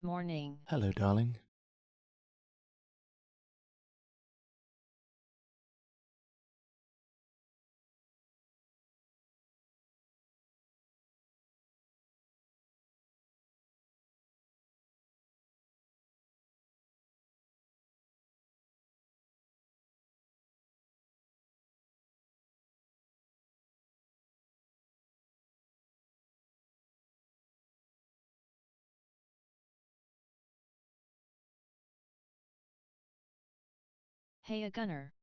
Morning. Hello, darling. Hey, a gunner.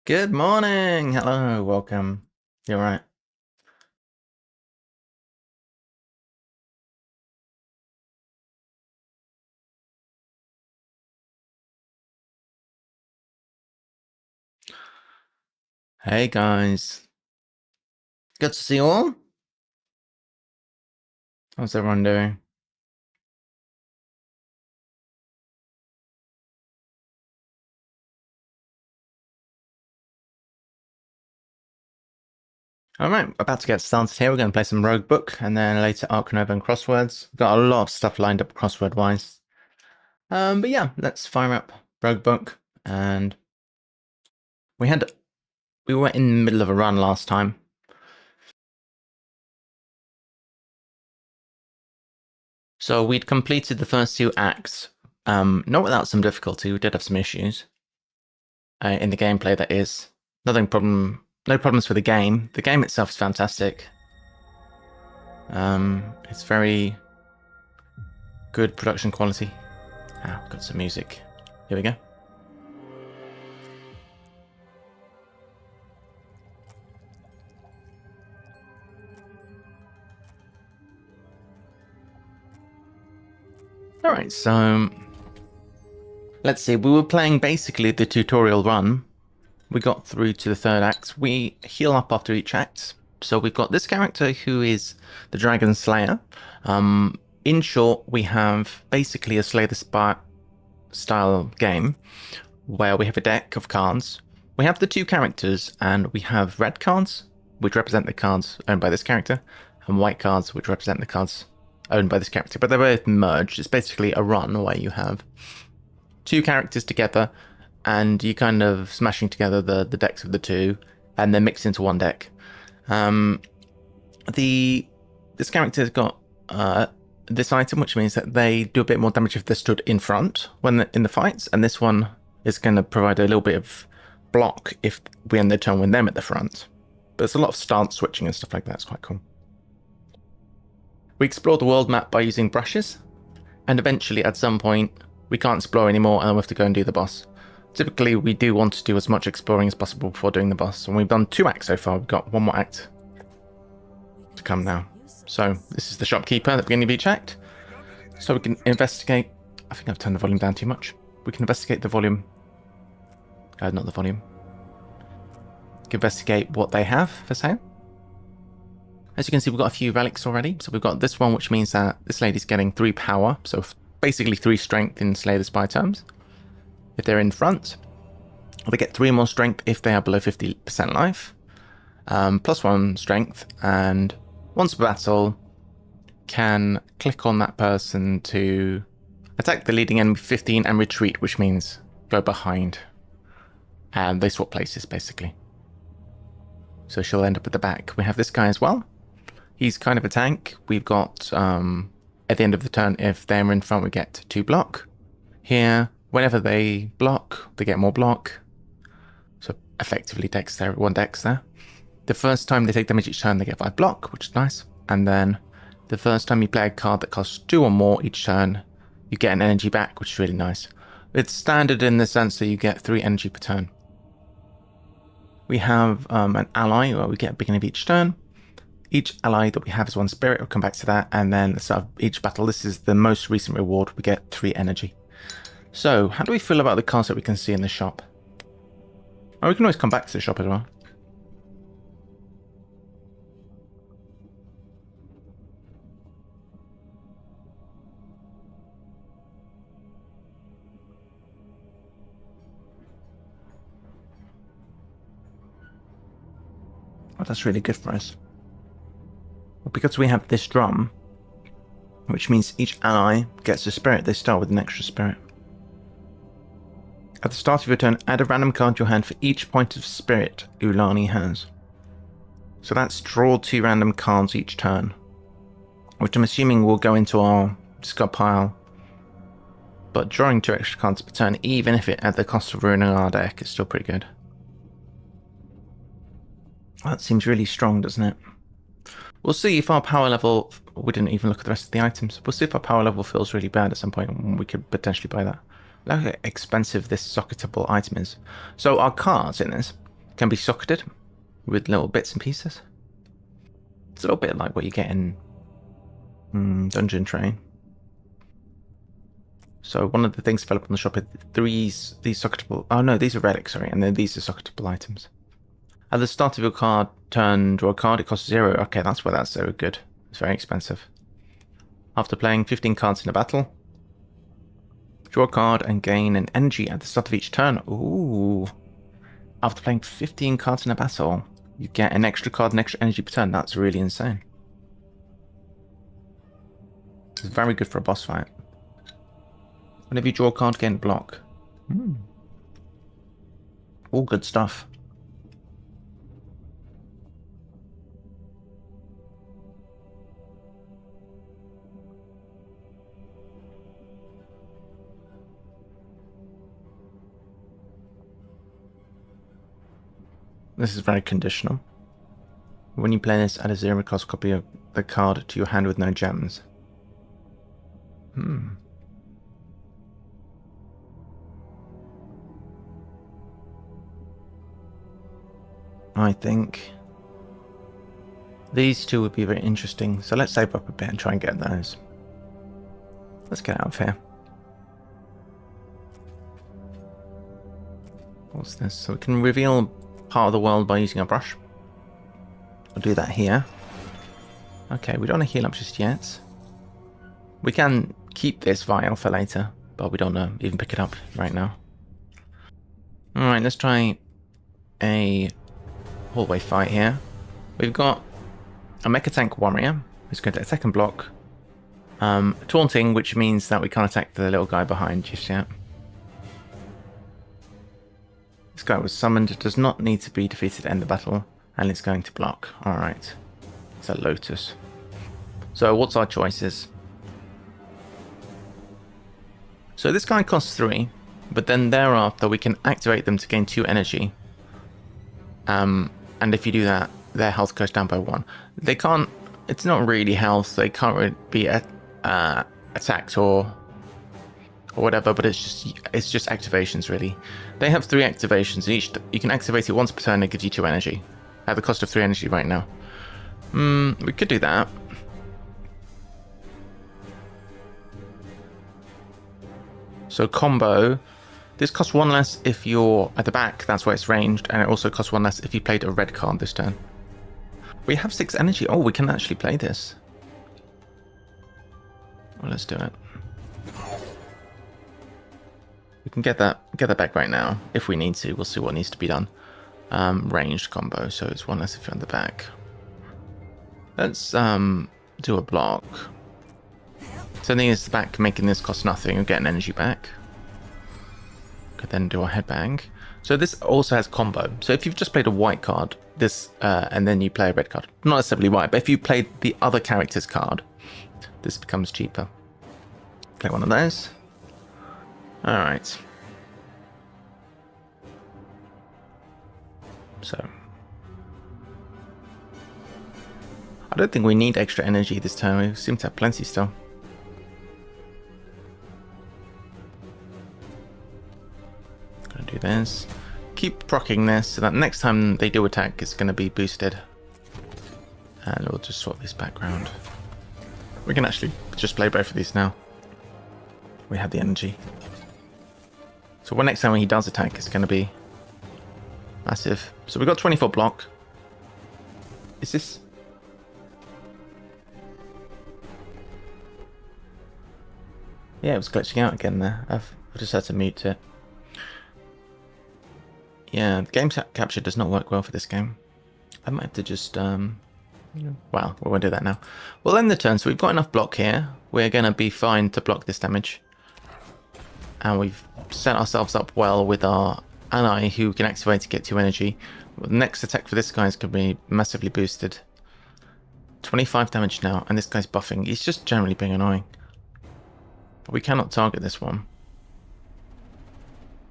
Good morning. Hello, welcome. You all right? Hey, guys. Good to see you all. How's everyone doing? All right, about to get started here. We're going to play some Rogue Book and then later Ark Nova and Crosswords. We've got a lot of stuff lined up crossword-wise. But yeah, let's fire up Rogue Book. And we were in the middle of a run last time. So we'd completed the first two acts, not without some difficulty. We did have some issues in the gameplay, that is. No problems with the game. The game itself is fantastic. It's very good production quality. Ah, we've got some music. Here we go. Alright, so let's see. We were playing basically the tutorial run. We got through to the third act. We heal up after each act. So we've got this character who is the Dragon Slayer. In short, we have basically a Slay the Spire style game where we have a deck of cards. We have the two characters, and we have red cards, which represent the cards owned by this character, and white cards, which represent the cards owned by this character. But they're both merged. It's basically a run where you have two characters together, and you kind of smashing together the decks of the two, and then mix into one deck. This character's got this item, which means that they do a bit more damage if they're stood in front when in the fights, and this one is going to provide a little bit of block if we end the turn with them at the front. But there's a lot of stance switching and stuff like that. It's quite cool. We explore the world map by using brushes, and eventually at some point we can't explore anymore and we have to go and do the boss. Typically we do want to do as much exploring as possible before doing the boss, and we've done 2 acts so far. We've got 1 more act to come now. So this is the shopkeeper at the beginning of each act. So we can investigate. I think I've turned the volume down too much. We can investigate the volume. Not the volume. We can investigate what they have for sale. As you can see, we've got a few relics already. So we've got this one, which means that this lady's getting 3 power. So basically 3 strength in Slay the Spire terms. If they're in front, they get 3 more strength if they are below 50% life. Plus 1 strength, and once per battle, can click on that person to attack the leading enemy 15 and retreat, which means go behind. And they swap places, basically. So she'll end up at the back. We have this guy as well. He's kind of a tank. We've got at the end of the turn, if they're in front, we get 2 block. Here, whenever they block, they get more block. So effectively dex there, 1 dex there. The first time they take damage each turn, they get 5 block, which is nice. And then the first time you play a card that costs 2 or more each turn, you get an energy back, which is really nice. It's standard in the sense that you get 3 energy per turn. We have an ally where we get at the beginning of each turn. Each ally that we have is 1 spirit. We'll come back to that. And then at the start of each battle, this is the most recent reward. We get 3 energy. So how do we feel about the cards that we can see in the shop? Oh, we can always come back to the shop as well. Oh, that's really good for us. Well, because we have this drum, which means each ally gets a spirit, they start with an extra spirit. At the start of your turn, add a random card to your hand for each point of spirit 𝘰𝘰𝘬𝘰𝘰𝘬 has. So that's draw 2 random cards each turn, which I'm assuming will go into our discard pile. But drawing 2 extra cards per turn, even if it at the cost of ruining our deck, is still pretty good. That seems really strong, doesn't it? We'll see if our power level... We didn't even look at the rest of the items. We'll see if our power level feels really bad at some point, and we could potentially buy that. Look how expensive this socketable item is. So our cards in this can be socketed with little bits and pieces. It's a little bit like what you get in Dungeon Train. So one of the things developed on the shop is these socketable... Oh no, these are relics, sorry, and then these are socketable items. At the start of your card turn, draw a card, it costs 0. Okay, that's why that's so good. It's very expensive. After playing 15 cards in a battle, draw a card and gain an energy at the start of each turn. Ooh. After playing 15 cards in a battle, you get an extra card and extra energy per turn. That's really insane. It's very good for a boss fight. Whenever you draw a card, gain a block. All good stuff. This is very conditional. When you play this, add a 0 cost copy of the card to your hand with no gems. I think these two would be very interesting. So let's save up a bit and try and get those. Let's get out of here. What's this? So we can reveal part of the world by using a brush. I'll do that here. Okay, we don't want to heal up just yet. We can keep this vial for later, but we don't even pick it up right now. Alright, let's try a hallway fight here. We've got a mecha tank warrior who's going to attack and block. Taunting, which means that we can't attack the little guy behind just yet. This guy was summoned, it does not need to be defeated to end the battle, and it's going to block. Alright. It's a Lotus. So what's our choices? So this guy costs 3, but then thereafter we can activate them to gain 2 energy. And if you do that, their health goes down by 1. They can't... It's not really health, they can't really be attacked or whatever, but it's just activations really. They have 3 activations, each you can activate it once per turn. It gives you 2 energy at the cost of 3 energy right now. We could do that. So combo, this costs 1 less if you're at the back, that's why it's ranged, and it also costs 1 less if you played a red card this turn. We have 6 energy. Oh, we can actually play this. Well, let's do it. We can get that back right now if we need to. We'll see what needs to be done. Ranged combo, so it's 1 less if you're on the back. Let's do a block. Sending this back, making this cost nothing, and getting energy back. Could then do our headbang. So this also has combo. So if you've just played a white card, this and then you play a red card, not necessarily white, but if you played the other character's card, this becomes cheaper. Play one of those. Alright. So I don't think we need extra energy this turn. We seem to have plenty still. Gonna do this. Keep proccing this so that next time they do attack, it's going to be boosted. And we'll just swap this background. We can actually just play both of these now. We have the energy. So next time when he does attack, it's going to be massive. So we've got 24 block. Is this... Yeah, it was glitching out again there. I just had to mute it. Yeah, the game capture does not work well for this game. I might have to just, well, we won't do that now. We'll end the turn, so we've got enough block here. We're going to be fine to block this damage. And we've set ourselves up well with our ally who can activate to get 2 energy. The next attack for this guy is going to be massively boosted. 25 damage now, and this guy's buffing. He's just generally being annoying. But we cannot target this one.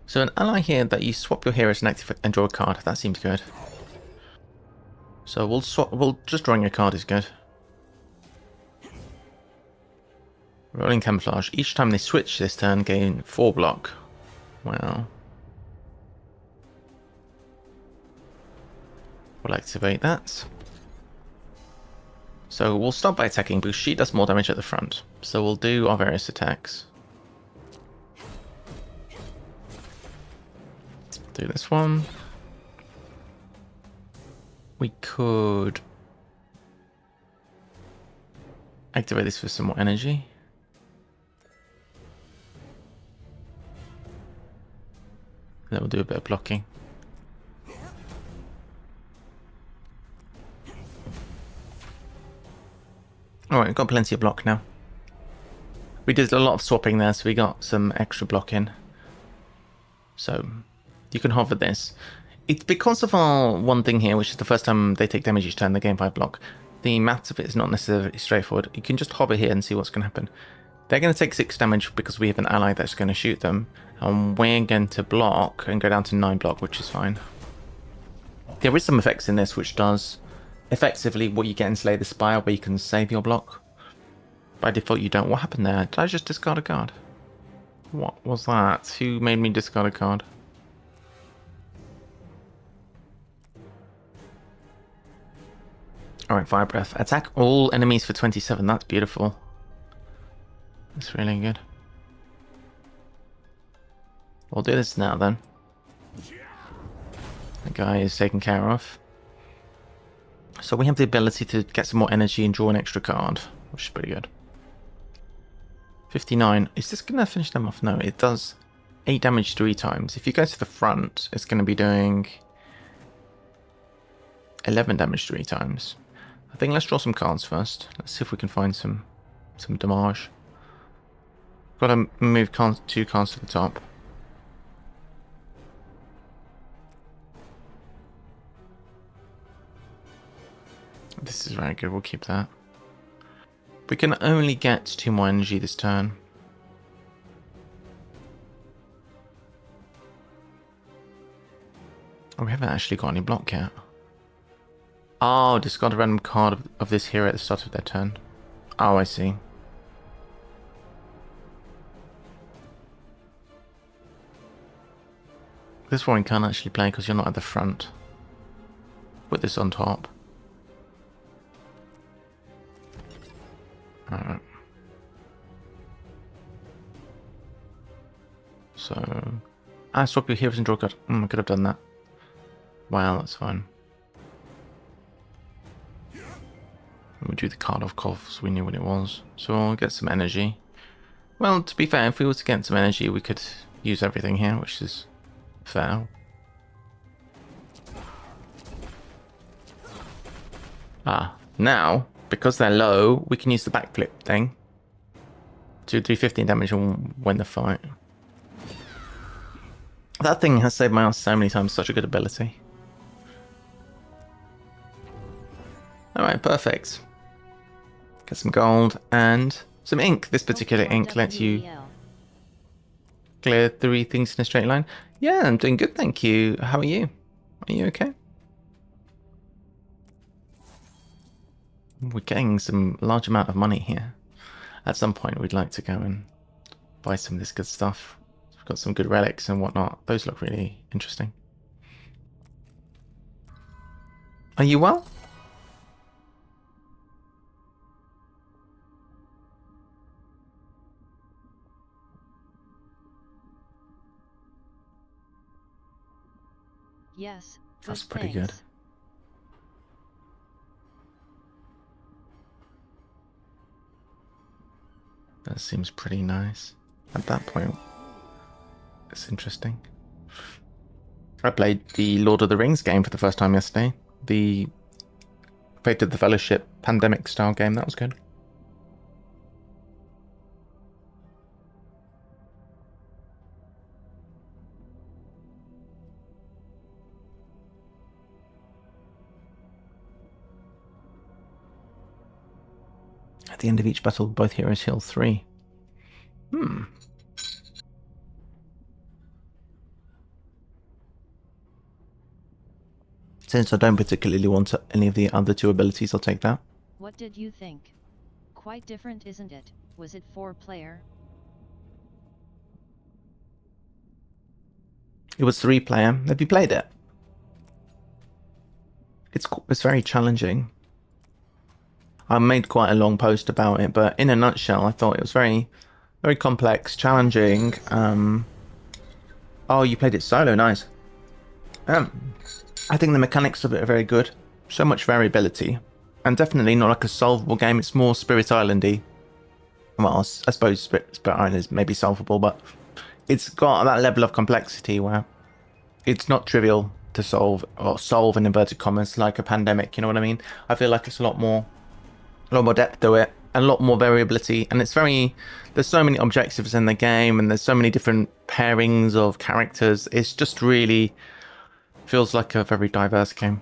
So an ally here that you swap your heroes and activate and draw a card. That seems good. So we'll just drawing a card is good. Rolling camouflage. Each time they switch this turn, gain 4 block. Wow. We'll activate that. So we'll start by attacking because she does more damage at the front. So we'll do our various attacks. Do this one. We could activate this for some more energy. Then we'll do a bit of blocking. Alright, we've got plenty of block now. We did a lot of swapping there, so we got some extra block in. So you can hover this. It's because of our one thing here, which is the first time they take damage each turn, they gain 5 block. The maths of it is not necessarily straightforward. You can just hover here and see what's going to happen. They're going to take 6 damage because we have an ally that's going to shoot them. And we're going to block and go down to 9 block, which is fine. There is some effects in this, which does effectively what you get in Slay the Spire, where you can save your block. By default, you don't. What happened there? Did I just discard a card? What was that? Who made me discard a card? Alright, Fire Breath. Attack all enemies for 27. That's beautiful. That's really good. We'll do this now then. The guy is taken care of. So we have the ability to get some more energy and draw an extra card, which is pretty good. 59. Is this going to finish them off? No, it does 8 damage 3 times. If you go to the front, it's going to be doing 11 damage 3 times. I think let's draw some cards first. Let's see if we can find some damage. Got to move 2 cards to the top. This is very good, we'll keep that. We can only get 2 more energy this turn. Oh, we haven't actually got any block yet. Oh, discard a random card of this hero at the start of their turn. Oh, I see. This one we can't actually play because you're not at the front. Put this on top. Alright. So... swap your heroes and draw a card. I could have done that. Wow, that's fine. We drew the card off so we knew what it was. So we'll get some energy. Well, to be fair, if we were to get some energy, we could use everything here, which is fair. Now, because they're low, we can use the backflip thing to do 15 damage and win the fight. That thing has saved my ass so many times, such a good ability. Alright, perfect. Get some gold and some ink. This particular ink lets you clear 3 things in a straight line. Yeah, I'm doing good, thank you. How are you? Are you okay? We're getting some large amount of money here. At some point, we'd like to go and buy some of this good stuff. We've got some good relics and whatnot. Those look really interesting. Are you well? Yes, that's pretty good. That seems pretty nice. At that point, it's interesting. I played the Lord of the Rings game for the first time yesterday. The Fate of the Fellowship pandemic style game. That was good. At the end of each battle, both heroes heal 3. Since I don't particularly want any of the other 2 abilities, I'll take that. What did you think? Quite different, isn't it? Was it 4-player? It was 3-player. Have you played it? It's very challenging. I made quite a long post about it, but in a nutshell, I thought it was very, very complex, challenging. Oh, you played it solo, nice. I think the mechanics of it are very good. So much variability, and definitely not like a solvable game. It's more Spirit Islandy. Well, I suppose Spirit Island is maybe solvable, but it's got that level of complexity where it's not trivial to solve, or solve in inverted commas, like a pandemic. You know what I mean? I feel like it's a lot more depth to it, and a lot more variability, and there's so many objectives in the game, and there's so many different pairings of characters. It's just really feels like a very diverse game.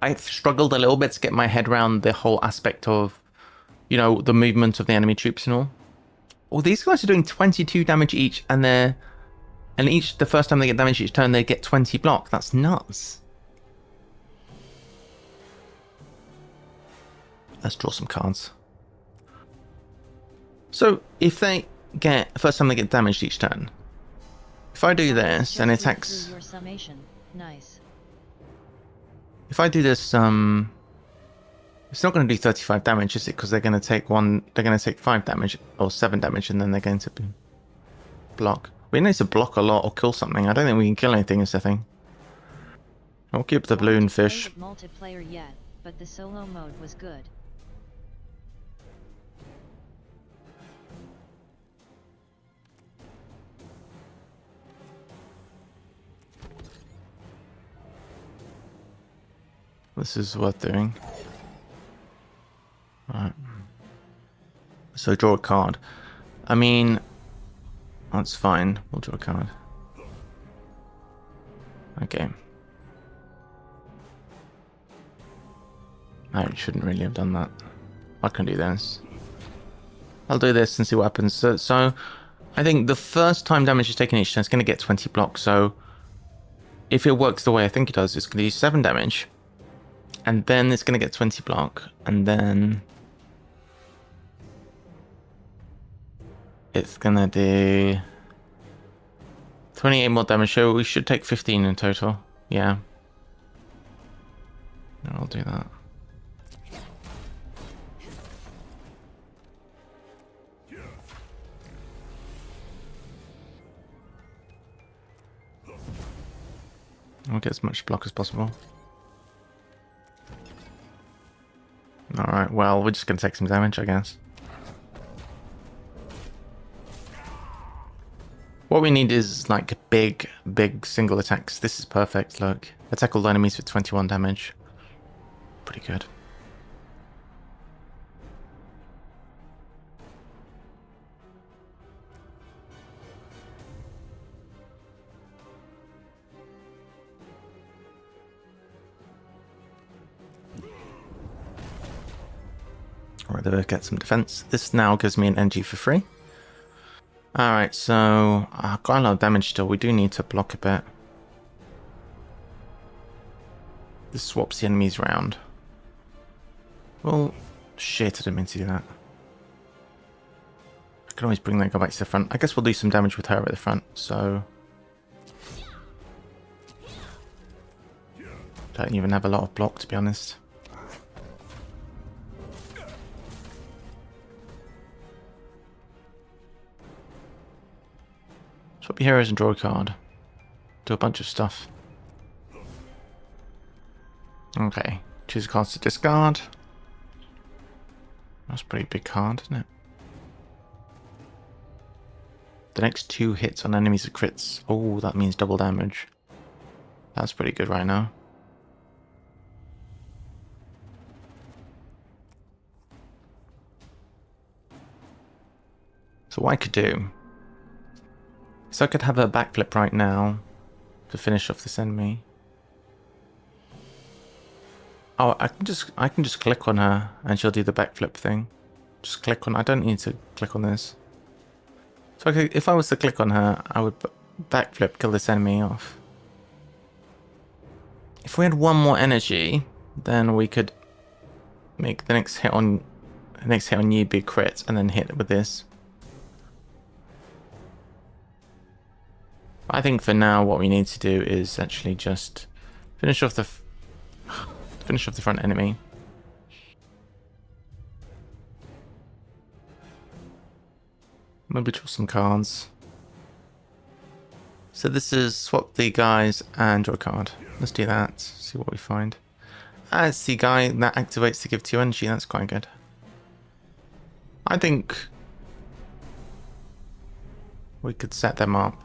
I've struggled a little bit to get my head around the whole aspect of, you know, the movement of the enemy troops and all. Well, these guys are doing 22 damage each, and the first time they get damage each turn, they get 20 block. That's nuts. Let's draw some cards. So if they get the first time they get damaged each turn, if I do this and it attacks, nice. If I do this, it's not going to do 35 damage, is it? Because they're going to take 5 damage or 7 damage, and then they're going to block. We need to block a lot or kill something. I don't think we can kill anything, is the thing. I'll keep the balloon fish. Multiplayer yet, but the solo mode was good. This is worth doing. Right. So draw a card. I mean, that's fine. We'll draw a card. Okay. I shouldn't really have done that. I can do this. I'll do this and see what happens. So I think the first time damage is taken each turn, it's going to get 20 blocks. So if it works the way I think it does, it's going to do 7 damage. And then it's going to get 20 block. And then it's going to do 28 more damage. So we should take 15 in total. Yeah. I'll do that. I'll get as much block as possible. Alright, well, we're just going to take some damage, I guess. What we need is, like, big single attacks. This is perfect, look. Attack all enemies for 21 damage. Pretty good. Alright, rather get some defense. This now gives me an energy for free. Alright, so I've got a lot of damage still. We do need to block a bit. This swaps the enemies around. Well, shit, I didn't mean to do that. I can always bring that guy back to the front. I guess we'll do some damage with her at the front, so... Don't even have a lot of block, to be honest. Swap your heroes and draw a card. Do a bunch of stuff. Okay, choose cards to discard. That's a pretty big card, isn't it? The next 2 hits on enemies are crits. Oh, that means double damage. That's pretty good right now. So what I could do is I could have a backflip right now to finish off this enemy. Oh, I can just click on her and she'll do the backflip thing. Just click on. I don't need to click on this. So if I was to click on her, I would backflip, kill this enemy off. If we had 1 more energy, then we could make the next hit on you be a crit, and then hit with this. I think for now, what we need to do is actually just finish off the front enemy. Maybe draw some cards. So this is swap the guys and draw a card. Let's do that. See what we find. It's the guy that activates to give 2 energy. That's quite good. I think we could set them up.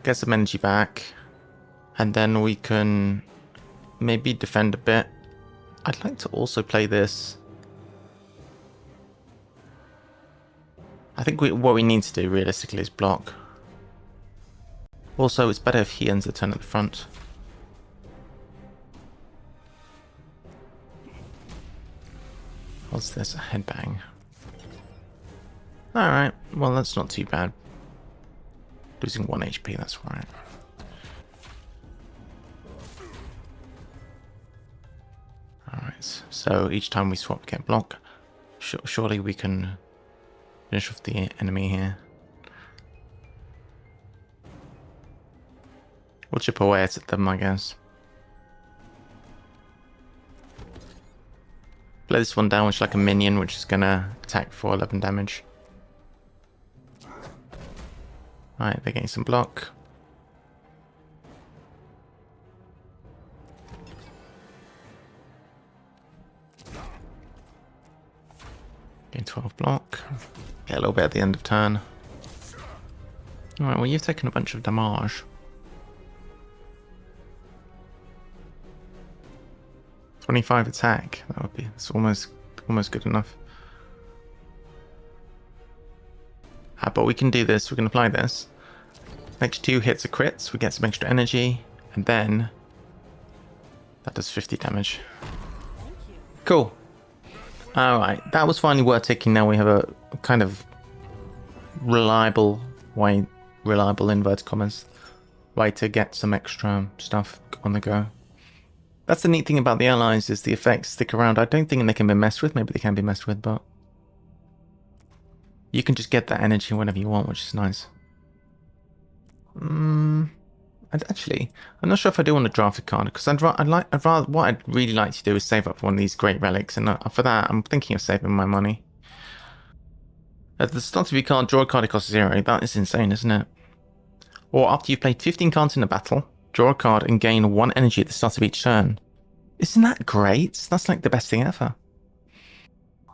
Get some energy back. And then we can maybe defend a bit. I'd like to also play this. I think what we need to do realistically is block. Also, it's better if he ends the turn at the front. What's this? A headbang. Alright, well that's not too bad. Losing 1 HP, that's right. Alright, so each time we swap, get block. Surely we can finish off the enemy here. We'll chip away at them, I guess. Play this one down, which is like a minion, which is gonna attack for 11 damage. Alright, they're getting some block. Getting 12 block. Get a little bit at the end of turn. Alright, well you've taken a bunch of damage. 25 attack. That would be. It's almost good enough. But we can do this. We can apply this. Next 2 hits are crits. We get some extra energy, and then that does 50 damage. Cool. All right, that was finally worth taking. Now we have a kind of reliable inverted commas way to get some extra stuff on the go. That's the neat thing about the allies, is the effects stick around. I don't think they can be messed with. Maybe they can be messed with, but you can just get that energy whenever you want, which is nice. Actually, I'm not sure if I do want to draft a card, because what I'd really like to do is save up one of these great relics, and for that, I'm thinking of saving my money. At the start of your card, draw a card, it costs 0. That is insane, isn't it? Or after you've played 15 cards in a battle, draw a card and gain 1 energy at the start of each turn. Isn't that great? That's like the best thing ever.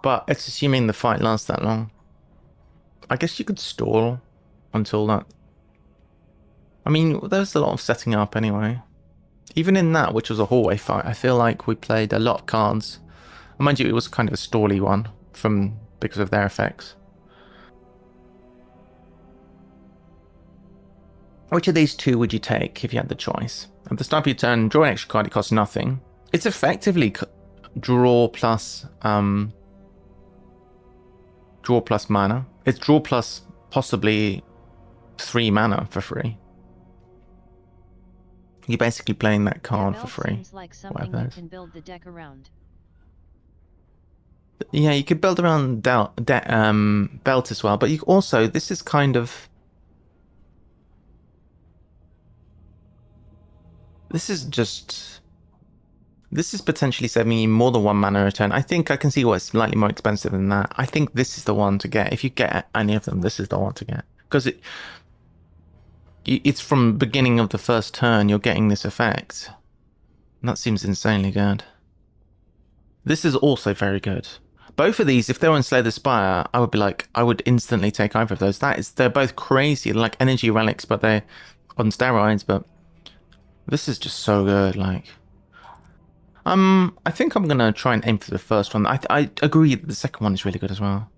But it's assuming the fight lasts that long. I guess you could stall until that. I mean, there's a lot of setting up anyway. Even in that, which was a hallway fight, I feel like we played a lot of cards. Mind you, it was kind of a stally one because of their effects. Which of these 2 would you take if you had the choice? At the start of your turn, draw an extra card, it costs nothing. It's effectively draw plus mana. It's draw plus possibly 3 mana for free. You're basically playing that card for free. Seems like something you can build the deck around. Yeah, you could build around Belt as well, but you also, this is kind of... This is potentially saving you more than 1 mana a turn. I think I can see what's slightly more expensive than that. I think this is the one to get. If you get any of them, this is the one to get. Because it's from beginning of the first turn, you're getting this effect. And that seems insanely good. This is also very good. Both of these, if they were in Slay the Spire, I would be like, I would instantly take either of those. They're both crazy. They're like energy relics, but they're on steroids. But this is just so good. Like, I think I'm gonna try and aim for the first one. I agree that the second one is really good as well.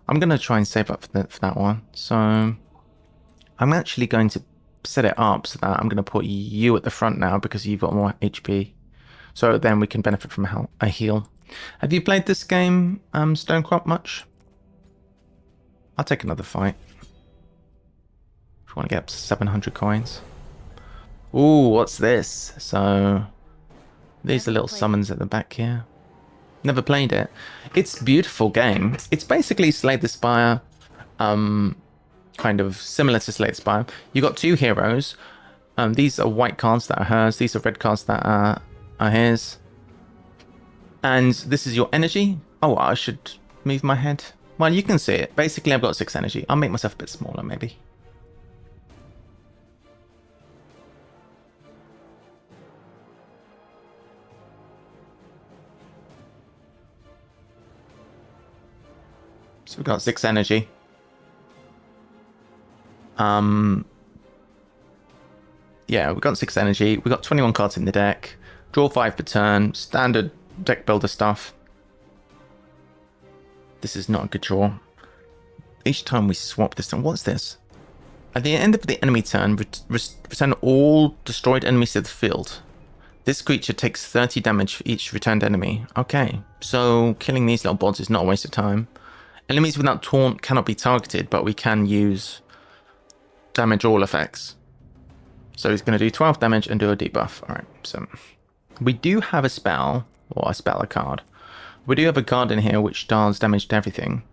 I'm gonna try and save up for that one. So I'm actually going to set it up so that I'm gonna put you at the front now because you've got more HP. So then we can benefit from a heal. Have you played this game, Stonecrop, much? I'll take another fight. If you want to get up to 700 coins. Ooh, what's this? So, these are little summons at the back here. Never played it. It's a beautiful game. It's basically Slay the Spire, kind of similar to Slay the Spire. You got 2 heroes. These are white cards that are hers. These are red cards that are his. And this is your energy. Oh, I should move my head. Well, you can see it. Basically, I've got 6 energy. I'll make myself a bit smaller, maybe. So we've got 6 energy. Yeah, we've got 6 energy. We've got 21 cards in the deck. Draw 5 per turn. Standard deck builder stuff. This is not a good draw. Each time we swap this, what's this? At the end of the enemy turn, return all destroyed enemies to the field. This creature takes 30 damage for each returned enemy. Okay, so killing these little bots is not a waste of time. Enemies without taunt cannot be targeted, but we can use damage all effects. So he's going to do 12 damage and do a debuff. Alright, so we do have a spell. Or a card. We do have a card in here which does damage to everything.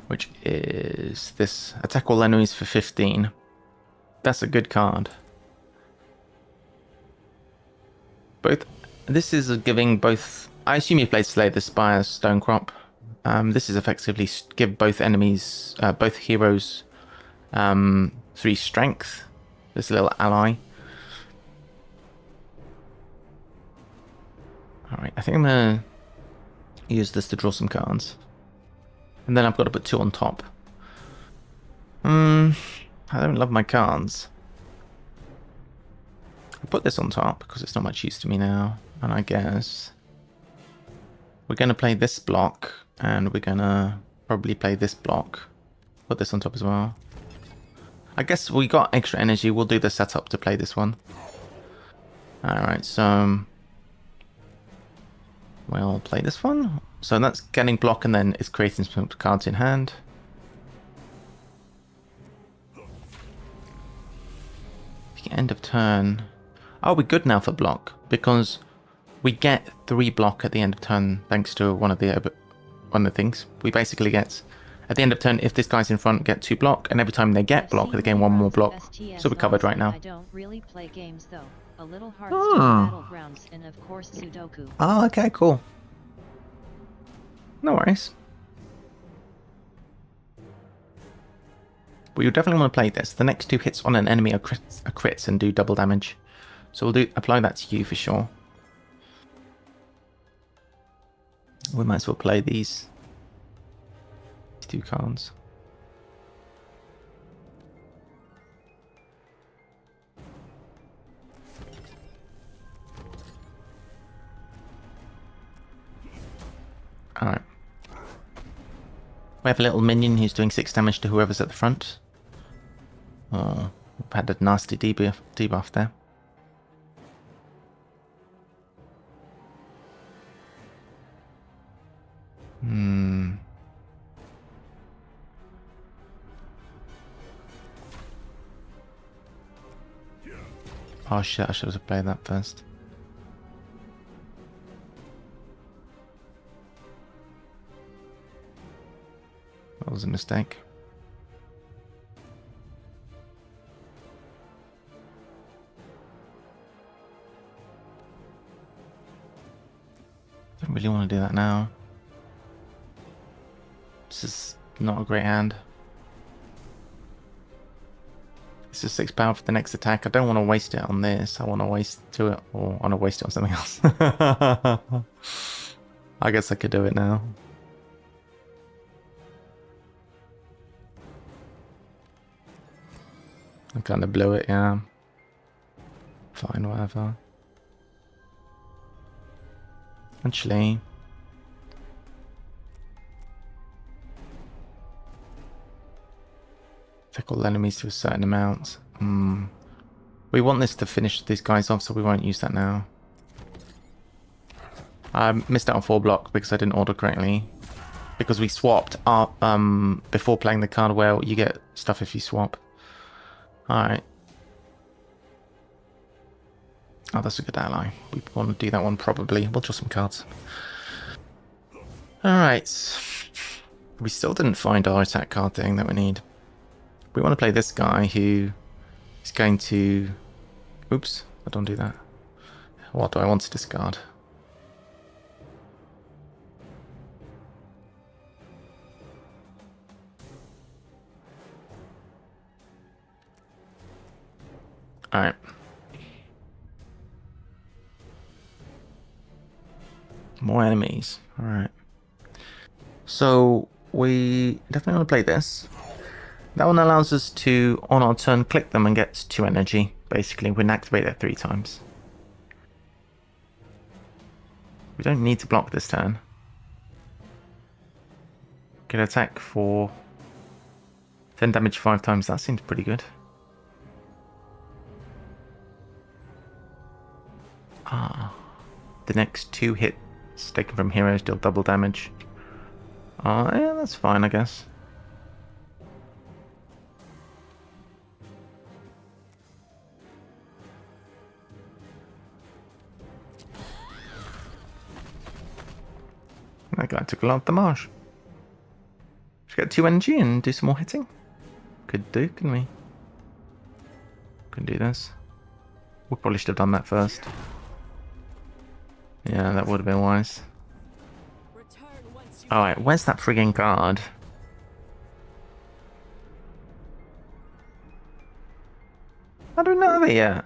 Which is this. Attack all enemies for 15. That's a good card. This is giving both... I assume you played Slay the Spire, Stonecrop. This is effectively give both enemies, both heroes, 3 strength. This little ally. Alright, I think I'm going to use this to draw some cards. And then I've got to put 2 on top. I don't love my cards. I'll put this on top because it's not much use to me now. And I guess we're going to play this block. And we're going to probably play this block. Put this on top as well. I guess we got extra energy. We'll do the setup to play this one. Alright, so... we'll play this one. So that's getting block and then it's creating some cards in hand. End of turn. Oh, we're good now for block because we get 3 block at the end of turn thanks to one of the things. We basically get at the end of turn, if this guy's in front, get 2 block, and every time they get block, they gain 1 more block. So we're covered right now. I don't really play games though. A little Hearthstone Battlegrounds and of course Sudoku. Oh, okay, cool. No worries. But you'll definitely want to play this. The next 2 hits on an enemy are crits and do double damage. So we'll apply that to you for sure. We might as well play these 2 cards. Alright. We have a little minion who's doing 6 damage to whoever's at the front. Oh, we've had a nasty debuff there. Oh shit, I should have played that first. That was a mistake. Don't really want to do that now. This is not a great hand. This is 6 power for the next attack. I don't want to waste it on this. I want to waste it, or I want to waste it on something else. I guess I could do it now. I kind of blew it, yeah. Fine, whatever. Actually, take all enemies to a certain amount. We want this to finish these guys off, so we won't use that now. I missed out on 4 block because I didn't order correctly. Because we swapped up before playing the card where you get stuff if you swap. Alright. Oh, that's a good ally. We want to do that one probably. We'll draw some cards. Alright. We still didn't find our attack card thing that we need. We want to play this guy who is going to... Oops, I don't do that. What do I want to discard? Alright. More enemies. Alright. So, we definitely want to play this. That one allows us to, on our turn, click them and get 2 energy. Basically, we can activate that 3 times. We don't need to block this turn. Can attack for 10 damage 5 times. That seems pretty good. Ah. The next 2 hits taken from heroes deal double damage. Yeah, that's fine, I guess. That guy took a lot of damage. Should get 2 energy and do some more hitting. Could do, couldn't we? Couldn't do this. We probably should have done that first. Yeah, that would have been wise. Alright, where's that frigging card? I don't know it yet.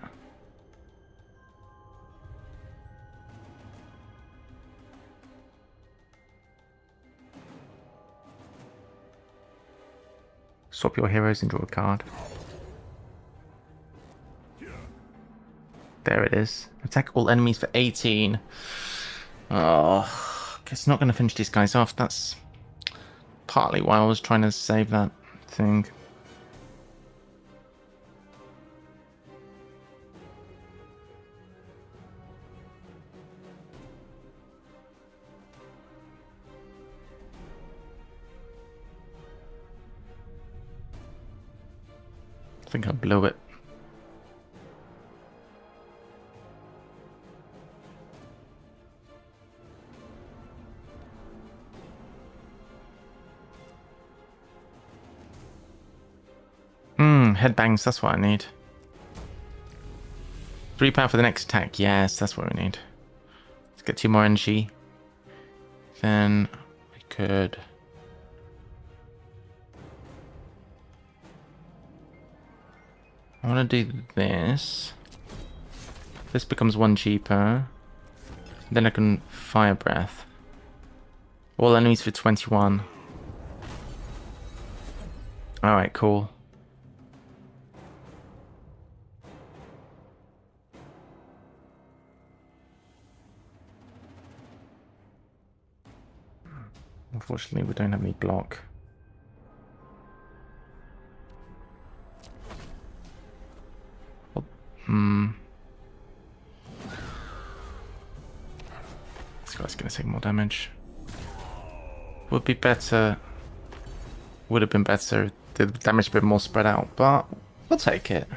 Swap your heroes and draw a card. There it is. Attack all enemies for 18. Oh, guess not going to finish these guys off. That's partly why I was trying to save that thing. I think I blew it. Headbangs, that's what I need. 3 power for the next attack. Yes, that's what we need. Let's get 2 more energy. Then we could... I want to do this. This becomes 1 cheaper. Then I can Fire Breath. All enemies for 21. Alright, cool. Unfortunately, we don't have any block. Well, this guy's going to take more damage. Would be better. Would have been better if the damage a bit more spread out, but we'll take it.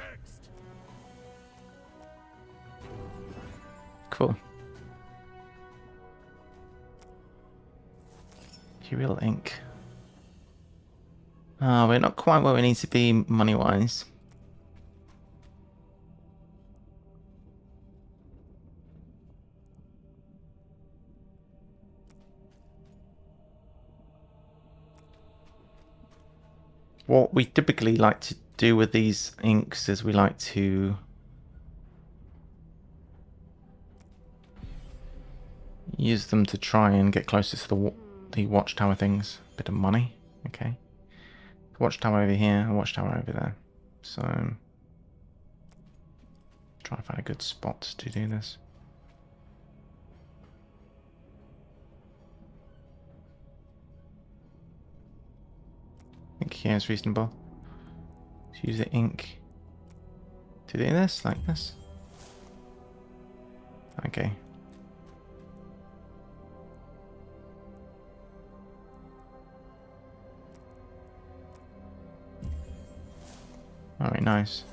Cool. Imperial ink. Oh, we're not quite where we need to be money-wise. What we typically like to do with these inks is we like to use them to try and get closer to the watchtower things. Bit of money. Okay. Watchtower over here, and watchtower over there. So, try and find a good spot to do this. I think here is reasonable. Let's use the ink to do this, like this. Okay. Alright, nice.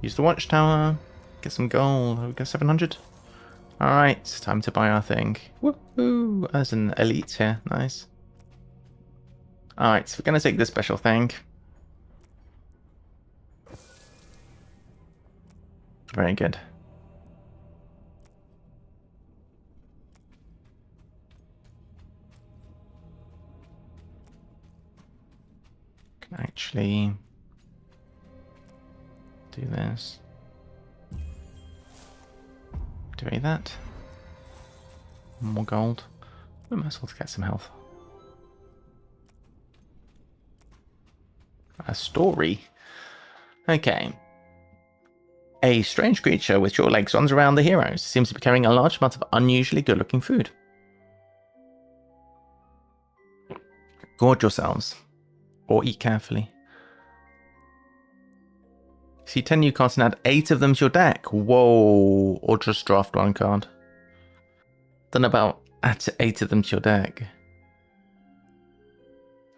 Use the watchtower. Get some gold. We got 700. Alright, time to buy our thing. Woohoo! There's an elite here. Nice. Alright, so we're going to take this special thing. Very good. Can actually do this. Activate that. More gold. We might as well get some health. A story. Okay. A strange creature with short legs runs around the heroes. Seems to be carrying a large amount of unusually good-looking food. Gorge yourselves. Or eat carefully. See 10 new cards and add 8 of them to your deck. Whoa. Or just draft 1 card. Don't know about add 8 of them to your deck.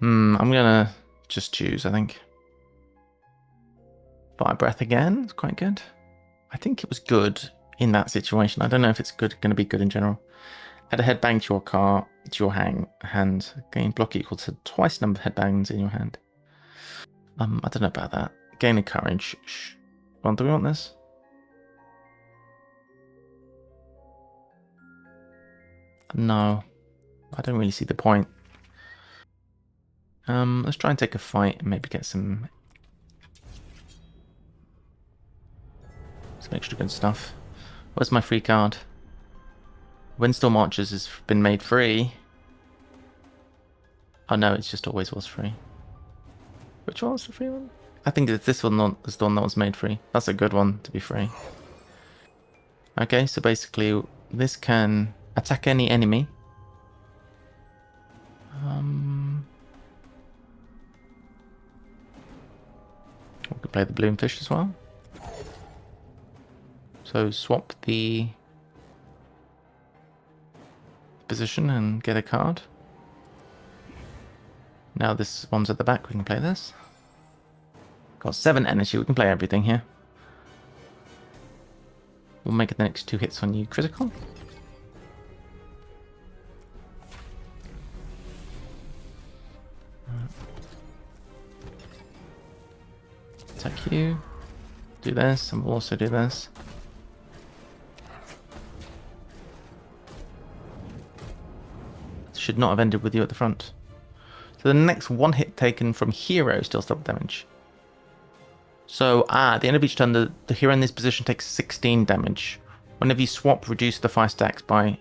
I'm gonna just choose, I think. Fire Breath again. It's quite good. I think it was good in that situation. I don't know if it's going to be good in general. Add a headbang to your card, to your hand. Gain block equal to twice the number of headbangs in your hand. I don't know about that. Gain a courage. Well, do we want this? No. I don't really see the point. Let's try and take a fight and maybe get some extra good stuff. Where's my free card? Windstorm Archers has been made free. Oh no, it just always was free. Which one was the free one? I think it's this one is the one that was made free. That's a good one to be free. Okay, so basically this can attack any enemy. We could play the Bloomfish as well. So swap the position and get a card. Now this one's at the back, we can play this. Got 7 energy, we can play everything here. We'll make the next 2 hits on you critical. Attack you. Do this, and we'll also do this. Should not have ended with you at the front. So the next 1 hit taken from hero deals double damage. So at the end of each turn, the hero in this position takes 16 damage. Whenever you swap, reduce the 5 stacks by...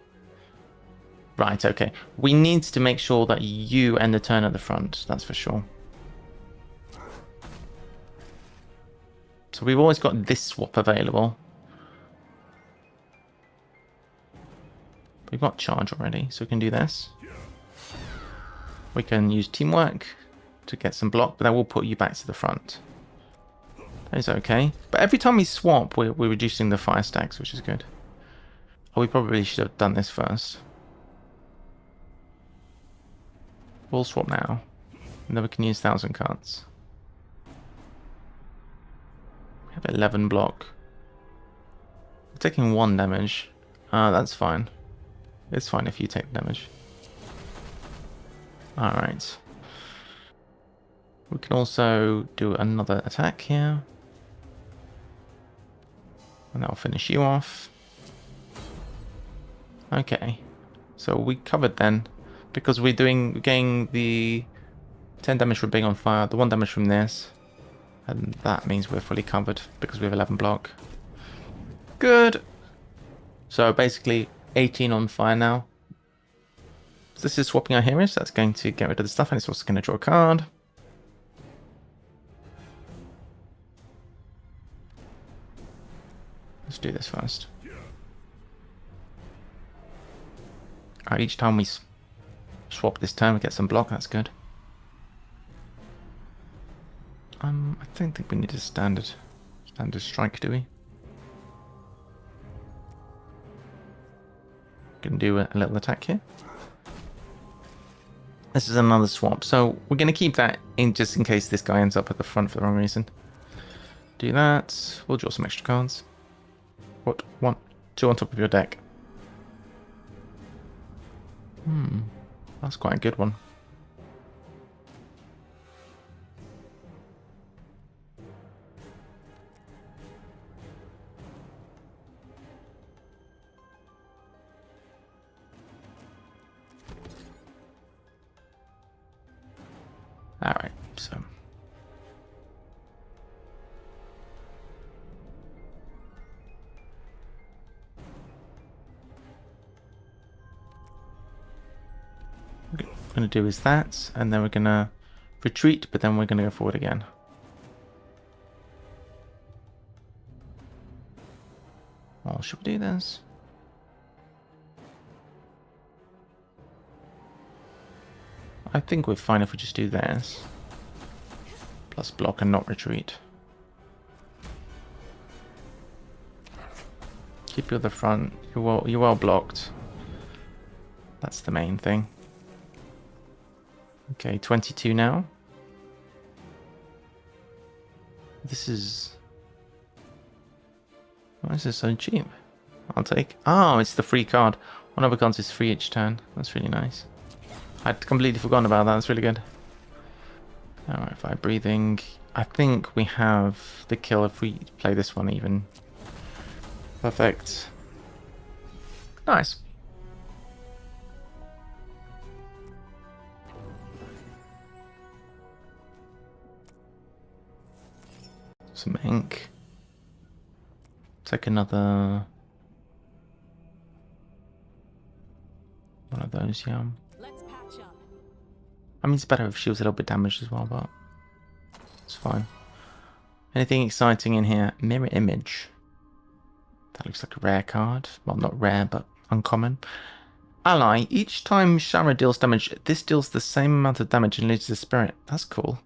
Right, okay. We need to make sure that you end the turn at the front, that's for sure. So we've always got this swap available. We've got charge already, so we can do this. We can use teamwork to get some block, but that will put you back to the front. That is okay. But every time we swap, we're reducing the fire stacks, which is good. Oh, we probably should have done this first. We'll swap now. And then we can use 1,000 cards. We have 11 block. We're taking 1 damage. That's fine. It's fine if you take damage. Alright. We can also do another attack here. And that'll finish you off. Okay. So we covered then. Because we're getting the 10 damage from being on fire, the 1 damage from this. And that means we're fully covered because we have 11 block. Good! So basically 18 on fire now. So this is swapping our heroes. That's going to get rid of the stuff, and it's also going to draw a card. Let's do this first. Alright, each time we swap this turn, we get some block. That's good. I don't think we need a standard strike, do we? Can do a little attack here. This is another swap, so we're going to keep that in just in case this guy ends up at the front for the wrong reason. Do that. We'll draw some extra cards. What? 1, 2 on top of your deck. That's quite a good one. Alright, so what we're going to do is that, and then we're going to retreat, but then we're going to go forward again. Oh, should we do this? I think we're fine if we just do this. Plus block and not retreat. Keep you at the front. You're well blocked. That's the main thing. Okay, 22 now. This is... Why is this so cheap? I'll take... Oh, it's the free card. One of the cards is free each turn. That's really nice. I'd completely forgotten about that. That's really good. Alright, fire breathing. I think we have the kill if we play this one even. Perfect. Nice. Some ink. Take another one of those, yeah. I mean, it's better if she was a little bit damaged as well, but it's fine. Anything exciting in here? Mirror image. That looks like a rare card. Well, not rare, but uncommon. Ally. Each time Shara deals damage, this deals the same amount of damage and loses a spirit. That's cool.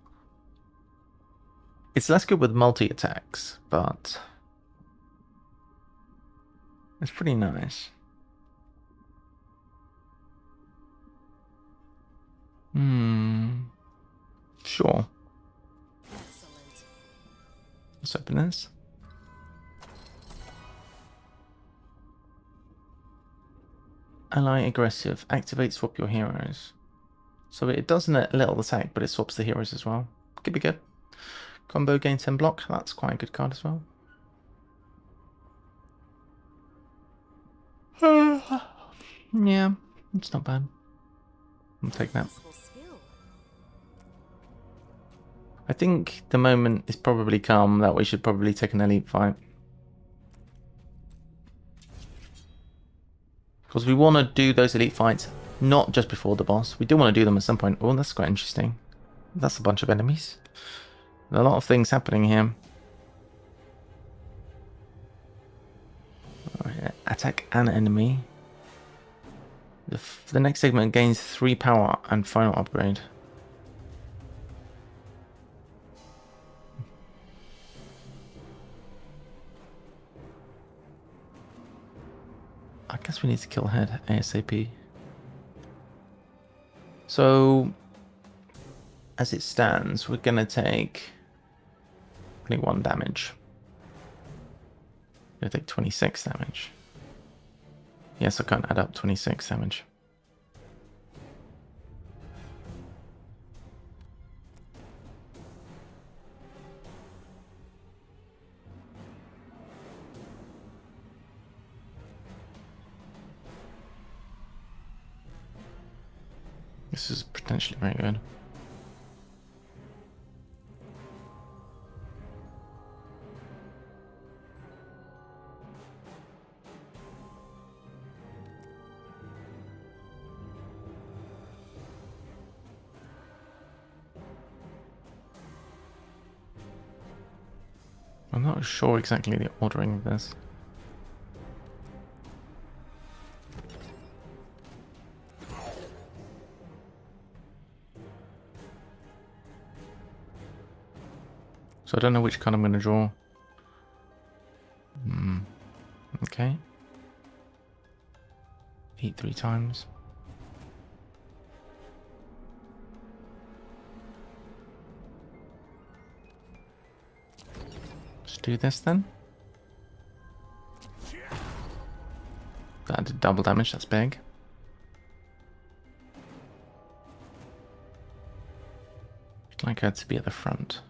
It's less good with multi-attacks, but it's pretty nice. Sure. Excellent. Let's open this. Ally aggressive. Activate, swap your heroes. So it does a little attack, but it swaps the heroes as well. Could be good. Combo gain 10 block. That's quite a good card as well. Yeah, it's not bad. I'll take that. I think the moment is probably come that we should probably take an elite fight. Because we want to do those elite fights not just before the boss. We do want to do them at some point. Oh, that's quite interesting. That's a bunch of enemies. A lot of things happening here. Right, attack an enemy. The next segment gains 3 power and final upgrade. I guess we need to kill head ASAP. So, as it stands, we're going to take 21 damage. We're going to take 26 damage. Yes, I can't add up 26 damage. This is potentially very good. I'm not sure exactly the ordering of this. So I don't know which card I'm going to draw. Okay. Eat 3 times. Let's do this then. That did double damage, that's big. I'd like her to be at the front.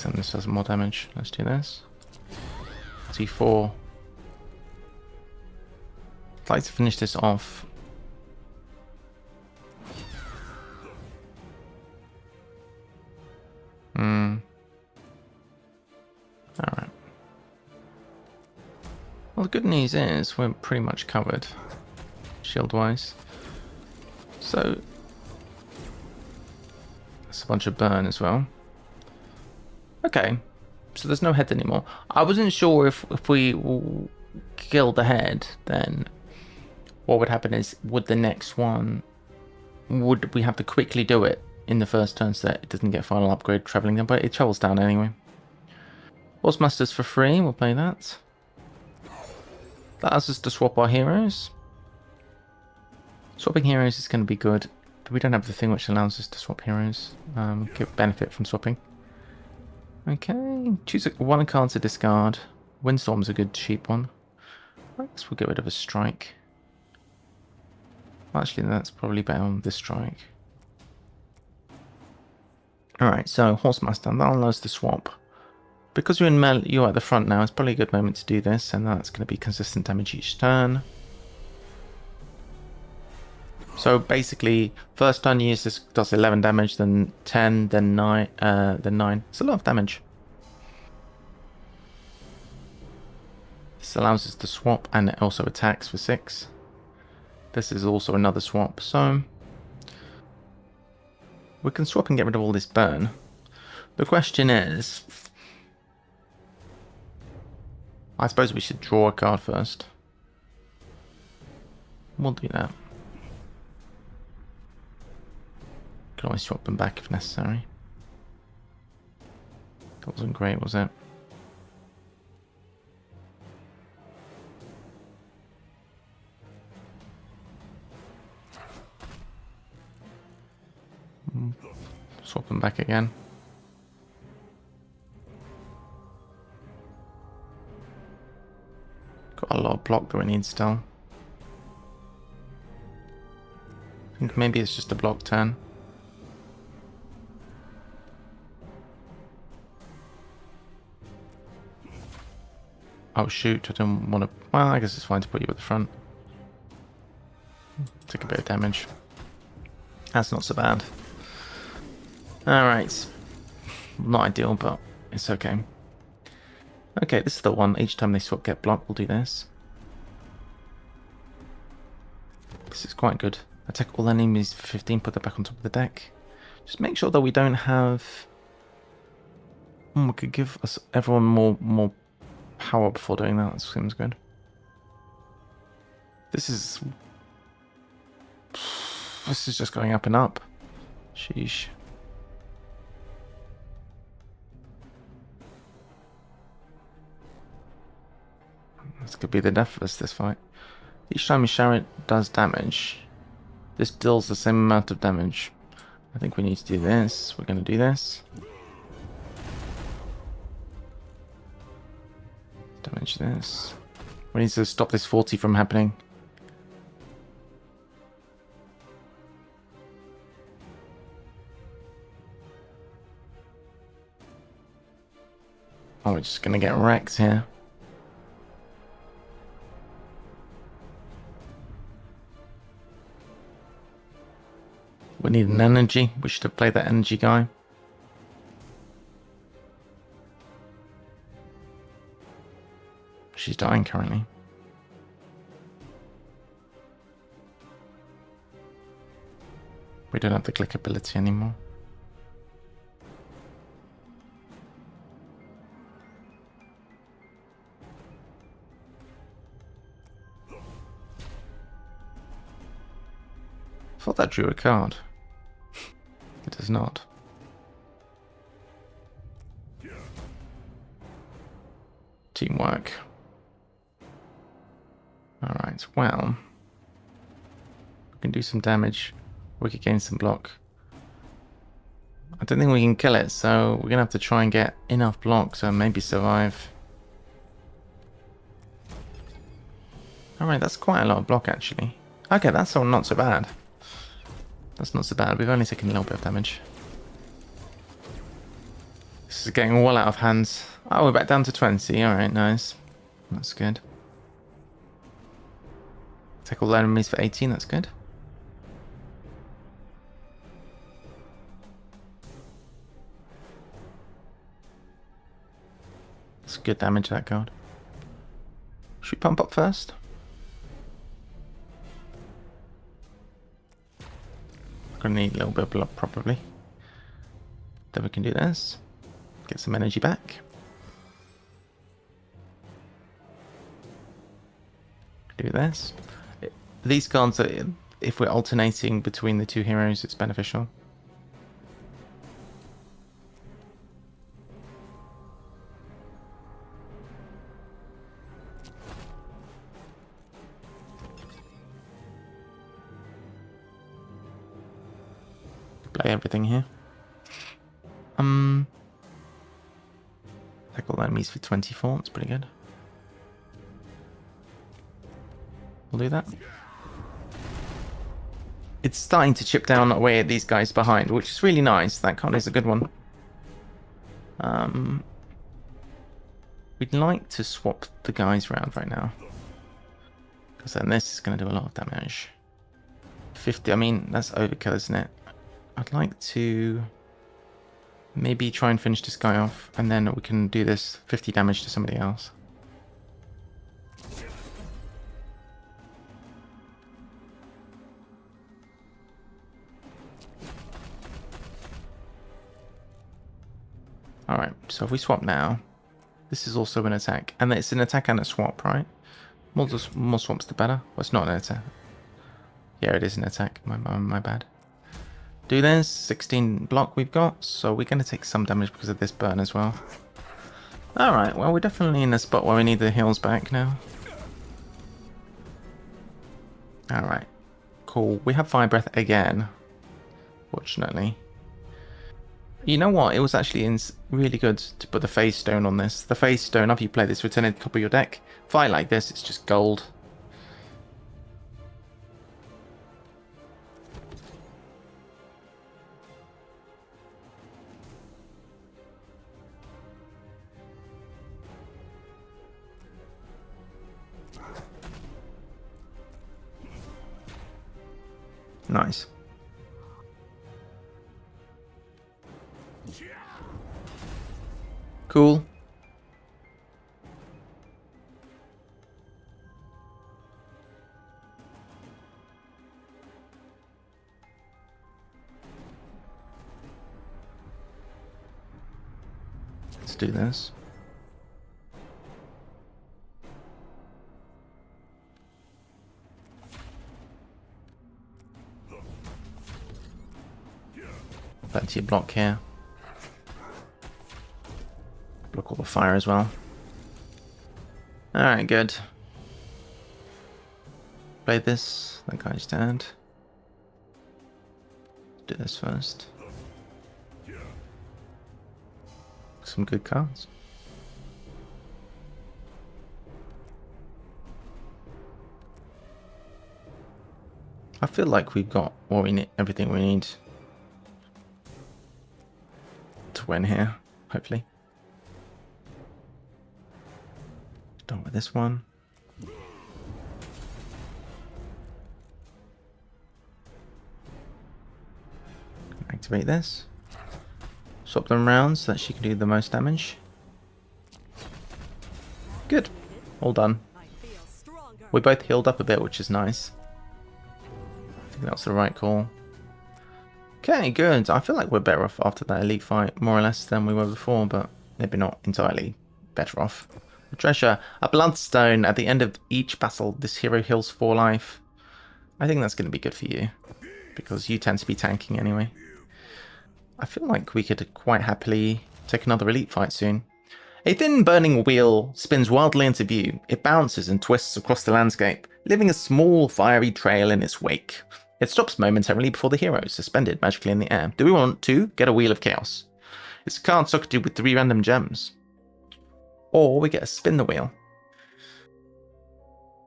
And this does more damage. Let's do this. T4. I'd like to finish this off. Alright. Well, the good news is we're pretty much covered, shield-wise. So, that's a bunch of burn as well. Okay, so there's no head anymore. I wasn't sure if we kill the head, then what would happen is, would the next one, would we have to quickly do it in the first turn so that it doesn't get final upgrade traveling down, but it travels down anyway. Horsemasters for free, we'll play that. That allows us to swap our heroes. Swapping heroes is going to be good, but we don't have the thing which allows us to swap heroes. Get benefit from swapping. Okay, choose one card to discard. Windstorm's a good cheap one. I guess we'll get rid of a strike. Actually, that's probably better on this strike. Alright, so Horsemaster, that allows us to swap. Because you're at the front now, it's probably a good moment to do this, and that's going to be consistent damage each turn. So basically, first turn you use this does 11 damage, then 10, then 9, then 9. It's a lot of damage. This allows us to swap, and it also attacks for 6. This is also another swap, so we can swap and get rid of all this burn. The question is, I suppose we should draw a card first. We'll do that. Can always swap them back if necessary. That wasn't great, was it? Swap them back again. Got a lot of block that we need still. I think maybe it's just a block turn. Oh shoot, I don't want to... Well, I guess it's fine to put you at the front. Take a bit of damage. That's not so bad. Alright. Not ideal, but it's okay. Okay, this is the one. Each time they swap get blocked, we'll do this. This is quite good. Attack all enemies for 15, put that back on top of the deck. Just make sure that we don't have... we could give us everyone more power before doing that. That seems good. This is just going up and up. Sheesh. This could be the death of us, this fight. Each time a chariot does damage, This deals the same amount of damage. I think we need to do this. We're going to do this. Damage this. We need to stop this 40 from happening. Oh, we're just going to get wrecked here. We need an energy. We should have played that energy guy. She's dying currently. We don't have the click ability anymore. I thought that drew a card. It does not. Teamwork. Alright, well. We can do some damage. We could gain some block. I don't think we can kill it, so we're going to have to try and get enough block so maybe survive. Alright, that's quite a lot of block actually. Okay, that's all not so bad. That's not so bad. We've only taken a little bit of damage. This is getting well out of hands. Oh, we're back down to 20. Alright, nice. That's good. Take all the enemies for 18. That's good. That's good damage, that card. Should we pump up first? Gonna need a little bit of blood probably. Then we can do this. Get some energy back. Do this. These cards are, if we're alternating between the two heroes, it's beneficial. Play everything here. Take all the enemies for 24. That's pretty good. We'll do that. It's starting to chip down away at these guys behind, which is really nice. That card is a good one. We'd like to swap the guys around right now, because then this is going to do a lot of damage. 50. I mean, that's overkill, isn't it? I'd like to maybe try and finish this guy off, and then we can do this 50 damage to somebody else. Alright, so if we swap now, this is also an attack. And it's an attack and a swap, right? More swaps the better. Well, it's not an attack. Yeah, it is an attack. My bad. Do this. 16 block we've got, so we're going to take some damage because of this burn as well. Alright, well, we're definitely in a spot where we need the heals back now. Alright, cool. We have Fire Breath again, fortunately. You know what? It was actually really good to put the Phase Stone on this. The Phase Stone, after you play this, return it to the top of your deck. Fight like this, it's just gold. Nice. Cool. Let's do this. Plenty of block here. Block all the fire as well. Alright, good. Play this. That guy's dead. do this first. Some good cards. I feel like we've got what we need, everything we need to win here, hopefully. Done with this one. Activate this. Swap them around so that she can do the most damage. Good. All done. We both healed up a bit, which is nice. I think that's the right call. Okay, good. I feel like we're better off after that elite fight, more or less, than we were before, but maybe not entirely better off. Treasure. A bloodstone. At the end of each battle, this hero heals 4 life. I think that's going to be good for you, because you tend to be tanking anyway. I feel like we could quite happily take another elite fight soon. A thin burning wheel spins wildly into view. It bounces and twists across the landscape, leaving a small fiery trail in its wake. It stops momentarily before the hero, suspended magically in the air. Do we want to get a Wheel of Chaos? It's a card socketed with 3 random gems. Or we get a spin the wheel.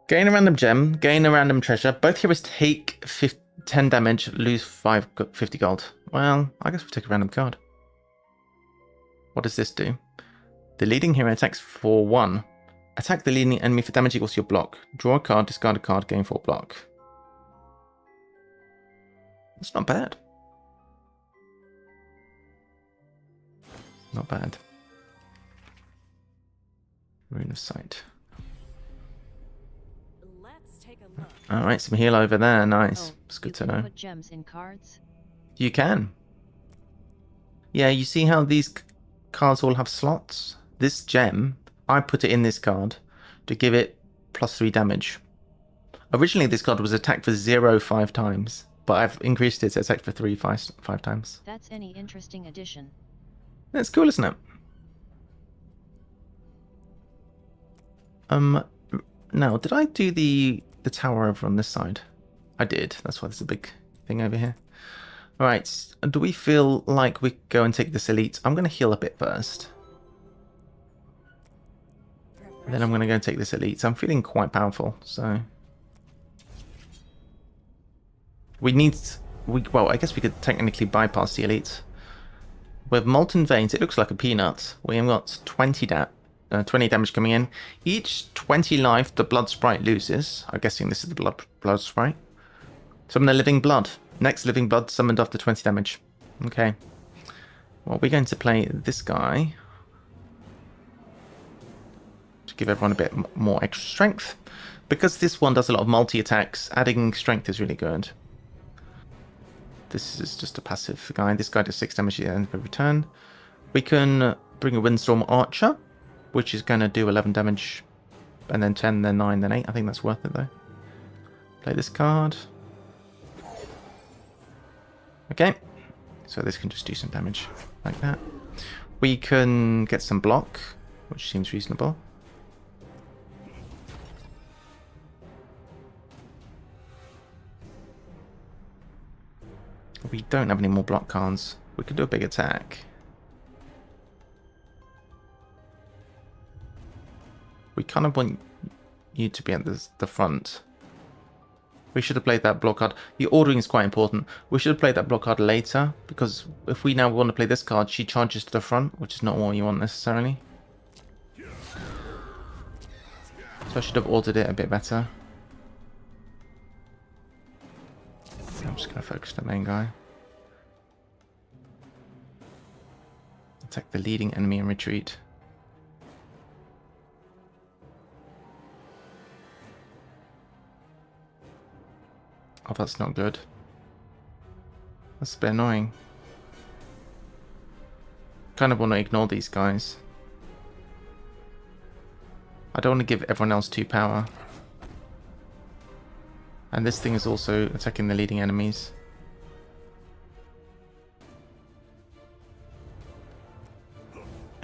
Gain a random gem, gain a random treasure. Both heroes take 10 damage, lose 50 gold. Well, I guess we'll take a random card. What does this do? The leading hero attacks for 1. Attack the leading enemy for damage equals your block. Draw a card, discard a card, gain 4 block. That's not bad. Not bad. Rune of Sight. Alright, some heal over there. Nice. It's good to know. Put gems in cards? You can. Yeah, you see how these cards all have slots? This gem, I put it in this card to give it +3 damage. Originally, this card was attacked for 0 5 times, but I've increased it to attack for 3 5 times. That's any interesting addition. That's cool, isn't it? Now, did I do the tower over on this side? I did. That's why there's a big thing over here. Alright, do we feel like we go and take this elite? I'm going to heal a bit first. Then I'm going to go and take this elite. I'm feeling quite powerful, so... Well, I guess we could technically bypass the elite. With Molten Veins, it looks like a peanut. We have got 20 damage coming in. Each 20 life the blood sprite loses. I'm guessing this is the blood sprite. Summon the living blood. Next living blood summoned after 20 damage. Okay. Well, we're going to play this guy to give everyone a bit more extra strength. Because this one does a lot of multi-attacks, adding strength is really good. This is just a passive guy. This guy does 6 damage at the end of every turn. We can bring a Windstorm Archer, which is going to do 11 damage, and then 10, then 9, then 8. I think that's worth it, though. Play this card. Okay, so this can just do some damage, like that. We can get some block, which seems reasonable. We don't have any more block cards. We could do a big attack. We kind of want you to be at the front. We should have played that block card. The ordering is quite important. We should have played that block card later, because if we now want to play this card, she charges to the front, which is not what you want necessarily. So I should have ordered it a bit better. I'm just going to focus on the main guy. Attack the leading enemy and retreat. Oh, that's not good. That's a bit annoying. Kind of want to ignore these guys. I don't want to give everyone else 2 power. And this thing is also attacking the leading enemies.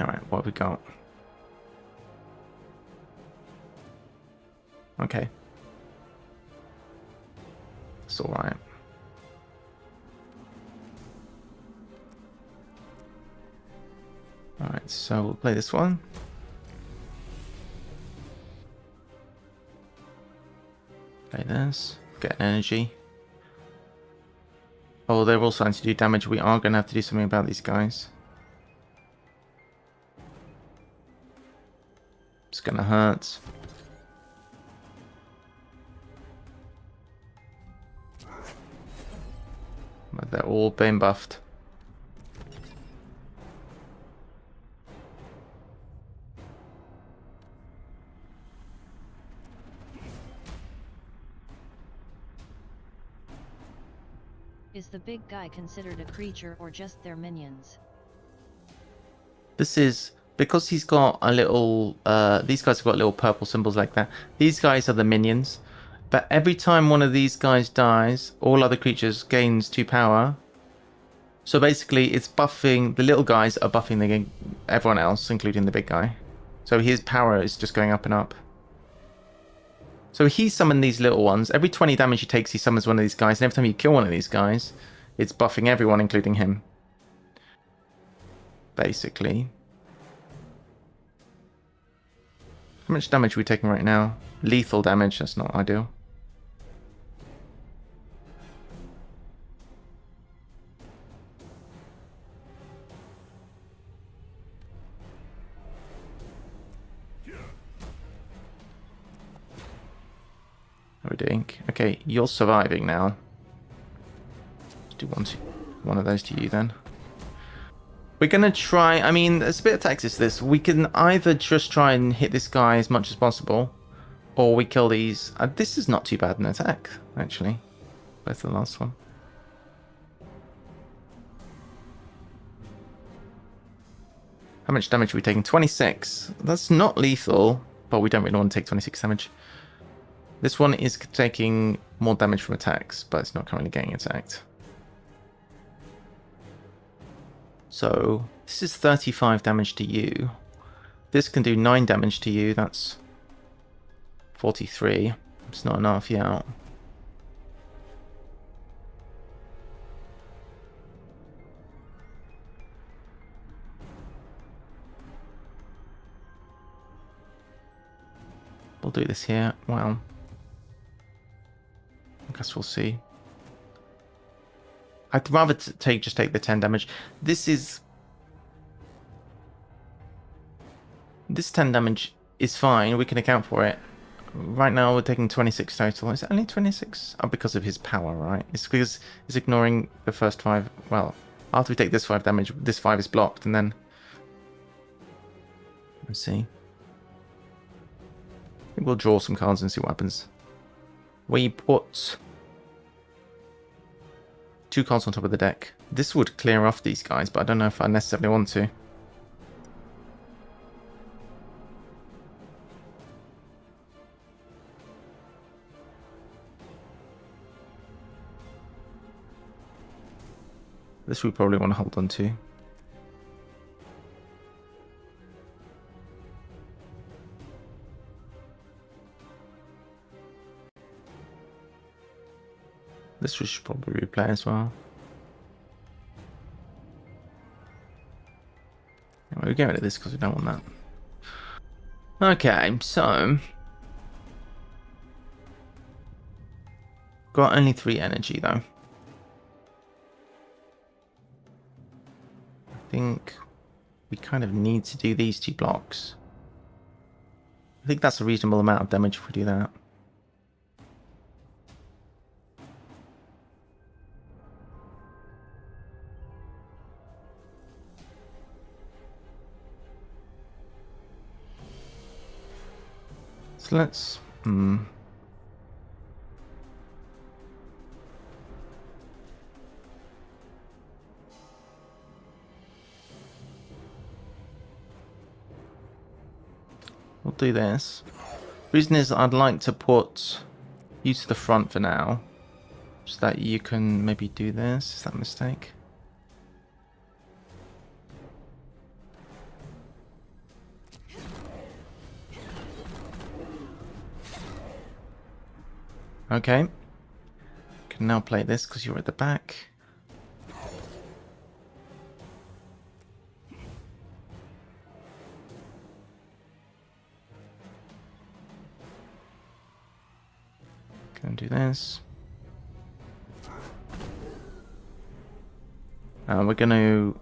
Alright, what have we got? Okay. It's alright. Alright, so we'll play this one. Play this. Get energy. Oh, they're all starting to do damage. We are going to have to do something about these guys. It's going to hurt. But they're all being buffed. Is the big guy considered a creature or just their minions? This is because he's got a little these guys have got little purple symbols like that. These guys are the minions, but every time one of these guys dies, all other creatures gains 2 power. So basically it's buffing, the little guys are buffing everyone else, including the big guy. So his power is just going up and up. So he summoned these little ones. Every 20 damage he takes, he summons one of these guys. And every time you kill one of these guys, it's buffing everyone, including him. Basically. How much damage are we taking right now? Lethal damage, that's not ideal. How are we doing? Okay, you're surviving now. Let's do one of those to you then. We're gonna try, I mean, there's a bit of tactics to this. We can either just try and hit this guy as much as possible, or we kill these. This is not too bad an attack, actually. Both the last one. How much damage are we taking? 26. That's not lethal, but we don't really want to take 26 damage. This one is taking more damage from attacks, but it's not currently getting attacked. So, this is 35 damage to you. This can do 9 damage to you, that's 43. It's not enough yet. We'll do this here. Wow. I guess we'll see. I'd rather just take the 10 damage. This 10 damage is fine. We can account for it. Right now we're taking 26 total. Is it only 26? Oh, because of his power, right? It's because it's ignoring the first 5. Well, after we take this 5 damage, this 5 is blocked, and then let's see. I think we'll draw some cards and see what happens. We put 2 cards on top of the deck. This would clear off these guys, but I don't know if I necessarily want to. This we probably want to hold on to. This we should probably replay as well. We'll get rid of this because we don't want that. Okay, so got only 3 energy though. I think we kind of need to do these 2 blocks. I think that's a reasonable amount of damage if we do that. So let's... We'll do this. Reason is I'd like to put you to the front for now, so that you can maybe do this. Is that a mistake? Okay. Can now play this because you're at the back. Gonna do this. We're gonna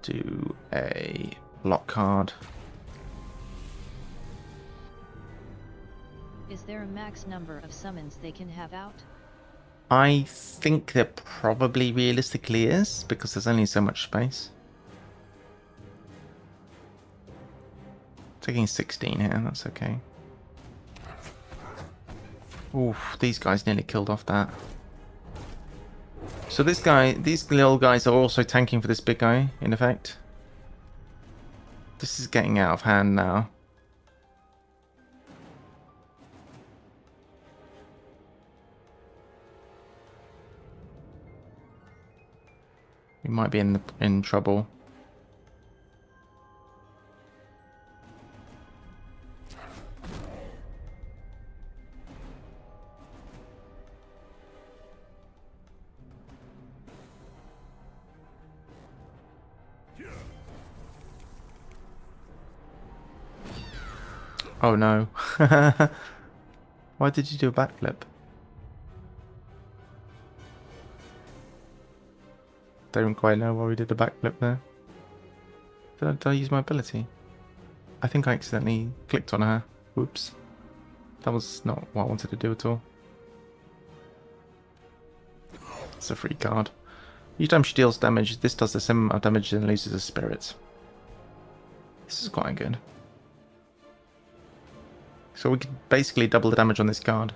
do a block card. Is there a max number of summons they can have out? I think there probably realistically is, because there's only so much space. Taking 16 here, that's okay. Oof, these guys nearly killed off that. So this guy, these little guys are also tanking for this big guy, in effect. This is getting out of hand now. We might be in trouble. Oh no. Why did you do a backflip? Don't quite know why we did a backflip there. Did I use my ability? I think I accidentally clicked on her. Whoops. That was not what I wanted to do at all. It's a free card. Each time she deals damage, this does the same amount of damage and loses a spirit. This is quite good. So we could basically double the damage on this card.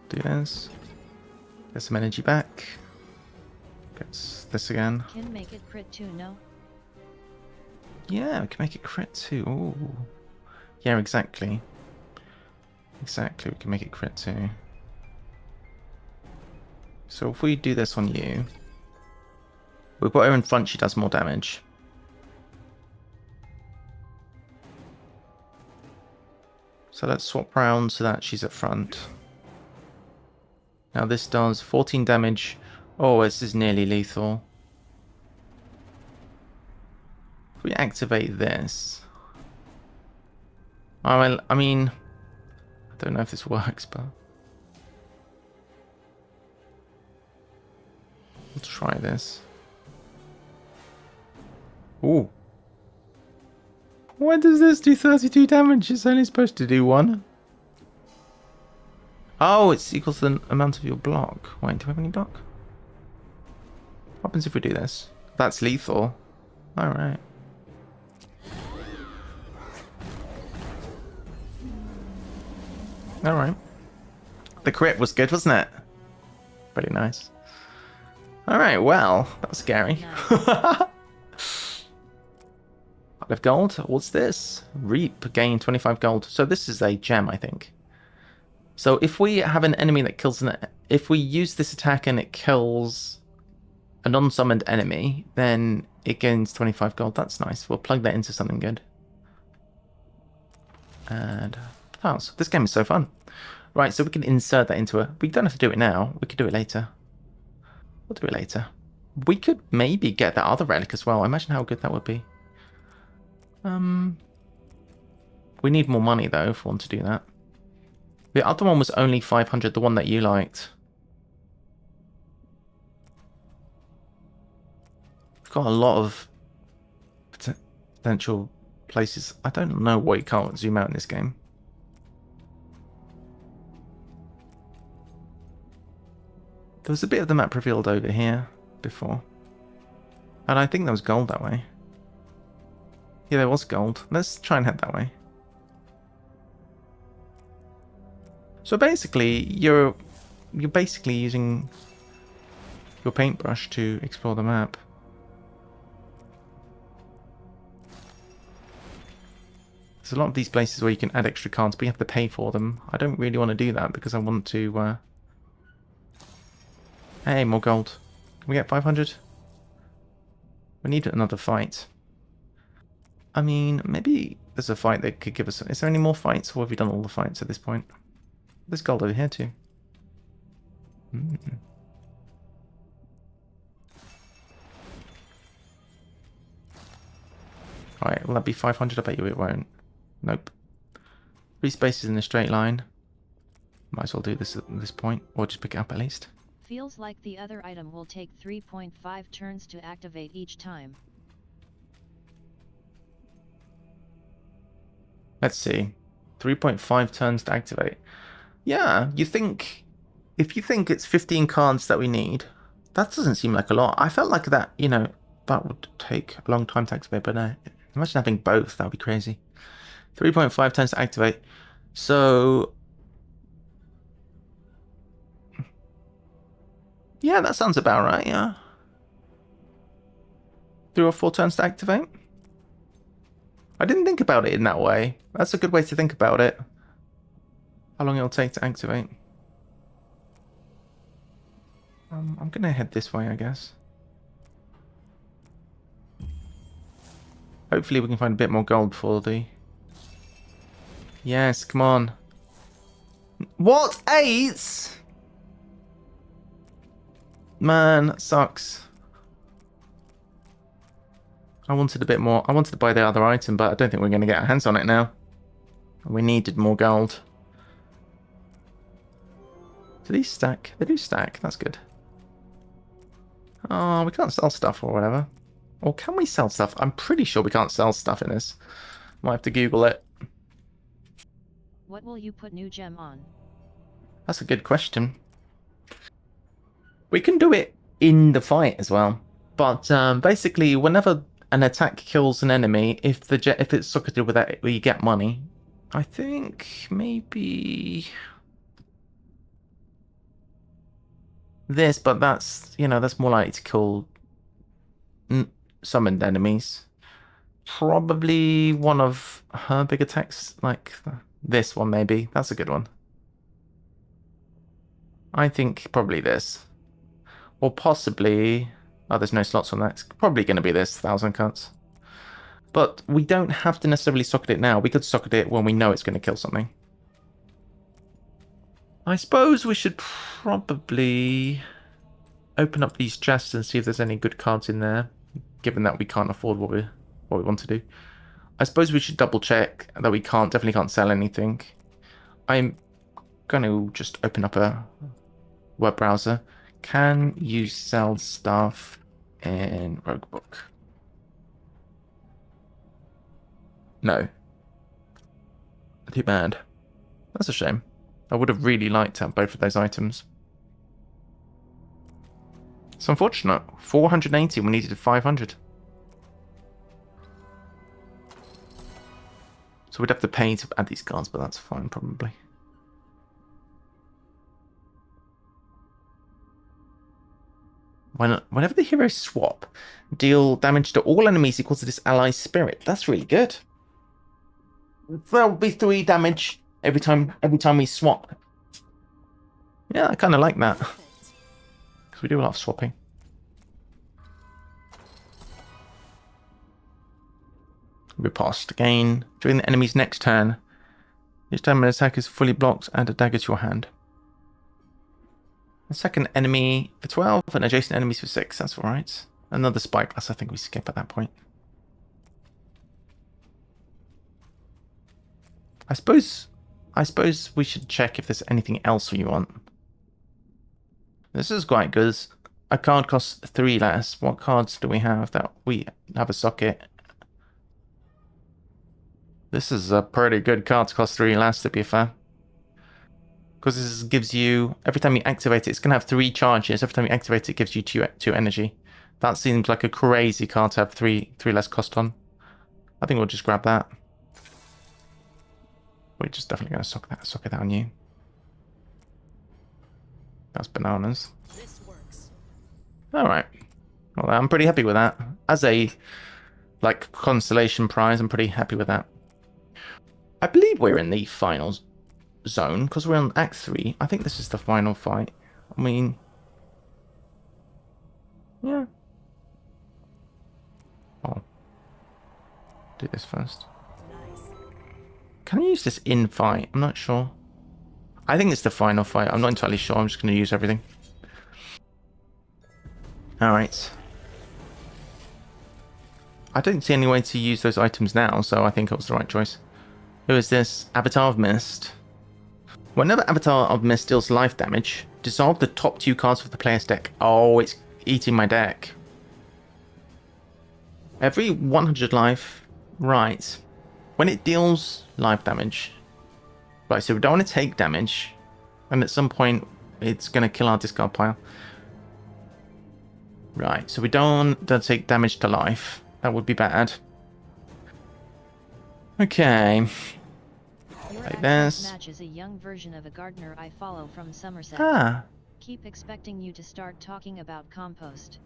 Do this. Get some energy back. Gets this again. Can make it crit too, no? Yeah, we can make it crit too. Ooh. Yeah, exactly. Exactly, we can make it crit too. So if we do this on you, we put her in front, she does more damage. So let's swap round so that she's at front. Now this does 14 damage. Oh, this is nearly lethal. If we activate this... I mean... I don't know if this works, but... let's try this. Ooh. Why does this do 32 damage? It's only supposed to do 1. Oh, it's equal to the amount of your block. Wait, do we have any block? What happens if we do this? That's lethal. Alright. Alright. The crit was good, wasn't it? Pretty nice. Alright, well, that was scary. Nice. Of gold. What's this? Reap, gain 25 gold. So this is a gem, I think. So if we have an enemy that kills if we use this attack and it kills a non-summoned enemy, then it gains 25 gold. That's nice. We'll plug that into something good. And oh, so this game is so fun. Right, so we can insert that into we don't have to do it now. We could do it later. We'll do it later. We could maybe get that other relic as well. Imagine how good that would be. We need more money though if we want to do that. The other one was only 500, the one that you liked. We've got a lot of potential places. I don't know why you can't zoom out in this game. There was a bit of the map revealed over here before. And I think there was gold that way. Yeah, there was gold. Let's try and head that way. So basically, you're basically using your paintbrush to explore the map. There's a lot of these places where you can add extra cards, but you have to pay for them. I don't really want to do that because I want to... Hey, more gold. Can we get 500? We need another fight. I mean, maybe there's a fight that could give us... Is there any more fights, or have we done all the fights at this point? There's gold over here too. Right, will that be 500? I bet you it won't. Nope. 3 spaces in a straight line. Might as well do this at this point, or just pick it up at least. Feels like the other item will take 3.5 turns to activate each time. Let's see. 3.5 turns to activate. Yeah, you think... If you think it's 15 cards that we need, that doesn't seem like a lot. I felt like that, you know, that would take a long time to activate, but no. Imagine having both, that would be crazy. 3.5 turns to activate. So... yeah, that sounds about right, yeah. 3 or 4 turns to activate. I didn't think about it in that way. That's a good way to think about it. How long it'll take to activate. I'm gonna head this way, I guess. Hopefully we can find a bit more gold for the... Yes, come on. What? 8? Man, that sucks. I wanted a bit more. I wanted to buy the other item, but I don't think we're going to get our hands on it now. We needed more gold. Do these stack? They do stack. That's good. Oh, we can't sell stuff or whatever. Or can we sell stuff? I'm pretty sure we can't sell stuff in this. Might have to Google it. What will you put new gem on? That's a good question. We can do it in the fight as well. But basically, whenever an attack kills an enemy, if it's socketed with that, you get money. I think maybe... this, but that's, you know, that's more likely to kill summoned enemies. Probably one of her big attacks, like this one maybe. That's a good one. I think probably this. Or possibly... oh, there's no slots on that. It's probably going to be this, 1,000 cuts. But we don't have to necessarily socket it now. We could socket it when we know it's going to kill something. I suppose we should probably open up these chests and see if there's any good cards in there, given that we can't afford what we want to do. I suppose we should double check that we definitely can't sell anything. I'm going to just open up a web browser. Can you sell stuff in Roguebook? No. Too bad. That's a shame. I would have really liked to have both of those items. It's unfortunate. 480, we needed 500. So we'd have to pay to add these cards, but that's fine, probably. Whenever the heroes swap, deal damage to all enemies equal to this ally's spirit. That's really good. There'll be 3 damage every time we swap. Yeah, I kind of like that. Because we do a lot of swapping. Riposte. Again, during the enemy's next turn, each time an attack is fully blocked, add a dagger to your hand. The second enemy for 12 and adjacent enemies for 6. That's alright. Another spyglass. I think we skip at that point. I suppose we should check if there's anything else we want. This is quite good. A card costs 3 less. What cards do we have that we have a socket? This is a pretty good card to cost 3 less, to be fair. Because this gives you, every time you activate it, it's going to have 3 charges. Every time you activate it, it gives you 2 energy. That seems like a crazy card to have 3 less cost on. I think we'll just grab that. We're just definitely going to socket that on you. That's bananas. Alright. Well, I'm pretty happy with that. As a, like, consolation prize, I'm pretty happy with that. I believe we're in the final zone, because we're on Act 3. I think this is the final fight. I mean... yeah. I'll do this first. Can I use this in fight? I'm not sure. I think it's the final fight. I'm not entirely sure. I'm just going to use everything. Alright. I don't see any way to use those items now, so I think it was the right choice. Who is this? Avatar of Mist. Whenever Avatar of Mist deals life damage, dissolve the top 2 cards of the player's deck. Oh, it's eating my deck. Every 100 life. Right. When it deals life damage. Right, so we don't want to take damage. And at some point, it's going to kill our discard pile. Right, so we don't take damage to life. That would be bad. Okay. Like this. Match is a young version of a gardener I follow from Somerset. Ah. Keep expecting you to start talking about compost.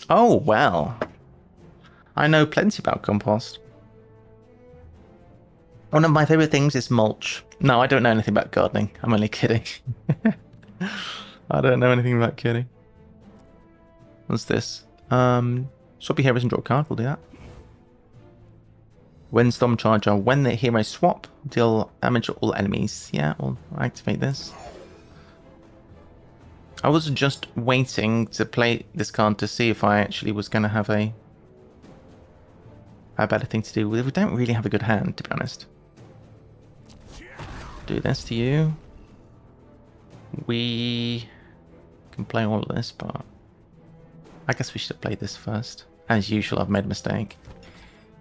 Oh, well. I know plenty about compost. One of my favorite things is mulch. No, I don't know anything about gardening. I'm only kidding. I don't know anything about kidding. What's this? Swap your heroes and draw a card. We'll do that. Windstorm Charger. When the heroes swap, deal damage to all enemies. Yeah, we'll activate this. I was just waiting to play this card to see if I actually was going to have a better thing to do. We don't really have a good hand, to be honest. Do this to you. We can play all of this, but I guess we should have played this first. As usual, I've made a mistake.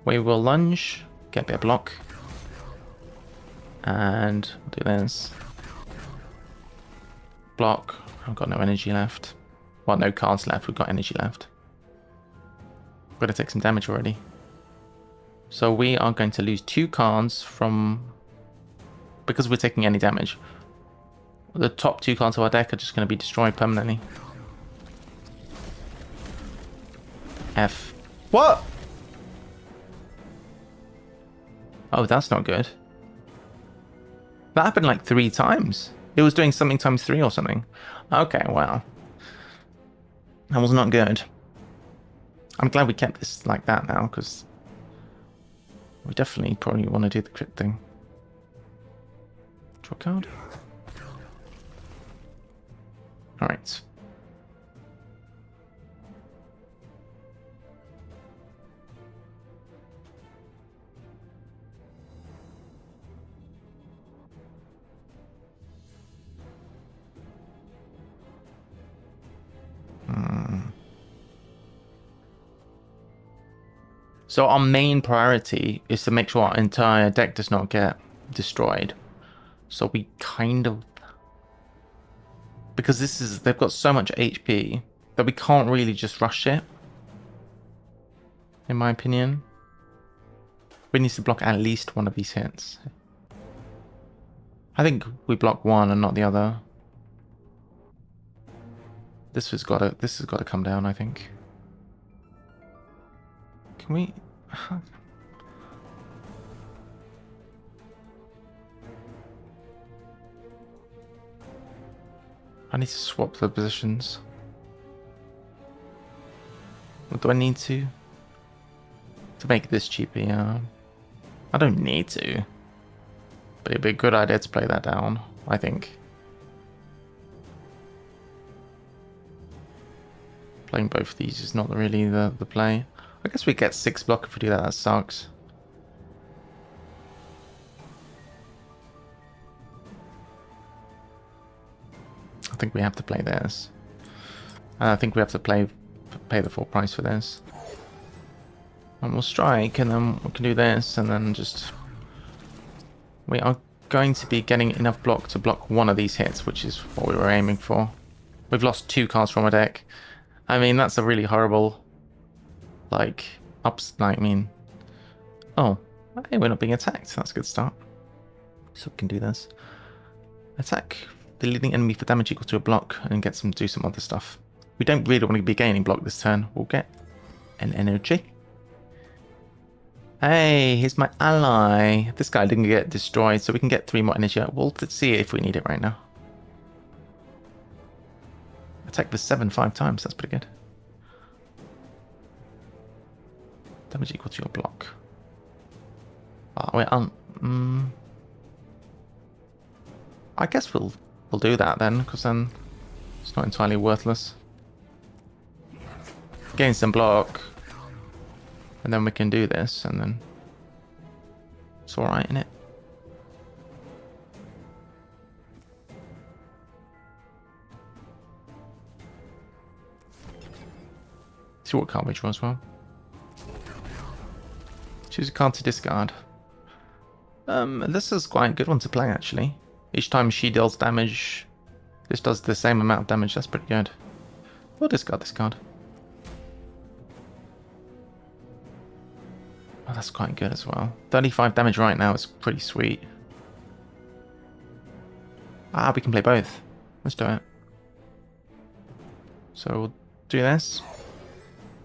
We will lunge, get a bit of block, and do this. Block. I've got no energy left. Well, no cards left. We've got energy left. We've got to take some damage already. So we are going to lose 2 cards from... because we're taking any damage. The top 2 cards of our deck are just going to be destroyed permanently. F. What? Oh, that's not good. That happened like 3 times. It was doing something times 3 or something. Okay, wow. That was not good. I'm glad we kept this like that now, because we definitely probably want to do the crit thing. Draw a card. Alright. So our main priority is to make sure our entire deck does not get destroyed. So we kind of... because this is... they've got so much HP that we can't really just rush it. In my opinion. We need to block at least one of these hits. I think we block one and not the other. This has got to come down, I think. Can we... I need to swap the positions. What do I need to make this cheaper? Yeah. I don't need to. But it'd be a good idea to play that down, I think. Playing both of these is not really the play. I guess we get 6 block if we do that. That sucks. I think we have to play this. I think we have to pay the full price for this. And we'll strike, and then we can do this, and then just... we are going to be getting enough block to block one of these hits, which is what we were aiming for. We've lost 2 cards from our deck. I mean, that's a really horrible... like, I mean... oh, hey, we're not being attacked. That's a good start. So we can do this. Attack the leading enemy for damage equal to a block and get some do some other stuff. We don't really want to be gaining block this turn. We'll get an energy. Hey, here's my ally. This guy didn't get destroyed, so we can get 3 more energy. We'll see if we need it right now. Attack the 7 5 times. That's pretty good. Damage equal to your block. Oh, wait, I guess we'll do that then, because then it's not entirely worthless. Gain some block. And then we can do this, and then it's alright, innit? See what card we draw as well. Choose a card to discard. This is quite a good one to play, actually. Each time she deals damage, this does the same amount of damage. That's pretty good. We'll discard this card. Oh, that's quite good as well. 35 damage right now is pretty sweet. Ah, we can play both. Let's do it. So we'll do this.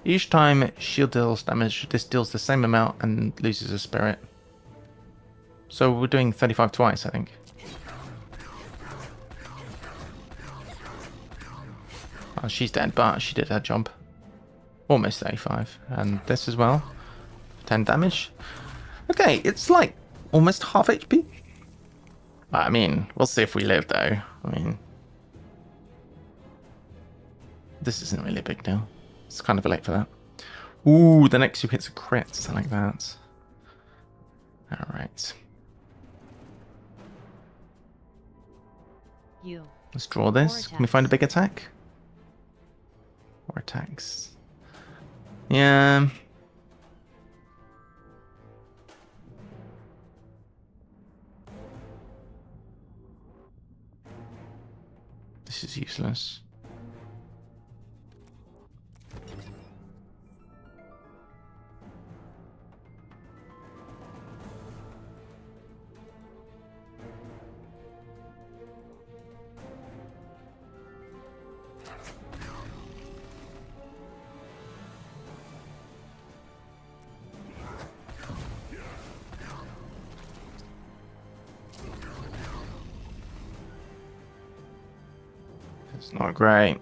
Each time shield deals damage, this deals the same amount and loses a spirit. So we're doing 35 twice, I think. Oh, she's dead, but she did her job. Almost 35. And this as well. 10 damage. Okay, it's like almost half HP. I mean, we'll see if we live, though. I mean, this isn't really a big deal. It's kind of late for that. Ooh, the next two hits are crits. I like that. Alright. Let's draw this. Can we find a big attack? Or attacks? Yeah. This is useless. It's not great.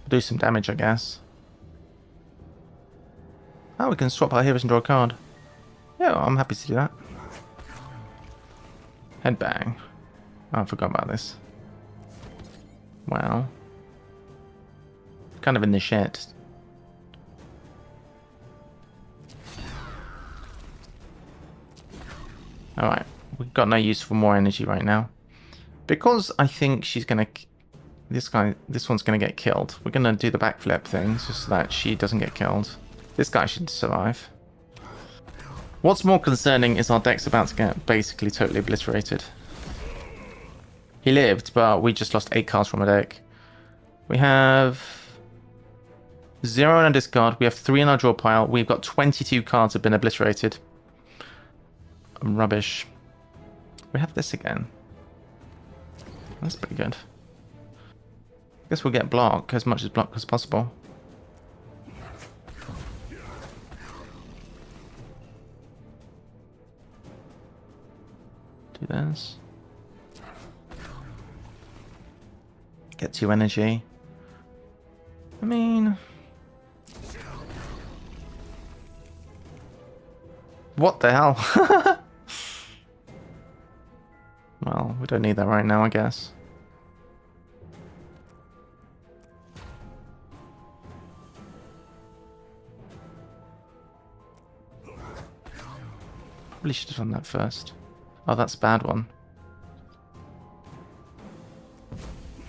Do some damage, I guess. Oh, we can swap our heroes and draw a card. Yeah, I'm happy to do that. Headbang. Oh, I forgot about this. Wow. Kind of in the shit. Alright. We've got no use for more energy right now. Because I think she's gonna... This one's gonna get killed. We're gonna do the backflip thing, just so that she doesn't get killed. This guy should survive. What's more concerning is our deck's about to get basically totally obliterated. He lived, but we just lost 8 cards from our deck. We have 0 in our discard. We have 3 in our draw pile. We've got 22 cards have been obliterated. Rubbish. We have this again. That's pretty good. I guess we'll get block, as much as block as possible. Do this. Get 2 energy. I mean... What the hell? Well, we don't need that right now, I guess. Probably should have done that first. Oh, that's a bad one.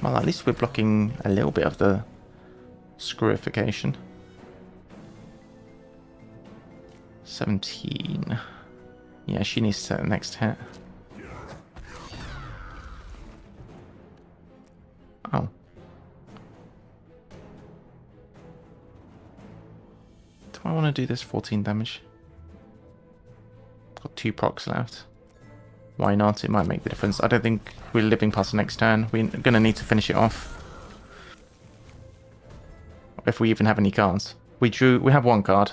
Well, at least we're blocking a little bit of the screwification. 17. Yeah, she needs to set the next hit. Oh. Do I want to do this 14 damage? Got 2 procs left. Why not? It might make the difference. I don't think we're living past the next turn. We're going to need to finish it off. If we even have any cards. We have 1 card.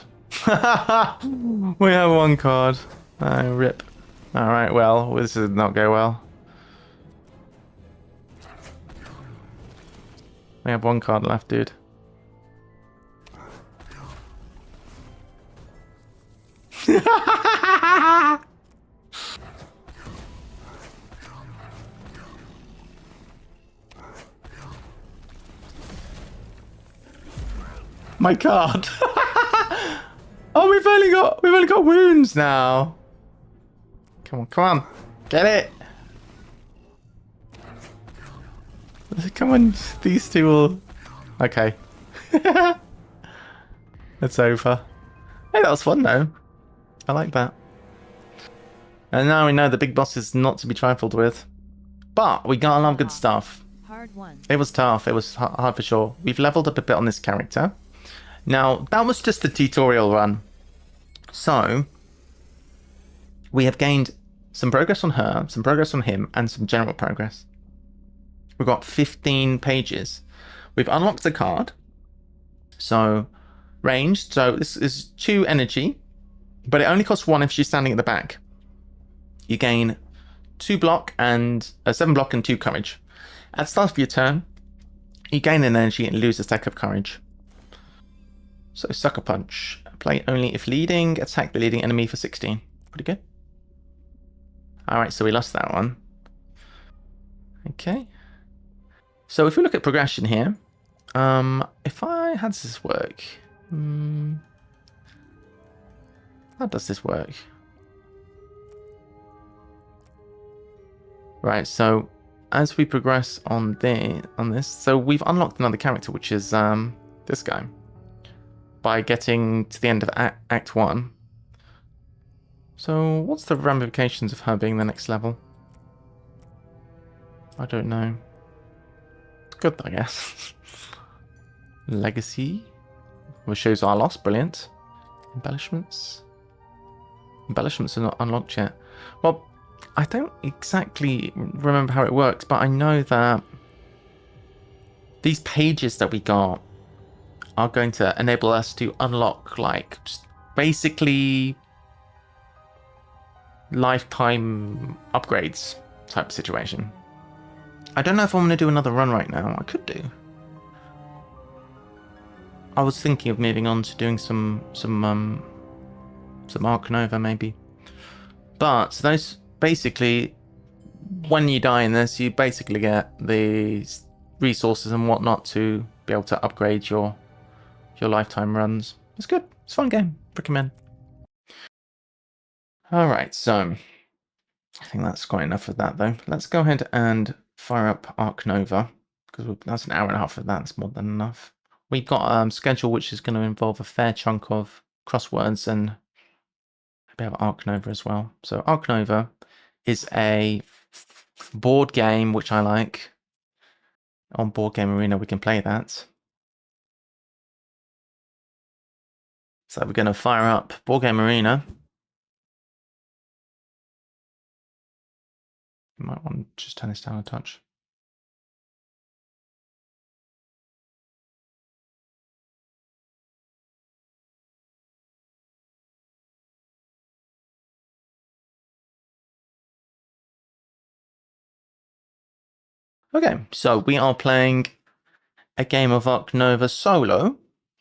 We have 1 card. Rip. Alright, well, this did not go well. We have 1 card left, dude. my card. Oh, we've only got wounds now. Come on, get it. Come on, these two will. Okay, it's over. Hey, that was fun though. I like that. And now we know the big boss is not to be trifled with. But we got a lot of good stuff. Hard one. It was tough. It was hard for sure. We've leveled up a bit on this character. Now, that was just the tutorial run. So, we have gained some progress on her, some progress on him, and some general progress. We've got 15 pages. We've unlocked the card. So, ranged. So, this is 2 energy, but it only costs 1 if she's standing at the back. You gain 2 block and 7 block and 2 courage. At the start of your turn, you gain an energy and lose a stack of courage. So, Sucker Punch. Play only if leading. Attack the leading enemy for 16. Pretty good. Alright, so we lost that one. Okay. So, if we look at progression here, how does this work? How does this work? Right, so as we progress on this, so we've unlocked another character, which is this guy. By getting to the end of Act 1. So, what's the ramifications of her being the next level? I don't know. Good, I guess. Legacy. Which shows our loss. Brilliant. Embellishments. Embellishments are not unlocked yet. Well, I don't exactly remember how it works, but I know that these pages that we got are going to enable us to unlock, like, basically lifetime upgrades type situation. I don't know if I'm going to do another run right now. I could do. I was thinking of moving on to doing some Arc Nova maybe. But those basically, when you die in this, you basically get the resources and whatnot to be able to upgrade your lifetime runs. It's good. It's a fun game. Recommend. Alright, so I think that's quite enough of that though. Let's go ahead and fire up Arc Nova, because that's an hour and a half of that. That's more than enough. We've got a schedule which is going to involve a fair chunk of crosswords and a bit of Arc Nova as well. So Arc Nova is a board game which I like. On Board Game Arena we can play that. So we're going to fire up Board Game Arena. You might want to just turn this down a touch. Okay, so we are playing a game of Arc Nova solo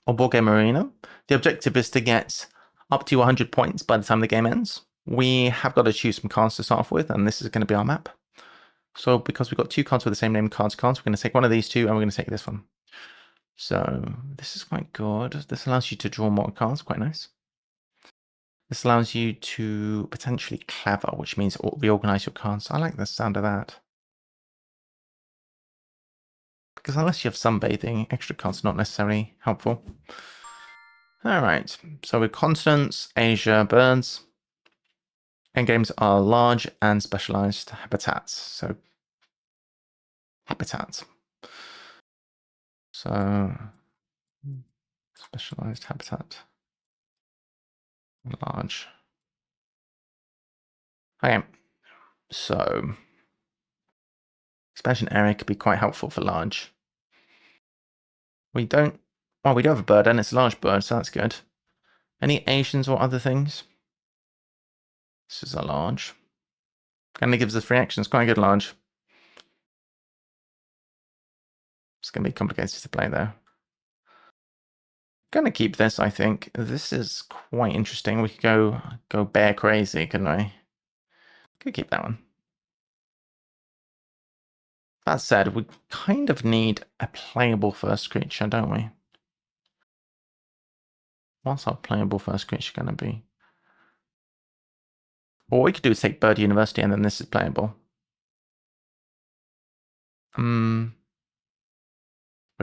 on Board Game Arena. The objective is to get up to 100 points by the time the game ends. We have got to choose some cards to start off with, and this is going to be our map. So because we've got 2 cards with the same name, cards, we're going to take one of these 2 and we're going to take this one. So this is quite good. This allows you to draw more cards, quite nice. This allows you to potentially clever, which means reorganize your cards. I like the sound of that. Because unless you have sunbathing, extra cards are not necessarily helpful. Alright, so with continents, Asia, birds. Endgames are large and specialized habitats. So, habitats. So, specialized habitat. Large. Okay, so expansion area could be quite helpful for large. We do have a bird and it's a large bird, so that's good. Any Asians or other things? This is a large. And it gives us free action. It's quite a good large. It's going to be complicated to play though. Going to keep this, I think. This is quite interesting. We could go bear crazy, couldn't we? Could keep that one. That said, we kind of need a playable first creature, don't we? What's our playable first creature going to be? What we could do is take Bird University and then this is playable. We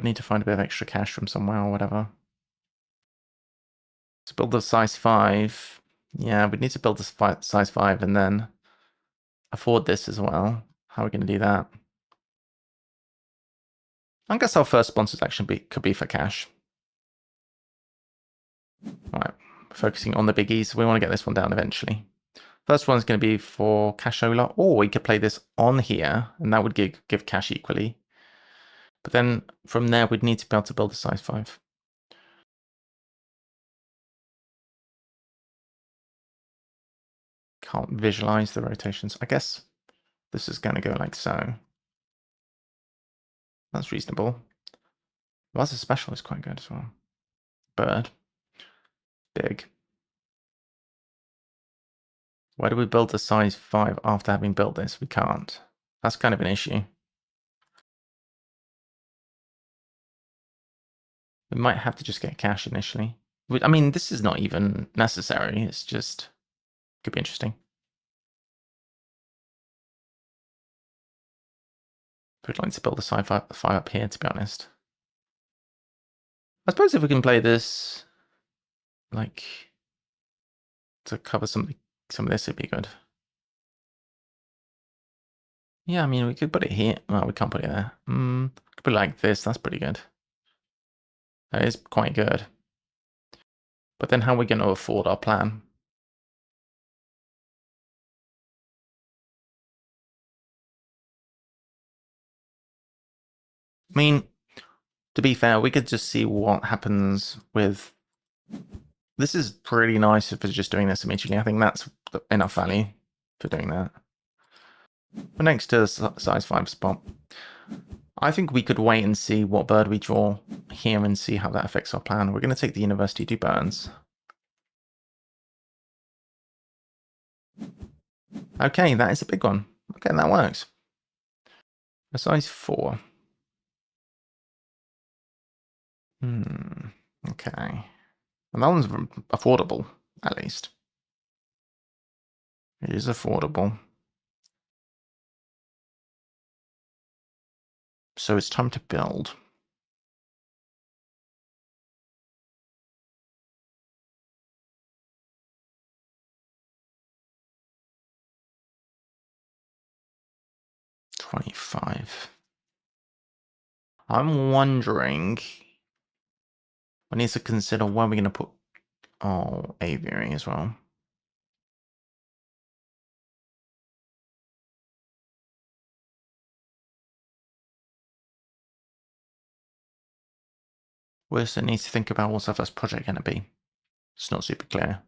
need to find a bit of extra cash from somewhere or whatever. Let's build the size 5. Yeah, we need to build the size 5 and then afford this as well. How are we going to do that? I guess our first sponsor action could be for cash. Alright, focusing on the biggies. We want to get this one down eventually. First one's going to be for cashola, or we could play this on here, and that would give cash equally. But then from there, we'd need to be able to build a size 5. Can't visualize the rotations. I guess this is going to go like so. That's reasonable. What's a special is quite good as well. Bird. Big. Why do we build the size 5 after having built this? We can't. That's kind of an issue. We might have to just get cash initially. I mean, this is not even necessary. It's just could be interesting. We'd like to build a size 5 up here, to be honest. I suppose if we can play this, like, to cover some of this, it'd be good. Yeah, I mean, we could put it here. Well, we can't put it there. Could put it like this. That's pretty good. That is quite good. But then how are we going to afford our plan? I mean, to be fair, we could just see what happens with... This is pretty nice if it's just doing this immediately. I think that's enough value for doing that. But next to size 5 spot, I think we could wait and see what bird we draw here and see how that affects our plan. We're going to take the University to Burns. Okay, that is a big one. Okay, that works. A size 4. Okay. And that one's affordable, at least. It is affordable. So it's time to build. $25. I'm wondering... We need to consider where we're going to put... Oh, aviary as well. We also need to think about what's our first project going to be. It's not super clear.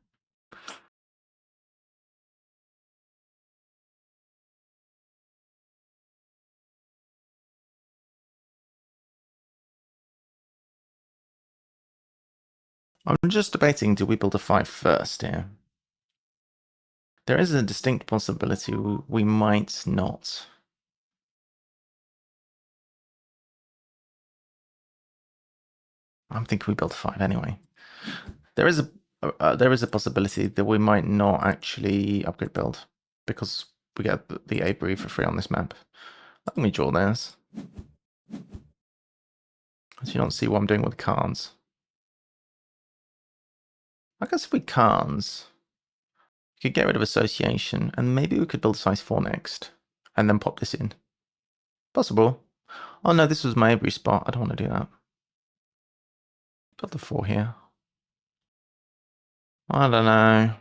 I'm just debating, do we build a 5 first here? There is a distinct possibility we might not. I'm thinking we build a 5 anyway. There is a possibility that we might not actually upgrade build because we get the aviary for free on this map. Let me draw this. So you don't see what I'm doing with cards. I guess if we cards, we could get rid of association and maybe we could build size 4 next and then pop this in. Possible. Oh no, this was my aviary spot. I don't want to do that. Build the 4 here. I don't know.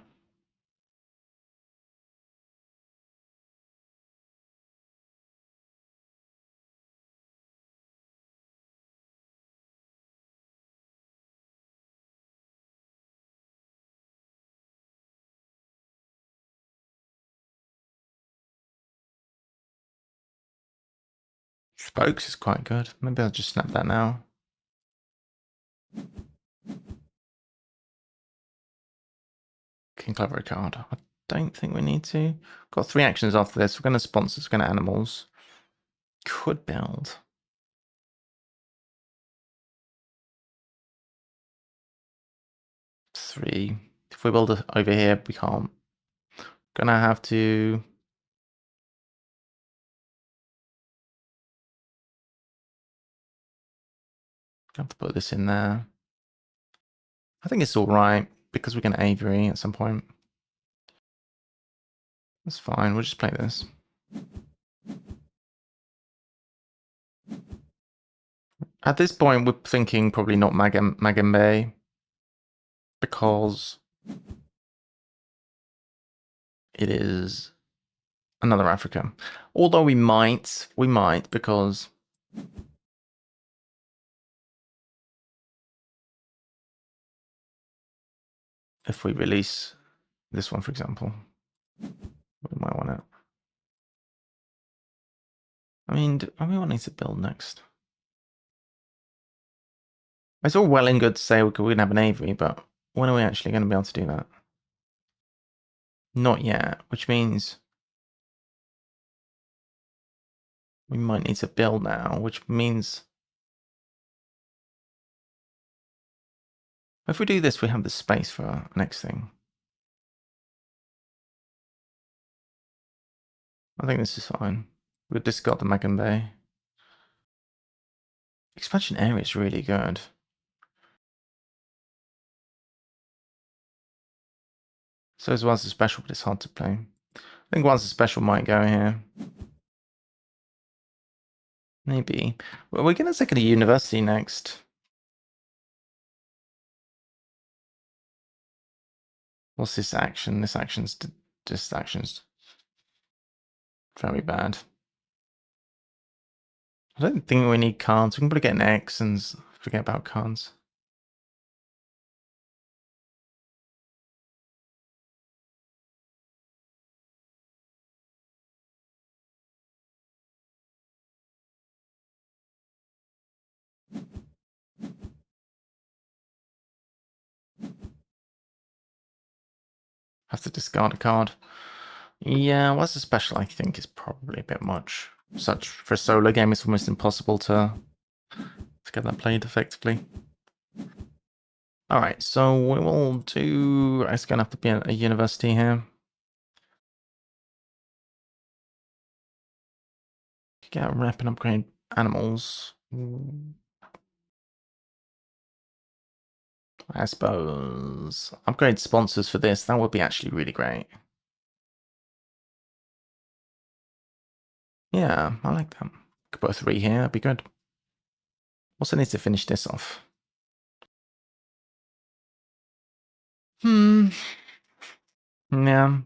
Spokes is quite good. Maybe I'll just snap that now. King Clever card. I don't think we need to. Got 3 actions after this. We're going to sponsors, we're going to animals. Could build. 3. If we build it over here, we can't. Gonna have to... have to put this in there. I think it's all right because we're going to aviary at some point. That's fine. We'll just play this. At this point, we're thinking probably not 𝘰𝘳𝘴𝘸𝘰𝘰𝘬 because it is another Africa. Although we might because if we release this one, for example, we might want it. I mean, we want to build next. It's all well and good to say we're going to have an aviary, but when are we actually going to be able to do that? Not yet, which means we might need to build now, which means if we do this, we have the space for our next thing. I think this is fine. We've just got the 𝘰𝘳𝘴𝘸𝘰𝘰𝘬. Expansion area is really good. So as well as a special, but it's hard to play. I think once a special might go here. Maybe. Well, we're going to take it to university next. What's this action? This action's just actions. Very bad. I don't think we need cards. We can probably get an X and forget about cards. Have to discard a card. Yeah, what's the special? I think is probably a bit much. Such for a solo game, it's almost impossible to get that played effectively. All right, so we will do. It's gonna have to be a university here. Get a rep and upgrade animals. I suppose upgrade sponsors for this. That would be actually really great. Yeah, I like that. Could put a 3 here. That'd be good. Also need to finish this off. Yeah.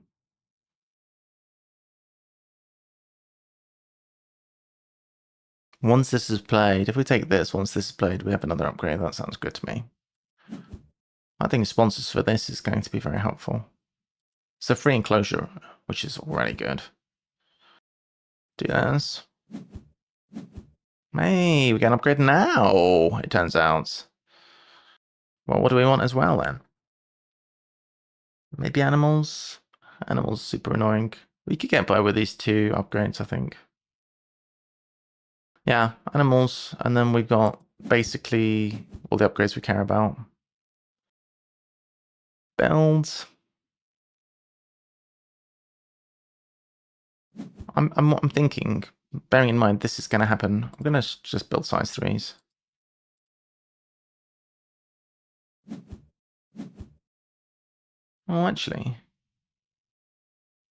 Once this is played, if we take this, once this is played, we have another upgrade. That sounds good to me. I think sponsors for this is going to be very helpful. So free enclosure, which is already good. Do this. Hey, we can upgrade now, it turns out. Well, what do we want as well then? Maybe animals? Animals super annoying. We could get by with these 2 upgrades, I think. Yeah, animals, and then we've got basically all the upgrades we care about. Builds. I'm thinking, bearing in mind this is going to happen, I'm going to just build size 3s. Oh, actually,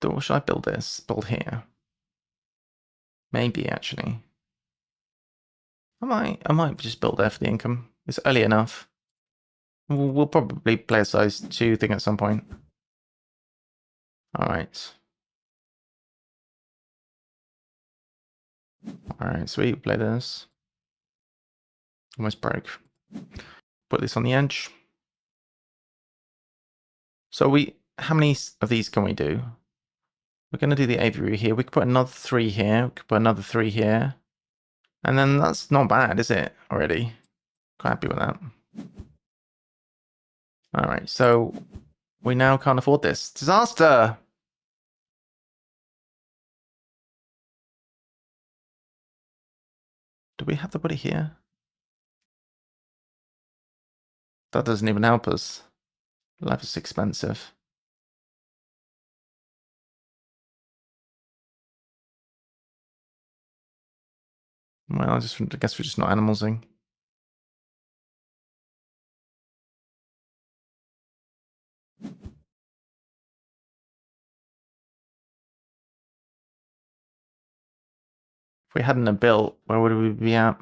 should I build this? Build here? Maybe actually. I might just build there for the income. It's early enough. We'll probably play a size 2 thing at some point. All right. All right, sweet. Play this. Almost broke. Put this on the edge. So how many of these can we do? We're going to do the aviary here. We could put another 3 here. We could put another 3 here. And then that's not bad, is it, already? Quite happy with that. All right, so we now can't afford this. Disaster! Do we have to put it here? That doesn't even help us. Leather's expensive. Well, I guess we're just not animalsing. If we hadn't have built, where would we be at?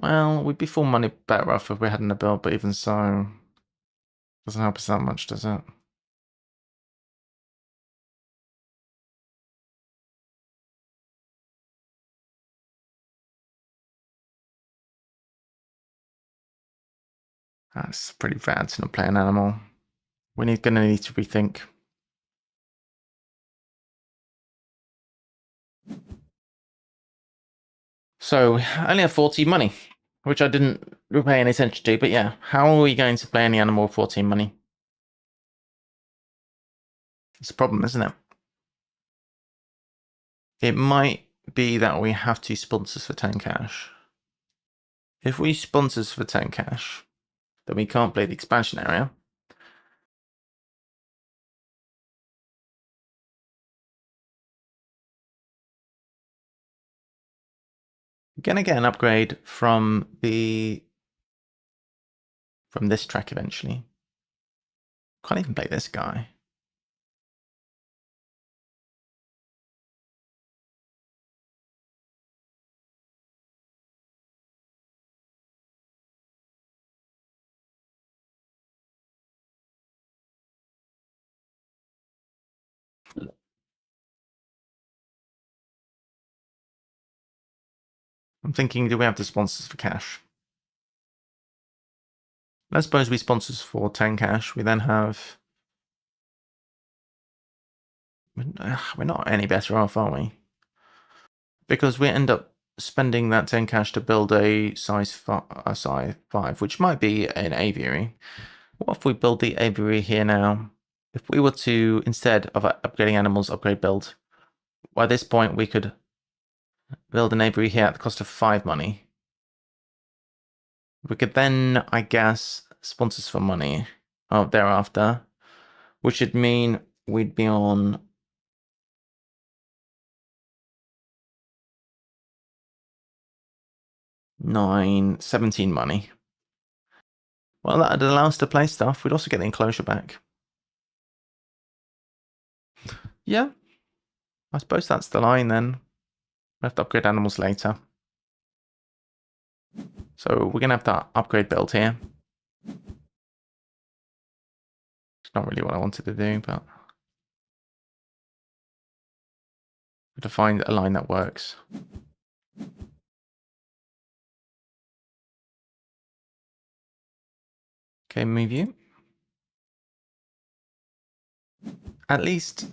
Well, we'd be full money better off if we hadn't have built, but even so, doesn't help us that much, does it? That's pretty bad to not play an animal. We're gonna need to rethink. So, I only have 14 money, which I didn't pay any attention to, but yeah, how are we going to play any animal with 14 money? It's a problem, isn't it? It might be that we have to sponsors for 10 cash. If we sponsors for 10 cash, then we can't play the expansion area. We're gonna get an upgrade from this track eventually. Can't even play this guy. I'm thinking, do we have the sponsors for cash? Let's suppose we sponsors for 10 cash. We then have... We're not any better off, are we? Because we end up spending that 10 cash to build a size 5, which might be an aviary. What if we build the aviary here now? If we were to, instead of upgrading animals, upgrade build, by this point we could build an aviary here at the cost of 5 money. We could then, I guess, sponsors for money thereafter, which would mean we'd be on 17 money. Well, that'd allow us to play stuff. We'd also get the enclosure back. Yeah, I suppose that's the line then. We have to upgrade animals later. So we're gonna have to upgrade build here. It's not really what I wanted to do, but to find a line that works. Okay, move you. At least,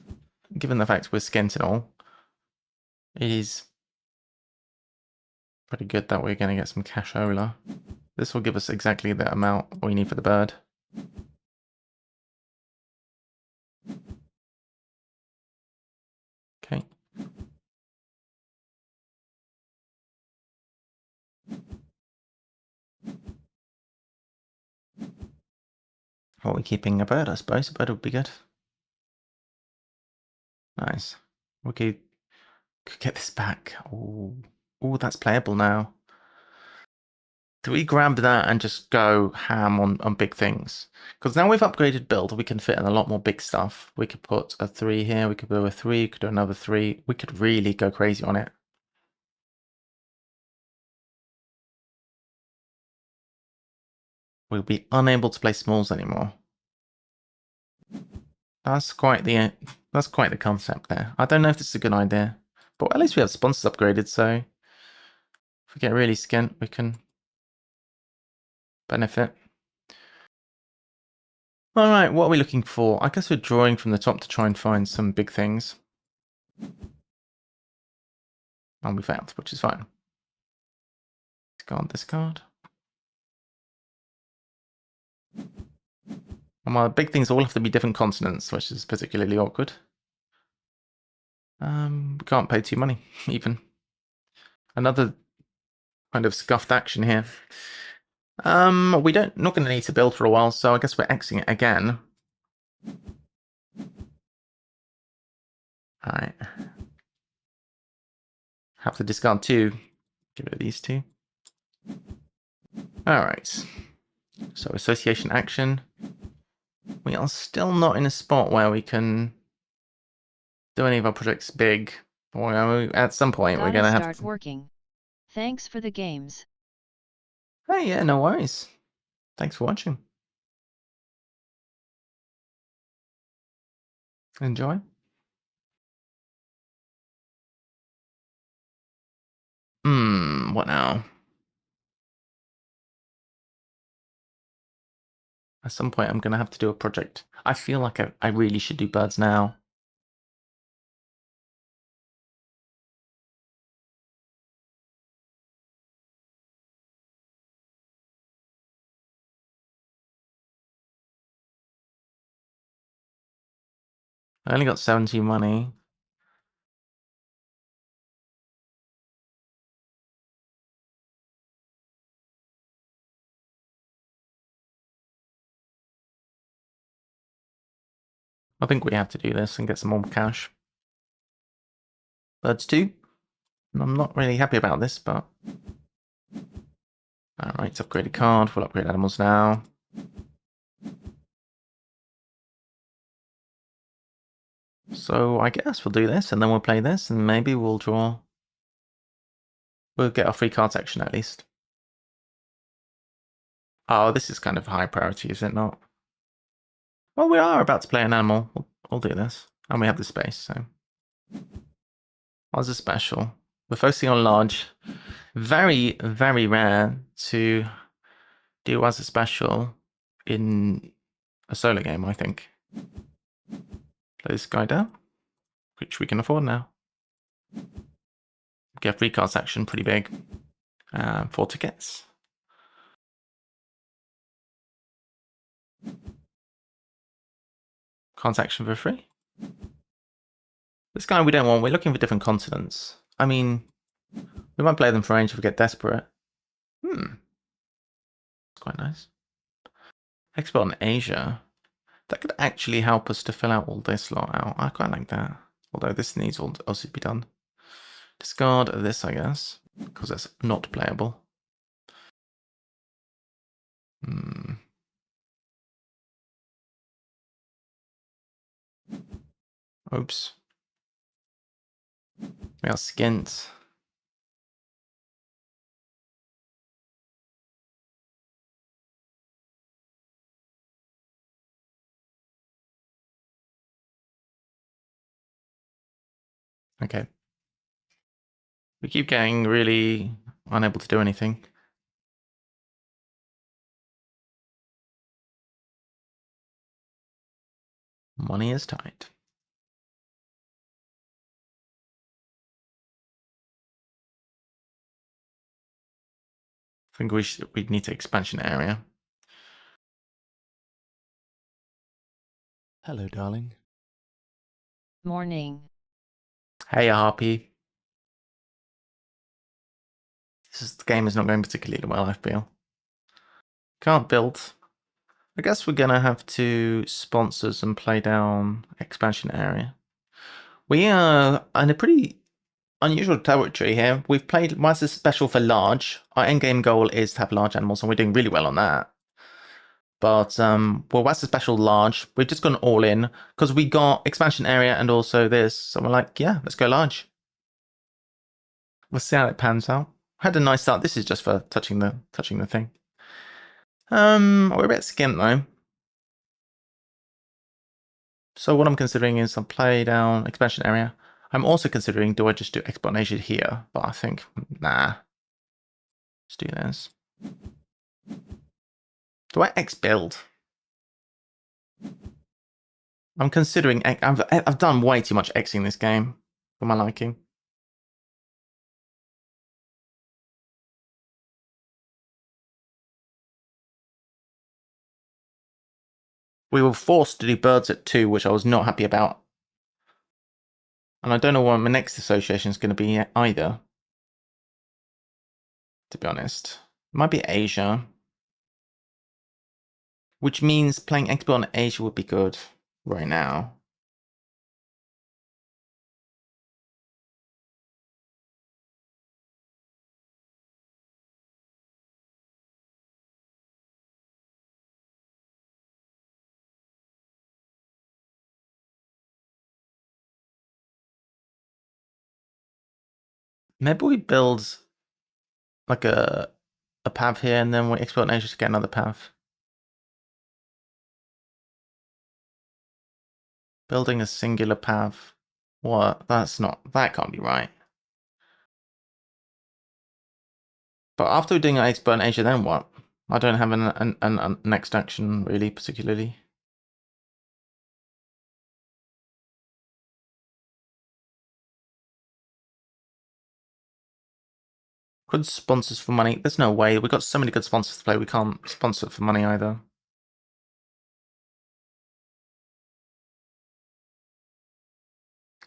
given the fact we're Sentinel, it is pretty good that we're going to get some cashola. This will give us exactly the amount we need for the bird. Okay. What are we keeping? A bird, I suppose. A bird would be good. Nice. We could get this back. Oh, that's playable now. Do we grab that and just go ham on big things? Because now we've upgraded build, we can fit in a lot more big stuff. We could put a 3 here, we could do a 3, we could do another 3. We could really go crazy on it. We'll be unable to play smalls anymore. That's quite the concept there. I don't know if this is a good idea, but at least we have sponsors upgraded, so if we get really skint, we can benefit. All right, what are we looking for? I guess we're drawing from the top to try and find some big things. And we failed, which is fine. Discard. And my big things all have to be different continents, which is particularly awkward. We can't pay 2 money, even. Another kind of scuffed action here. We not going to need to build for a while, so I guess we're Xing it again. All right. Have to discard 2. Get rid of these 2. All right. So association action. We are still not in a spot where we can do any of our projects big. Or at some point, we're going to have to... working. Thanks for the games. Hey, yeah, no worries. Thanks for watching. Enjoy. What now? At some point, I'm going to have to do a project. I feel like I really should do birds now. I only got 70 money. I think we have to do this and get some more cash. Birds 2. I'm not really happy about this, but... Alright, it's upgraded card. We'll upgrade animals now. So I guess we'll do this, and then we'll play this, and maybe we'll draw... We'll get our free card section at least. Oh, this is kind of high priority, is it not? Well, we are about to play an animal. We'll do this. And we have the space, so... What's a special? We're focusing on large. Very, very rare to do as a special in a solo game, I think. Play this guy down, which we can afford now. Get free card section, pretty big. 4 tickets. Card section for free. This guy we don't want. We're looking for different continents. I mean, we might play them for range if we get desperate. It's quite nice. Export in Asia. That could actually help us to fill out all this lot out. I quite like that. Although this needs also to be done. Discard this, I guess, because that's not playable. Oops. We are skint. Okay. We keep getting really unable to do anything. Money is tight. I think we need to expansion area. Hello, darling. Morning. Hey, Harpy. The game is not going particularly well, I feel. Can't build. I guess we're gonna have to sponsors and play down expansion area. We are in a pretty unusual territory here. We've played Master Special for large. Our endgame goal is to have large animals, and we're doing really well on that. But well, Master Special large. We've just gone all in because we got expansion area and also this. So we're like, yeah, let's go large. We'll see how it pans out. Had a nice start. This is just for touching the thing. We're a bit skint though. So what I'm considering is I'll play down expansion area. I'm also considering, do I just do export Asia here? But I think, nah. Let's do this. Do I X build? I'm considering, I've done way too much Xing this game for my liking. We were forced to do birds at 2, which I was not happy about. And I don't know what my next association is going to be either. To be honest. It might be Asia. Which means playing Export on Asia would be good right now. Maybe we build like a path here and then we export an Asia to get another path. Building a singular path. What? That can't be right. But after doing an export in Asia, then what? I don't have an next action really, particularly. Could sponsors for money? There's no way. We've got so many good sponsors to play. We can't sponsor for money either.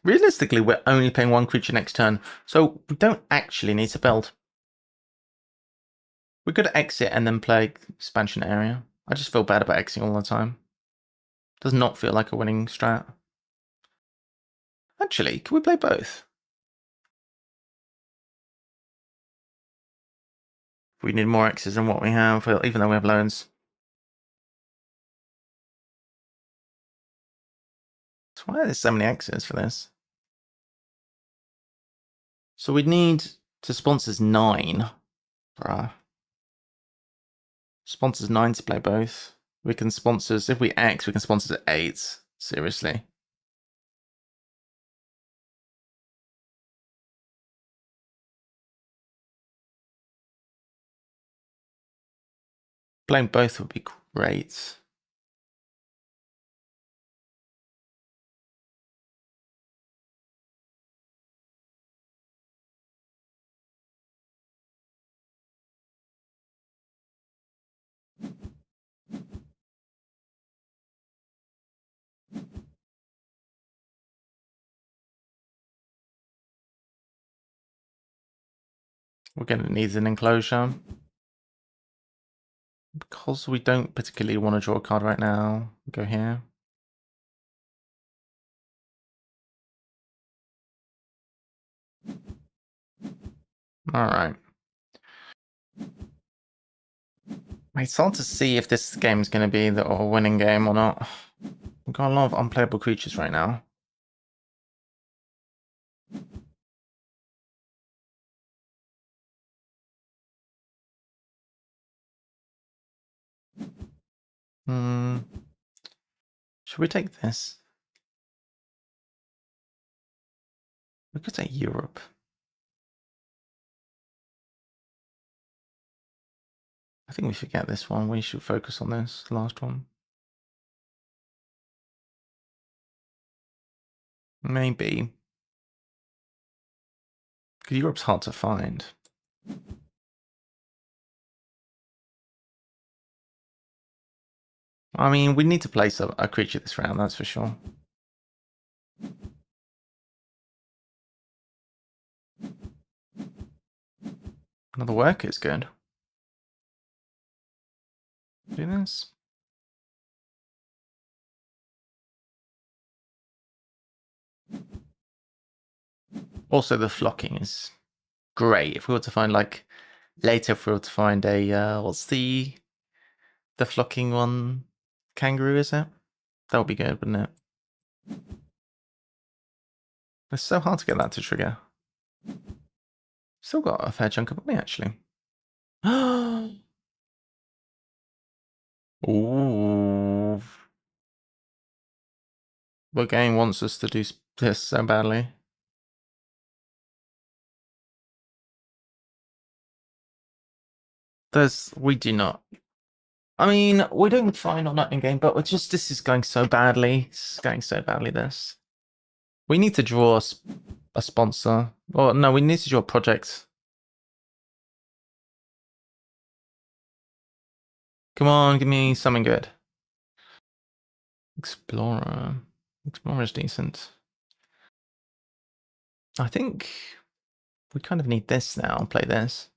Realistically, we're only playing one creature next turn, so we don't actually need to build. We could exit and then play expansion area. I just feel bad about exiting all the time. Does not feel like a winning strat. Actually, can we play both? We need more X's than what we have, even though we have loans. So why are there so many X's for this? So we need to sponsors 9. Bruh. Sponsors 9 to play both. We can sponsors, if we X, we can sponsors 8. Seriously. Playing both would be great. We're going to need an enclosure. Because we don't particularly want to draw a card right now, go here. Alright. It's hard to see if this game is going to be the winning game or not. We've got a lot of unplayable creatures right now. Should we take this? We could take Europe. I think we forget this one. We should focus on this, the last one. Maybe. Because Europe's hard to find. I mean, we need to place a creature this round, that's for sure. Another worker is good. Do this. Also, the flocking is great. If we were to find, like, later, if we were to find a, what's the flocking one? Kangaroo, is it? That would be good, wouldn't it? It's so hard to get that to trigger. Still got a fair chunk of money, actually. Ooh. The game wants us to do this so badly. We do not. I mean, we're doing fine on that in game, but this is going so badly. It's going so badly, this. We need to draw a sponsor. Or no, we need to draw a project. Come on, give me something good. Explorer. Explorer's decent. I think we kind of need this now. Play this.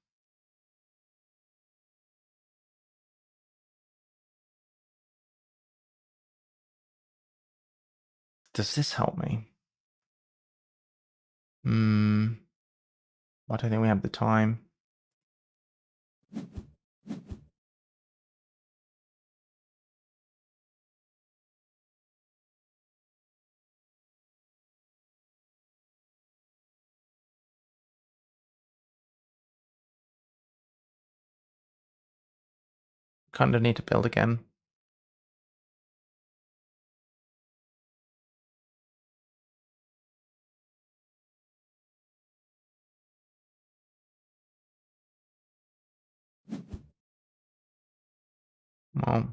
Does this help me? I don't think we have the time. Kind of need to build again. Well,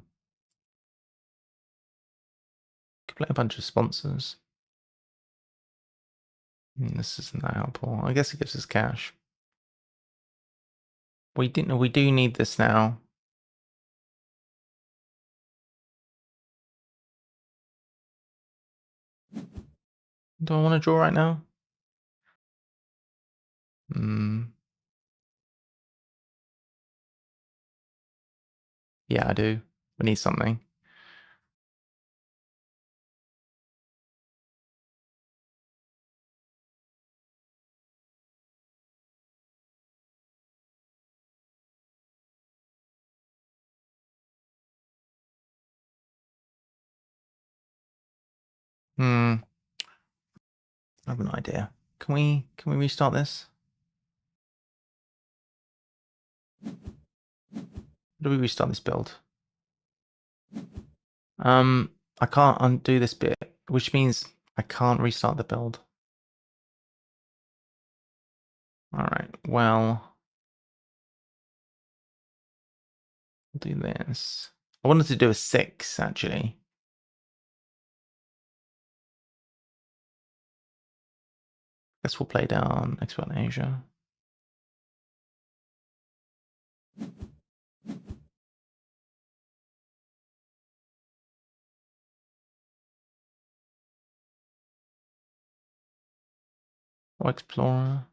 could play a bunch of sponsors. This isn't that helpful. I guess it gives us cash. We do need this now. Do I want to draw right now? Yeah, I do. We need something. I have an idea. Can we restart this? How do we restart this build? I can't undo this bit, which means I can't restart the build. Alright, well, I'll do this. I wanted to do a 6, actually. Guess we'll play down Expert in Asia. Or Explorer.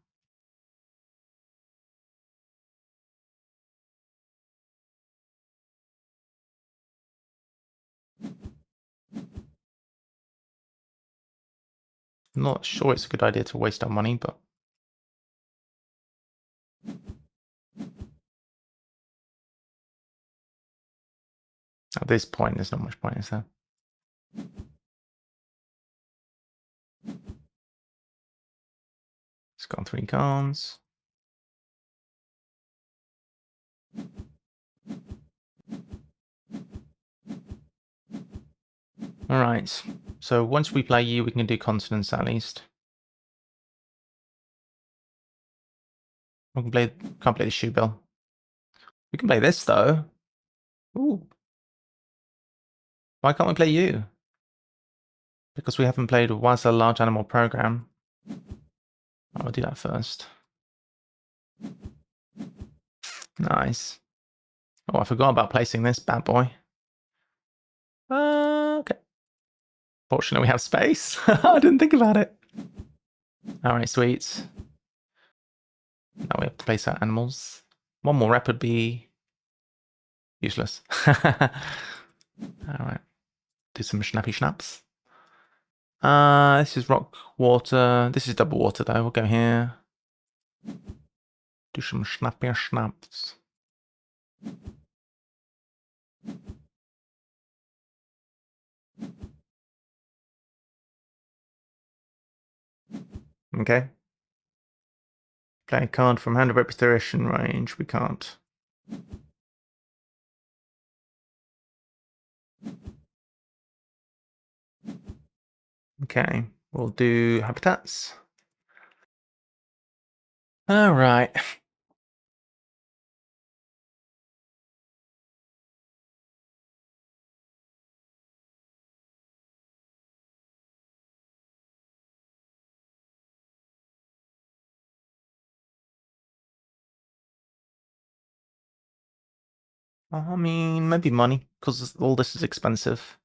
I'm not sure it's a good idea to waste our money, but at this point, there's not much point, is there? It's got 3 cards. Alright, so once we play you, we can do continents at least. We can can't play the shoe bill. We can play this though. Ooh. Why can't we play you? Because we haven't played What's a Large Animal Program. I'll do that first. Nice. Oh, I forgot about placing this bad boy. Okay. Fortunately, we have space. I didn't think about it. Alright, sweet. Now we have to place our animals. One more rep would be useless. Alright. Do some snappy snaps. This is rock, water. This is double water though. We'll go here. Do some snappy snaps. Okay. Play a card from hand of representation range. We can't. Okay, we'll do habitats. All right. I mean, maybe money, because all this is expensive.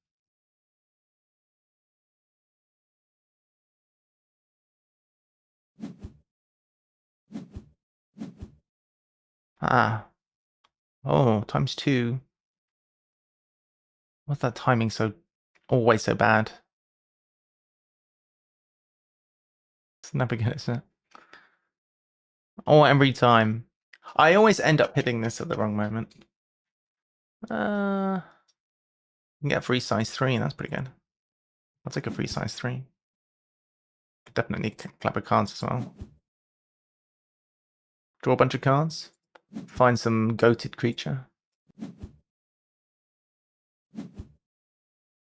Ah. Oh, ×2. What's that timing always so bad? It's never good, is it? Oh, every time. I always end up hitting this at the wrong moment. You can get a free size 3, and that's pretty good. I'll take a free size 3. Could definitely clever cards as well. Draw a bunch of cards. Find some goated creature.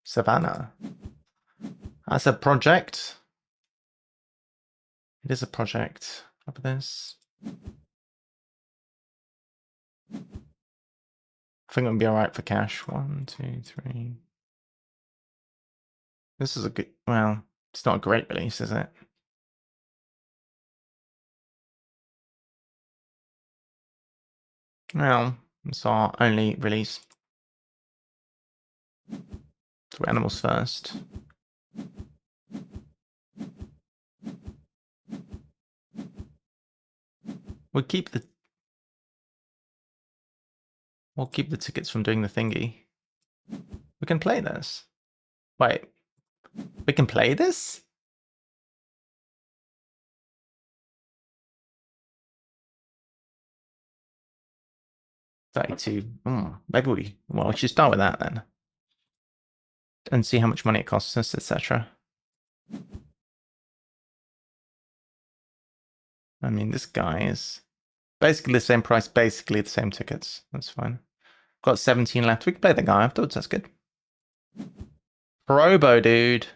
Savannah. That's a project. It is a project. Up with this. I think it'll be alright for cash. 1, 2, 3. This is a good... Well, it's not a great release, is it? Well, it's our only release. So animals first. We'll keep the tickets from doing the thingy. We can play this. Wait. We can play this? 32. Maybe we should start with that then. And see how much money it costs us, etc. I mean, this guy is basically the same price, basically the same tickets. That's fine. Got 17 left. We can play the guy afterwards. That's good. Probo, dude.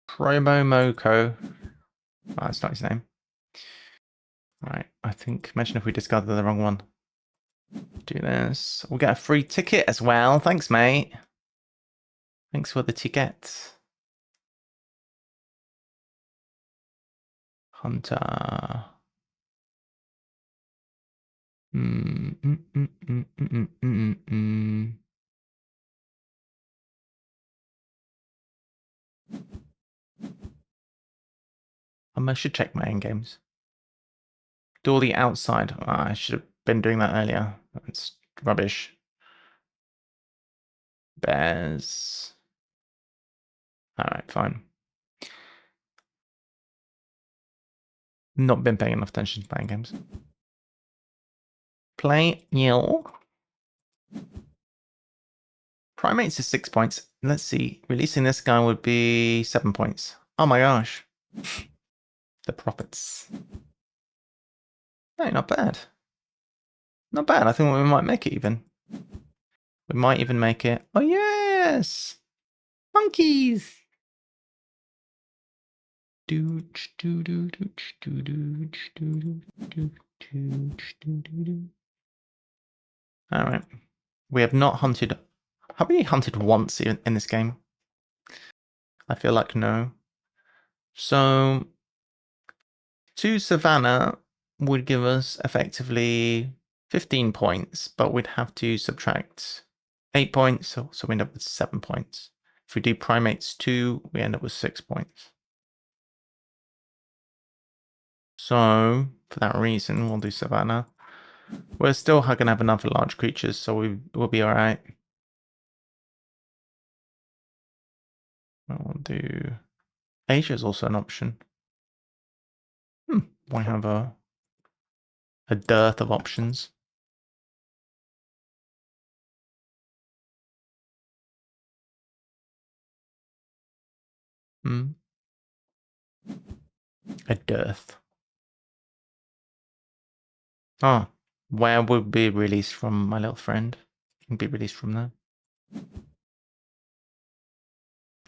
Probo Moko. Oh, that's not his name. Right, I think, imagine if we discarded the wrong one. Do this. We'll get a free ticket as well. Thanks, mate. Thanks for the ticket. Hunter. I should check my end games. Do all the outside. Oh, I should have been doing that earlier. That's rubbish. Bears. Alright, fine. Not been paying enough attention to playing games. Play Yell. Primates is 6 points. Let's see. Releasing this guy would be 7 points. Oh my gosh. The profits. No, not bad. Not bad. I think we might make it even. We might even make it. Oh, yes! Monkeys! Alright. We have not hunted. Have we hunted once in this game? I feel like no. So 2 Savannah would give us effectively 15 points, but we'd have to subtract 8 points, so we end up with 7 points. If we do Primates 2, we end up with 6 points. So for that reason, we'll do Savannah. We're still going to have enough large creatures, so we'll be alright. We'll do... Asia is also an option. Why have a dearth of options? A dearth. Oh, where would be released from my little friend? Can be released from there.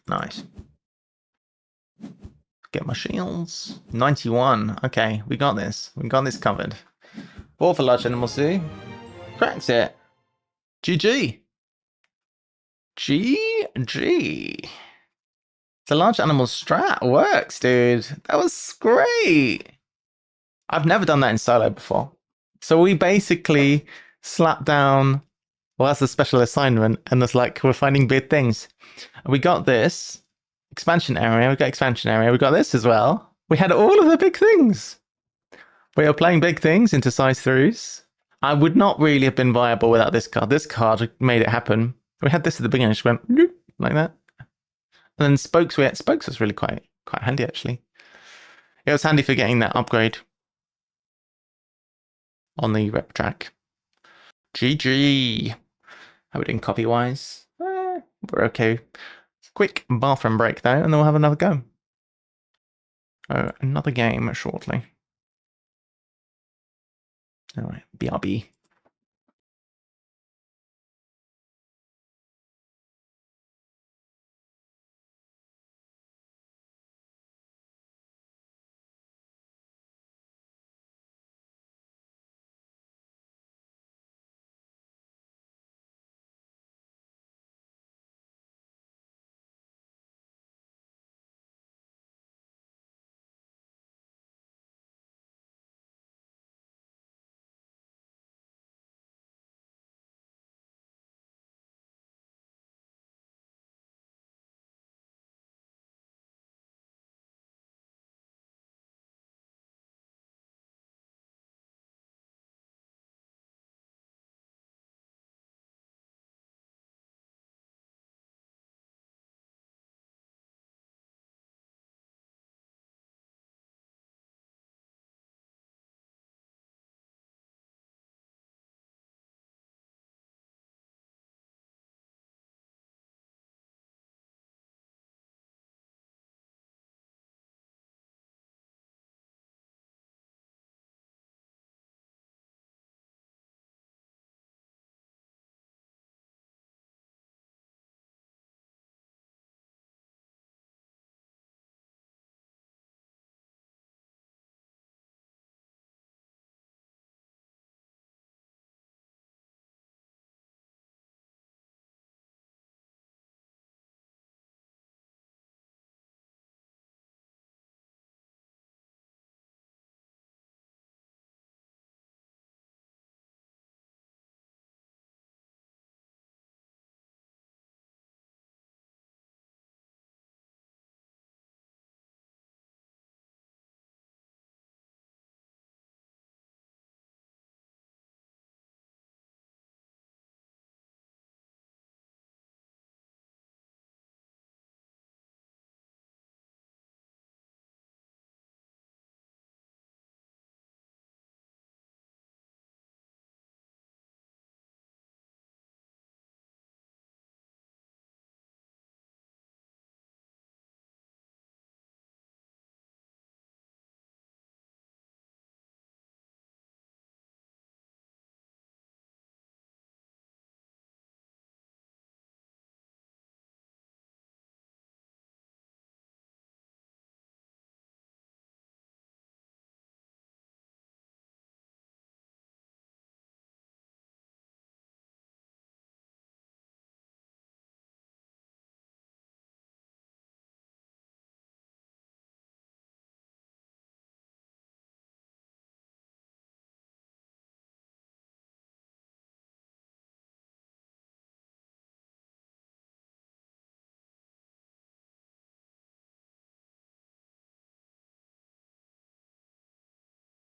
Nice. Get my shields. 91. Okay, we got this. We got this covered. 4 for large animals too. Cracked it. GG. GG. The large animal strat works, dude. That was great. I've never done that in solo before. So we basically slapped down, well, that's a special assignment, and it's like, we're finding big things. We got this. Expansion area, we got expansion area, we got this as well. We had all of the big things. We are playing big things into size 3s. I would not really have been viable without this card. This card made it happen. We had this at the beginning, just went like that. And then spokes was really quite handy actually. It was handy for getting that upgrade on the rep track. GG. How are we doing copy-wise? We're okay. Quick bathroom break, though, and then we'll have another go. Another game shortly. All right, BRB.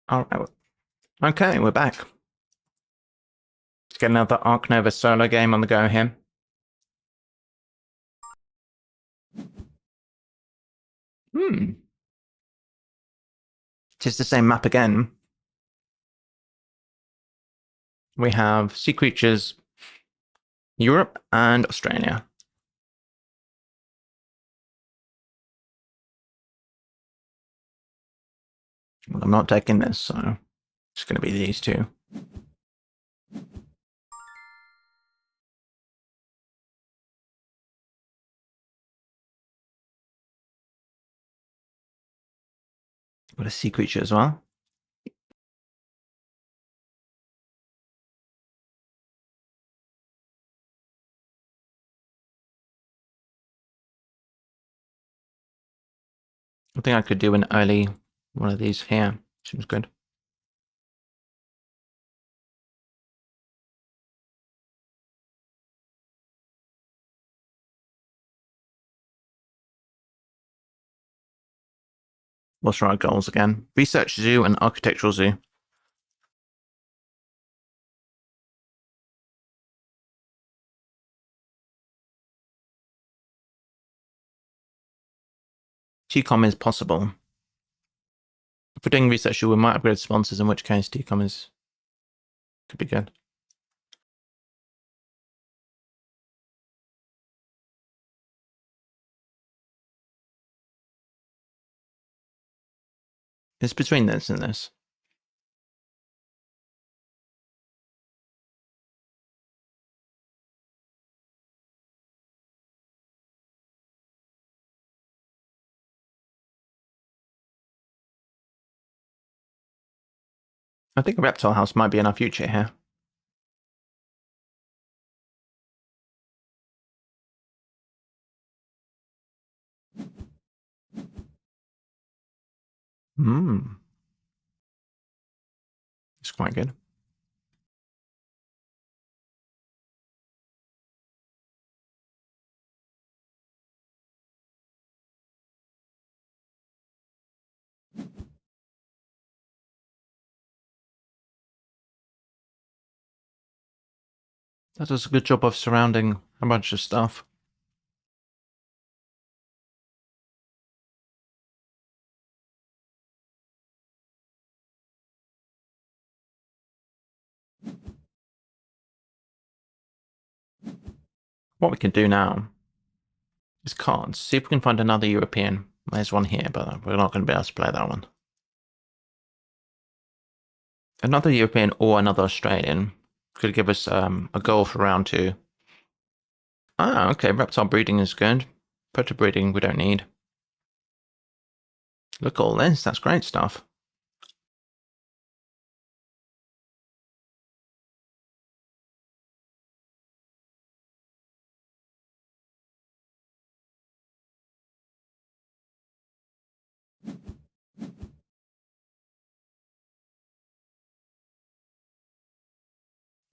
All right. Okay, we're back. Let's get another Ark Nova solo game on the go here. It's the same map again. We have Sea Creatures, Europe and Australia. Well, I'm not taking this, so it's going to be these two. Got a Sea Creature as well. I think I could do an early one of these here. Seems good. What's our goals again? Research zoo and architectural zoo. TCOM is possible. we're doing research, we might upgrade sponsors, in which case 𝘳𝘰𝘨𝘶 could be good. It's between this and this. I think a reptile house might be in our future here. It's quite good. That does a good job of surrounding a bunch of stuff. What we can do now is cards. See if we can find another European. There's one here, but we're not going to be able to play that one. Another European or another Australian could give us a goal for round 2. Ah, okay, reptile breeding is good. Predator breeding we don't need. Look at all this, that's great stuff.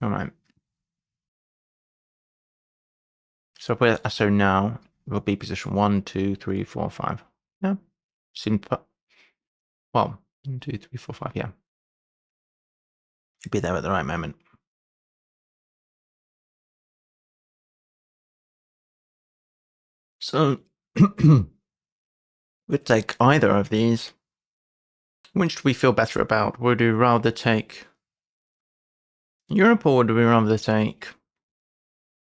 Alright. So if we're so now we'll be position 1, 2, 3, 4, 5. Yeah. Seemed well, 1, 2, 3, 4, 5, yeah. Be there at the right moment. So we'd take either of these. Which do we feel better about? Would we rather take Europe, or would we rather take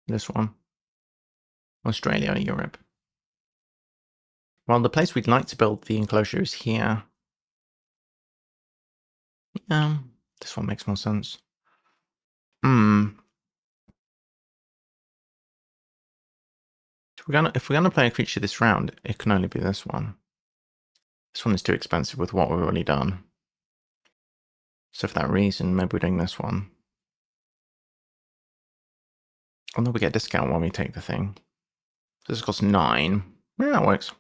this one? Australia or Europe? Well, the place we'd like to build the enclosure is here. Yeah, this one makes more sense. If we're gonna play a creature this round, it can only be this one. This one is too expensive with what we've already done. So for that reason, maybe we're doing this one. Oh no, we get a discount when we take the thing. This costs 9. Yeah, that works.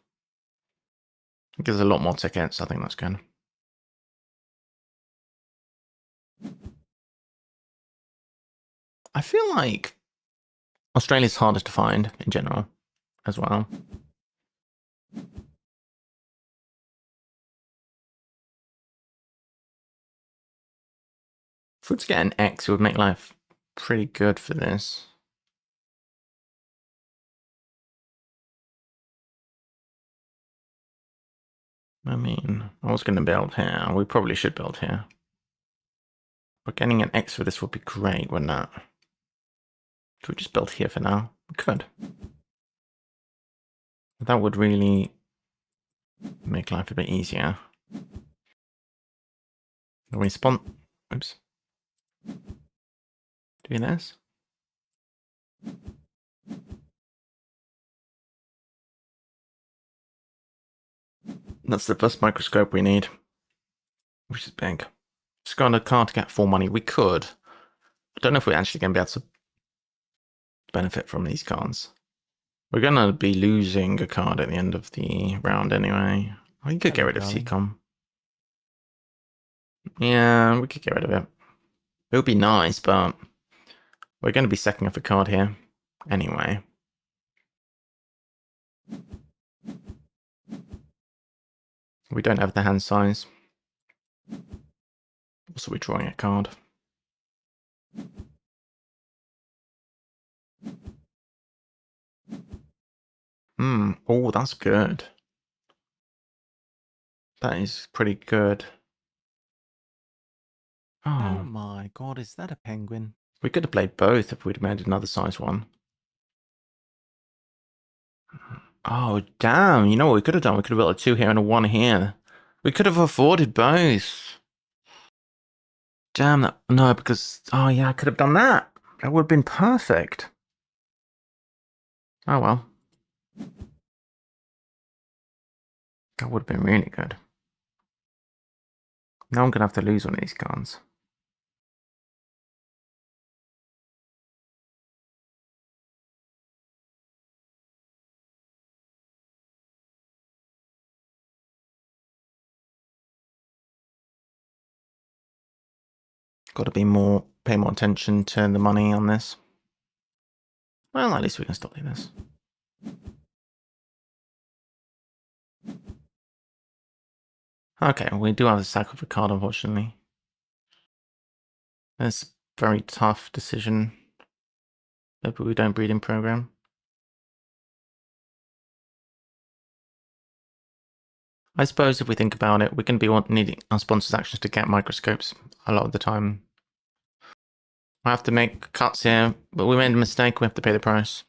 It gives us a lot more tickets. I think that's good. I feel like Australia's harder to find in general as well. If we were to get an X, it would make life pretty good for this. I mean, I was going to build here. We probably should build here. But getting an X for this would be great, wouldn't it? Should we just build here for now? We could. That would really make life a bit easier. We spawn. Oops. Doing this. That's the first microscope we need, which is big. Just got a card to get 4 money. We could. I don't know if we're actually going to be able to benefit from these cards. We're going to be losing a card at the end of the round anyway. We could get rid of 𝘳𝘰𝘨𝘶. Yeah, we could get rid of it. It would be nice, but we're going to be sacking off a card here anyway. We don't have the hand size. Also, we're drawing a card. Oh, that's good. That is pretty good. Oh my god, is that a penguin? We could have played both if we'd made another size one. Oh, damn. You know what we could have done? We could have built a 2 here and a 1 here. We could have afforded both. Damn that. No, because... Oh, yeah, I could have done that. That would have been perfect. Oh, well. That would have been really good. Now I'm going to have to lose one of these cards. Got to be more... Pay more attention to the money on this. Well, at least we can still do this. Okay, we do have to sack off a card, unfortunately. That's a very tough decision. But we don't breed in program. I suppose if we think about it, we're going to be needing our sponsors' actions to get microscopes a lot of the time. I have to make cuts here, but we made a mistake, we have to pay the price.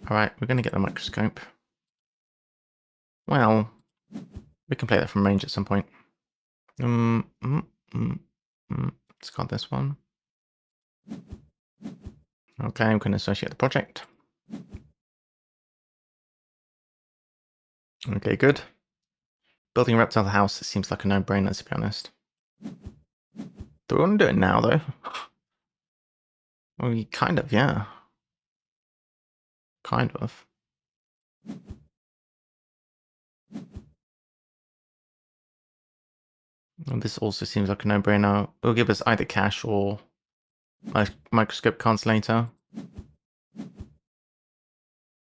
Alright, we're going to get the microscope. Well, we can play that from range at some point. Let's got this one. Okay, we can associate the project. Okay, good. Building a reptile house, it seems like a no-brainer, to be honest. Do we want to do it now, though? Well, kind of, yeah. Kind of. And this also seems like a no-brainer. It'll give us either cash or microscope cards later.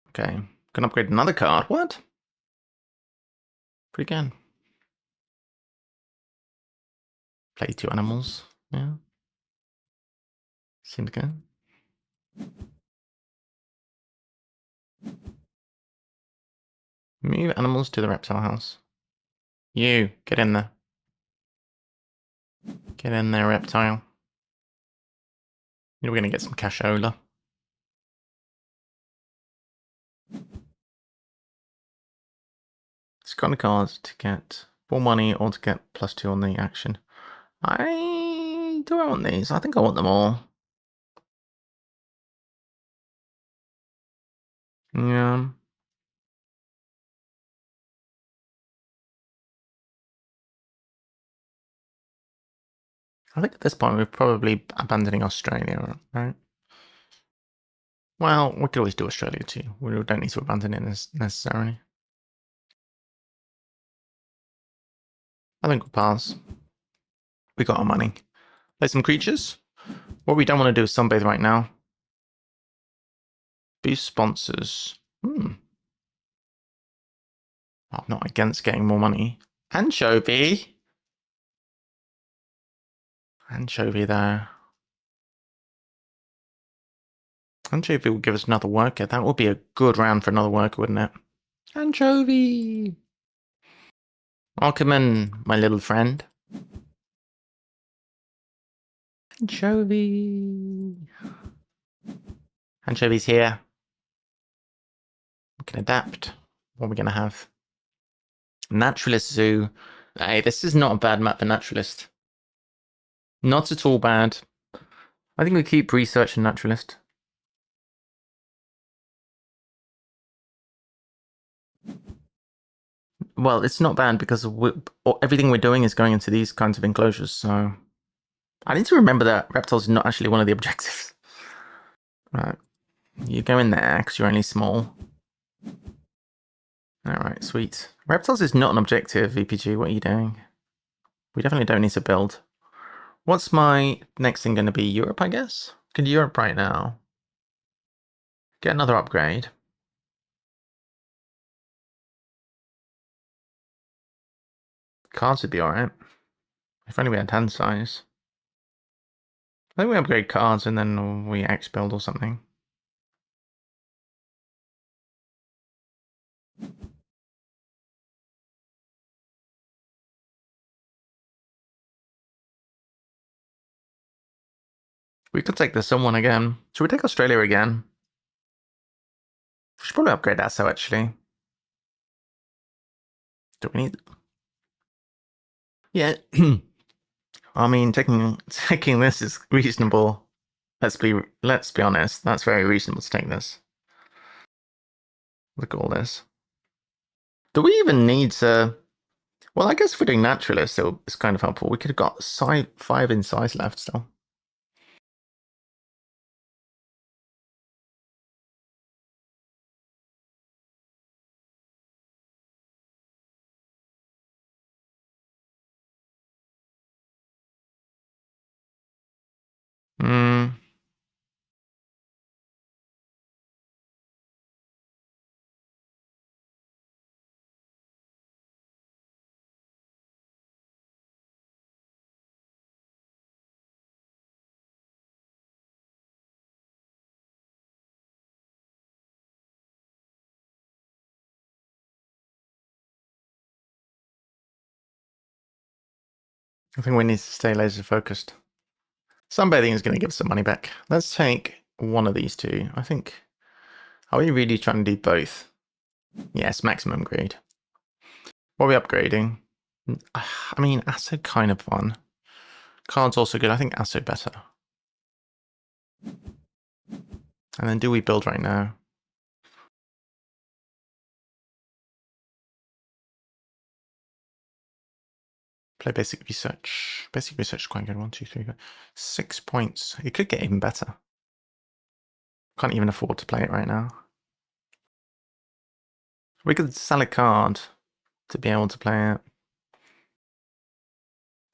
Okay, can upgrade another card. What? Pretty good. Play 2 animals. Yeah. Seems good. Move animals to the reptile house. You, get in there. Get in there, reptile. We're going to get some cashola. Discard a card to get 4 money or to get +2 on the action. Do I want these? I think I want them all. Yeah. I think at this point we're probably abandoning Australia, right? Well, we could always do Australia too. We don't need to abandon it necessarily. I think we'll pass. We got our money. Play some creatures. What we don't want to do is sunbathe right now. Boost sponsors. I'm not against getting more money. Anchovy. Anchovy there. Anchovy will give us another worker. That would be a good round for another worker, wouldn't it? Anchovy! Welcome in, my little friend. Anchovy! Anchovy's here. We can adapt. What are we going to have? Naturalist Zoo. Hey, this is not a bad map for Naturalist. Not at all bad. I think we keep researching Naturalist. Well, it's not bad because everything we're doing is going into these kinds of enclosures, so... I need to remember that reptiles is not actually one of the objectives. Right. You go in there because you're only small. Alright, sweet. Reptiles is not an objective, VPG. What are you doing? We definitely don't need to build. What's my next thing going to be? Europe, I guess? Can Europe right now. Get another upgrade. Cards would be alright. If only we had hand size. I think we upgrade cards and then we X build or something. We could take the someone again. Should we take Australia again? We should probably upgrade ASO actually. Do we need? Yeah. I mean, taking this is reasonable. Let's be honest. That's very reasonable to take this. Look at all this. Do we even need to? Well, I guess if we're doing naturalist, it's kind of helpful. We could have got 5 in size left still. Hmm. I think we need to stay laser focused. Sunbathing is going to give us some money back. Let's take one of these two. I think. Are we really trying to do both? Yes, maximum grade. What are we upgrading? I mean, ASO kind of fun. Card's also good. I think ASO better. And then do we build right now? Play basic research. Basic research is quite good. 1, 2, 3, 4. 6 points. It could get even better. Can't even afford to play it right now. We could sell a card to be able to play it.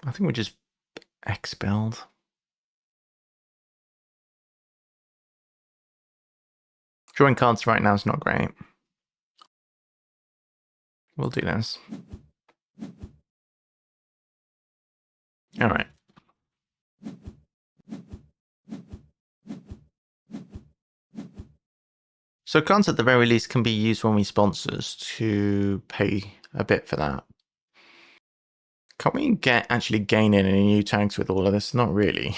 I think we just X build. Drawing cards right now is not great. We'll do this. All right. So cards at the very least can be used when we sponsors to pay a bit for that. Can we actually gain in any new tags with all of this? Not really.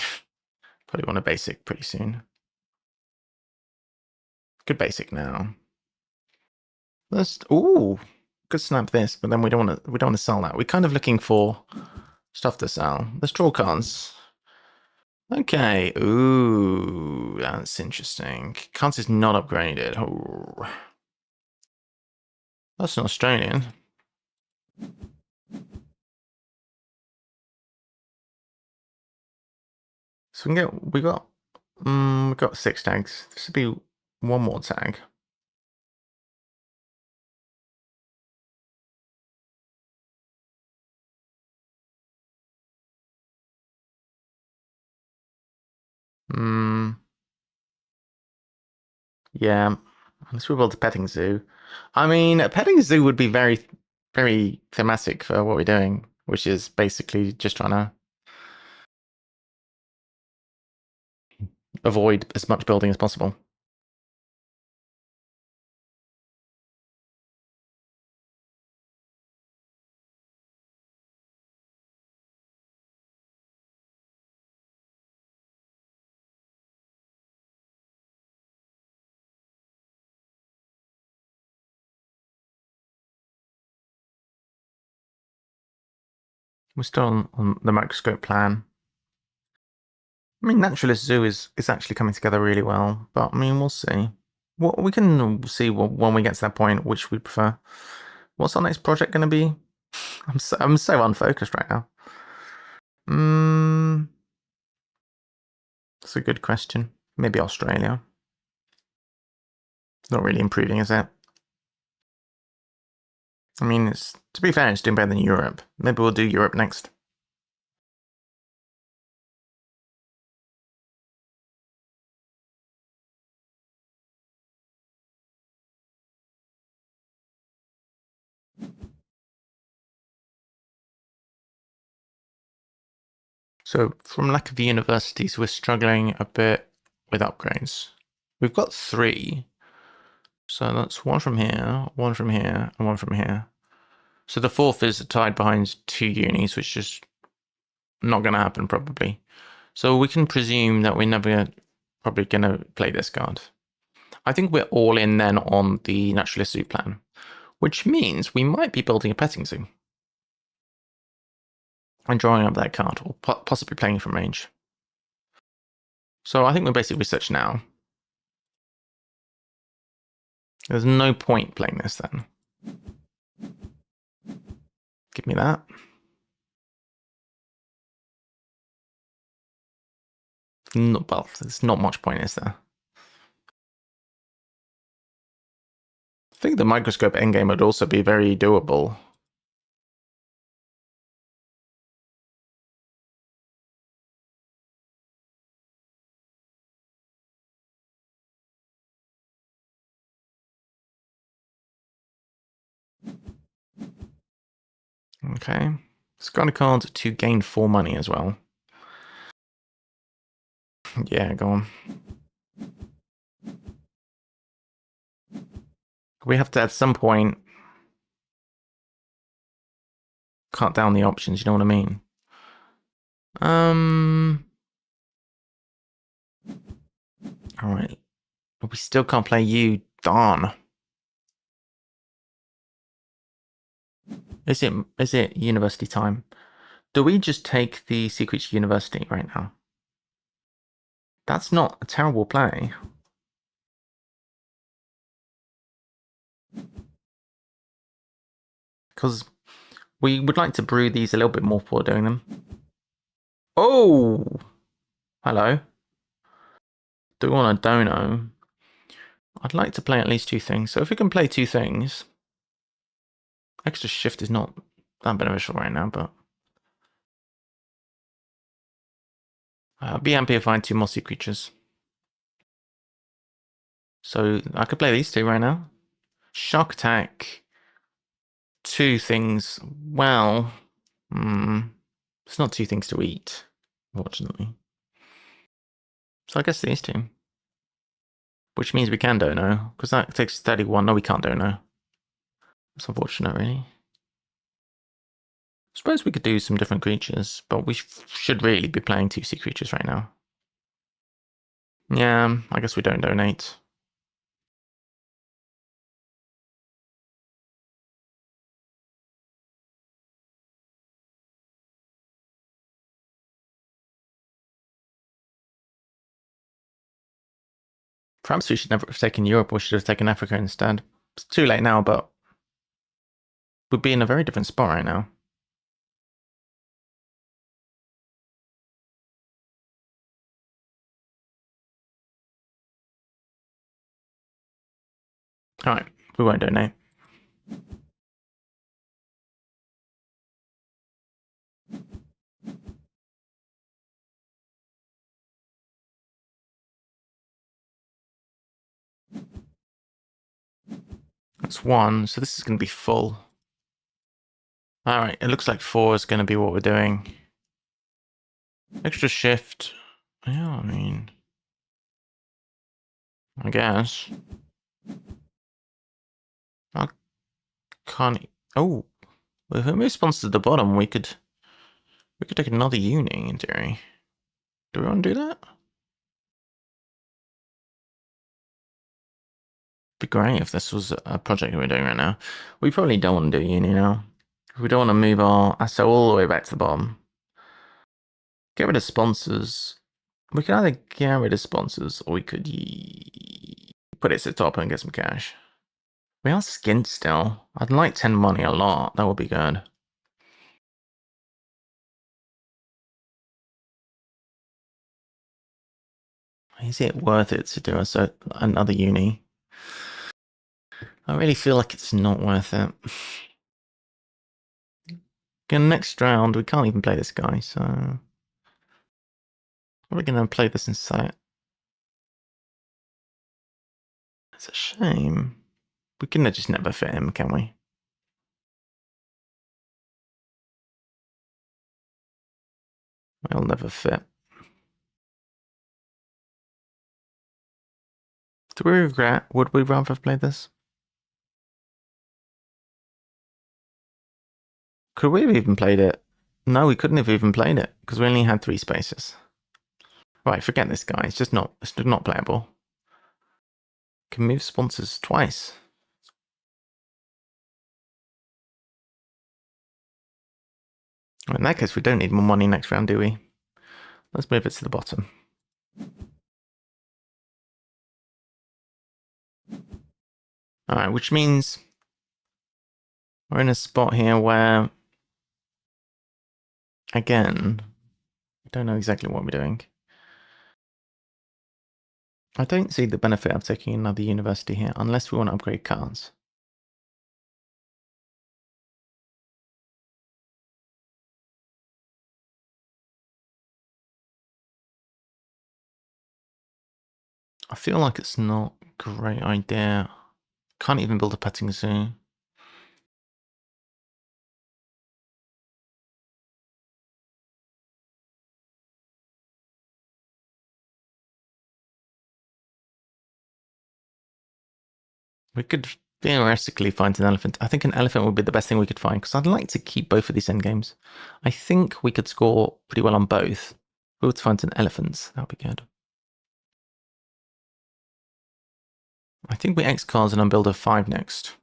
Probably want a basic pretty soon. Good basic now. Let's could snap this, but then we don't want to sell that. We're kind of looking for stuff to sell. Let's draw cards. Okay. Ooh, that's interesting. Cards is not upgraded. Oh. That's an Australian. So we got 6 tags. This would be one more tag. Yeah. Let's rebuild the petting zoo. I mean, a petting zoo would be very, very thematic for what we're doing, which is basically just trying to avoid as much building as possible. We're still on the microscope plan. I mean, Naturalist Zoo is actually coming together really well, but I mean, we'll see. What we can see when we get to that point, which we prefer. What's our next project going to be? I'm so unfocused right now. That's a good question. Maybe Australia. It's not really improving, is it? I mean, to be fair, it's doing better than Europe. Maybe we'll do Europe next. So from lack of universities, we're struggling a bit with upgrades. We've got 3. So that's 1 from here, 1 from here, and 1 from here. So the 4th is tied behind 2 unis, which is not going to happen probably. So we can presume that we're never probably going to play this card. I think we're all in then on the Naturalist Zoo plan, which means we might be building a petting zoo. And drawing up that card, or possibly playing from range. So I think we're basically research now. There's no point playing this then. Give me that. Well, there's not much point, is there? I think the microscope endgame would also be very doable. Okay. Discard a card to gain 4 money as well. Yeah, go on. We have to, at some point, cut down the options, you know what I mean? Alright. We still can't play you. Darn. Is it university time? Do we just take the Secrets University right now? That's not a terrible play. Because we would like to brew these a little bit more before doing them. Oh! Hello. Do we want a dono? I'd like to play at least 2 things. So if we can play 2 things... Extra shift is not that beneficial right now, but... be happy if I find 2 more sea creatures. So I could play these 2 right now. Shark attack. 2 things. Well... it's not 2 things to eat, unfortunately. So I guess these 2. Which means we can dono, because that takes 31. No, we can't dono. It's unfortunate, really. I suppose we could do some different creatures, but we should really be playing 2 sea creatures right now. Yeah, I guess we don't donate. Perhaps we should never have taken Europe, or should have taken Africa instead. It's too late now, but we'd be in a very different spot right now. Alright, we won't donate. That's 1, so this is going to be full. Alright, it looks like 4 is going to be what we're doing. Extra shift. Yeah, I mean... I guess. I can't... Oh! If it responds to the bottom, we could take another uni, in theory. Do we want to do that? Be great if this was a project we're doing right now. We probably don't want to do uni now. We don't want to move our asset all the way back to the bottom. Get rid of sponsors. We could either get rid of sponsors, or we could put it to the top and get some cash. We are skint still. I'd like 10 money a lot. That would be good. Is it worth it to do another uni? I really feel like it's not worth it. Again, next round, we can't even play this guy, so... We're going to play this inside. It's a shame. We can just never fit him, can we? We'll never fit. Do we regret? Would we rather have played this? Could we have even played it? No, we couldn't have even played it, because we only had 3 spaces. Right, forget this guy. It's not playable. Can move sponsors twice. In that case, we don't need more money next round, do we? Let's move it to the bottom. All right, which means we're in a spot here where, again, I don't know exactly what we're doing. I don't see the benefit of taking another university here unless we want to upgrade cards. I feel like it's not a great idea. Can't even build a petting zoo. We could theoretically find an elephant. I think an elephant would be the best thing we could find because I'd like to keep both of these endgames. I think we could score pretty well on both. If we were to find an elephant, that would be good. I think we X cards and unbuild a 5 next.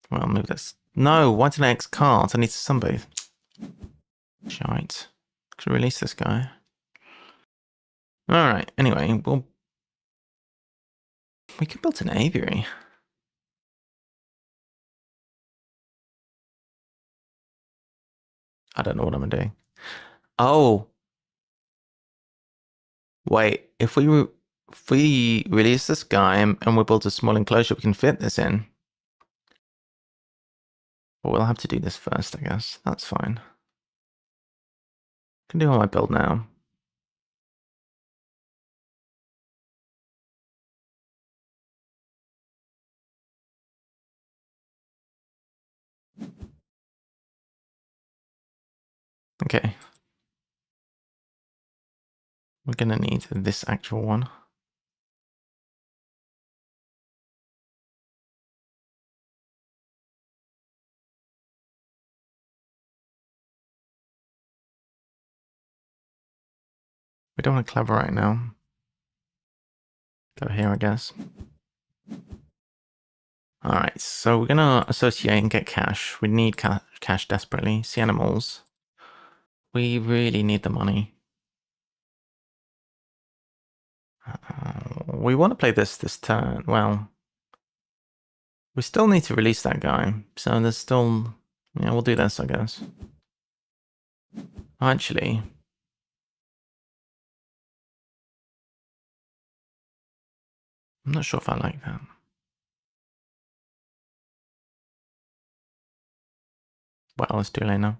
Well, move this. No, why did I X cards? I need to sunbathe. Shite. Could release this guy. Alright, anyway, we could build an aviary. I don't know what I'm doing. Oh! Wait, if we release this guy and we build a small enclosure, we can fit this in. But we'll have to do this first, I guess. That's fine. I can do all my build now. Okay. We're gonna need this actual one. We don't want to clever right now. Go here, I guess. Alright, so we're gonna associate and get cash. We need cash desperately. See animals. We really need the money. We want to play this turn. Well, we still need to release that guy. So there's still... Yeah, we'll do this, I guess. Actually... I'm not sure if I like that. Well, it's too late now.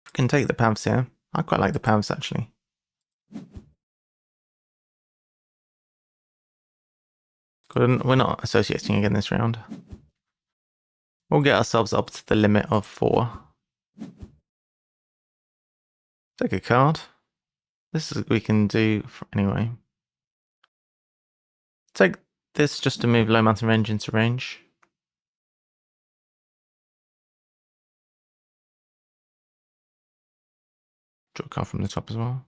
We can take the paths here. I quite like the paths, actually. We're not associating again this round. We'll get ourselves up to the limit of 4. Take a card. This is what we can do anyway. Take this just to move low mountain range into range. Draw a card from the top as well.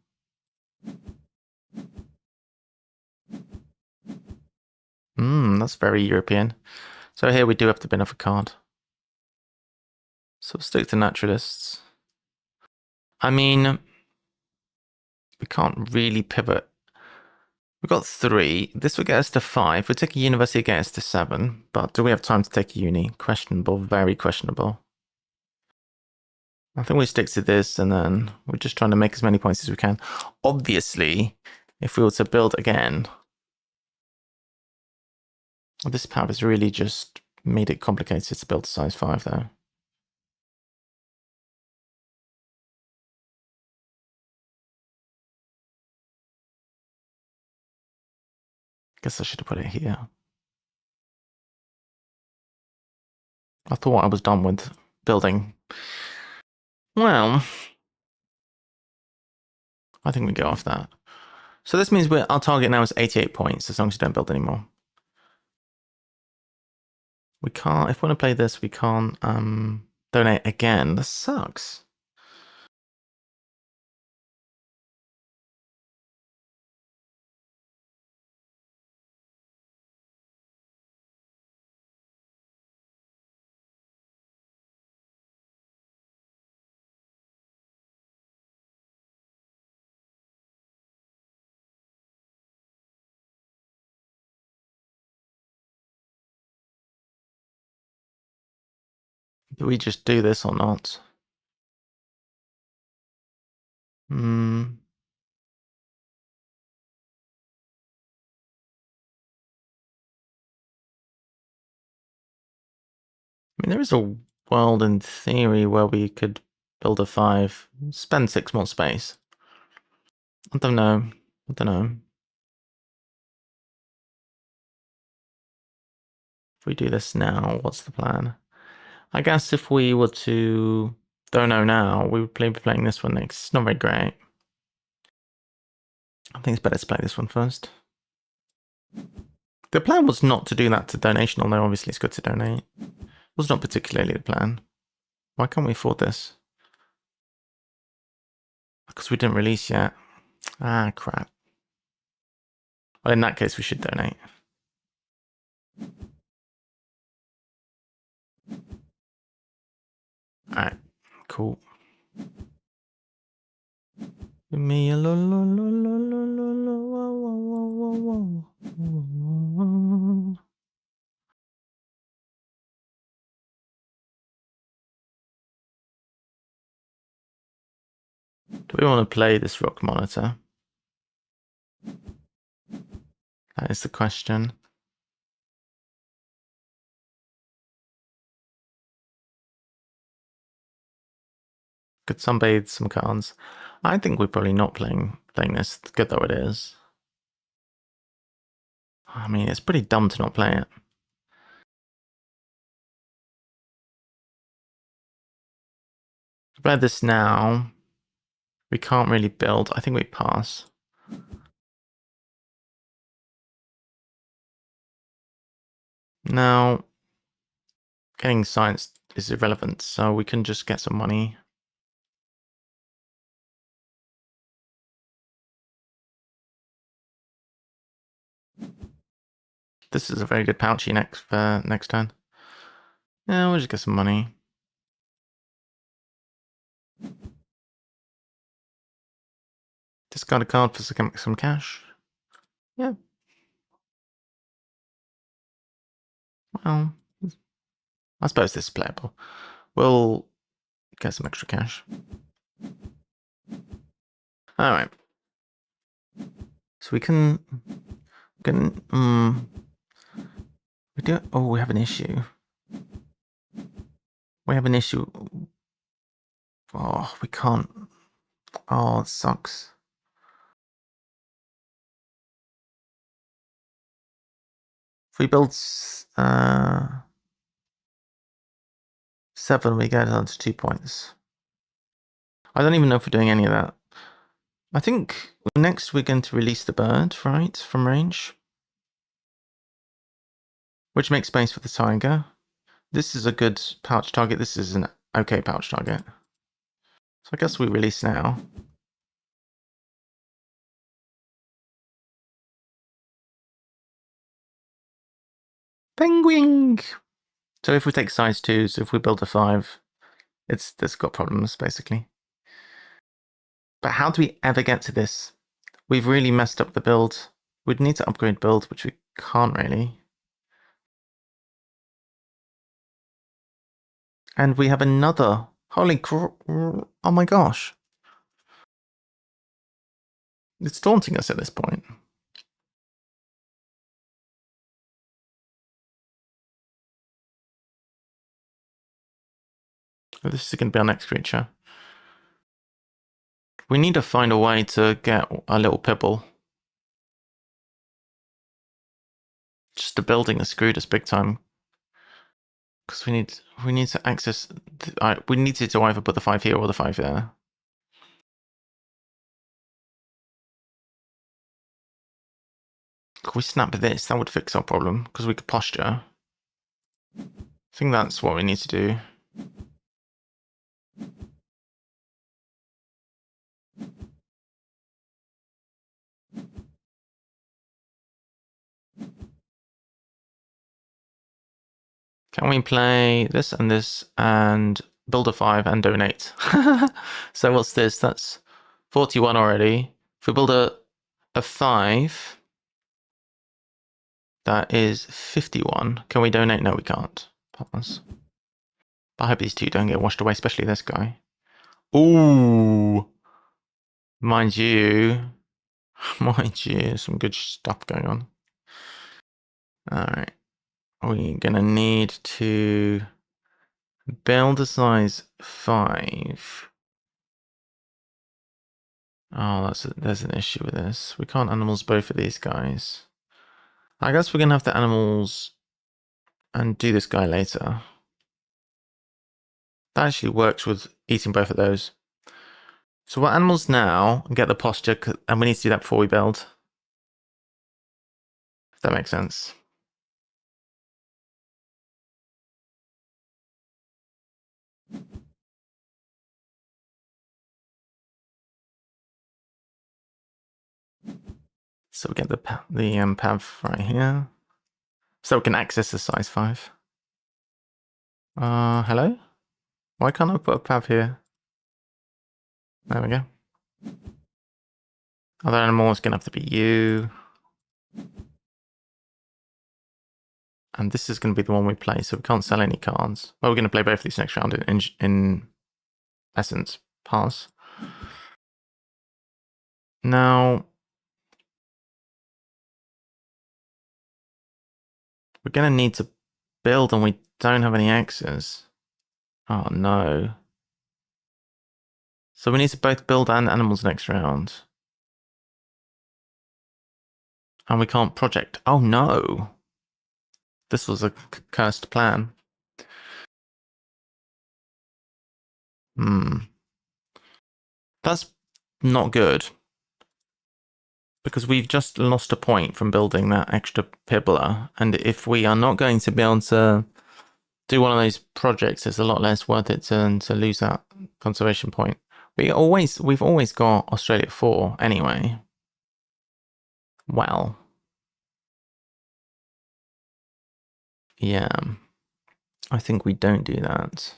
That's very European. So here we do have to bin off a card. So we'll stick to naturalists. I mean, we can't really pivot. We've got 3. This would get us to 5. We take a university, get us to 7. But do we have time to take a uni? Questionable, very questionable. I think we stick to this, and then we're just trying to make as many points as we can. Obviously, if we were to build again, this path has really just made it complicated to build a size 5, though. Guess I should have put it here. I thought I was done with building. Well, I think we go off that. So this means our target now is 88 points, as long as you don't build anymore. We can't, if we want to play this, we can't donate again. This sucks. Do we just do this or not? Hmm. I mean, there is a world in theory where we could build a 5, spend 6 more space. I don't know. I don't know. If we do this now, what's the plan? I guess if we were to don't know now, we would be playing this one next. It's not very great. I think it's better to play this one first. The plan was not to do that to donation, although obviously it's good to donate. It was not particularly the plan. Why can't we afford this? Because we didn't release yet. Ah, crap. Well, in that case, we should donate. Alright, cool. Give me a lo lo lo lo lo lo lo whoa, whoa, whoa. Do we want to play this rock monitor? That is the question. Could sunbathe some cards? I think we're probably not playing this, good though it is. I mean, it's pretty dumb to not play it. If we play this now, we can't really build. I think we pass. Now, getting science is irrelevant, so we can just get some money. This is a very good pouchy next turn. Yeah, we'll just get some money. Discard a card for some cash. Yeah. Well, I suppose this is playable. We'll get some extra cash. All right. So we can we do. Oh, we have an issue. We have an issue. Oh, we can't. Oh, it sucks. If we build 7, we get down to 2 points. I don't even know if we're doing any of that. I think next we're going to release the bird, right, from range. Which makes space for the tiger. This is a good pouch target. This is an okay pouch target. So I guess we release now. Penguin! So if we take size 2s, if we build a 5, it's got problems, basically. But how do we ever get to this? We've really messed up the build. We'd need to upgrade build, which we can't really. And we have another. Holy oh my gosh. It's daunting us at this point. This is going to be our next creature. We need to find a way to get a little pibble. Just the building has screwed us big time. Because we need to access. We needed to either put the 5 here or the 5 there. Could we snap this? That would fix our problem because we could posture. I think that's what we need to do. Can we play this and build a 5 and donate? So what's this? That's 41 already. If we build a 5, that is 51. Can we donate? No, we can't. Pause. I hope these two don't get washed away, especially this guy. Ooh! Mind you, some good stuff going on. Alright. We're gonna need to build a size 5. Oh, there's an issue with this. We can't animals both of these guys. I guess we're gonna have the animals and do this guy later. That actually works with eating both of those. So we're animals now and get the posture, and we need to do that before we build. If that makes sense. So we get the pav right here. So we can access the size 5. Hello? Why can't I put a pav here? There we go. Other animal is going to have to be you. And this is going to be the one we play, so we can't sell any cards. Well, we're going to play both of these next round in essence. Pass. Now, we're going to need to build and we don't have any X's. Oh no. So we need to both build and animals next round. And we can't project. Oh no. This was a cursed plan. That's not good. Because we've just lost a point from building that extra pibbler. And if we are not going to be able to do one of those projects, it's a lot less worth it to lose that conservation point. We've always got Australia 4 anyway. Well. Yeah. I think we don't do that.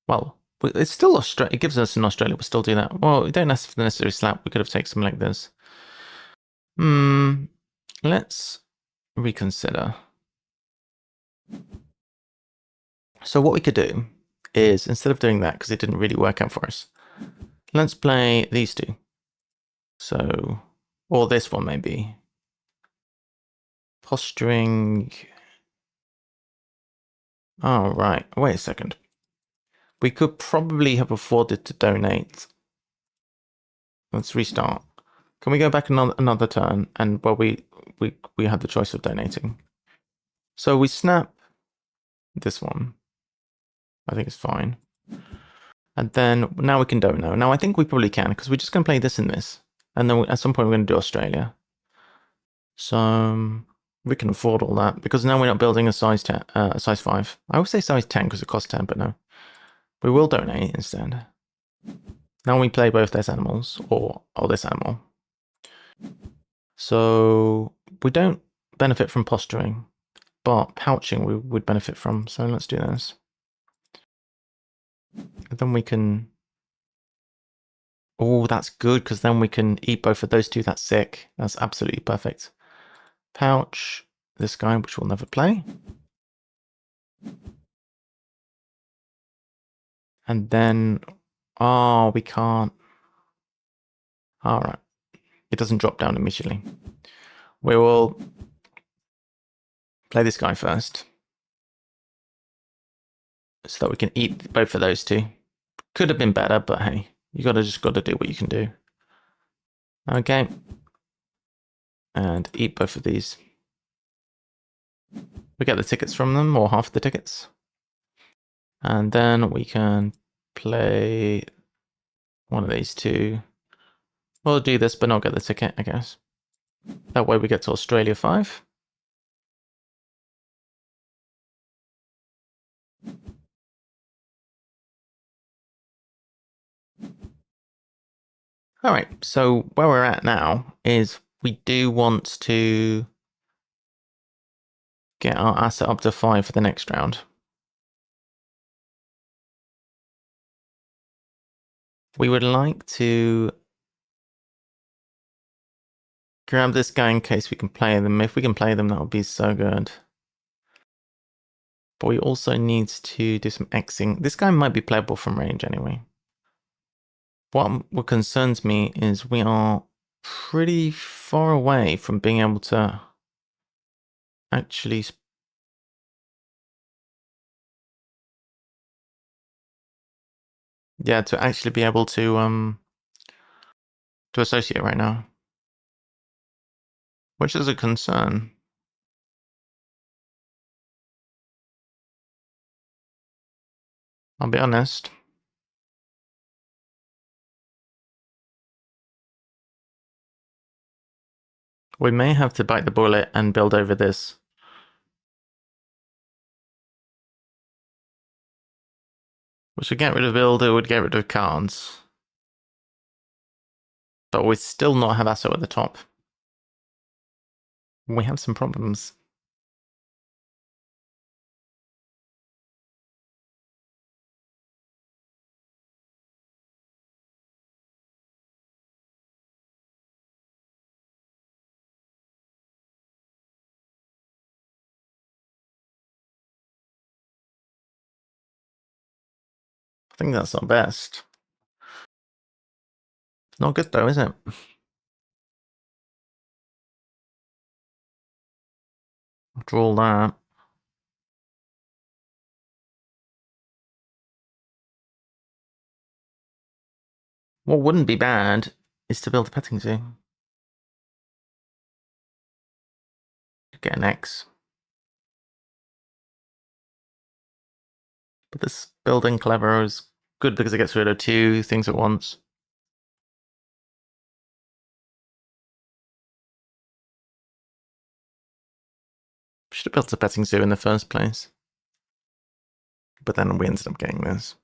Well, it's still Australia. It gives us an Australia. We'll still do that. Well, we don't necessarily slap. We could have taken something like this. Let's reconsider. So what we could do is, instead of doing that, because it didn't really work out for us, let's play these two. So, or this one maybe. Posturing. Oh, right. Wait a second. We could probably have afforded to donate. Let's restart. Can we go back another turn? And well, we had the choice of donating. So we snap this one. I think it's fine. And then now we can donate. Now I think we probably can because we're just going to play this and this. And then at some point we're going to do Australia. So we can afford all that because now we're not building a size 10, size 5. I would say size 10 because it costs 10, but no. We will donate instead. Now we play both those animals or this animal. So we don't benefit from posturing, but pouching we would benefit from. So let's do this. And then we can... Oh, that's good because then we can eat both of those two. That's sick. That's absolutely perfect. Pouch this guy, which we'll never play. And then... Oh, we can't. All right. It doesn't drop down immediately. We will play this guy first. So that we can eat both of those two. Could have been better, but hey, you just got to do what you can do. Okay. and eat both of these. We get the tickets from them, or half the tickets. And then we can play one of these two. We'll do this, but not get the ticket, I guess. That way we get to Australia 5. Alright, so where we're at now is we do want to get our asset up to 5 for the next round. We would like to grab this guy in case we can play them. If we can play them, that would be so good. But we also need to do some Xing. This guy might be playable from range anyway. What concerns me is we are pretty far away from being able to actually... Yeah, to actually be able to associate right now. Which is a concern. I'll be honest. We may have to bite the bullet and build over this. Which would get rid of builder, would get rid of cards. But we still not have asset at the top. We have some problems. I think that's our best. It's not good though, is it? After all that. What wouldn't be bad is to build a petting zoo. Get an X. But this building clever is good because it gets rid of 2 things at once. Should have built a petting zoo in the first place. But then we ended up getting this.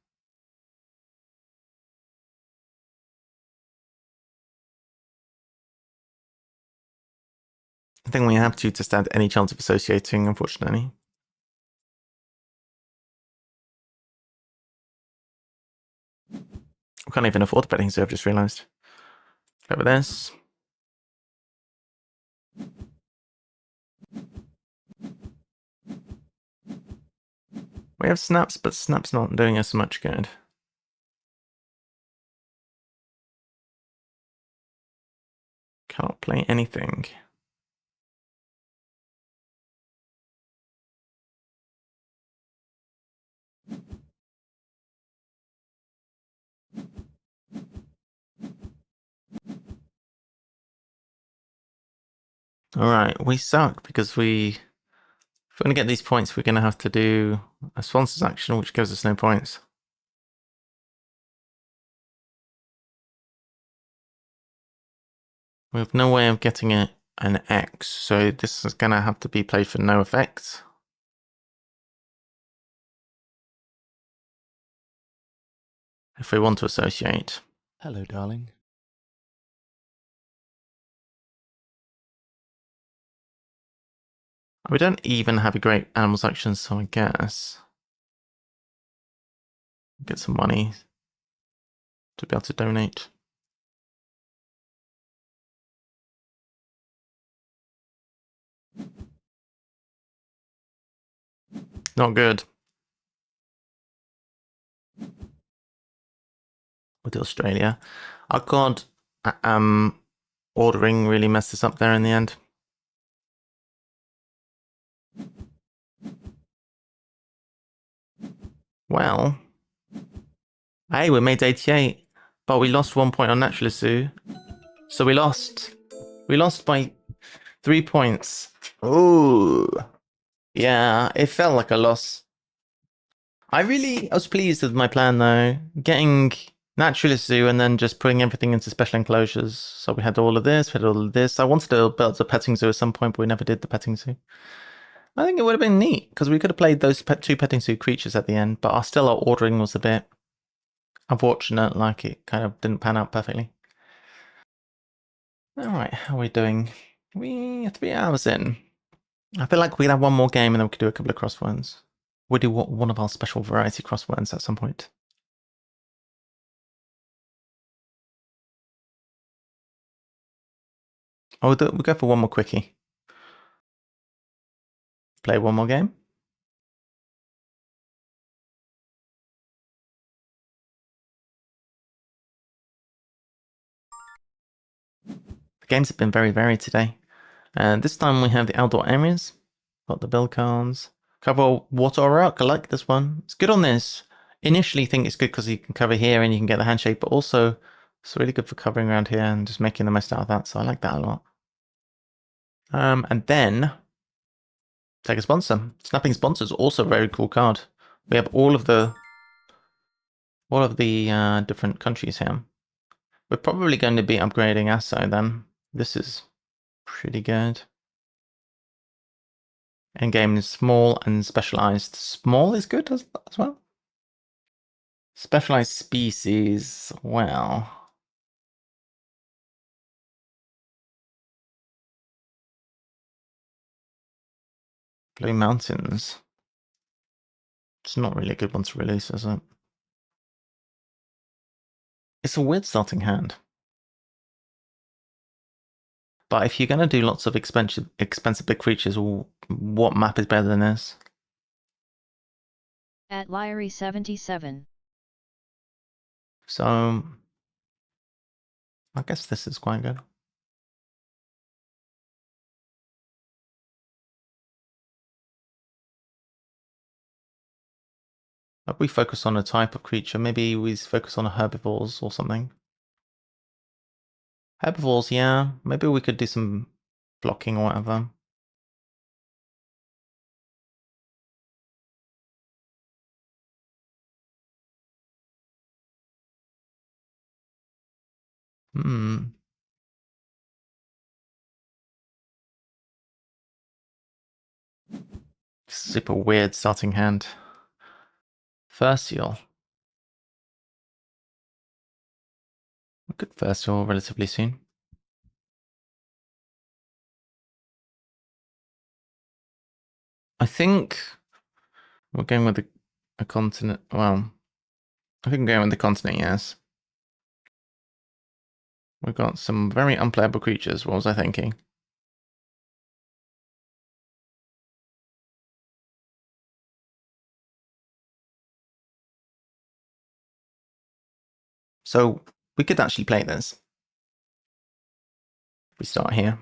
I think we have to stand any chance of associating, unfortunately. We can't even afford a petting zoo, I've just realised. Over this. We have snaps, but snaps not doing us much good. Cannot play anything. Alright, we suck because if we're going to get these points, we're going to have to do a sponsor's action, which gives us no points. We have no way of getting it an X, so this is going to have to be played for no effect. If we want to associate. Hello, darling. We don't even have a great animals action, so I guess get some money to be able to donate. Not good. With Australia. Our card ordering really messed us up there in the end. Well, hey, we made 88, but we lost 1 point on Naturalist Zoo. So we lost by 3 points. Ooh. Yeah, it felt like a loss. I was pleased with my plan though. Getting Naturalist Zoo and then just putting everything into special enclosures. So we had all of this, we had all of this. I wanted to build a petting zoo at some point, but we never did the petting zoo. I think it would have been neat because we could have played those two petting zoo creatures at the end, but our ordering was a bit unfortunate, like it kind of didn't pan out perfectly. Alright, how are we doing? We 3 hours in. I feel like we'd have one more game and then we could do a couple of crosswords. We'll do one of our special variety crosswords at some point. Oh, we'll go for one more quickie. Play one more game. The games have been very varied today. And this time we have the outdoor areas. Got the bill cards. Cover water or rock. I like this one. It's good on this. Initially think it's good because you can cover here and you can get the handshake, but also it's really good for covering around here and just making the most out of that. So I like that a lot. And then take a sponsor. Snapping sponsors, also a very cool card. We have all of the different countries here. We're probably going to be upgrading Asso then. This is pretty good. Endgame is small and specialized. Small is good as well. Specialized species, well. Blue Mountains. It's not really a good one to release, is it? It's a weird starting hand. But if you're going to do lots of expensive big creatures, what map is better than this? At 𝘰𝘰𝘨𝘶𝘦𝘣𝘰𝘰𝘬𝘬. So I guess this is quite good. If we focus on a type of creature, maybe we focus on a herbivores or something. Herbivores, yeah. Maybe we could do some blocking or whatever. Super weird starting hand. 𝘰𝘰𝘨𝘶𝘦𝘣𝘰𝘰𝘬𝑚. We could 𝘰𝘰𝘨 relatively soon. I think we're going with a continent. Well, I think we're going with the continent, yes. We've got some very unplayable creatures. What was I thinking? So we could actually play this. We start here.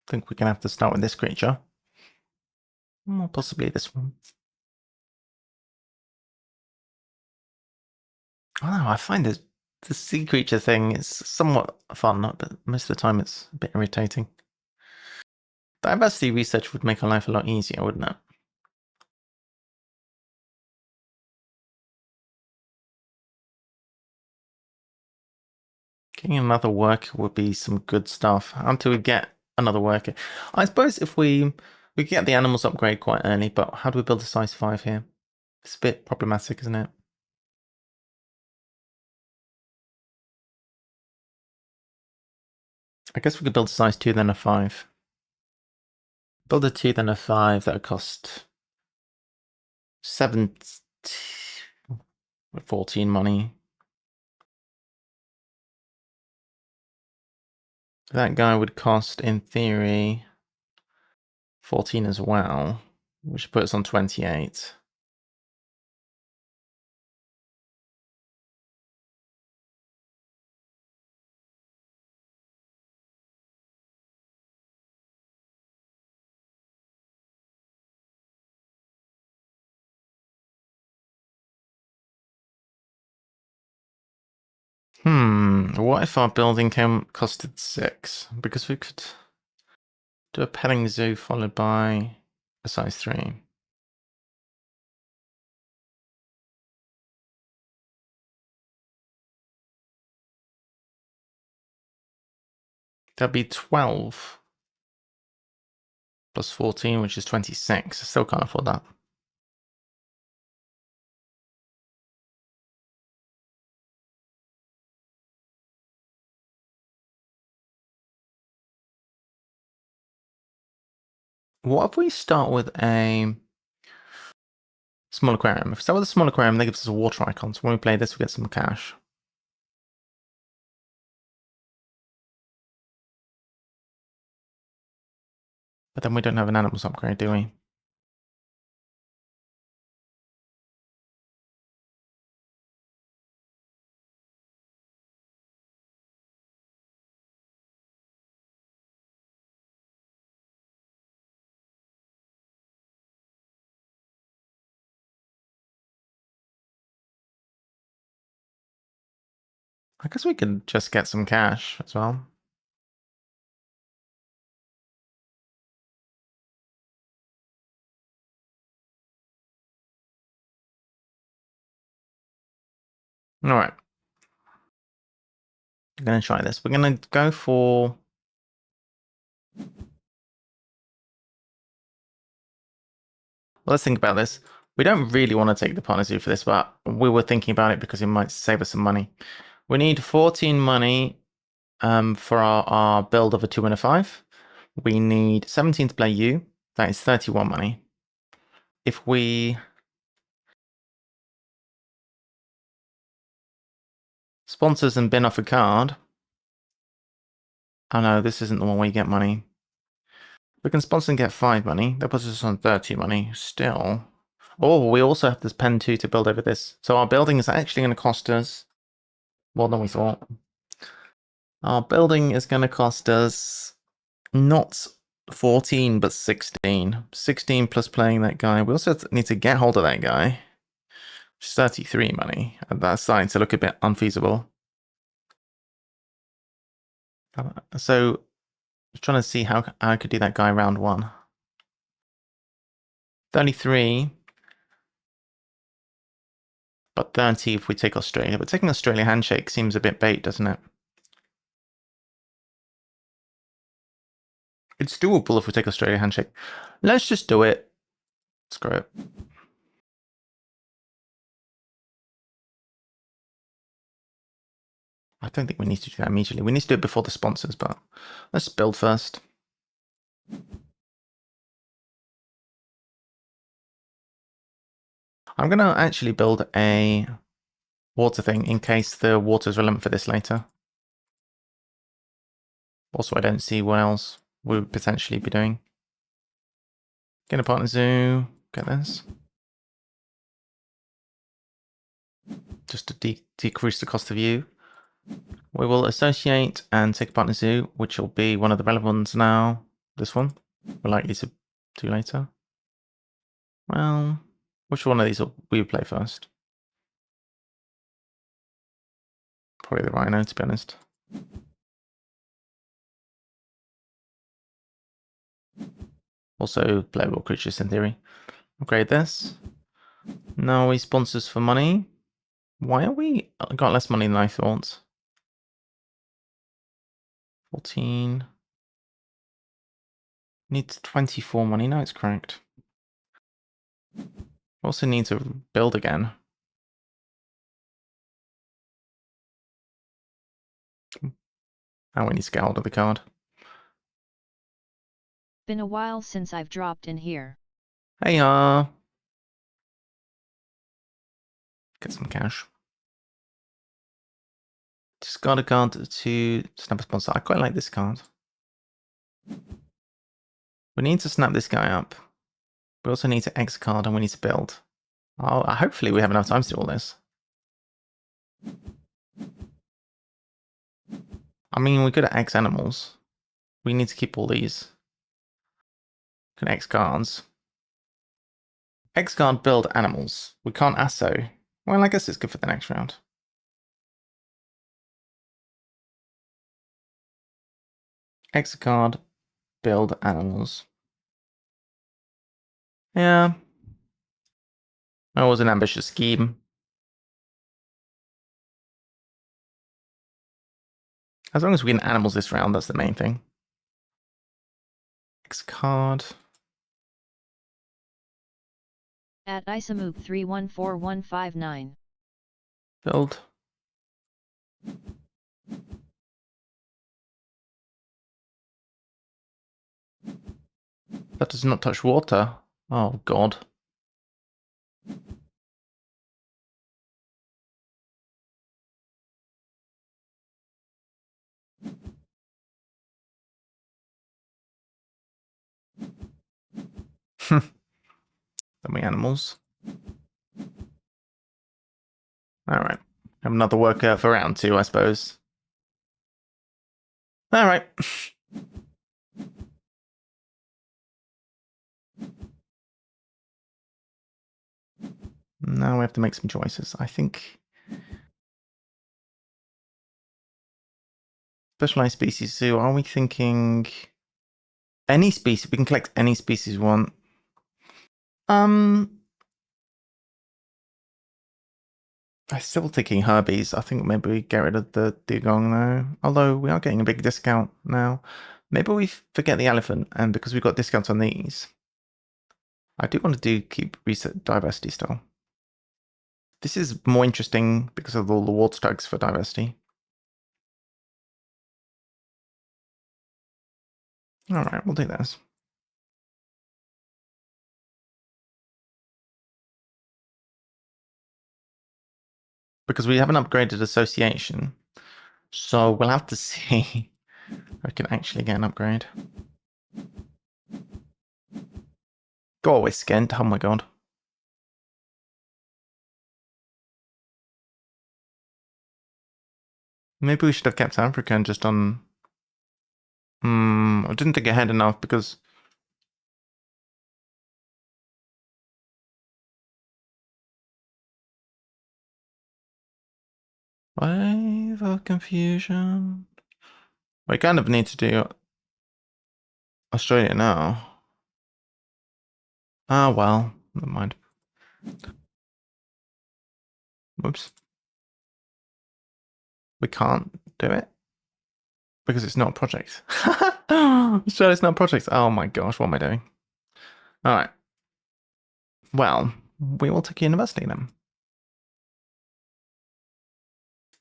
I think we're going to have to start with this creature. Or possibly this one. I don't know, I find the sea creature thing is somewhat fun, but most of the time it's a bit irritating. Diversity research would make our life a lot easier, wouldn't it? Getting another worker would be some good stuff. Until we get another worker. I suppose if we get the animals upgrade quite early, but how do we build a size 5 here? It's a bit problematic, isn't it? I guess we could build a size 2, then a 5. Build a 2, then a 5, that would cost 14 money. That guy would cost, in theory, 14 as well, which puts us on 28. What if our building costed 6? Because we could do a petting zoo followed by a size 3. That'd be 12 plus 14, which is 26. I still can't afford that. What if we start with a small aquarium? If we start with a small aquarium, that gives us a water icon. So when we play this, we get some cash. But then we don't have an animals upgrade, do we? I guess we could just get some cash as well. All right. We're going to try this. We're going to go for... Well, let's think about this. We don't really want to take the partner zoo for this, but we were thinking about it because it might save us some money. We need 14 money for our build of a 2 and a 5. We need 17 to play you. That is 31 money. If we sponsors and bin off a card. Oh no, this isn't the one where you get money. We can sponsor and get 5 money. That puts us on 30 money still. Oh, we also have this pen 2 to build over this. So our building is actually going to cost us more than we thought. Our building is going to cost us not 14, but 16. 16 plus playing that guy. We also need to get hold of that guy. 33 money. And that's starting to look a bit unfeasible. So, I'm trying to see how I could do that guy round 1. 33. But 30 if we take Australia. But taking Australia handshake seems a bit bait, doesn't it? It's doable if we take Australia handshake. Let's just do it. Screw it. I don't think we need to do that immediately. We need to do it before the sponsors, but let's build first. I'm going to actually build a water thing in case the water is relevant for this later. Also, I don't see what else we would potentially be doing. Get a partner zoo. Get this. Just to decrease the cost of you. We will associate and take a partner zoo, which will be one of the relevant ones now. This one. We're likely to do later. Well, which one of these will we play first? Probably the rhino, to be honest. Also playable creatures in theory. Upgrade this. Now we sponsors for money. Why are we got less money than I thought? 14. Needs 24 money. No, it's correct. Also need to build again. And we need to get hold of the card. Been a while since I've dropped in here. Hey, get some cash. Discard a card to snap a sponsor. I quite like this card. We need to snap this guy up. We also need to X card and we need to build. Oh, hopefully we have enough time to do all this. I mean, we could X animals. We need to keep all these. Can X cards. X card build animals. We can't ASO. Well, I guess it's good for the next round. 𝘤𝘰𝘷𝘢 build animals. Yeah. That was an ambitious scheme. As long as we get animals this round, that's the main thing. 𝘤𝘰𝘷𝘢. At 𝘳𝘰𝘨𝑒314159. Build. That does not touch water. Oh god. Then we animals. Alright. Have another worker for round 2, I suppose. Alright. Now we have to make some choices. I think specialized species. So are we thinking any species? We can collect any species we want. I'm still thinking Herbies. I think maybe we get rid of the dugong though. Although we are getting a big discount now. Maybe we forget the elephant, and because we've got discounts on these, I do want to keep research diversity still. This is more interesting because of all the water tags for diversity. Alright, we'll do this. Because we haven't upgraded association. So we'll have to see if I can actually get an upgrade. Go away, Skent. Oh my god. Maybe we should have kept Africa and just done... I didn't think ahead enough because... Wave of confusion. We kind of need to do Australia now. Ah, well, never mind. Whoops. We can't do it because it's not a project. Australia's not a project. Oh my gosh, what am I doing? All right. Well, we will take university then.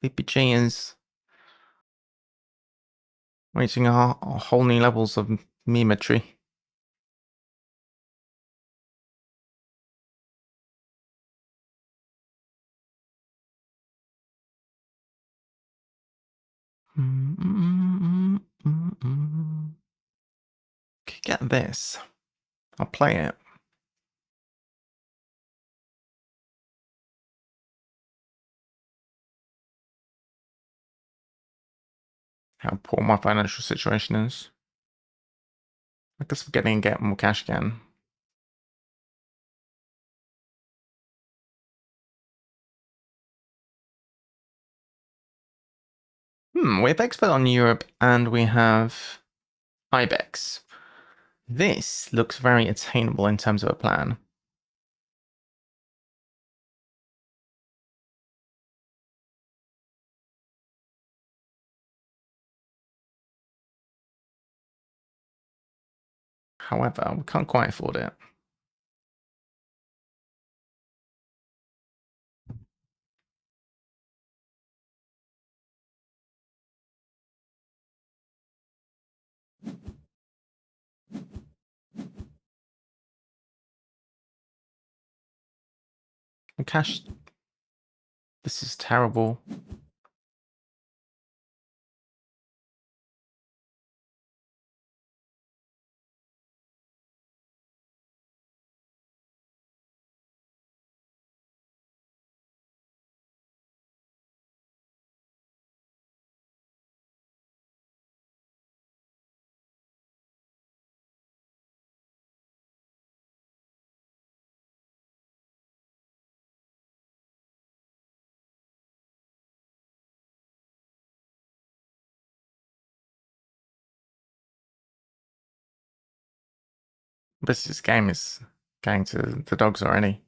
PPG is reaching a whole new levels of memetry. Get this. I'll play it. How poor my financial situation is. I guess we're getting get more cash again. We have expert on Europe and we have Ibex. This looks very attainable in terms of a plan. However, we can't quite afford it. Cash. This is terrible. This game is going to the dogs already.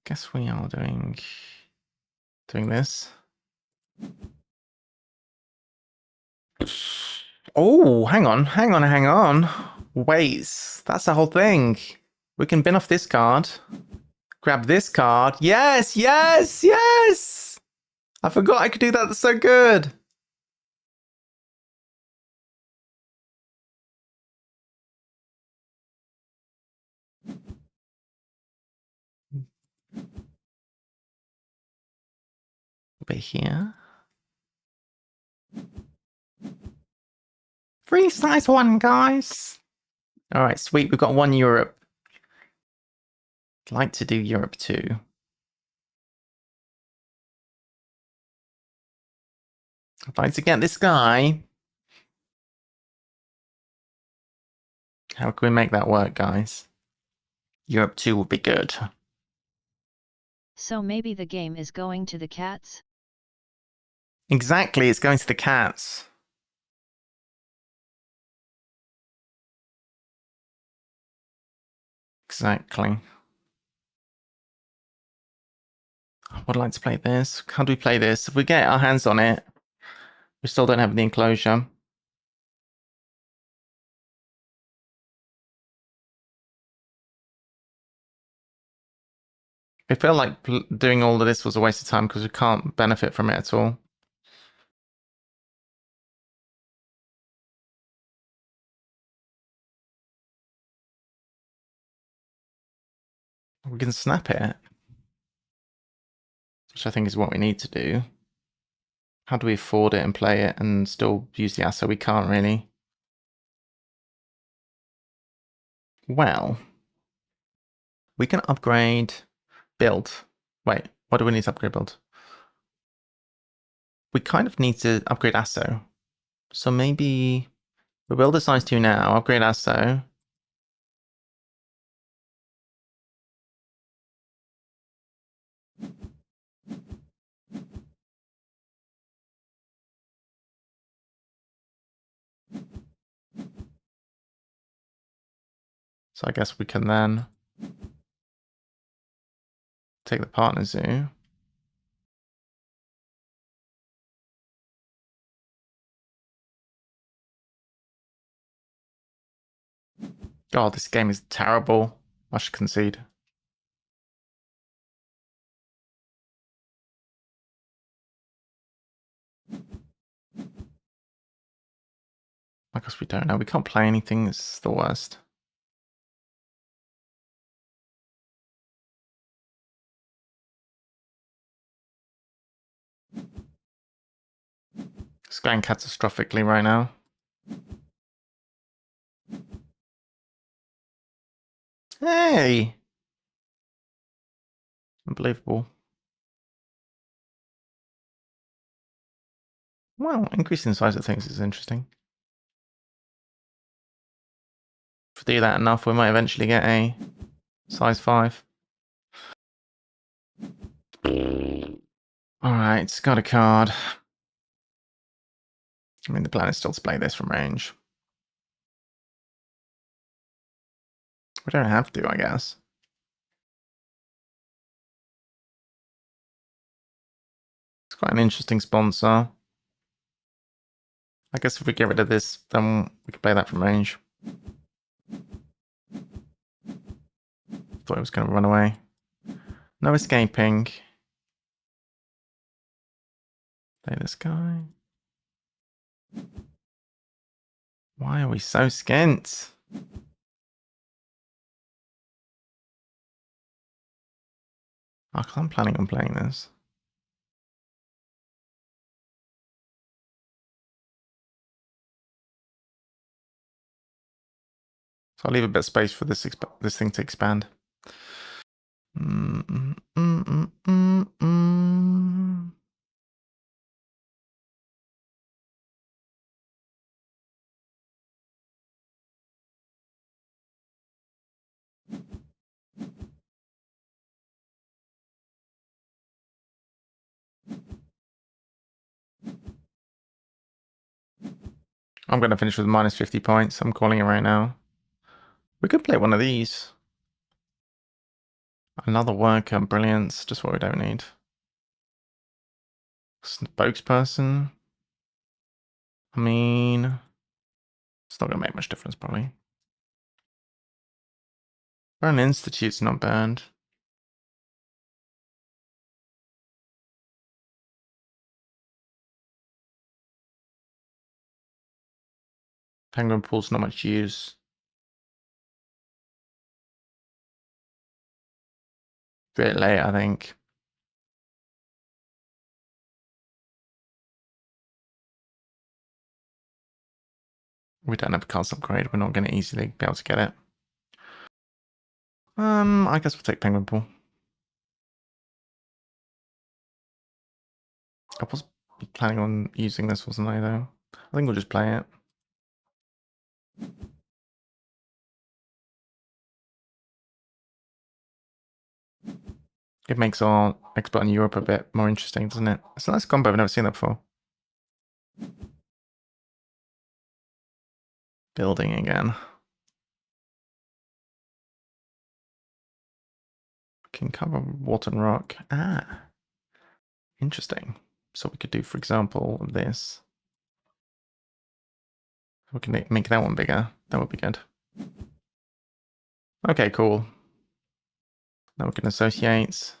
Guess we are doing this. Oh, hang on. Wait, that's the whole thing. We can bin off this card. Grab this card. Yes! I forgot I could do that. That's so good. Over here. Free size 1, guys. All right, sweet. We've got 1 Europe. I'd like to do Europe too. I'd like to get this guy. How can we make that work, guys? Europe 2 would be good. So maybe the game is going to the cats? Exactly, it's going to the cats. Exactly. I would like to play this. How do we play this? If we get our hands on it, we still don't have the enclosure. I feel like doing all of this was a waste of time because we can't benefit from it at all. We can snap it, which I think is what we need to do. How do we afford it and play it and still use the asset? We can't really. Well, we can upgrade build. Wait, what do we need to upgrade build? We kind of need to upgrade ASO. So maybe we build a size 2 now, upgrade ASO. So I guess we can then take the partner zoo. Oh, this game is terrible. I should concede. I guess we don't know. We can't play anything. It's the worst. It's going catastrophically right now. Hey! Unbelievable. Well, increasing the size of things is interesting. If we do that enough, we might eventually get a size 5. Alright, got a card. I mean, the plan is still to play this from range. We don't have to, I guess. It's quite an interesting sponsor. I guess if we get rid of this, then we can play that from range. Thought it was going to run away. No escaping. Play this guy. Why are we so skint? I'm planning on playing this. So I'll leave a bit of space for this thing to expand. I'm going to finish with minus 50 points. I'm calling it right now. We could play one of these. Another worker, brilliance, just what we don't need. Spokesperson. I mean, it's not gonna make much difference probably. Burn Institute's not bad. Penguin Pool's not much use. Bit late, I think. We don't have a cast upgrade. We're not going to easily be able to get it. I guess we'll take Penguin Pool. I was planning on using this, wasn't I, though? I think we'll just play it. It makes our expert in Europe a bit more interesting, doesn't it? It's a nice combo. I've never seen that before. Building again. Can cover water and rock. Ah. Interesting. So we could do, for example, this. We can make that one bigger. That would be good. Okay, cool. Now we can associate.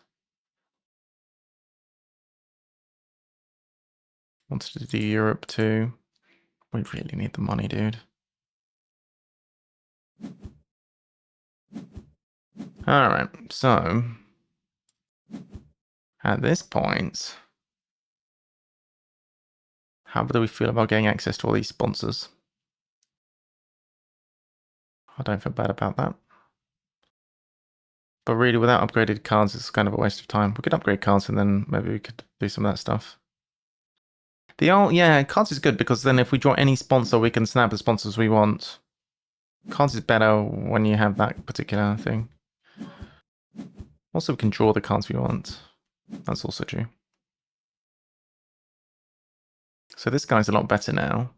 Wanted to do Europe too. We really need the money, dude. Alright, so at this point, how do we feel about getting access to all these sponsors? I don't feel bad about that. But really, without upgraded cards, it's kind of a waste of time. We could upgrade cards and then maybe we could do some of that stuff. Yeah, cards is good because then if we draw any sponsor, we can snap the sponsors we want. Cards is better when you have that particular thing. Also, we can draw the cards we want. That's also true. So this guy's a lot better now.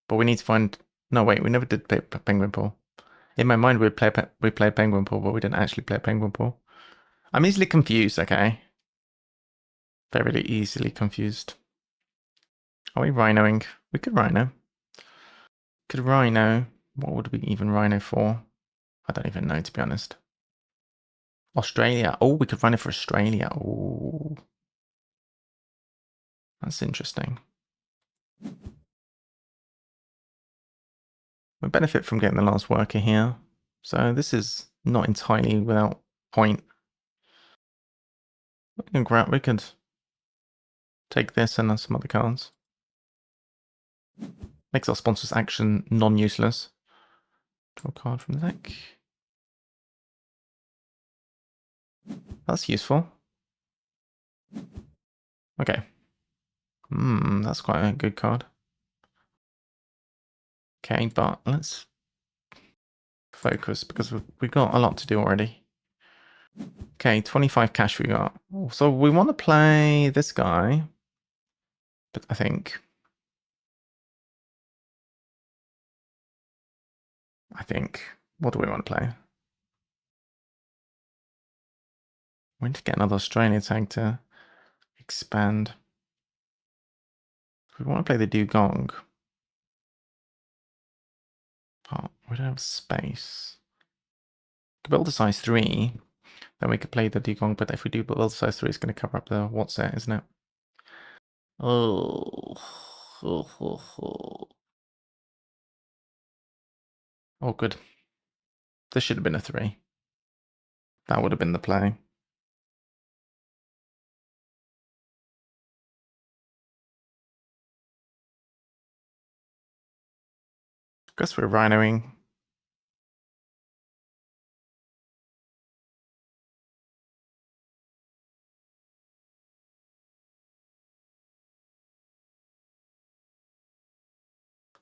But we need to find... No, wait, we never did play Penguin Pool. In my mind, we played Penguin Pool, but we didn't actually play Penguin Pool. I'm easily confused, okay? Very easily confused. Are we rhinoing? We could rhino. Could rhino. What would we even rhino for? I don't even know, to be honest. Australia. Oh, we could rhino for Australia. Oh. That's interesting. We benefit from getting the last worker here. So this is not entirely without point. We could take this and some other cards. Makes our sponsor's action non-useless. Draw a card from the deck. That's useful. Okay. That's quite a good card. Okay, but let's focus because we've got a lot to do already. Okay, 25 cash we got. So we want to play this guy, but I think, what do we want to play? We need to get another Australian tag to expand. We want to play the dugong. But we don't have space. We could build a size 3, then we could play the dugong, but if we do build a size 3, it's going to cover up the what's it, isn't it? Oh. Oh, good. This should have been a 3. That would have been the play. Guess we're rhinoing.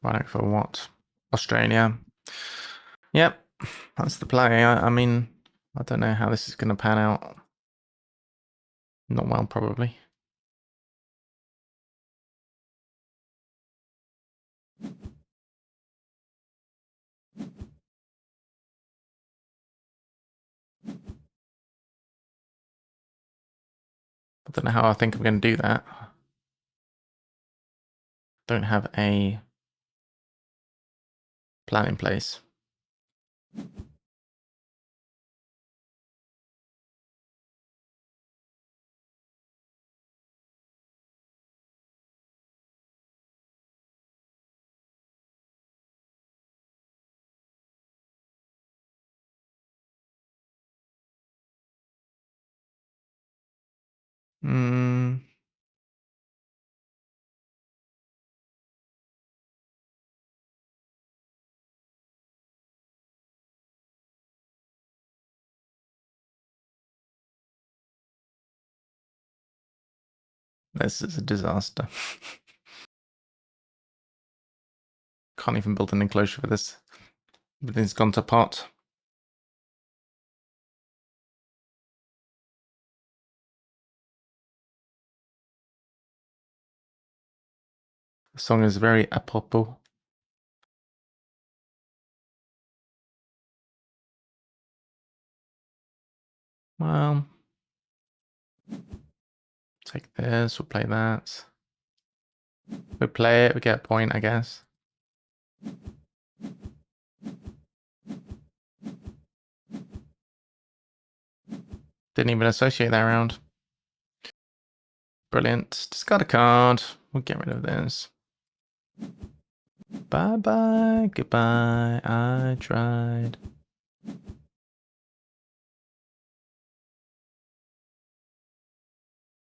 Rhino for what? Australia. Yep, that's the play. I mean, I don't know how this is going to pan out. Not well, probably. don't know how I think I'm going to do that. Don't have a plan in place. This is a disaster. Can't even build an enclosure for this. Everything's gone to pot. The song is very apropos. Well, take this, we'll play that. We play it, we get a point, I guess. Didn't even associate that round. Brilliant. Discard a card. We'll get rid of this. Bye bye, goodbye, I tried.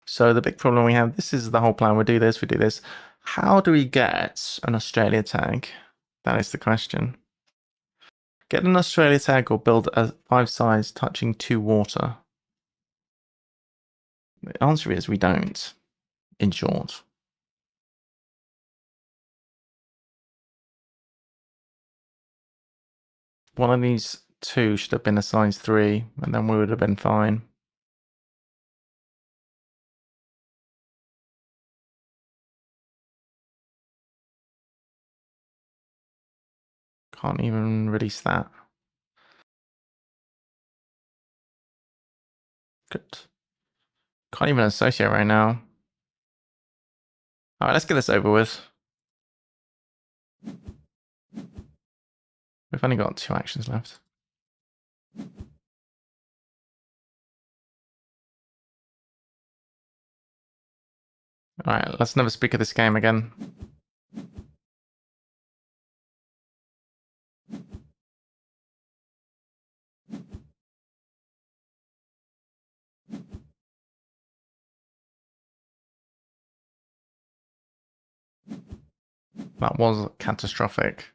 So the big problem we have, this is the whole plan. We do this, we do this. How do we get an Australia tag? That is the question. Get an Australia tag or build a 5-size touching 2 water? The answer is we don't, in short. One of these two should have been a size 3, and then we would have been fine. Can't even release that. Good. Can't even associate right now. Alright, let's get this over with. We've only got 2 actions left. Alright, let's never speak of this game again. That was catastrophic.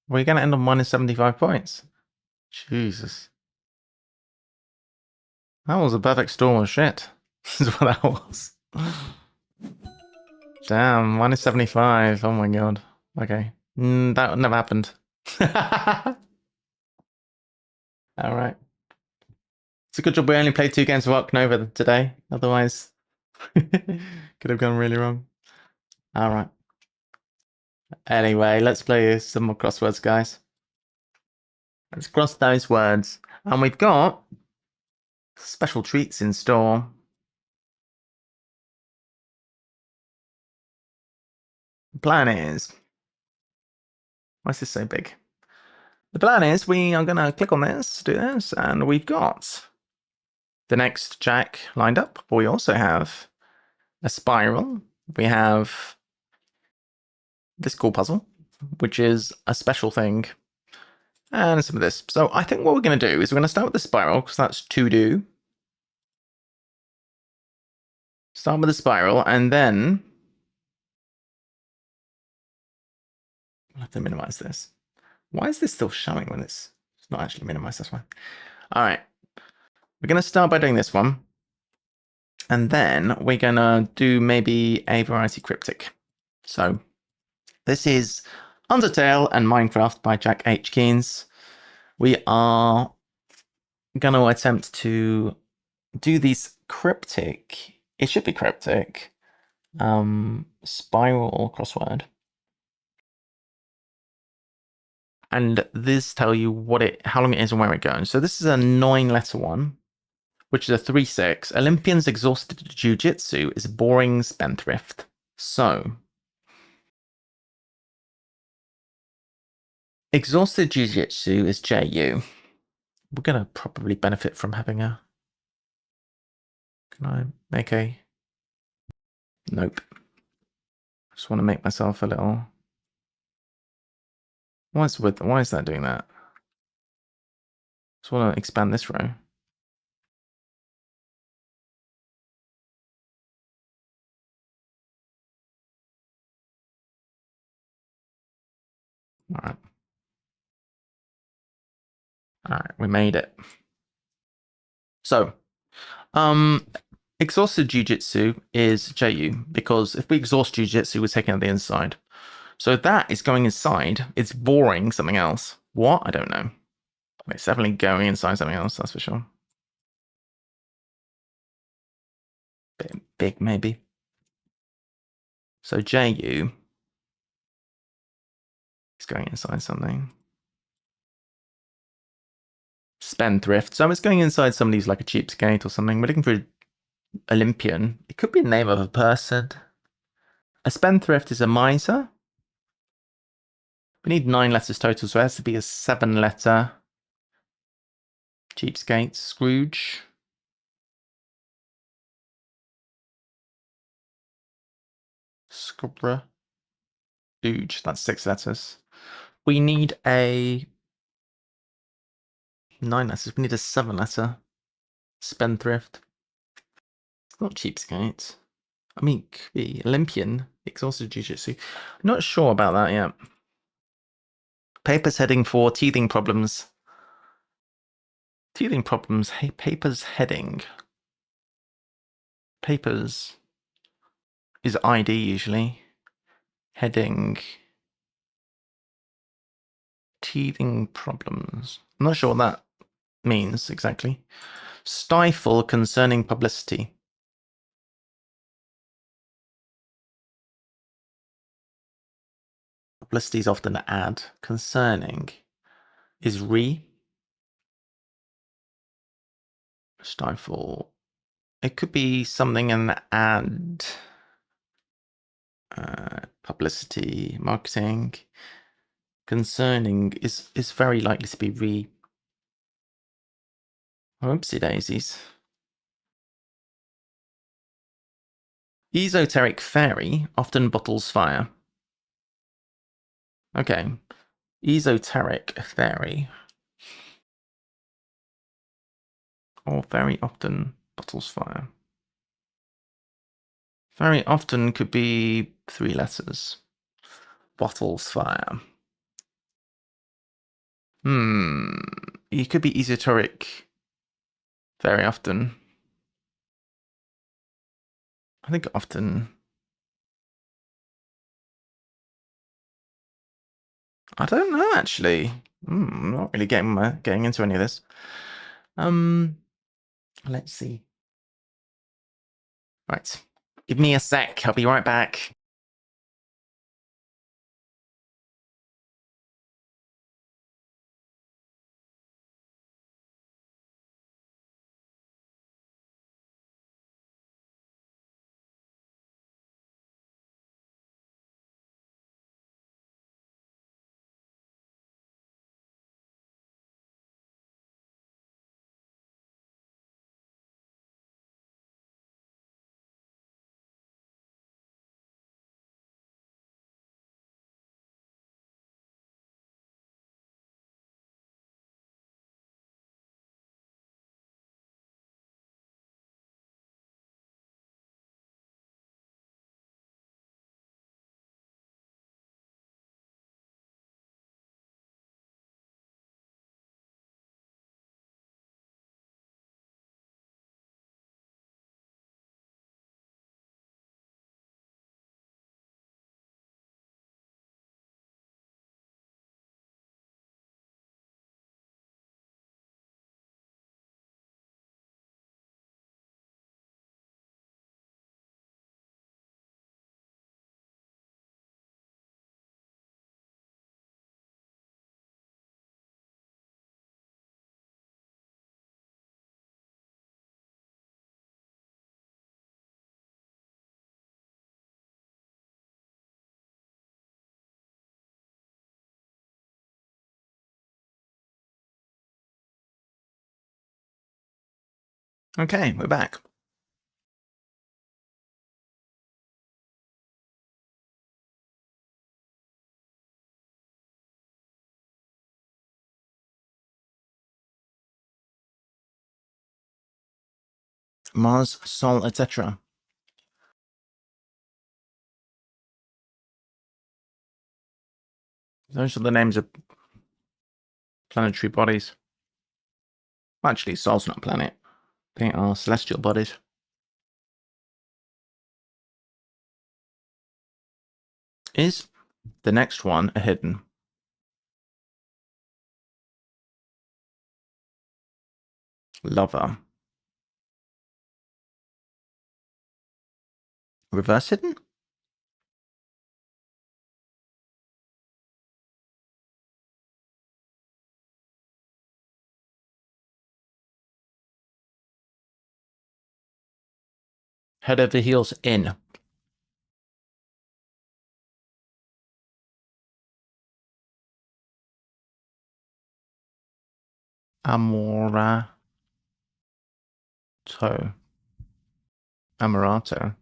We're going to end on minus 75 points. Jesus. That was a perfect storm of shit. This is what that was. Damn, minus 75. Oh my god. Okay. That never happened. Alright. It's a good job we only played 2 games of 𝘰𝘰𝘴𝘴𝘸𝘰𝘬 today. Otherwise, could have gone really wrong. Alright. Anyway, let's play some more crosswords, guys. Let's cross those words. And we've got special treats in store. The plan is... Why is this so big? The plan is we are going to click on this, do this, and we've got the next jack lined up. But we also have a spiral. We have this cool puzzle, which is a special thing, and some of this. So I think what we're going to do is we're going to start with the spiral, because that's to do. Start with the spiral, and then I'll have to minimize this. Why is this still showing when it's not actually minimized? That's why. All right. We're going to start by doing this one. And then we're going to do maybe a variety cryptic. So this is Undertale and Minecraft by 𝘳𝘰𝘨𝘶𝘬𝘳. We are going to attempt to do these cryptic, it should be cryptic, spiral crossword. and this tell you how long it is and where it goes. So this is a 9-letter one, which is a 3-6. Olympians exhausted jiu-jitsu is boring spendthrift. So exhausted jiu-jitsu is JU. We're gonna probably benefit from having a. Can I make a? Nope. Just want to make myself a little. Why is that doing that? Just want to expand this row. All right, we made it. So, exhausted jiu-jitsu is JU, because if we exhaust jiu-jitsu, we're taking out the inside. So that is going inside. It's boring something else. What? I don't know. It's definitely going inside something else, that's for sure. Bit big, maybe. So JU is going inside something. Spendthrift. So it's going inside somebody's like a cheapskate or something. We're looking for Olympian. It could be the name of a person. A spendthrift is a miser. We need 9 letters total, so it has to be a 7-letter. Cheapskate. Scrooge. Scrubber. Stooge. That's 6 letters. We need a 9 letters. We need a 7-letter. Spendthrift. It's not cheapskate. I mean, it could be Olympian. Exhausted jiu-jitsu. I'm not sure about that yet. Papers heading for teething problems. Teething problems. Hey, papers heading. Papers is ID usually. Heading. Teething problems. I'm not sure what that means exactly. Stifle concerning publicity. Publicity is often an ad. Concerning is re. Stifle. It could be something an ad. Publicity, marketing. Concerning is very likely to be re. Oopsie daisies. Esoteric fairy often bottles fire. Okay. Esoteric fairy. Or very often bottles fire. Very often could be 3 letters. Bottles fire. You could be esoteric very often. I think often. I don't know actually. I'm not really getting into any of this. Let's see. Right. Give me a sec. I'll be right back. Okay, we're back. Mars, Sol, etc. Those are the names of planetary bodies. Well, actually, Sol's not a planet. They are celestial bodies. Is the next one a hidden? Lover. Reverse hidden? Head over heels in. Amorato. Amorato.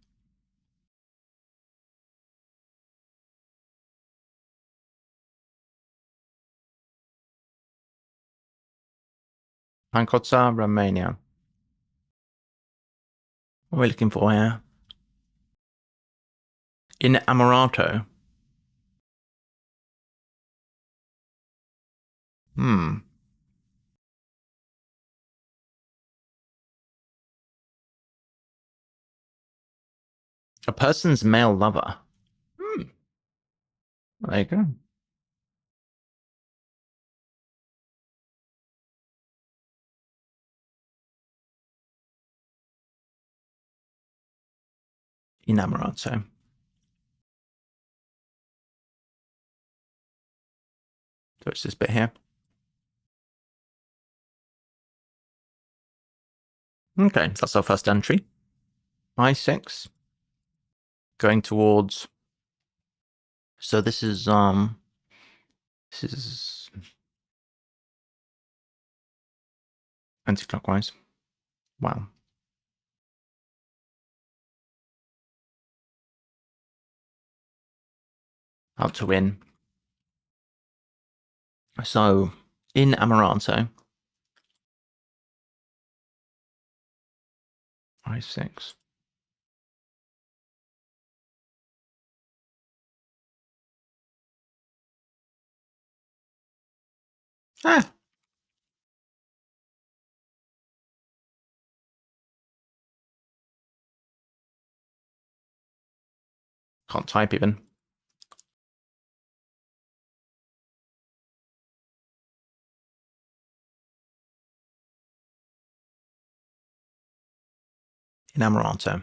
Pancozza, Romania. What are we looking for here? In Amorato. A person's male lover. There you go. Innamorato. So it's this bit here. Okay, that's our first entry. I6. Going towards. So this is anti-clockwise. Wow. Out to in. So in Amorato. I6. Ah. Can't type even. Innamorato.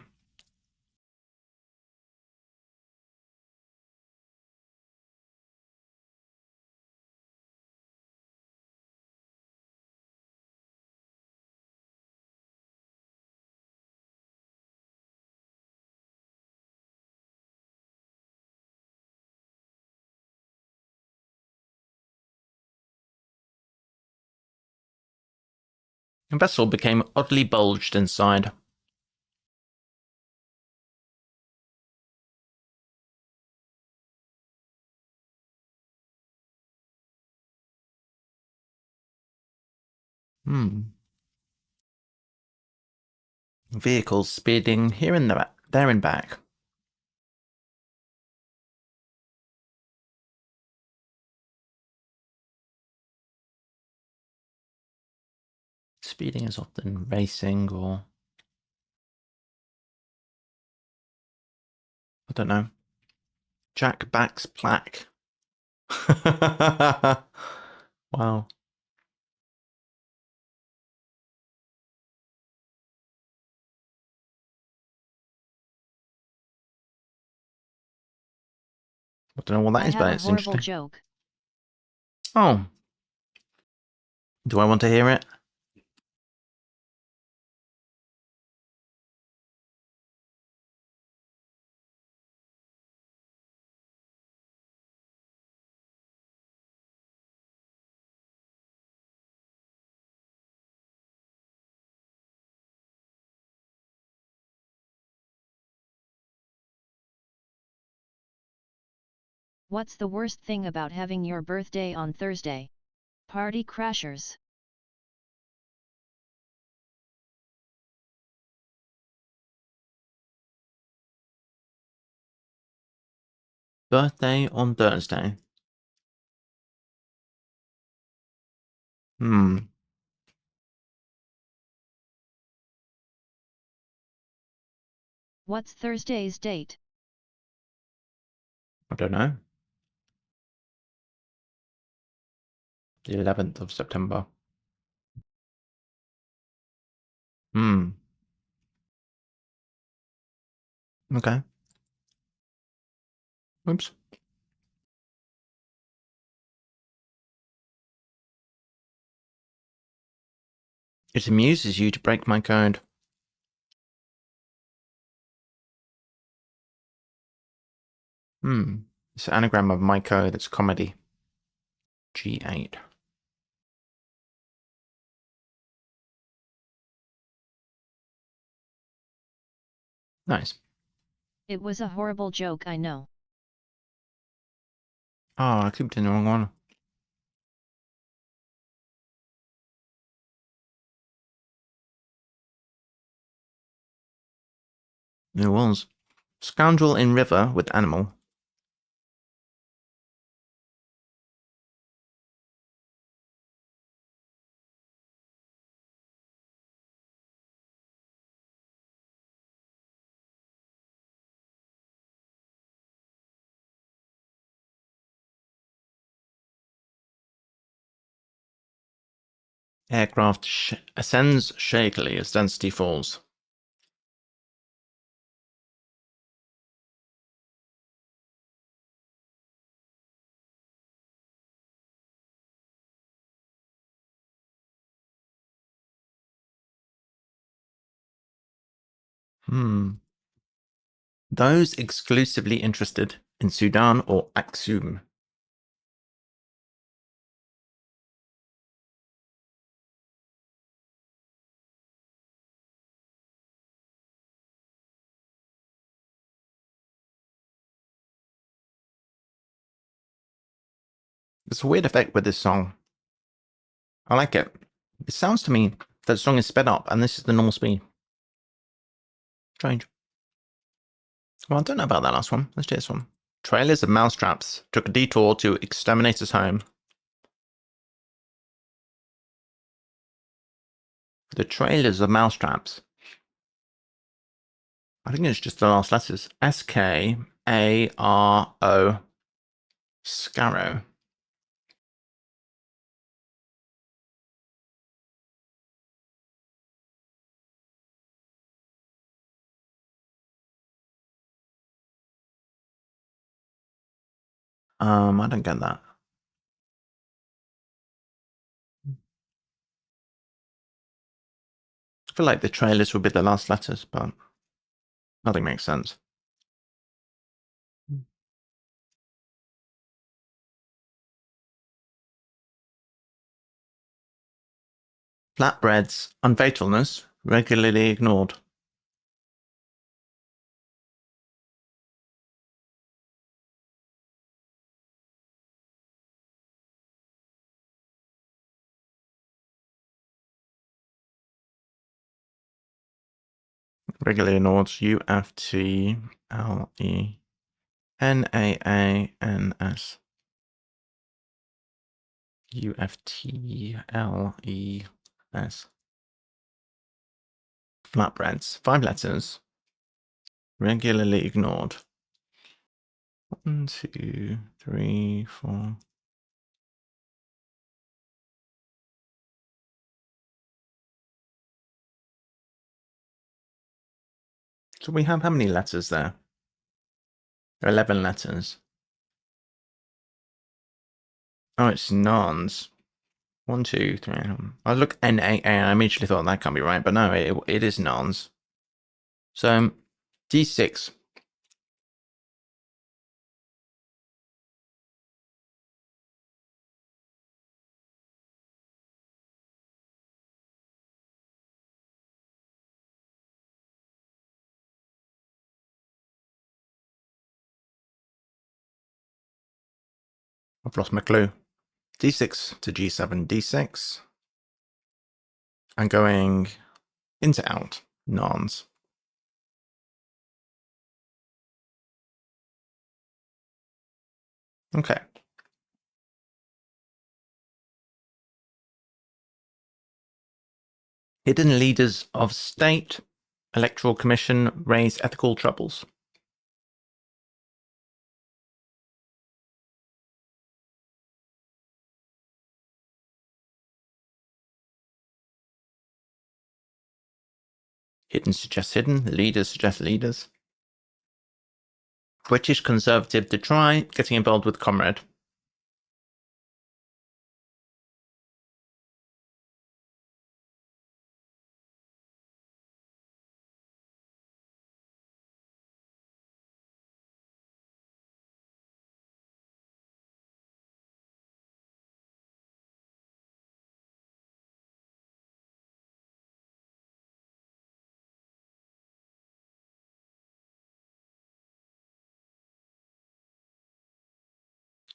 The vessel became oddly bulged inside. Vehicles speeding here and there and back. Speeding is often racing or... I don't know. Jack backs plaque. Wow. I don't know what that is, but it's interesting. Joke. Oh. Do I want to hear it? What's the worst thing about having your birthday on Thursday? Party crashers. Birthday on Thursday. What's Thursday's date? I don't know. The 11th of September. Okay. Oops. It amuses you to break my code. It's an anagram of my code. It's comedy. G8. Nice. It was a horrible joke, I know. Oh, I clicked in the wrong one. It was. Scoundrel in river with animal. Aircraft ascends shakily as density falls. Those exclusively interested in Sudan or Aksum. There's a weird effect with this song. I like it. It sounds to me that the song is sped up and this is the normal speed. Strange. Well, I don't know about that last one. Let's do this one. Trailers of mousetraps took a detour to Exterminator's home. The trailers of mousetraps. I think it's just the last letters. S-K-A-R-O. Scarrow. I don't get that. I feel like the trailers would be the last letters, but nothing makes sense. Flatbread's unfaithfulness regularly ignored. Regularly ignored. U-F-T-L-E-N-A-A-N-S. U-F-T-L-E-S. Flatbreads. 5 letters. Regularly ignored. 1, 2, 3, 4. So we have how many letters there? 11 letters. Oh, it's nons. 1, 2, 3. I look N-A-A and I immediately thought that can't be right, but no, it is nons. So D6. I've lost my clue. d6 to g7, d6. And going into out, nons. Okay. Hidden leaders of state, electoral commission raise ethical troubles. Hidden suggests hidden, leaders suggest leaders. British Conservative to try getting involved with comrade.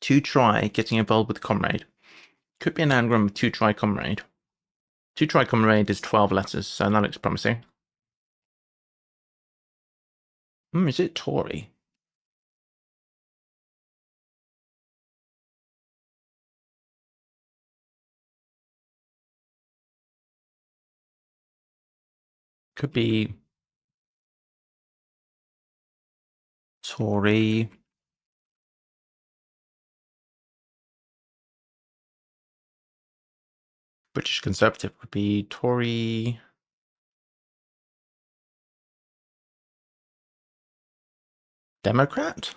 To try getting involved with comrade. Could be an anagram of to try comrade. To try comrade is 12 letters, so that looks promising. Is it Tory? Could be Tory. British Conservative would be Tory. Democrat?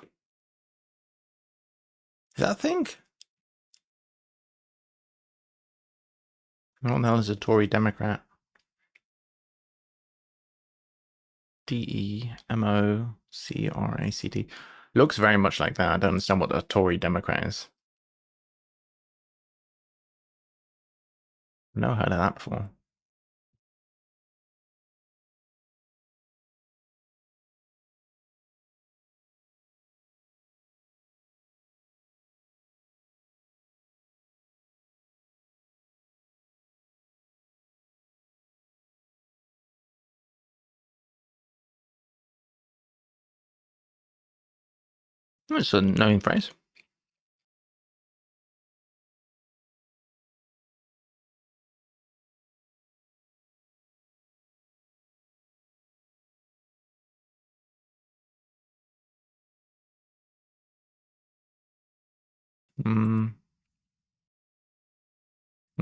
Is that a thing? What the hell is a Tory Democrat? 𝘳𝘰𝘨𝘶𝘬𝘴𝘸𝘰𝘰𝘬. Looks very much like that. I don't understand what a Tory Democrat is. I've never heard of that before. It's a known phrase.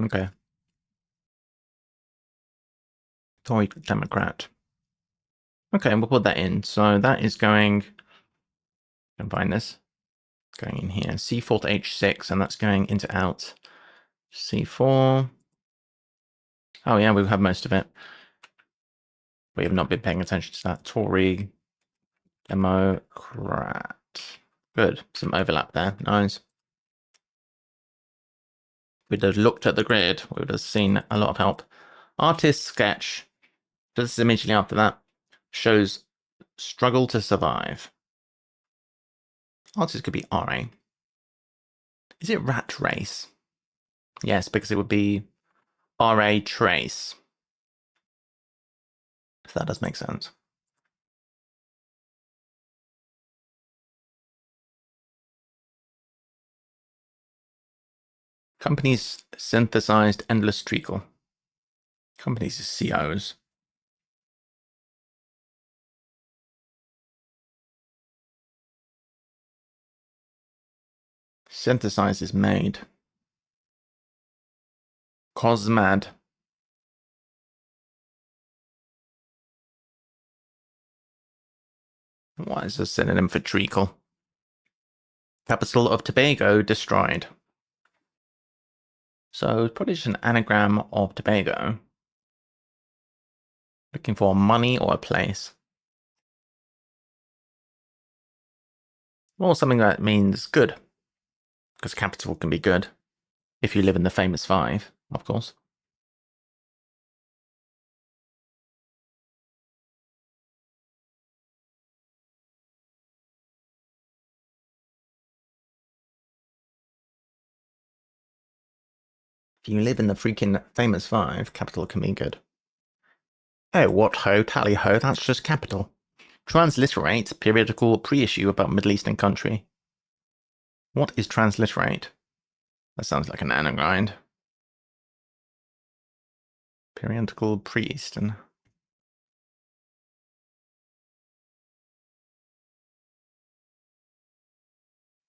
Okay. Tory Democrat. Okay, we'll put that in. So that is going, I can find this, going in here. C4 to H6, and that's going into out. C4. Oh yeah, we've had most of it. We have not been paying attention to that. Tory Democrat. Good. Some overlap there. Nice. We'd have looked at the grid, we would have seen a lot of help. Artist sketch. This is immediately after that. Shows struggle to survive. Artist could be RA. Is it rat race? Yes, because it would be RA trace. So that does make sense. Companies synthesized endless treacle. Companies is COs. Synthesize is made. Cosmad. What is a synonym for treacle? Capital of Tobago destroyed. So it's probably just an anagram of Tobago. Looking for money or a place. Or something that means good. Because capital can be good. If you live in the famous 5, of course. If you live in the freaking famous 5, capital can be good. Oh, what ho, tally ho, that's just capital. Transliterate, periodical pre-issue about Middle Eastern country. What is transliterate? That sounds like an anagram. Periodical pre-Eastern.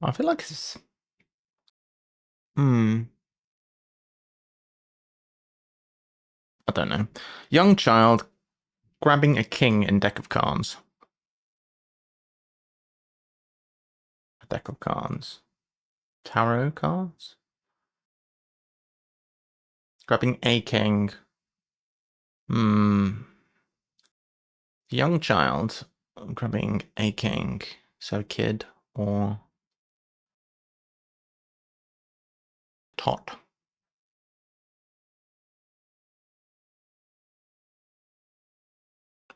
I feel like it's... I don't know. Young child grabbing a king in deck of cards. A deck of cards. Tarot cards? Grabbing a king. Young child grabbing a king. So kid or tot.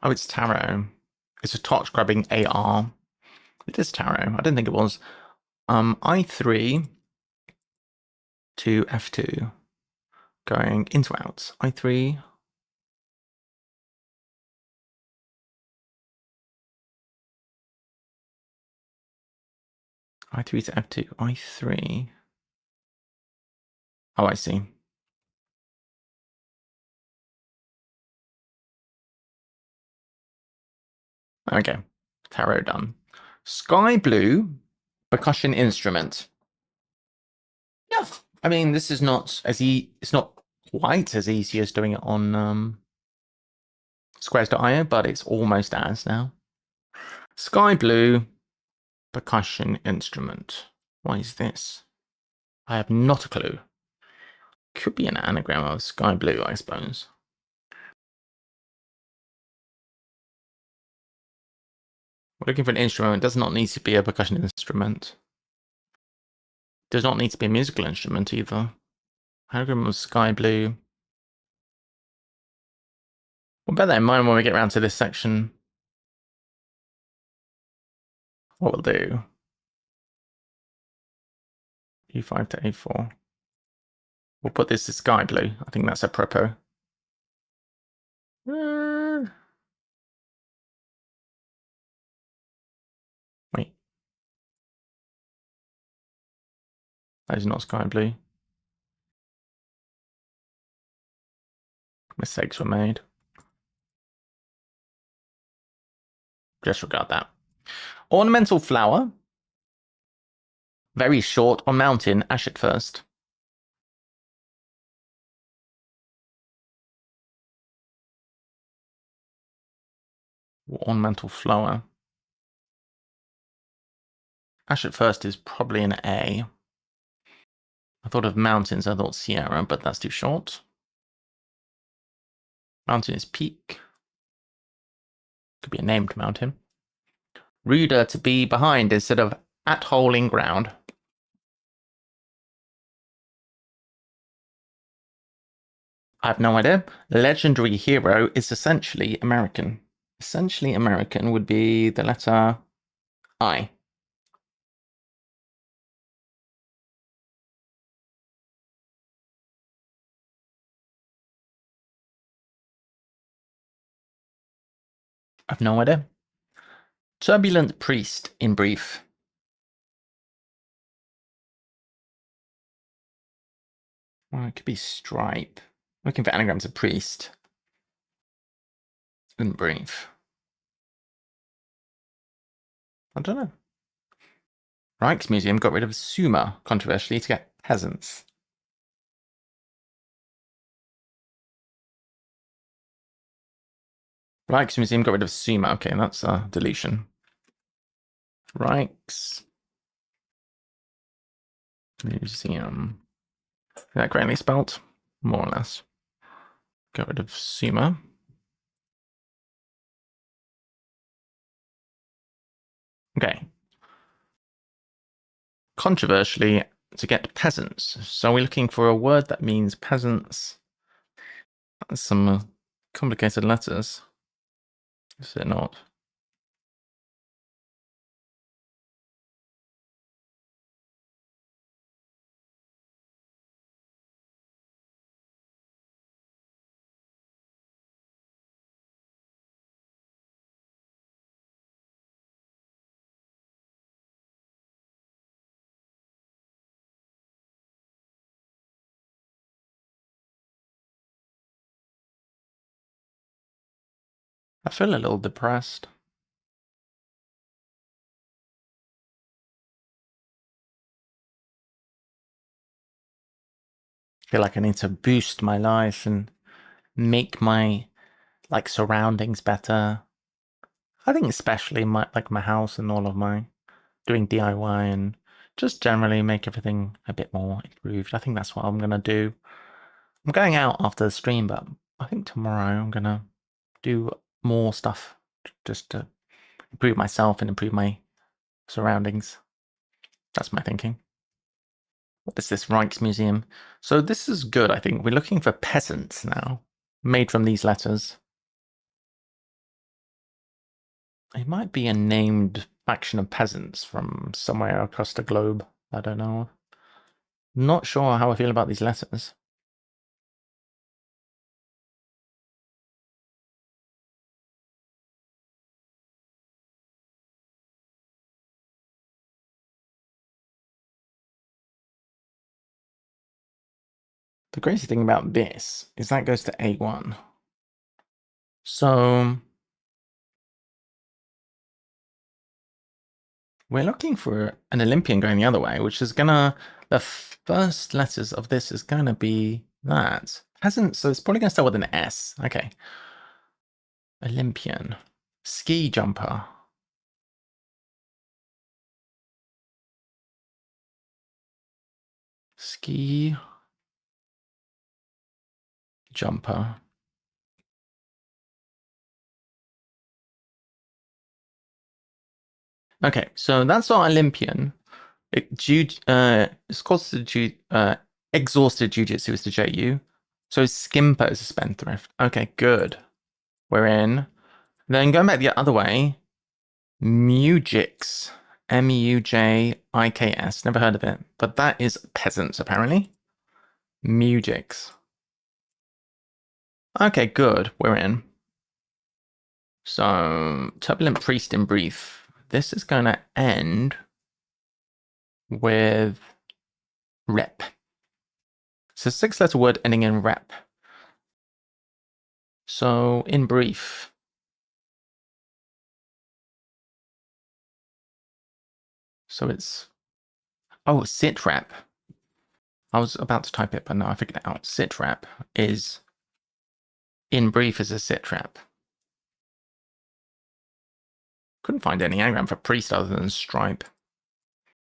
Oh, it's tarot. It's a tot grabbing AR. It is tarot. I didn't think it was. I3 to F2. Going into outs. I3. I3 to F2. I3. Oh, I see. Okay. Tarot done. Sky blue percussion instrument. Yeah. I mean, this is not as it's not quite as easy as doing it on squares.io, but it's almost as now. Sky blue percussion instrument. What is this? I have not a clue. Could be an anagram of sky blue, I suppose. We're looking for an instrument. It does not need to be a percussion instrument. Does not need to be a musical instrument either. Anagram of sky blue. We'll bear that in mind when we get around to this section. What we'll do. E5 to A4. We'll put this to sky blue. I think that's apropos. Wait. That is not sky blue. Mistakes were made. Disregard that. Ornamental flower. Very short on mountain. Ash at first. Ornamental flower. Ash at first is probably an A. I thought of mountains, I thought Sierra, but that's too short. Mountain is peak. Could be a named mountain. Ruder to be behind instead of at hole in ground. I have no idea. Legendary hero is essentially American. Essentially American would be the letter I. I have no idea. Turbulent priest, in brief. Well, it could be stripe. Looking for anagrams of priest. In brief. I don't know. Rijksmuseum got rid of Summa, controversially, to get peasants. Rijksmuseum got rid of Summa. Okay, that's a deletion. Rijksmuseum. Is that correctly spelt? More or less. Get rid of Summa. Okay. Controversially, to get peasants. So we're looking for a word that means peasants. That's some complicated letters. Is it not? I feel a little depressed. I feel like I need to boost my life and make my surroundings better. I think especially my house and all of my doing DIY and just generally make everything a bit more improved. I think that's what I'm gonna do. I'm going out after the stream, but I think tomorrow I'm gonna do more stuff just to improve myself and improve my surroundings. That's my thinking. What is this 𝘰𝘰𝘨𝘰𝘰𝘬𝘳? So this is good, I think. We're looking for peasants now, made from these letters. It might be a named faction of peasants from somewhere across the globe. I don't know. Not sure how I feel about these letters. The crazy thing about this is that goes to A1. So we're looking for an Olympian going the other way, which is gonna, the first letters of this is gonna be that. Peasant, so it's probably gonna start with an S. Okay. Olympian. Ski jumper. Ski jumper. Okay, so that's our Olympian. It's called exhausted jujitsu is the JU. So skimper is a spendthrift. Okay, good. We're in. Then going back the other way, 𝘰𝘰𝘬𝘰𝘬𝘬. 𝘰𝘰𝘬𝘰𝘬𝘬. Never heard of it, but that is peasants apparently. 𝘰𝘰𝘬𝘰𝘬𝘬. Okay, good. We're in. So turbulent priest in brief. This is going to end with rep. It's a 6-letter word ending in rep. So in brief. So it's, oh, sit rep. I was about to type it, but no, I figured it out. Sit rep is, in brief, is a sit rep. Couldn't find any anagram for priest other than stripe.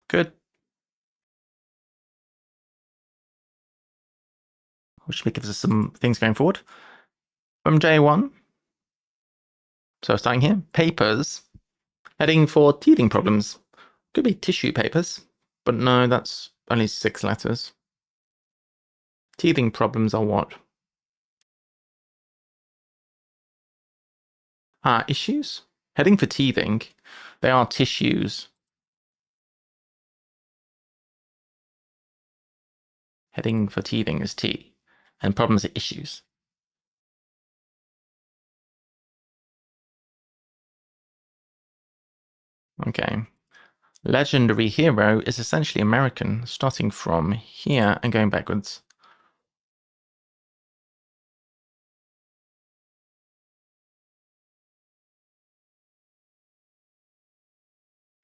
Good. Which gives us some things going forward. From J1. So starting here, papers. Heading for teething problems. Could be tissue papers, but no, that's only 6 letters. Teething problems are what? Issues? Heading for teething. They are tissues. Heading for teething is T. And problems are issues. Okay. Legendary hero is essentially American, starting from here and going backwards.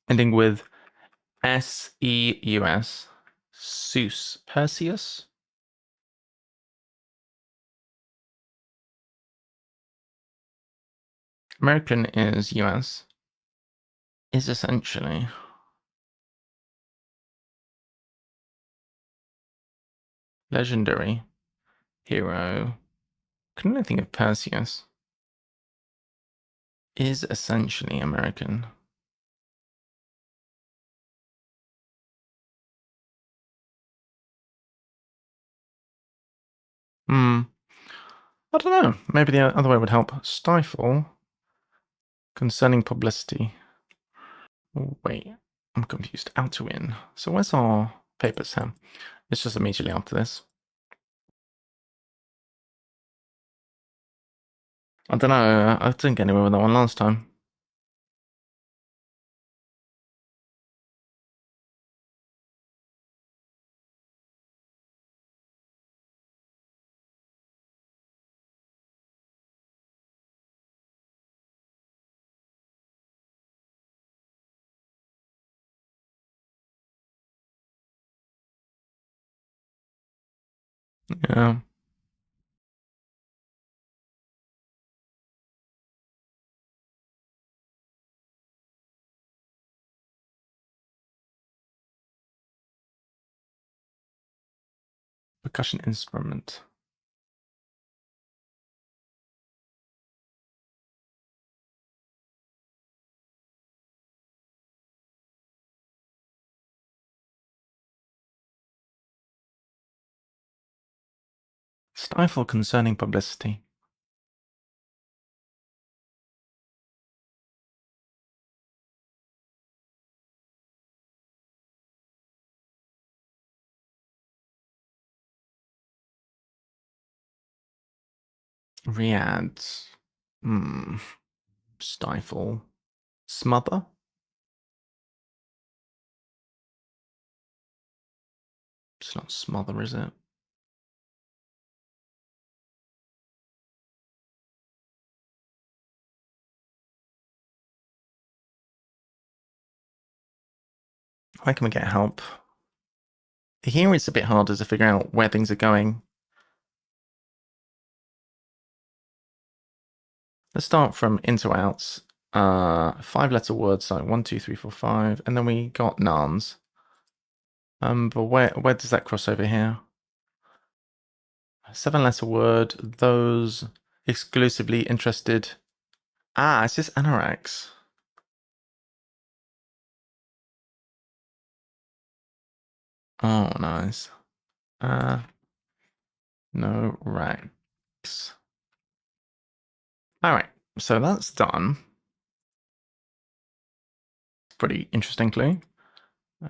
Ending with S-E-U-S. Seuss. Perseus? American is US. Is essentially. Legendary hero. Can only think of Perseus. Is essentially American. I don't know. Maybe the other way would help. Stifle. Concerning publicity. Oh, wait. I'm confused. Out to in. So where's our papers here? It's just immediately after this. I don't know. I didn't get anywhere with that one last time. Yeah. Percussion instrument. Stifle concerning publicity. Riad. Stifle. Smother? It's not smother, is it? Where can we get help? Here it's a bit harder to figure out where things are going. Let's start from into outs. 5-letter words, so 1, 2, 3, 4, 5, and then we got nouns. But where does that cross over here? 7-letter word, those exclusively interested. Ah, it's just anoraks. Oh, nice. No ranks. All right, so that's done. Pretty interesting clue.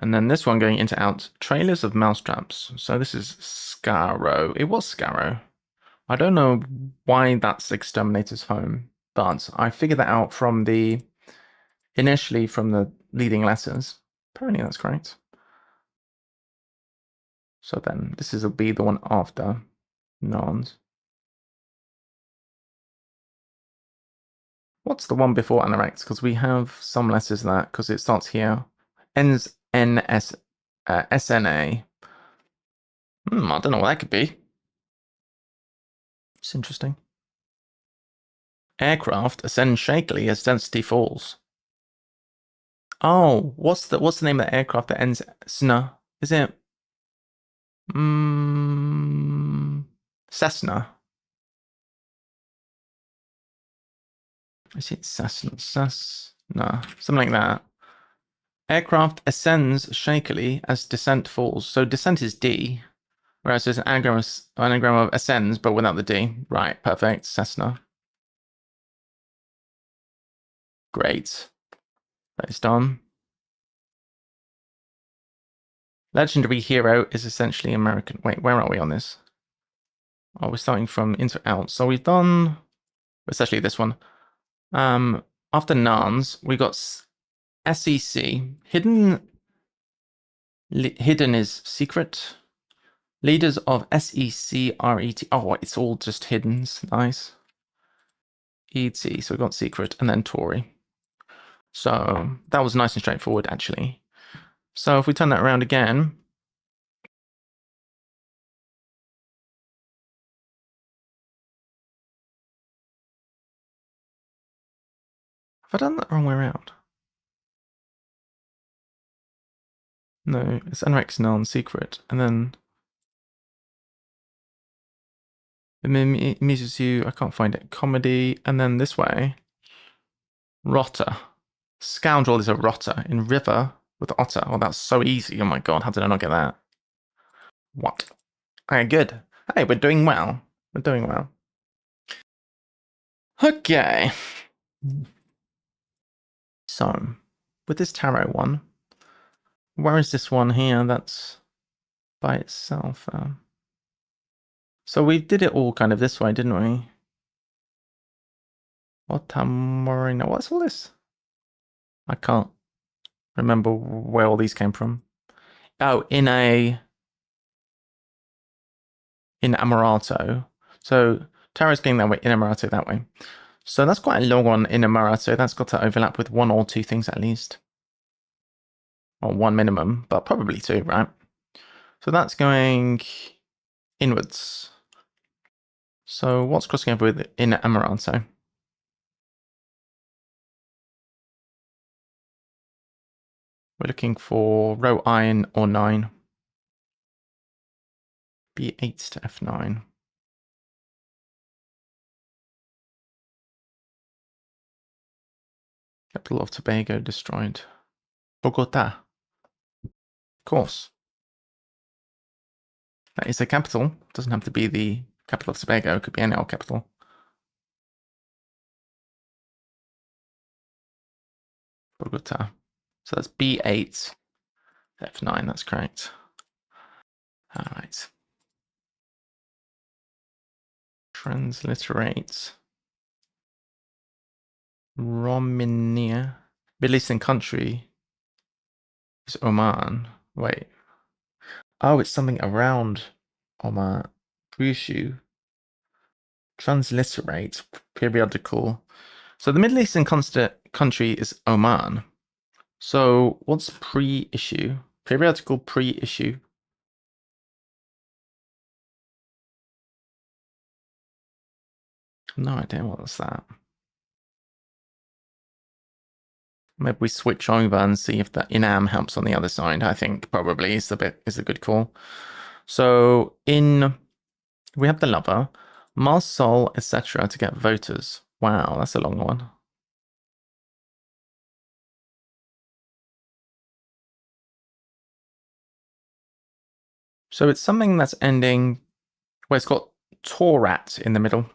And then this one going into out, trailers of mousetraps. So this is Scarrow. It was Scarrow. I don't know why that's Exterminator's home, but I figured that out from initially from the leading letters. Apparently that's correct. So then this will be the one after nouns. What's the one before anoraks? Because we have some letters that, because it starts here. Ends NS, SNA. I don't know what that could be. It's interesting. Aircraft ascend shakily as density falls. Oh, what's the name of the aircraft that ends SNA? Is it Cessna? Is it Cessna? Something like that. Aircraft ascends shakily as descent falls. So descent is D, whereas there's an anagram of ascends, but without the D. Right, perfect. Cessna. Great. That is done. Legendary hero is essentially American. Wait, where are we on this? Oh, we're starting from into out. So we've done, especially this one. After nouns, we got SEC. Hidden is secret. Leaders of SECRET. Oh, it's all just hiddens. Nice. ET. So we got secret and then Tory. So that was nice and straightforward, actually. So if we turn that around again. Have I done that the wrong way around? No, it's anoraks noun secret, and then it amuses you. I can't find it. Comedy, and then this way, rotter. Scoundrel is a rotter in river with otter. Oh, that's so easy. Oh my god, how did I not get that? What? Okay, good. Hey, we're doing well. We're doing well. Okay. So, with this tarot one, where is this one here? That's by itself. So we did it all kind of this way, didn't we? Otamorino. What's all this? I can't remember where all these came from. Oh, in Amorato. So tarot's going that way, in Amorato that way. So that's quite a long one in Amorato. That's got to overlap with 1 or 2 things at least. Or 1 minimum, but probably 2, right? So that's going inwards. So what's crossing over with in Amaranto? We're looking for row I or 9. B8 to F9. Capital of Tobago destroyed. Bogota. Of course. That is a capital. Doesn't have to be the capital of Tobago. It could be any old capital. Bogota. So that's B8, F9. That's correct. All right. Transliterate. Romania. Middle Eastern country is Oman. Wait. Oh, it's something around Oman. Bushu. Transliterate. Periodical. So the Middle Eastern country is Oman. So what's pre-issue? Periodical pre-issue. No idea what was that. Maybe we switch over and see if the inam helps on the other side. I think probably is a good call. So we have the lover, Mars, Sol, etc. to get voters. Wow, that's a long one. So it's something that's ending where it's got Torat in the middle.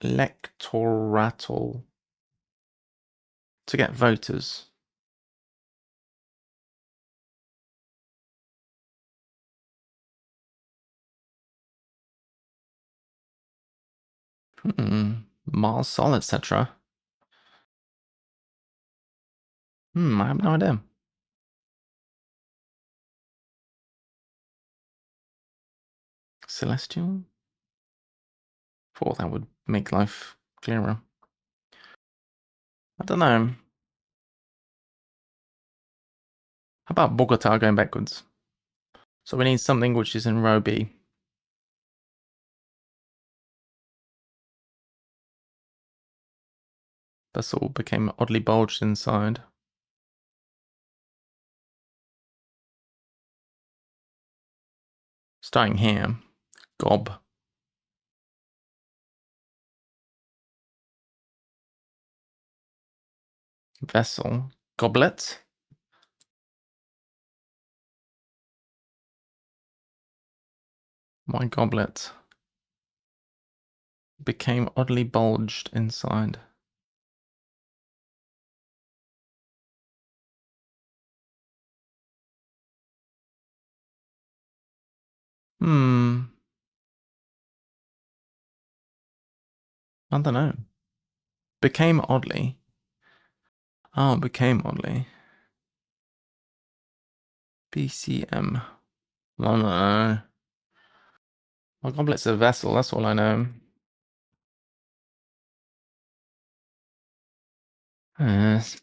Electoratal to get voters. Mars, Sol, etc. I have no idea. Celestial? Thought that would make life clearer. I don't know. How about Bogota going backwards? So we need something which is in row B. Vessel became oddly bulged inside. Starting here. Gob. Vessel. Goblet. My goblet became oddly bulged inside. I don't know. Became oddly. Oh, became oddly. BCM. I don't know. My goblet's a vessel, that's all I know. Yes.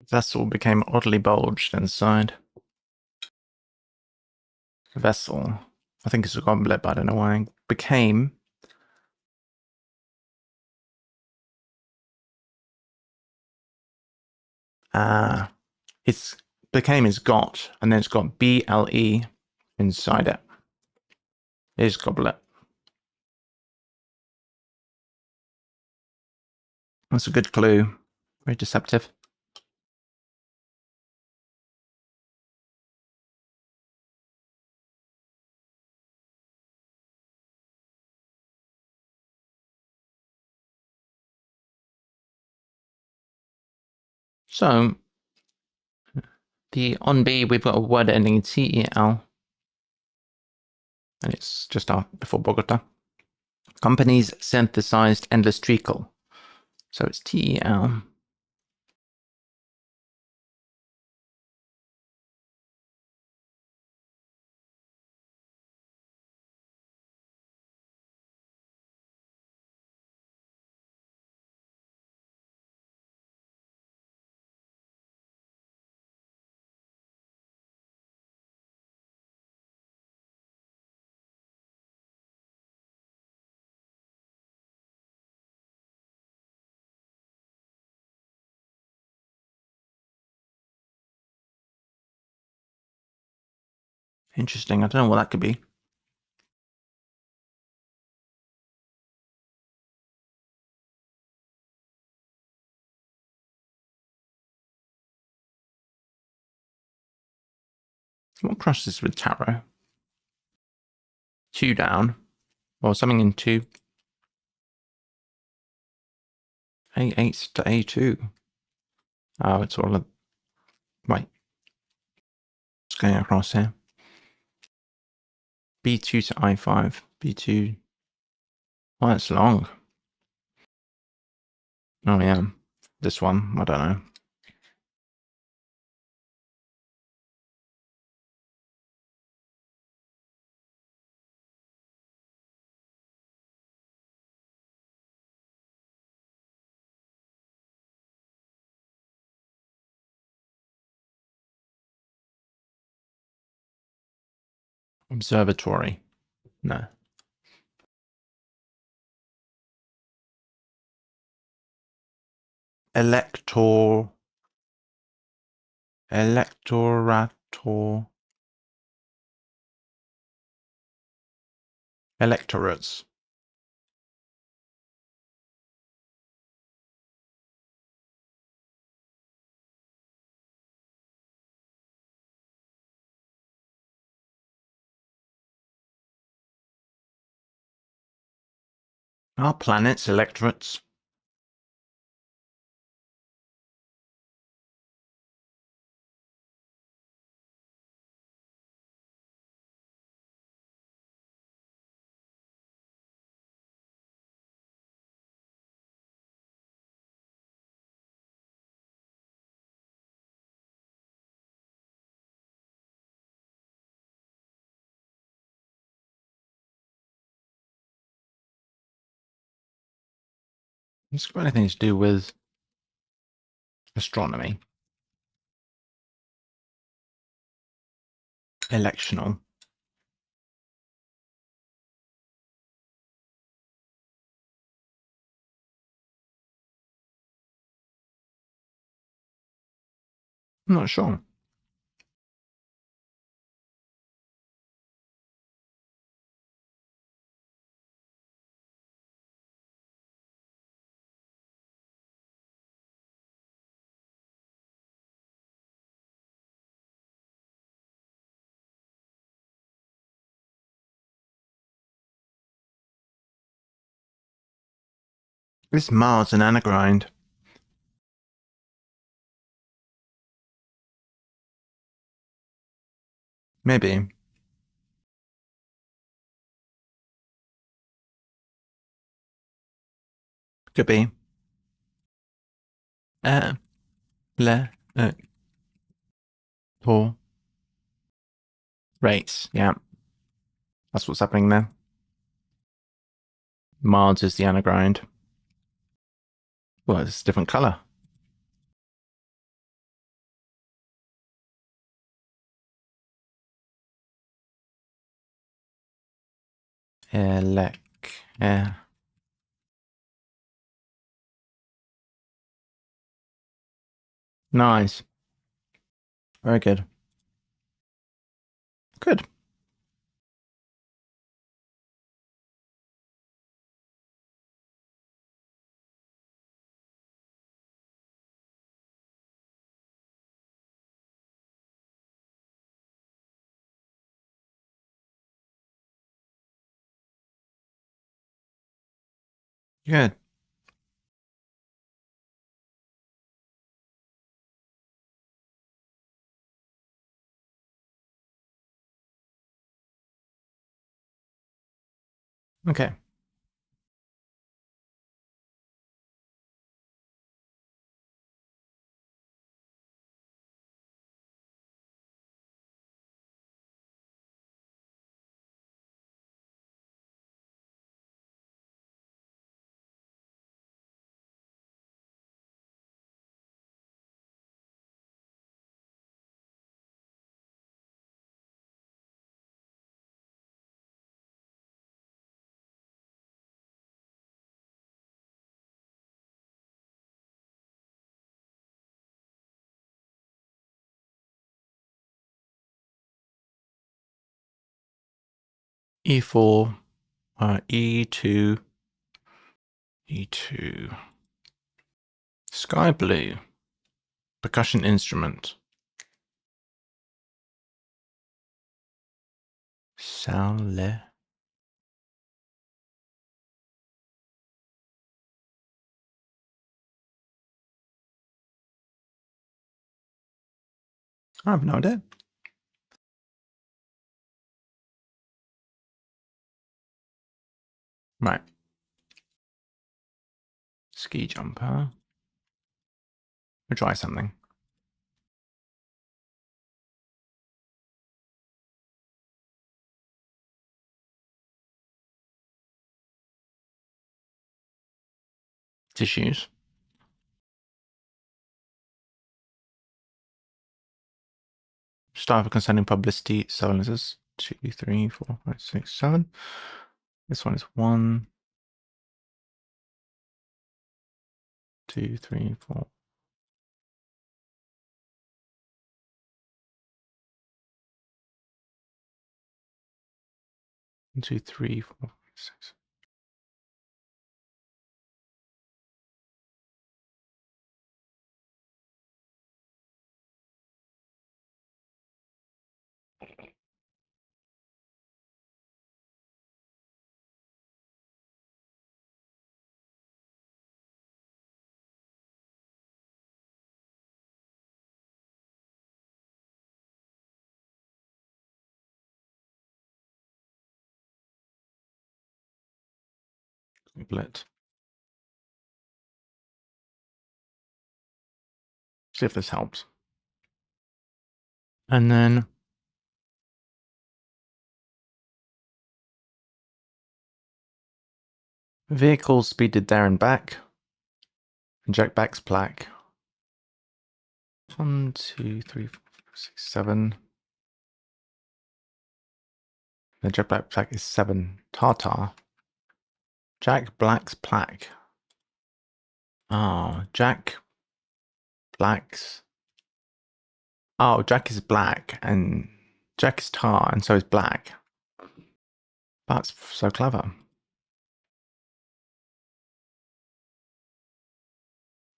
Vessel became oddly bulged inside. Vessel. I think it's a goblet, but I don't know why. Became. It's became is got, and then it's got BLE inside it. It is goblet. That's a good clue. Very deceptive. So, on B, we've got a word ending in TEL. And it's just before Bogota. Companies synthesized endless treacle. So it's TEL. Interesting. I don't know what that could be. What crosses with tarot? 2 down. Or something in 2. A8 to A2. Oh, it's all a... Right. It's going across here. B2 to I5. B2. Oh, that's long. Oh, yeah. This one. I don't know. Observatory. No. Electorator. Electorates. Are planets electorates? It's got anything to do with astronomy. Electional. I'm not sure. Is Mars an anagrind? Maybe. Could be. Le. Tor. Rates. Yeah. That's what's happening there. Mars is the anagrind. Well, it's a different color. 𝘰𝘬𝘬. Nice. Very good. Good. Good. Okay. E4, E2, E2. Sky blue. Percussion instrument. 𝘰𝘨𝘶𝘬𝘬. I have no idea. Right. Ski jumper. We'll try something. Tissues. Style for concerning publicity. 7 is 2, 3, 4, 5, 6, 7. This one is 1, 2, 3, 4. 1, 2, 3, 4, 5, 6. Split. See if this helps. And then vehicles speeded there and back. Inject back's plaque. 1, 2, 3, 4, 5, 6, 7. The Jack Black plaque is 7. Tartar. Jack Black's plaque. Oh, Jack Black's. Oh, Jack is black and Jack is tar and so is black. That's so clever.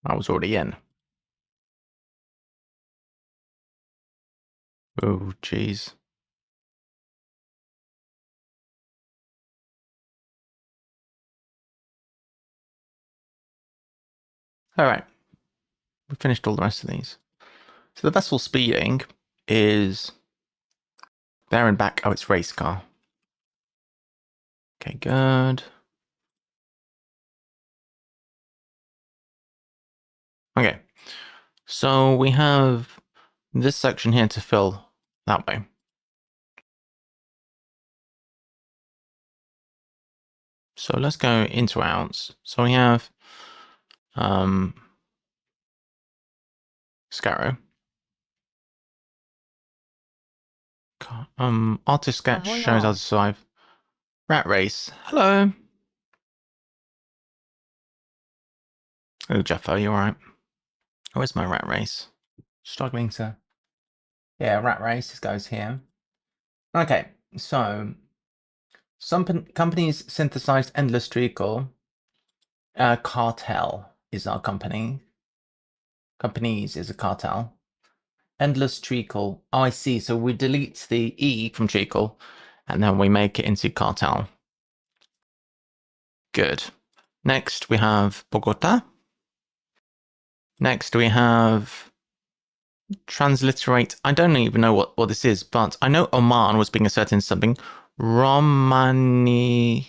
I was already in. Oh, jeez. All right. We finished all the rest of these. So the vessel speeding is there and back. Oh, it's race car. Okay, good. Okay. So we have this section here to fill that way. So let's go into ounce. So we have Scarrow. Artist sketch shows how to survive. Rat race. Hello. Oh, Jeffo, you alright? Where's my rat race? Struggling to... Yeah, rat race. This goes here. Okay, so... Some companies synthesized endless treacle. Cartel is our company. Companies is a cartel. Endless treacle. Oh, I see. So we delete the E from treacle, and then we make it into cartel. Good. Next, we have Bogota. Next, we have transliterate. I don't even know what this is, but I know Oman was being asserted in something. Romanicet.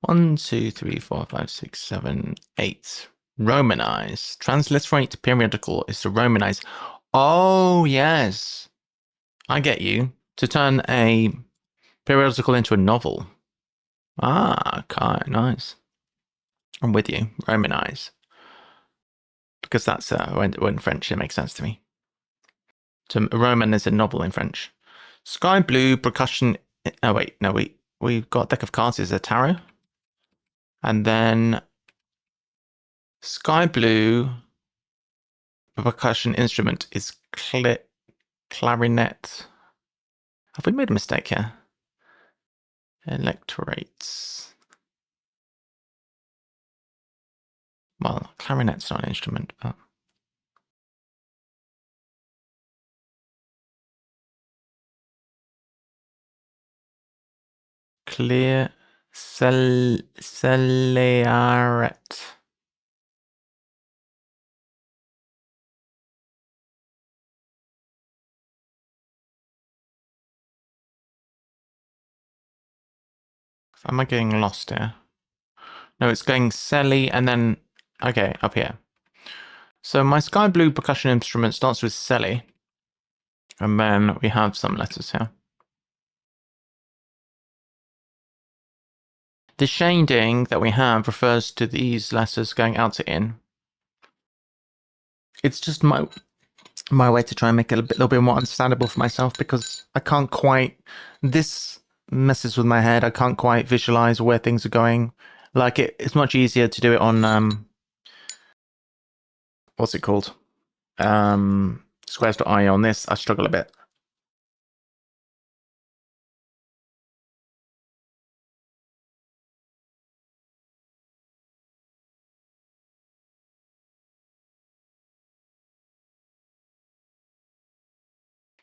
1, 2, 3, 4, 5, 6, 7, 8. Romanize. Transliterate periodical is to romanize. Oh, yes. I get you. To turn a periodical into a novel. Ah, okay, nice. I'm with you. Romanize. Because that's when French, it makes sense to me. So Roman is a novel in French. Sky blue percussion. Oh wait, no, we've got a deck of cards. Is a tarot, and then sky blue percussion instrument is clarinet. Have we made a mistake here? Electorates. Well, clarinet's not an instrument, but clear celeraret. Am I getting lost here? No, it's going celly and then okay, up here. So my sky blue percussion instrument starts with celly, and then we have some letters here. The shading that we have refers to these letters going out to in. It's just my way to try and make it a little bit more understandable for myself, because I can't quite, this messes with my head. I can't quite visualize where things are going. Like it's much easier to do it on what's it called? Squares.io. On this, I struggle a bit.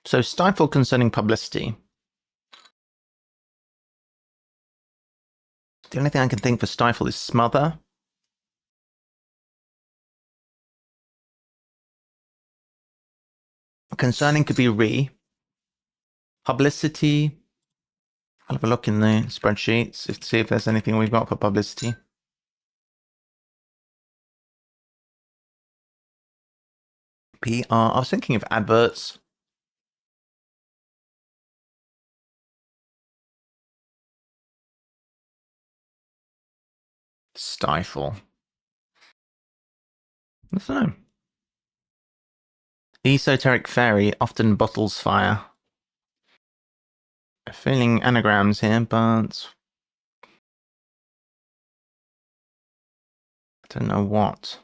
So stifle concerning publicity. The only thing I can think for stifle is smother. Concerning could be re. Publicity. I'll have a look in the spreadsheets to see if there's anything we've got for publicity. PR. I was thinking of adverts. Stifle. I don't know. Esoteric fairy often bottles fire. Feeling anagrams here, but I don't know what.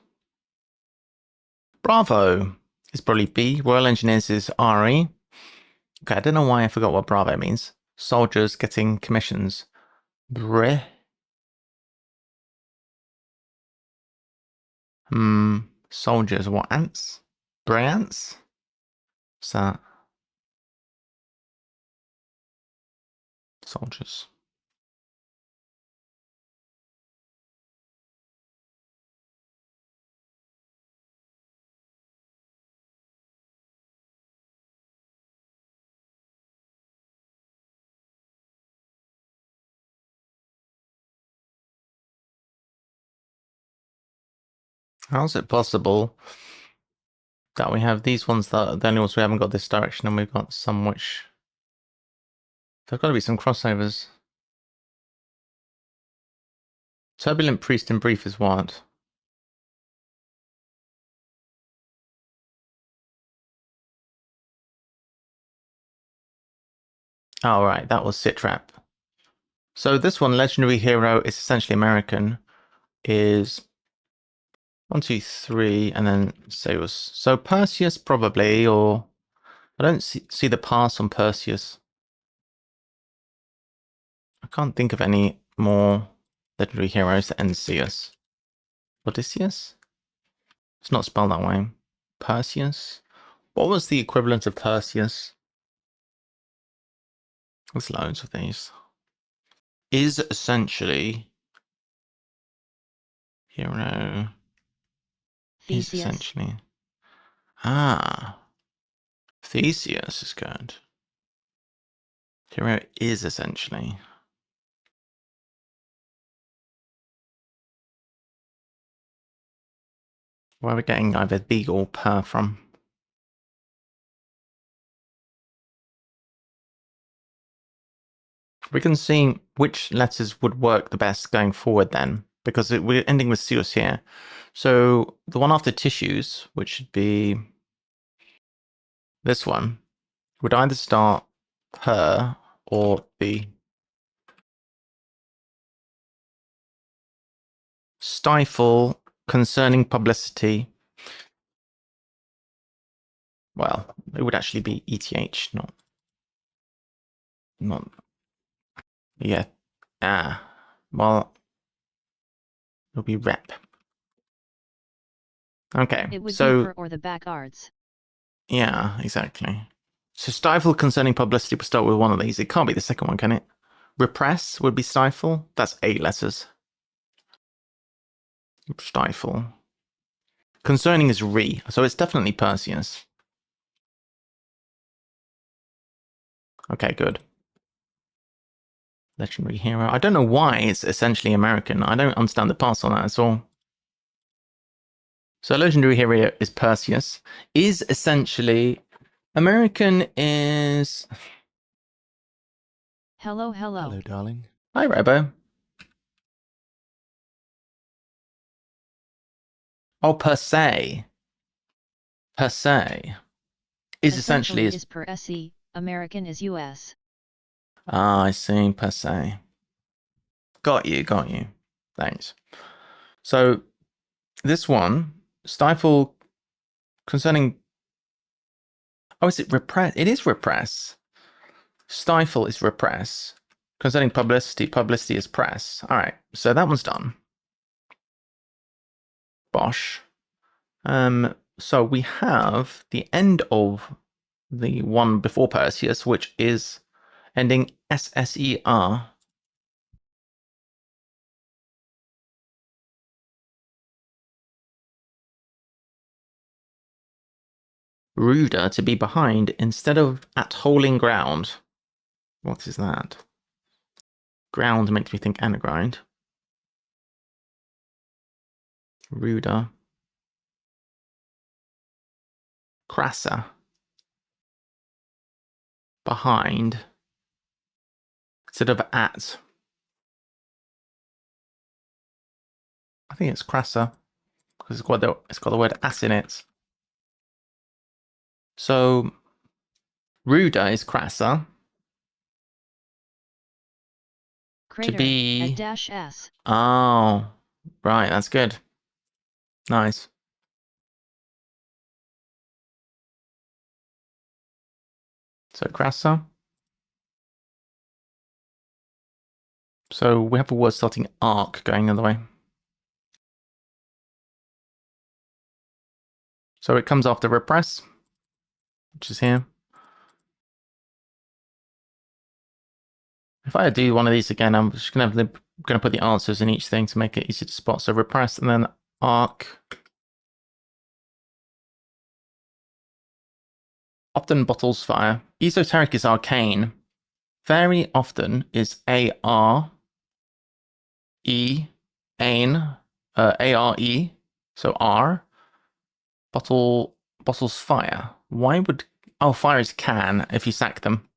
Bravo is probably B. Royal Engineers is RE. Okay, I don't know why I forgot what Bravo means. Soldiers getting commissions. Bre. Soldiers, what ants? Brants? What's that? Soldiers. How's it possible that we have these ones that are the only ones we haven't got this direction, and we've got some which... There've got to be some crossovers. Turbulent Priest in Brief is what? Oh, right, that was Sitrap. So this one, legendary hero, is essentially American, is 1, 2, 3, and then Zeus. So Perseus probably, or I don't see the pass on Perseus. I can't think of any more legendary heroes that end Zeus. Odysseus? It's not spelled that way. Perseus? What was the equivalent of Perseus? There's loads of these. Is essentially hero. Is Theseus. essentially. Ah. Theseus is good. Hero is essentially. Where are we getting either B or per from? We can see which letters would work the best going forward then, because we're ending with Zeus here. So the one after tissues, which should be this one, would either start per or B. Stifle, concerning publicity. Well, it would actually be ETH, not, yeah. Well, it'll be rep. Okay, It would so be per or the back arts. yeah, exactly. So stifle concerning publicity will start with one of these. It can't be the second one, can it? Repress would be stifle. That's 8 letters. Stifle. Concerning is re, so it's definitely Perseus. Okay, good. Legendary hero. I don't know why it's essentially American. I don't understand the pass on that at all. So legendary hero is Perseus. Is essentially American is. Hello, hello. Hello, darling. Hi, Rebo. Oh, per se. Per se. Is essentially is per SE, American is US. Ah, I see, per se. Got you. Thanks. So this one, stifle concerning. Oh, is it repress? It is repress. Stifle is repress. Concerning publicity is press. All right, so that one's done. Bosh. So we have the end of the one before Perseus, which is ending SSER. Ruder to be behind instead of at holing ground. What is that? Ground makes me think anagrind. Ruder. Crasser. Behind. Instead of at. I think it's crasser. Because it's got the word ass in it. So ruder is crasser. Crater, To be @-s. Oh, right, that's good. Nice. So crasser. So we have a word starting arc going the other way. So it comes after repress, which is here. If I do one of these again, I'm just gonna put the answers in each thing to make it easy to spot. So repress and then arc. Often bottles fire. Esoteric is arcane. Very often is ARE, ANE, ARE, so R. Bottles fire. Why would... Oh, fire is can if you sack them.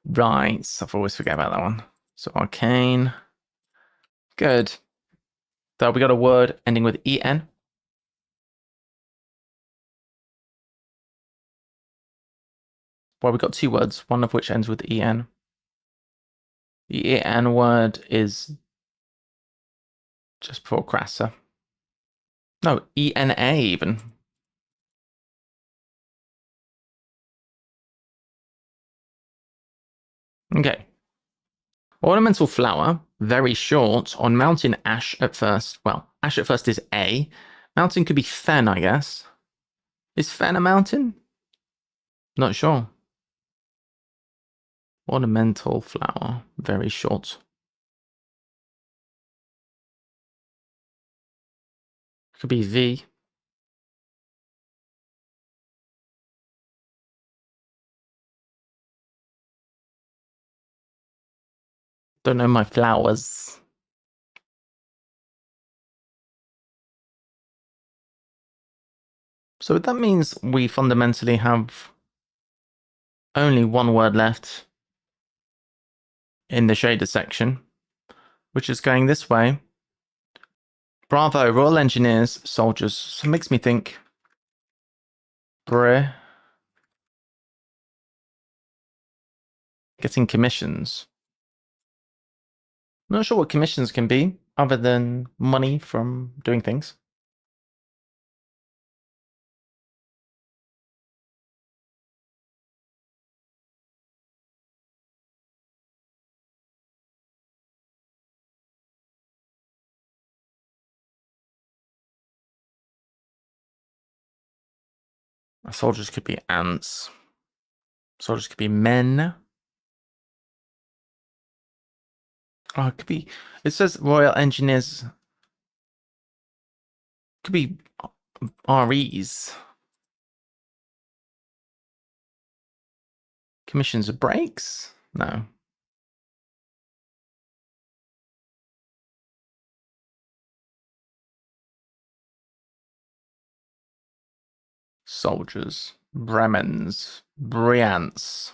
Right, I always forget about that one. So arcane. Good. So we got a word ending with EN. Well, we've got two words, one of which ends with en. The en word is just before crassa. No, ena even. Okay. Ornamental flower, very short, on mountain ash at first. Well, ash at first is A. Mountain could be fen, I guess. Is fen a mountain? Not sure. Ornamental flower, very short. Could be V. Don't know my flowers. So that means we fundamentally have only one word left in the shaded section, which is going this way. Bravo, Royal Engineers, soldiers. So it makes me think Bre getting commissions. Not sure what commissions can be other than money from doing things. Soldiers could be ants. Soldiers could be men. Oh, it could be. It says Royal Engineers. Could be REs. Commissions of breaks? No. Soldiers. Bremens. Briants.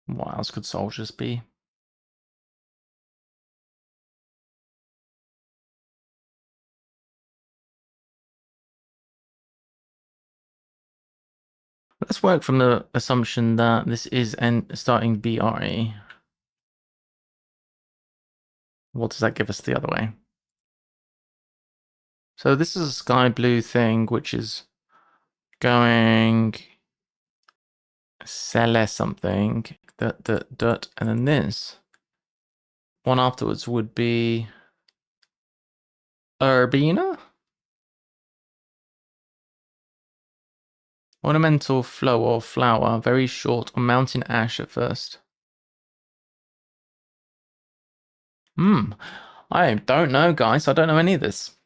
What else could soldiers be? Let's work from the assumption that this is starting BRE. What does that give us the other way? So this is a sky blue thing, which is going sele something, dot, and then this one afterwards would be Urbina? Ornamental flow or flower, very short, on mountain ash at first. I don't know, guys. I don't know any of this.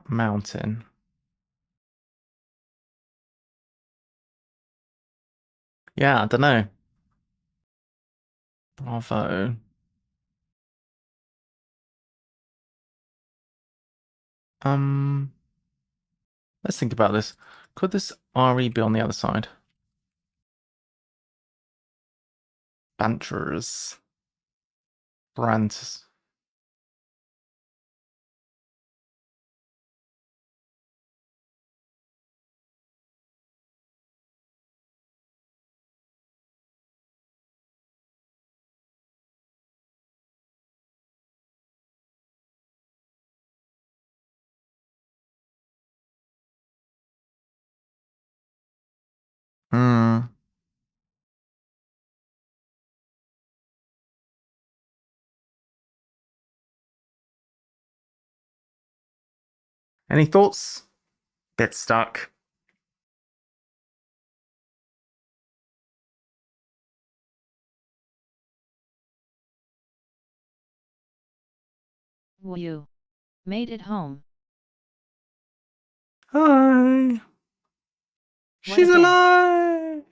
Mountain. Yeah, I don't know. Bravo. Let's think about this. Could this RE be on the other side? Banters. Brants. Any thoughts? Bit stuck. You made it home. Hi. What a She's day. alive.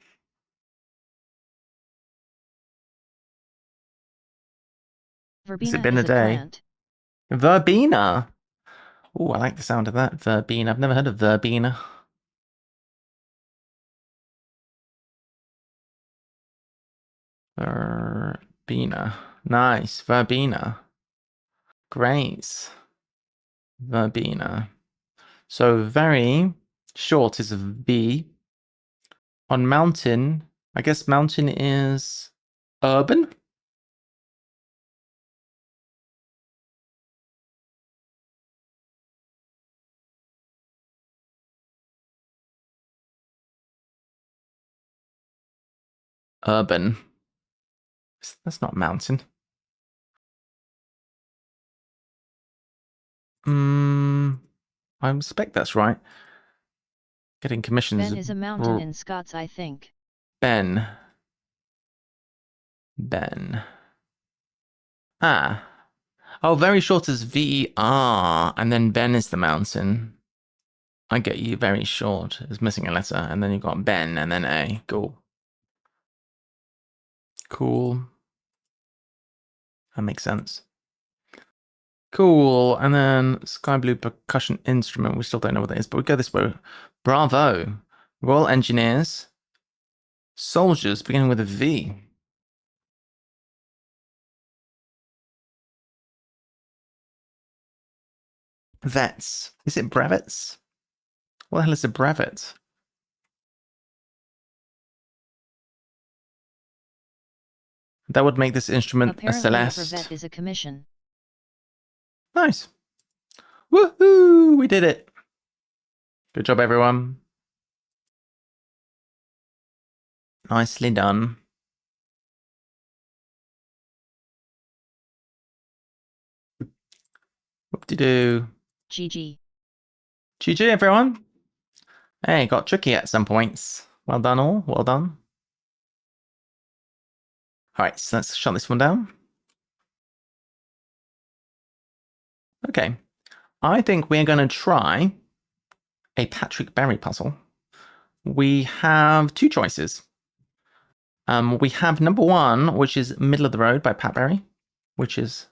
Has it Verbena been is a a day? plant. Verbena. Oh, I like the sound of that. Verbena. I've never heard of verbena. Verbena. Nice. Verbena. Great. Verbena. So very short is a V. On mountain, I guess mountain is urban. Urban. That's not mountain. I suspect that's right. Getting commissions. Ben is a mountain in Scots, I think. Ben. Ben. Ah. Oh, very short is V-E-R, and then Ben is the mountain. I get you. Very short is missing a letter, and then you've got Ben, and then A. Cool. Cool. That makes sense. Cool. And then sky blue percussion instrument. We still don't know what that is, but we go this way. Bravo. Royal Engineers. Soldiers, beginning with a V. Vets. Is it brevets? What the hell is a brevet? That would make this instrument Apparently a a celeste. brevet is a commission. Nice. Woohoo! We did it. Good job, everyone. Nicely done. Whoop-de-doo. GG. GG, everyone. Hey, got tricky at some points. Well done, all. Well done. All right, so let's shut this one down. Okay. I think we're going to try a Patrick Berry puzzle. We have two choices. We have number one, which is Middle of the Road by Pat Berry, which is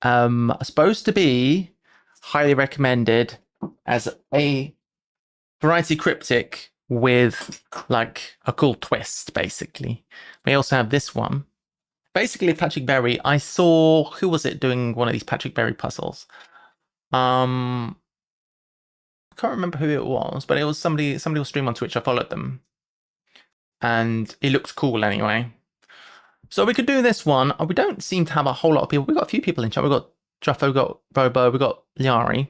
supposed to be highly recommended as a variety cryptic with like a cool twist, basically. We also have this one. Basically, Patrick Berry, I saw, who was it doing one of these Patrick Berry puzzles? I can't remember who it was, but it was somebody was streaming on Twitch. I followed them. And it looked cool anyway. So we could do this one. We don't seem to have a whole lot of people. We've got a few people in chat. We've got Juffo, we've got Bobo, we've got Liari.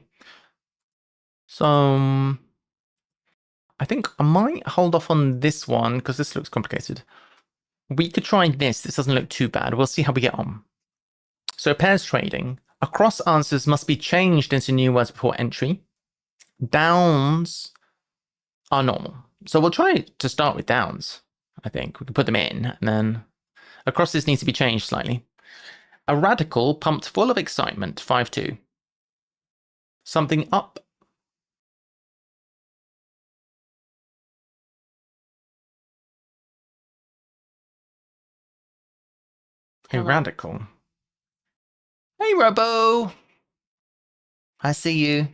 So I think I might hold off on this one because this looks complicated. We could try this. This doesn't look too bad. We'll see how we get on. So pairs trading. Across answers must be changed into new words before entry. Downs are normal. So we'll try to start with downs, I think. We can put them in, and then acrosses needs to be changed slightly. A radical pumped full of excitement, 5-2. Something up. Hello. A radical. Hey, Robo. I see you.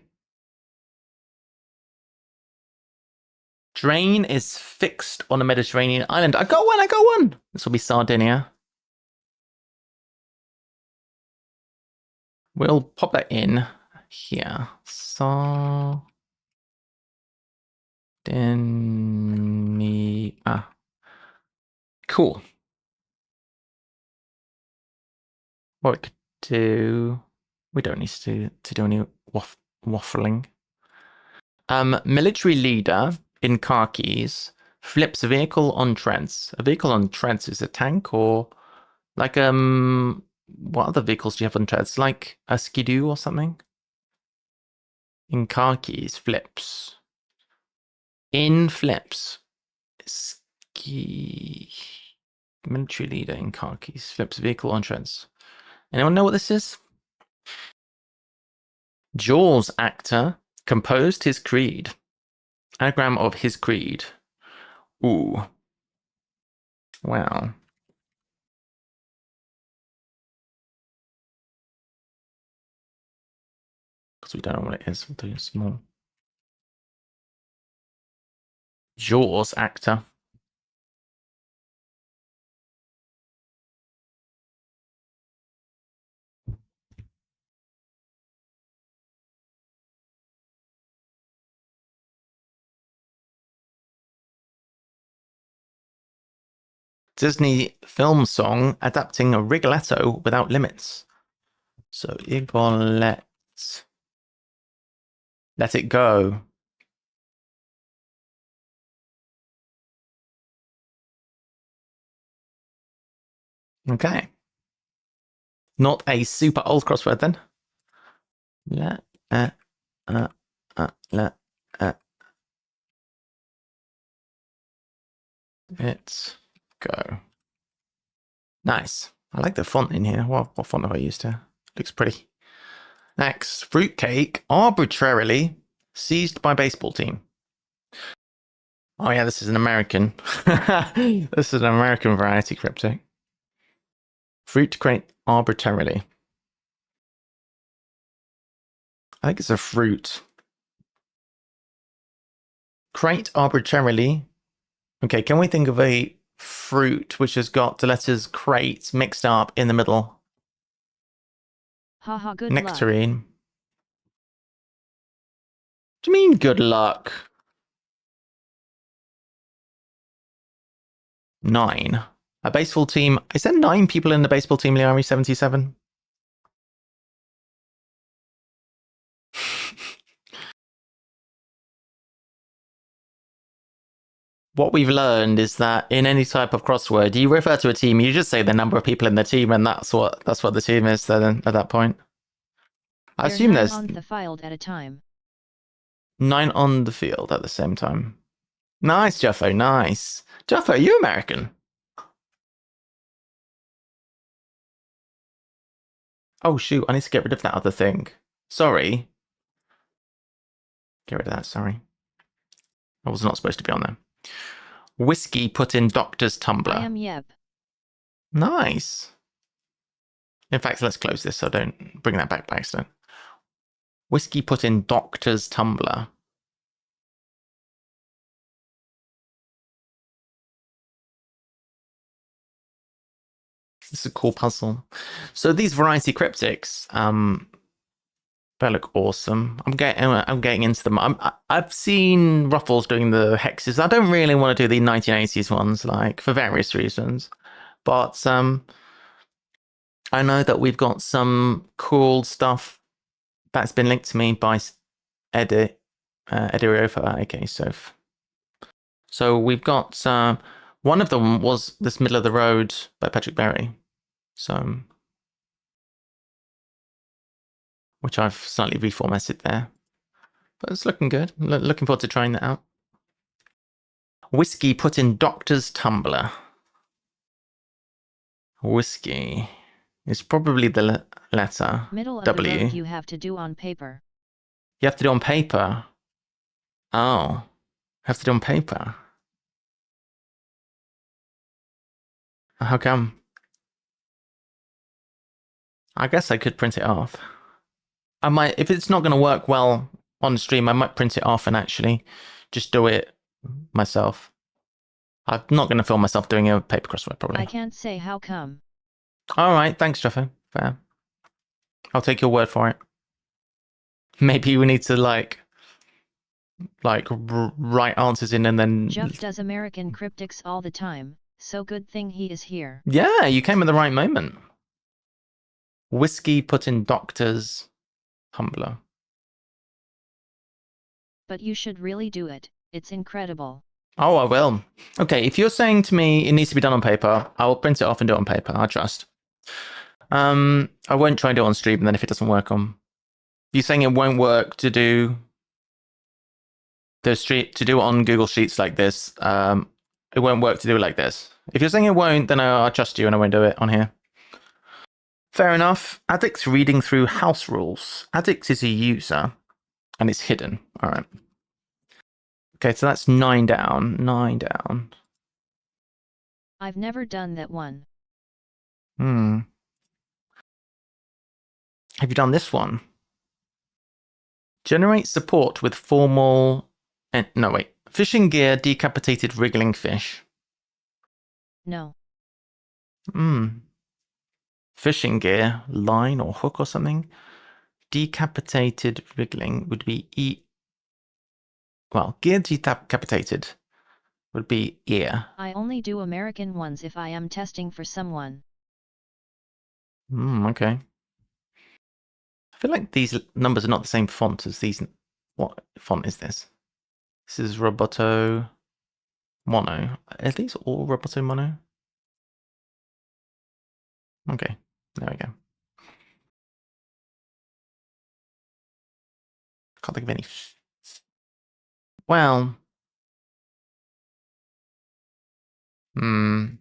Drain is fixed on a Mediterranean island. I got one. This will be Sardinia. We'll pop that in here. Sardinia. Cool. What we could do... We don't need to do any waffling. Military leader in khakis flips a vehicle on treads. A vehicle on treads is a tank or like what other vehicles do you have on treads? Like a skidoo or something? In khakis flips. In flips. Military leader in khakis flips a vehicle on treads. Anyone know what this is? Jaws actor composed his creed. Anagram of his creed. Ooh. Wow. Because we don't know what it is. We'll do small. Jaws actor. Disney film song adapting a Rigoletto without limits. So 𝘰𝘰𝘴𝘴𝘸𝘰𝘰𝘬. Let it go. Okay. Not a super old crossword then. Let it go. Nice. I like the font in here. What font have I used here? Looks pretty. Next, fruitcake arbitrarily seized by baseball team. Oh yeah, this is an American. This is an American variety cryptic. Fruit crate arbitrarily. I think it's a fruit. Crate arbitrarily. Okay, can we think of a fruit which has got the letters crate mixed up in the middle? Haha, good Nectarine. luck. What do you mean good luck? 9. A baseball team. Is there 9 people in the baseball team, Liari 77? What we've learned is that in any type of crossword, you refer to a team, you just say the number of people in the team, and that's what the team is then at that point. I assume there's 9 on the field at a time. 9 on the field at the same time. Nice, Juffo, nice. Juffo, are you American? Oh shoot, I need to get rid of that other thing. Sorry. Get rid of that, sorry. I was not supposed to be on there. Whiskey put in doctor's tumbler. I am Yep. Nice. In fact, let's close this so I don't bring that back by accident. Whiskey put in doctor's tumbler. This is a cool puzzle. So these variety cryptics, they look awesome. I'm getting into them. I've seen Ruffles doing the hexes. I don't really want to do the 1980s ones, like for various reasons. But I know that we've got some cool stuff that's been linked to me by 𝘰𝘰𝘴𝘴𝘸𝘰𝘰𝘬𝑰, aka Soph. So we've got one of them was this Middle of the Road by Patrick Berry. So which I've slightly reformatted there. But it's looking good. Looking forward to trying that out. Whiskey put in doctor's tumbler. Whiskey is probably the letter Middle of W. the road you have to do on paper. You have to do on paper. Oh, have to do on paper. How come? I guess I could print it off. I might, if it's not going to work well on stream, I might print it off and actually just do it myself. I'm not going to film myself doing a paper crossword, probably. I can't say how come. All right, thanks, Jeffo. Fair. I'll take your word for it. Maybe we need to like write answers in and then. Jeff does American cryptics all the time, so good thing he is here. Yeah, you came at the right moment. Whiskey put in doctor's tumbler. But you should really do it. It's incredible. Oh, I will. Okay, if you're saying to me it needs to be done on paper, I will print it off and do it on paper. I trust. I won't try and do it on stream, and then if it doesn't work on, you're saying it won't work to do it on Google Sheets like this. It won't work to do it like this. If you're saying it won't, then I'll trust you and I won't do it on here. Fair enough. Addict's reading through house rules. Addict is a user, and it's hidden. All right. Okay, so that's 9 down. 9 down. I've never done that one. Have you done this one? Generate support with formal... no, wait. Fishing gear, decapitated wriggling fish. No. Fishing gear, line or hook or something. Decapitated wriggling would be well, gear decapitated would be ear. I only do American ones if I am testing for someone. Okay. I feel like these numbers are not the same font as these. What font is this? This is Roboto Mono. Are these all Roboto Mono? Okay, there we go. Can't think of any. Well, I'm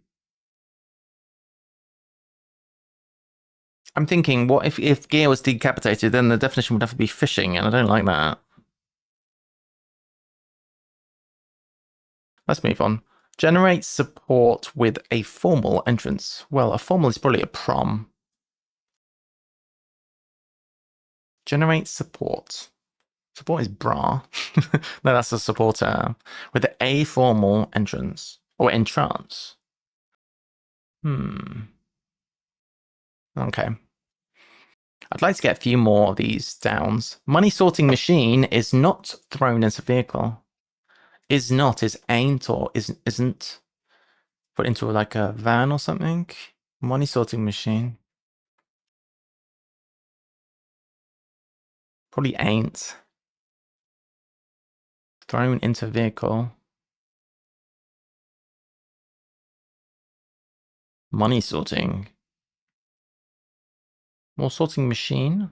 thinking, what if gear was decapitated, then the definition would have to be fishing, and I don't like that. Let's move on. Generate support with a formal entrance. Well, a formal is probably a prom. Generate support. Support is bra. No, that's a supporter. With a formal entrance. Or entrance. Okay. I'd like to get a few more of these downs. Money sorting machine is not thrown as a vehicle. Is not, is ain't, or isn't put into like a van or something. Money sorting machine. Probably ain't. Thrown into vehicle. Money sorting. More sorting machine.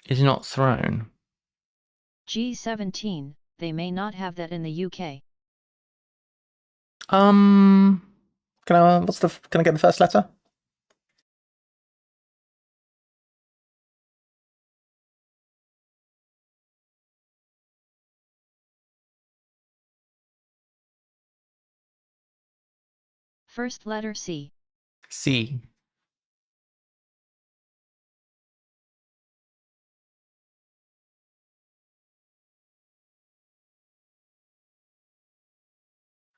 Is not thrown. G17, they may not have that in the UK. Can I get the first letter? First letter C. C.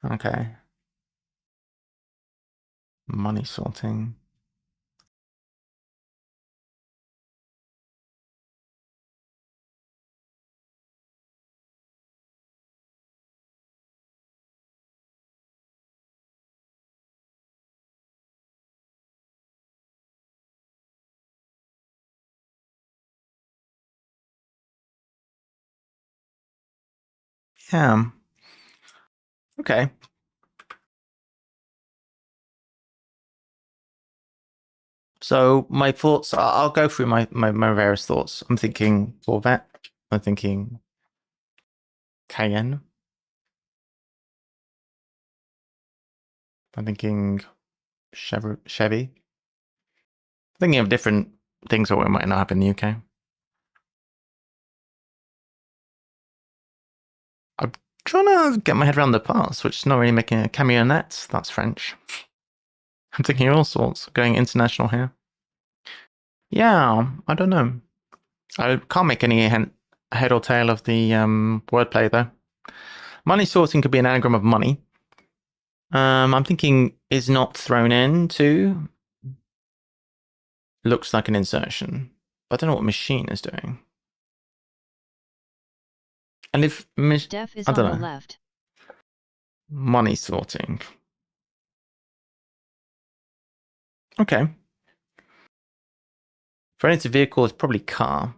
Okay. Money sorting. Yeah. Okay. So my thoughts, I'll go through my various thoughts. I'm thinking Corvette. I'm thinking Cayenne. I'm thinking Chevy. Thinking of different things that might not happen in the UK. I'm trying to get my head around the parts, which is not really making a camionette. That's French. I'm thinking all sorts, going international here. Yeah, I don't know. I can't make any head or tail of the wordplay though. Money sorting could be an anagram of money. I'm thinking is not thrown in too. Looks like an insertion. But I don't know what machine is doing. And if Def is I on don't the know. left. Money sorting. Okay. Thrown into vehicle is probably car.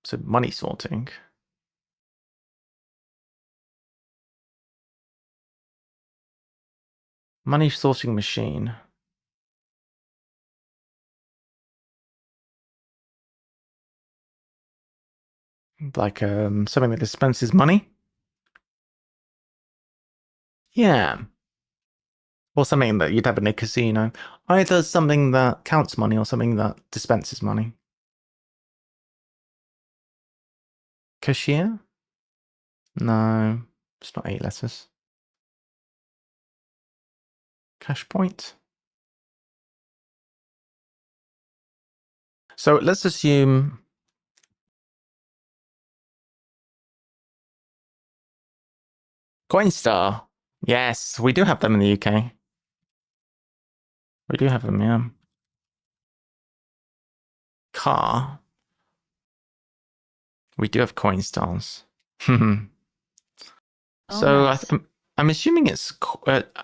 So money sorting. Money sorting machine. Like something that dispenses money. Yeah. Or something that you'd have in a casino. Either something that counts money or something that dispenses money. Cashier? No, it's not 8 letters. Cash point? So let's assume Coinstar. Yes, we do have them in the UK. We do have them, yeah. Car. We do have Coinstars. So nice. I'm assuming it's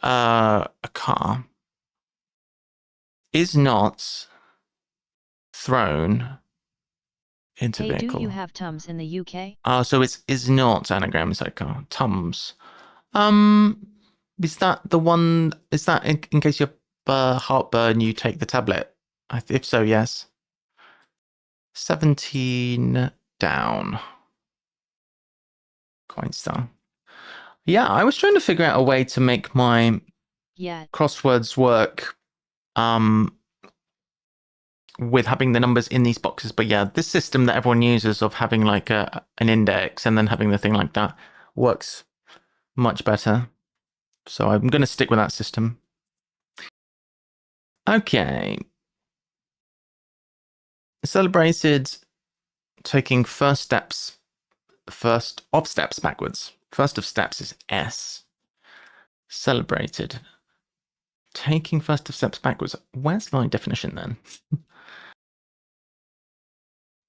a car is not thrown into vehicle. Do you have Tums in the UK? So it's is not anagram inside car. Tums. Is that the one? Is that in case you have heartburn, you take the tablet? If so, yes. 17 down. Coinstar. Yeah, I was trying to figure out a way to make my crosswords work with having the numbers in these boxes. But yeah, this system that everyone uses of having like an index and then having the thing like that works much better. So I'm going to stick with that system. Okay. Celebrated taking first of steps backwards. First of steps is S. Celebrated. Taking first of steps backwards. Where's my definition then?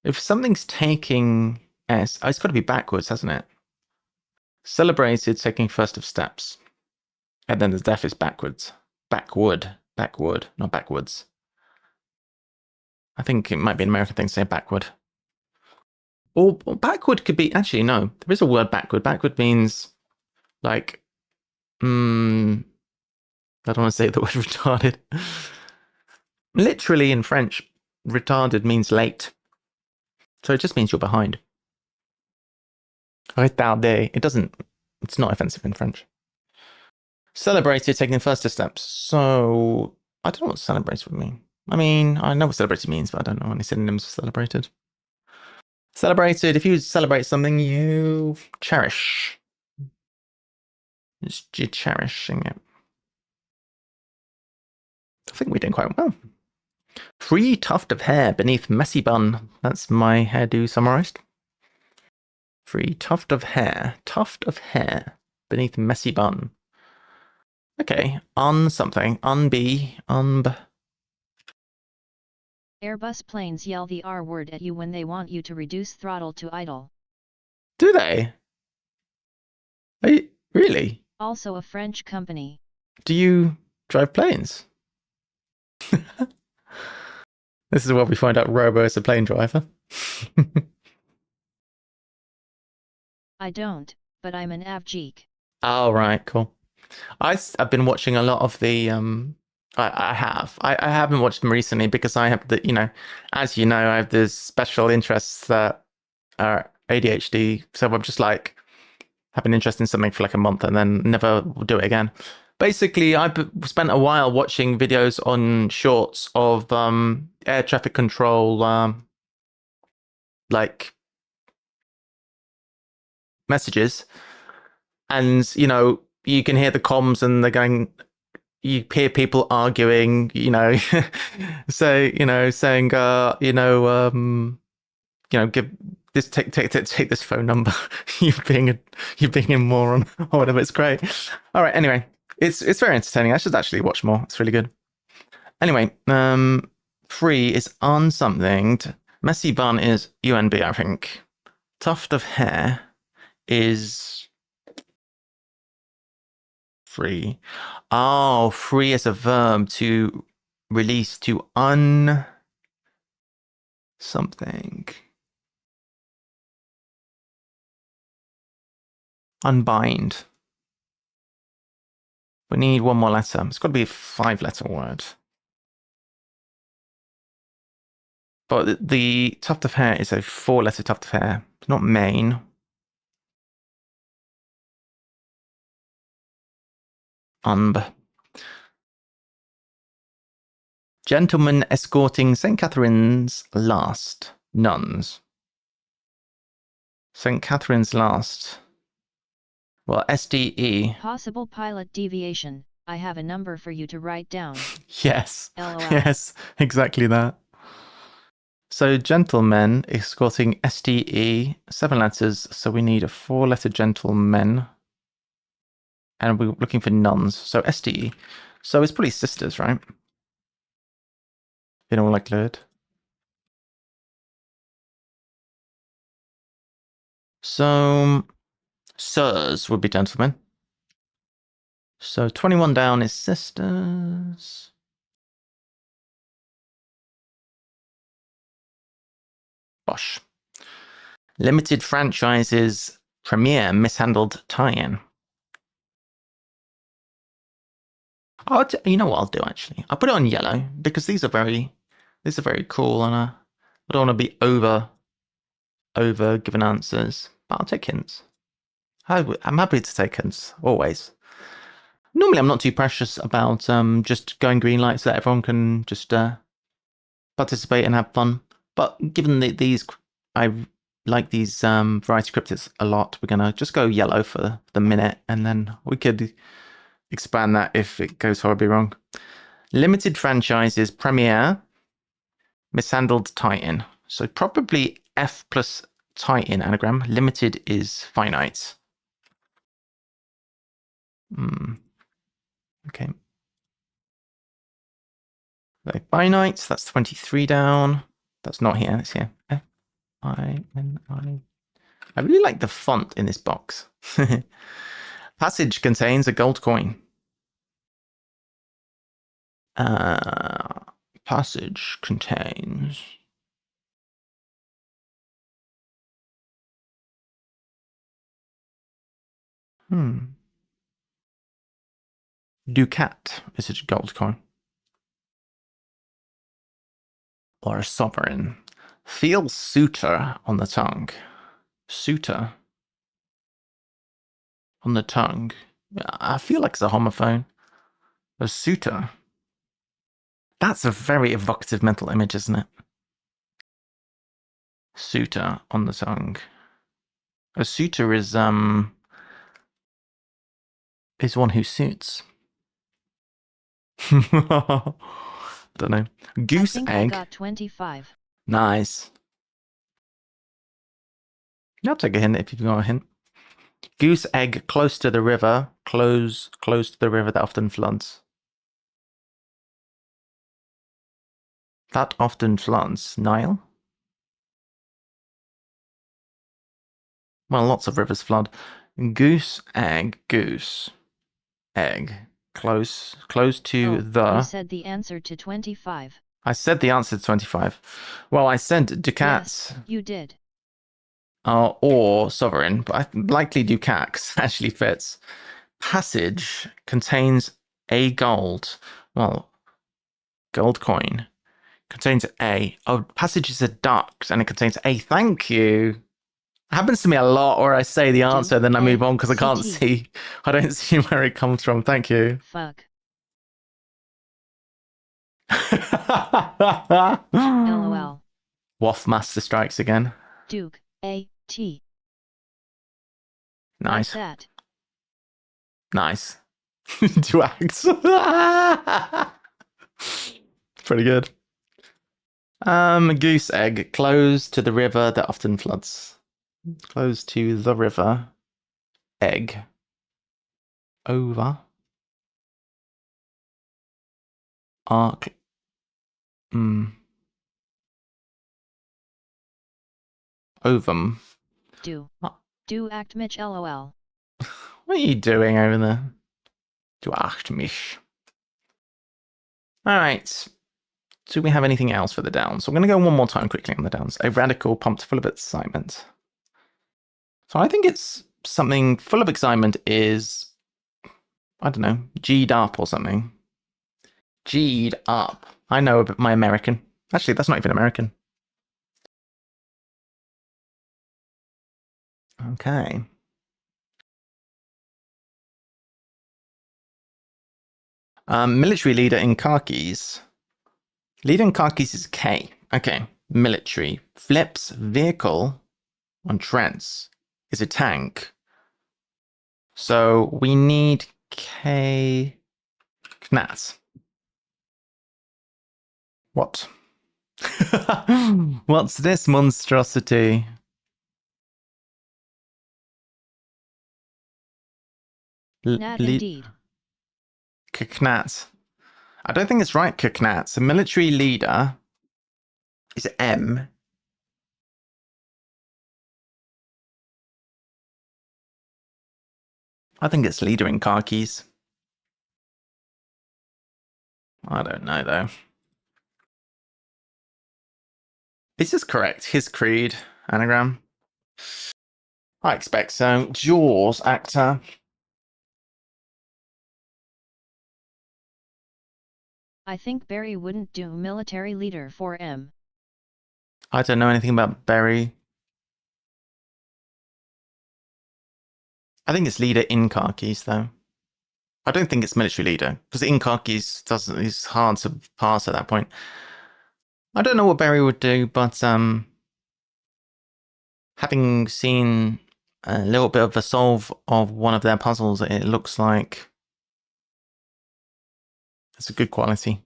If something's taking S, it's got to be backwards, hasn't it? Celebrated taking first of steps. And then the def is backwards. Backward, not backwards. I think it might be an American thing to say backward. Or backward could be, actually, no. There is a word backward. Backward means like, I don't want to say the word retarded. Literally in French, retarded means late. So it just means you're behind. Retardé. It's not offensive in French. Celebrated, taking the first steps. So I don't know what celebrated would mean. I mean, I know what celebrated means, but I don't know any synonyms for celebrated. Celebrated, if you celebrate something, you cherish. You're cherishing it. I think we're doing quite well. Free tuft of hair beneath messy bun. That's my hairdo summarized. Free tuft of hair beneath messy bun. Okay, something, Airbus planes yell the R word at you when they want you to reduce throttle to idle. Do they? Really? Also a French company. Do you drive planes? This is where we find out Robo is a plane driver. I don't, but I'm an avgeek. Oh, right, cool. I've been watching a lot of the I haven't watched them recently because I have as you know, I have this special interests that are ADHD. So I'm just like have an interest in something for like a month and then never do it again. Basically, I've spent a while watching videos on shorts of air traffic control like messages, and you can hear the comms and they're going. You hear people arguing, so saying, give this, take this phone number. you're being a moron or whatever. It's great. All right. Anyway, it's very entertaining. I should actually watch more. It's really good. Anyway, free is on something. Messy bun is UNB, I think. Tuft of hair is free. Oh, free as a verb, to release, to something. Unbind. We need one more letter. It's got to be a 5-letter word. But the tuft of hair is a 4-letter tuft of hair. It's not mane. Gentlemen escorting St. Catherine's last. Nuns. St. Catherine's last. Well, SDE. Possible pilot deviation. I have a number for you to write down. Yes. LOL. Yes, exactly that. So gentlemen escorting SDE, 7 letters, so we need a 4-letter gentleman. And we're looking for nuns, so SDE. So it's probably sisters, right? In all likelihood. So sirs would be gentlemen. So 21 down is sisters. Bosh. Limited franchises premiere mishandled tie-in. You know what I'll do actually? I'll put it on yellow because these are very cool, and I don't want to be over giving answers, but I'll take hints. I'm happy to take hints always. Normally, I'm not too precious about just going green light so that everyone can just participate and have fun. But given that I like these variety cryptids a lot, we're gonna just go yellow for the minute, and then we could expand that if it goes horribly wrong. Limited franchises premiere mishandled tie-in. So probably F plus tie-in anagram. Limited is finite. Okay. Finite, that's 23 down. That's not here, it's here. F-I-N-I. I really like the font in this box. Passage contains a gold coin. Passage contains... Ducat is a gold coin. Or a sovereign. Feel suitor on the tongue. Suitor on the tongue. I feel like it's a homophone. A suitor. That's a very evocative mental image, isn't it? Suitor on the tongue. A suitor is one who suits. Don't know. Goose egg. I got 25. Nice. I'll take a hint if you've got a hint. Goose egg close to the river. Close to the river that often floods. That often floods. Nile? Well, lots of rivers flood. Goose egg. Goose egg. Close to the... You said the answer to 25. I said the answer to 25. Well, I said Ducats. Yes, you did. Or sovereign, but likely Ducats actually fits. Passage contains a gold. Well, gold coin. Contains A. Oh, passage is a duck, and it contains A. Thank you. It happens to me a lot where I say the answer, then I move on because I can't see. I don't see where it comes from. Thank you. Fuck. LOL. Waff Master strikes again. Duke, A-T. Nice. Like that. Nice. Duax. Pretty good. Goose egg. Close to the river that often floods. Close to the river. Egg. Over. Arc. Ovum. Do act Mitch LOL. What are you doing over there? Du acht mich. Alright. Do we have anything else for the downs? So I'm going to go one more time quickly on the downs. A radical pumped full of excitement. So I think it's something full of excitement is, I don't know, G'd up or something. G'd up. I know my American. Actually, that's not even American. Okay. Military leader in khakis. Leader in car keys is K. Okay. Military. Flips vehicle on treads is a tank. So we need K. Knats. What? What's this monstrosity? Nat indeed. Knats. I don't think it's right, Knats. A military leader is M. I think it's leader in car keys. I don't know, though. Is this correct? His creed anagram? I expect so. Jaws actor. I think Barry wouldn't do military leader for M. I don't know anything about Barry. I think it's leader in car keys, though. I don't think it's military leader, because in car keys is hard to pass at that point. I don't know what Barry would do, but having seen a little bit of a solve of one of their puzzles, it looks like it's a good quality.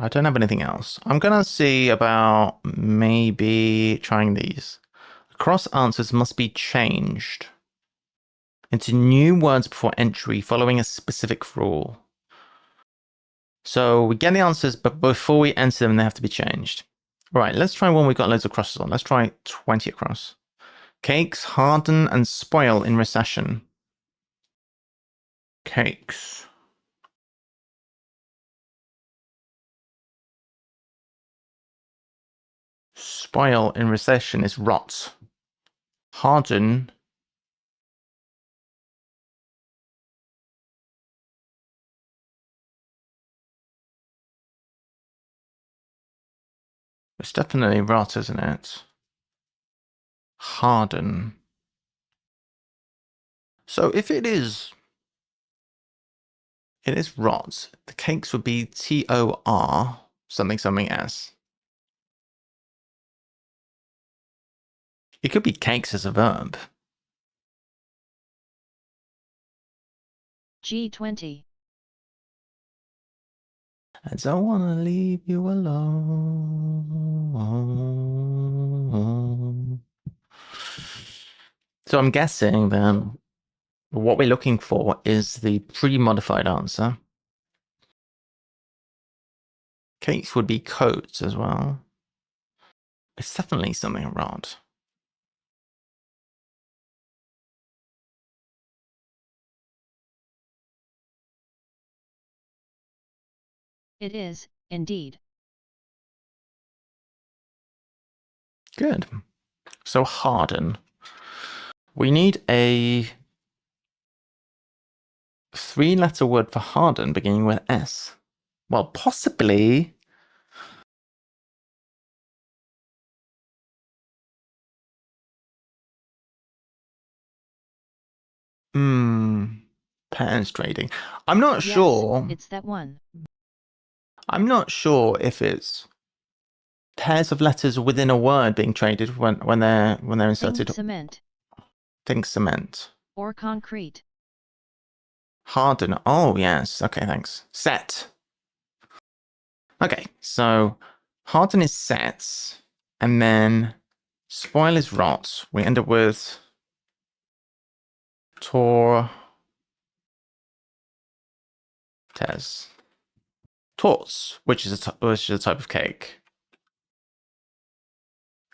I don't have anything else. I'm gonna see about maybe trying these. Cross answers must be changed into new words before entry following a specific rule. So we get the answers, but before we enter them, they have to be changed. All right, let's try one we've got loads of crosses on. Let's try 20 across. Cakes harden and spoil in recession. Cakes. Spoil in recession is rot. Harden. It's definitely rot, isn't it? Harden. So if it is rot, the cakes would be TOR something something S. It could be cakes as a verb. G20. I don't want to leave you alone. So I'm guessing then what we're looking for is the pre-modified answer. Cakes would be coats as well. It's definitely something rot. It is, indeed. Good. So harden. We need a 3-letter word for harden beginning with S. Well, possibly. Penetrating. I'm not sure. It's that one. I'm not sure if it's pairs of letters within a word being traded when they're inserted. Think cement. Think cement. Or concrete. Harden. Oh yes. Okay, thanks. Set. Okay, so harden is sets, and then spoil is rot. We end up with tor. Torts, which is a type of cake.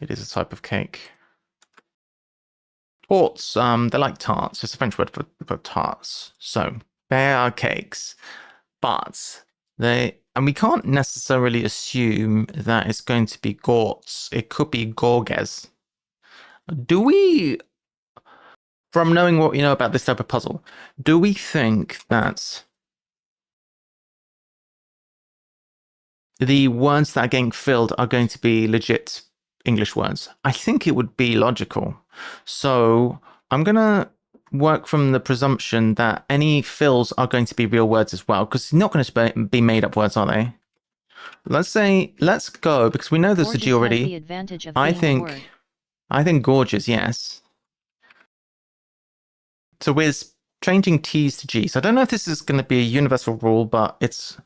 It is a type of cake. Torts, they're like tarts. It's a French word for tarts. So they are cakes, but and we can't necessarily assume that it's going to be gorts. It could be 𝘰𝘴𝘷𝘢. Do we, from knowing what we know about this type of puzzle, do we think that the words that are getting filled are going to be legit English words? I think it would be logical. So I'm going to work from the presumption that any fills are going to be real words as well, because it's not going to be made up words, are they? Let's go, because we know there's a G already. The advantage of being a word. I think gorgeous, yes. So we're changing T's to G's. I don't know if this is going to be a universal rule, but it's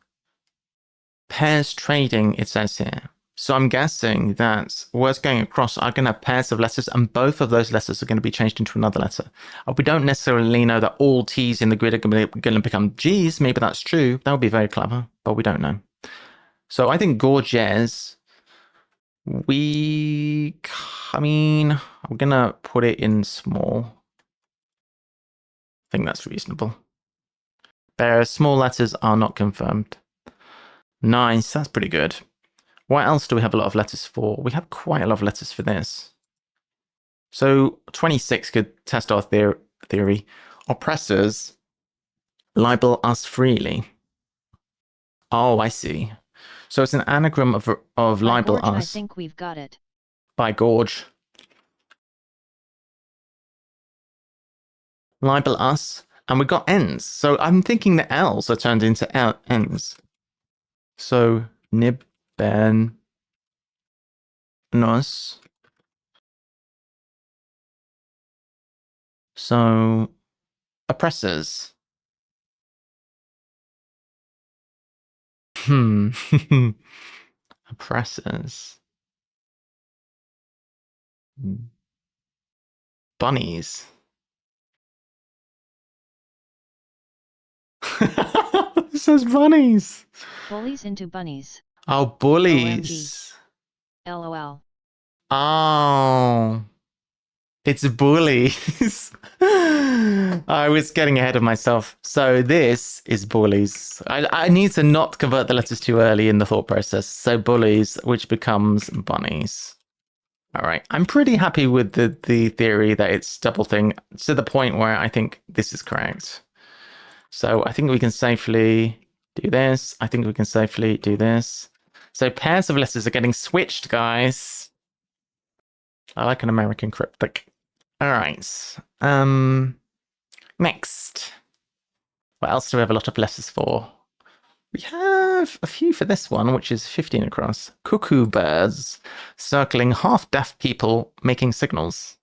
pairs trading, it says here. So I'm guessing that words going across are going to have pairs of letters, and both of those letters are going to be changed into another letter. We don't necessarily know that all T's in the grid are going to become G's. Maybe that's true. That would be very clever, but we don't know. So I think gorgeous. I'm going to put it in small. I think that's reasonable. Their small letters are not confirmed. Nice, that's pretty good. What else do we have a lot of letters for? We have quite a lot of letters for this. So 26 could test our theory. Oppressors libel us freely. Oh, I see. So it's an anagram of libel us. I think we've got it. By Gorge. Libel us. And we got ends. So I'm thinking the L's are turned into ends. So nib, ben, nos. So oppressors. Oppressors. Bunnies. It says bunnies. Bullies into bunnies. Oh, bullies. OMG. LOL. Oh. It's bullies. I was getting ahead of myself. So this is bullies. I need to not convert the letters too early in the thought process. So bullies, which becomes bunnies. All right. I'm pretty happy with the theory that it's double thing to the point where I think this is correct. So I think we can safely do this. I think we can safely do this. So pairs of letters are getting switched, guys. I like an American cryptic. All right. Next. What else do we have a lot of letters for? We have a few for this one, which is 15 across. Cuckoo birds circling half-deaf people making signals.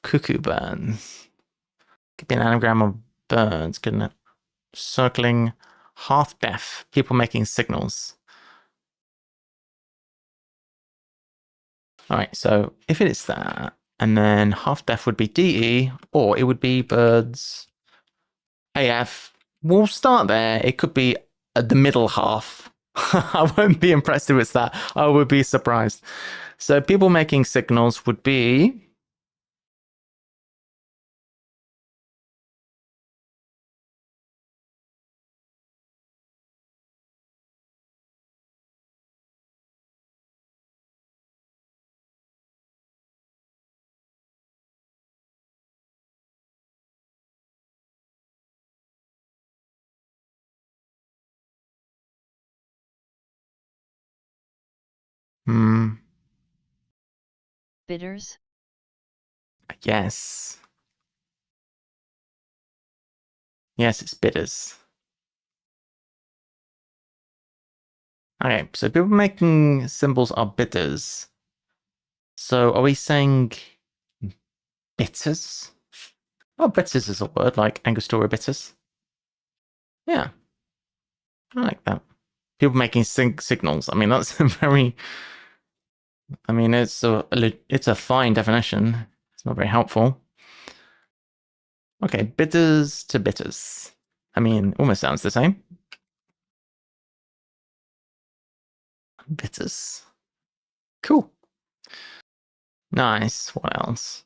Cuckoo birds. Could be an anagram of birds, couldn't it? Circling half-deaf people making signals. All right, so if it is that, and then half-deaf would be DE, or it would be birds AF. We'll start there. It could be at the middle half. I won't be impressed if it's that. I would be surprised. So people making signals would be... Bitters? Yes. Yes, it's bitters. Okay, so people making symbols are bitters. So are we saying bitters? Oh, bitters is a word, like Angostura bitters. Yeah, I like that. People making signals. I mean, that's a very... I mean, it's a fine definition. It's not very helpful. Okay, bitters to bitters. I mean, almost sounds the same. Bitters. Cool. Nice. What else?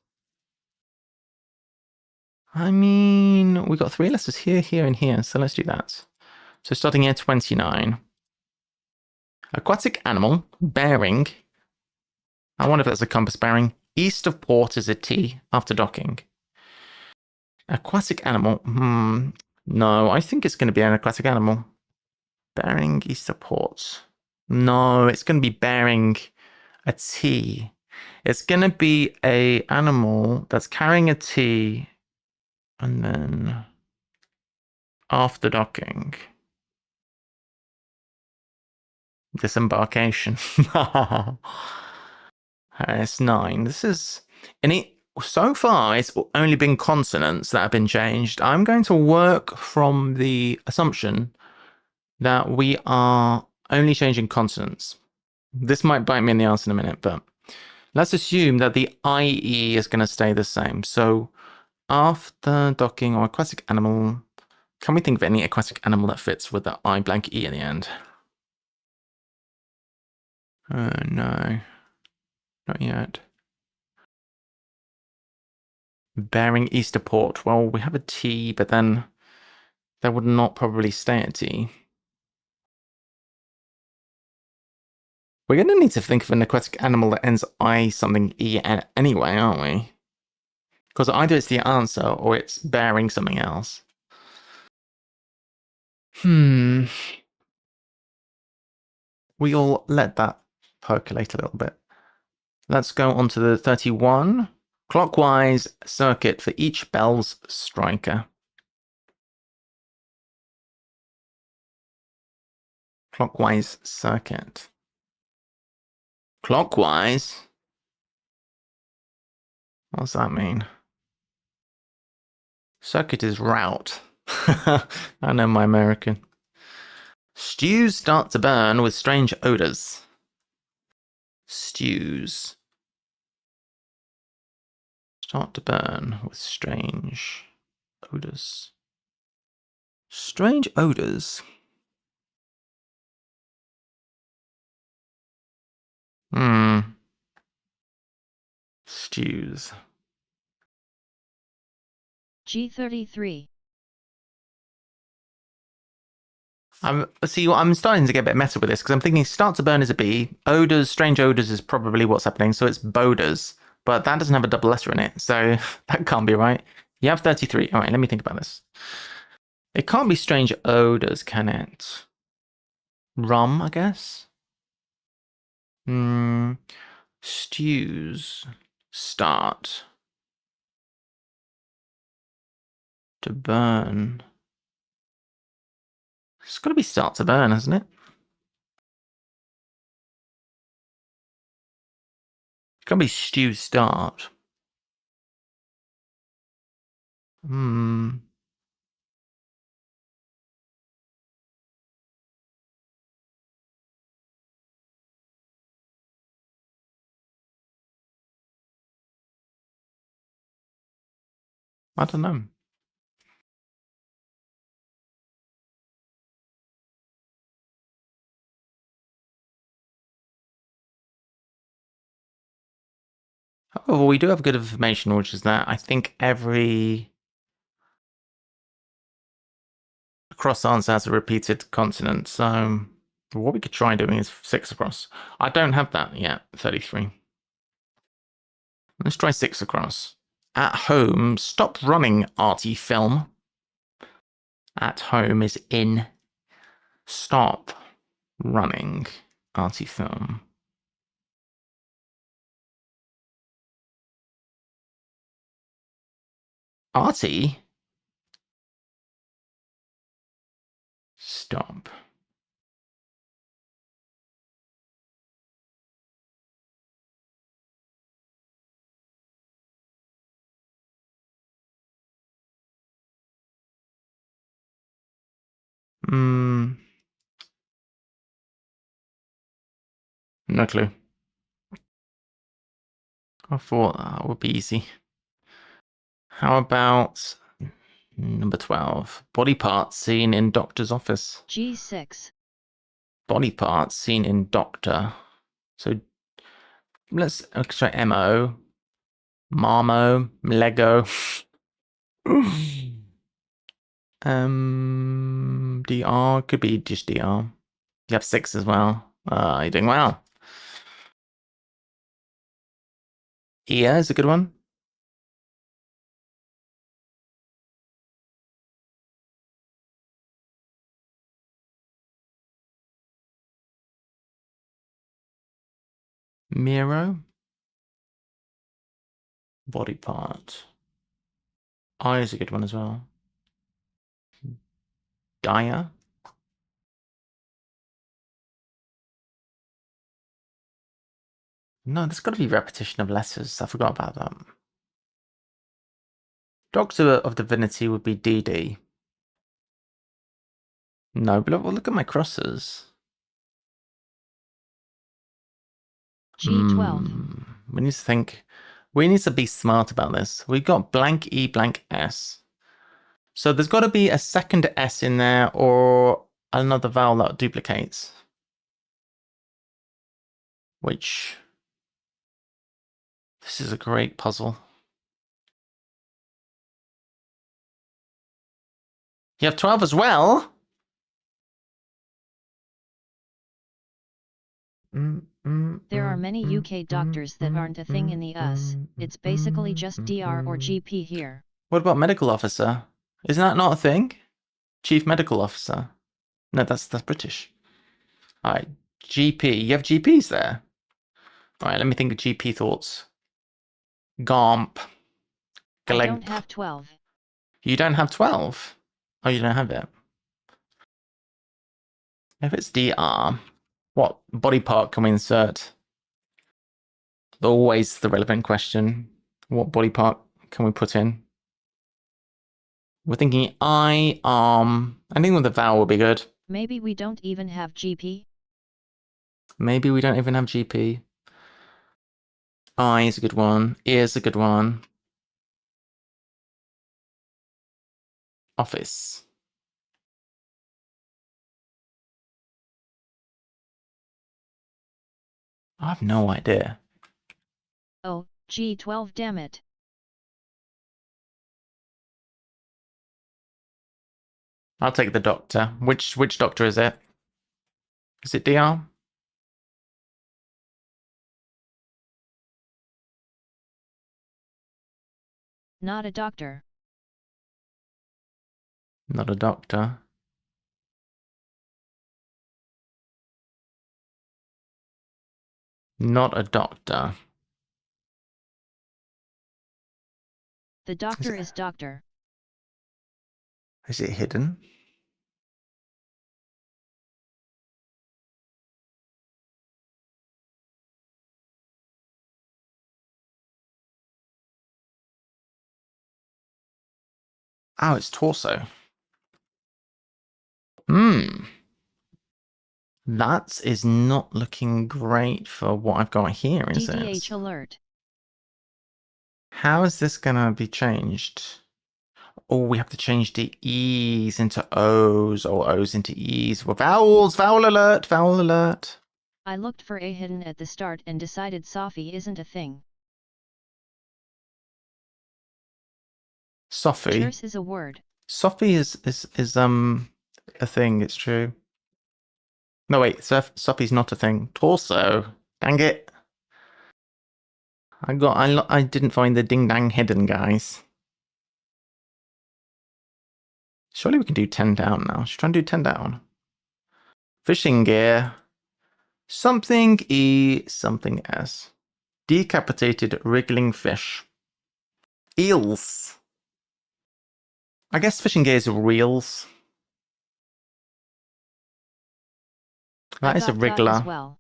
I mean, we got 3 letters here, here, and here. So let's do that. So starting here, 29. Aquatic animal, bearing. I wonder if that's a compass bearing. East of port is a T after docking. Aquatic animal. No, I think it's going to be an aquatic animal. Bearing east of port. No, it's going to be bearing a T. It's going to be a animal that's carrying a T and then after docking, disembarkation. It's 9. This is so far it's only been consonants that have been changed. I'm going to work from the assumption that we are only changing consonants. This might bite me in the ass in a minute, but let's assume that the IE is going to stay the same. So after docking or aquatic animal, can we think of any aquatic animal that fits with the I blank E in the end? Oh, no. Not yet. Bearing Easter Port. Well, we have a T, but then that would not probably stay at T. We're going to need to think of an aquatic animal that ends I something E anyway, aren't we? Because either it's the answer or it's bearing something else. We'll let that percolate a little bit. Let's go on to the 31. Clockwise circuit for each bell's striker. Clockwise circuit. Clockwise? What does that mean? Circuit is route. I know my American. Stews start to burn with strange odors. Stews start to burn with strange odors. Strange odors? Stews. 𝘰33. I'm starting to get a bit meta with this because I'm thinking start to burn is a B. Odors, strange odors is probably what's happening. So it's boders, but that doesn't have a double letter in it. So that can't be right. You have 33. All right, let me think about this. It can't be strange odors, can it? Rum, I guess. Stews start to burn. It's got to be start to burn, hasn't it? It can't be stew start. I don't know. Oh, well, we do have good information, which is that I think every cross answer has a repeated consonant. So what we could try doing is 6 across. I don't have that yet, 33. Let's try 6 across. At home, stop running, arty film. At home is in. Stop running, arty film. Arty? Stop. No clue. I thought that would be easy. How about number 12? Body parts seen in doctor's office. 𝘰6. Body parts seen in doctor. So let's try MO. Marmo. Lego. DR. Could be just DR. You have 6 as well. You're doing well. Ear is a good one. Miro. Body part. Eye is a good one as well. Dia. No, there's got to be repetition of letters. I forgot about that. Doctor of Divinity would be DD. No, but look at my crosses. G12. We need to think. We need to be smart about this. We've got blank E, blank S. So there's got to be a second S in there or another vowel that duplicates. Which... This is a great puzzle. You have 12 as well? There are many UK doctors that aren't a thing in the US. It's basically just DR or GP here. What about medical officer? Isn't that not a thing? Chief medical officer. No, that's British. Alright, GP. You have GPs there? Alright, let me think of GP thoughts. Gomp. I don't have 12. You don't have 12? Oh, you don't have it. If it's DR, what body part can we insert? Always the relevant question. What body part can we put in? We're thinking eye, arm. Anything with a vowel would be good. Maybe we don't even have GP? Maybe we don't even have GP. Eye is a good one. Ear is a good one. Office. I have no idea. Oh, G12, damn it. I'll take the doctor. Which doctor is it? Is it DR? Not a doctor. Not a doctor. Not a doctor. The doctor is doctor. Is it hidden? Oh, it's torso. That is not looking great for what I've got here, is DDH it? alert. How is this gonna be changed? Oh, we have to change the E's into O's or O's into E's. Well, vowels! Vowel alert! Vowel alert! I looked for a hidden at the start and decided Sophie isn't a thing. Sophie. Terse is a word. Sophie is a thing, it's true. No, wait, Sophie's not a thing. Torso. Dang it. I didn't find the ding dang hidden, guys. Surely we can do 10 down now. Should we try and do 10 down? Fishing gear. Something E, something S. Decapitated wriggling fish. Eels. I guess fishing gear is reels. That is a wriggler. As well.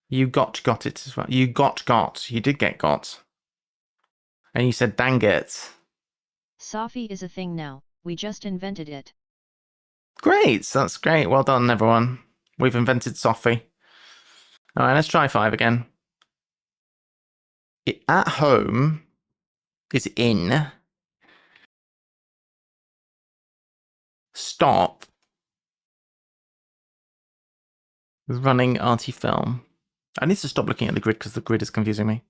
You got it as well. You got. You did get got. And you said dang it. Sophie is a thing now. We just invented it. Great. That's great. Well done, everyone. We've invented Sophie. All right, let's try 5 again. At home is in. Stop. Running arty film. I need to stop looking at the grid because the grid is confusing me.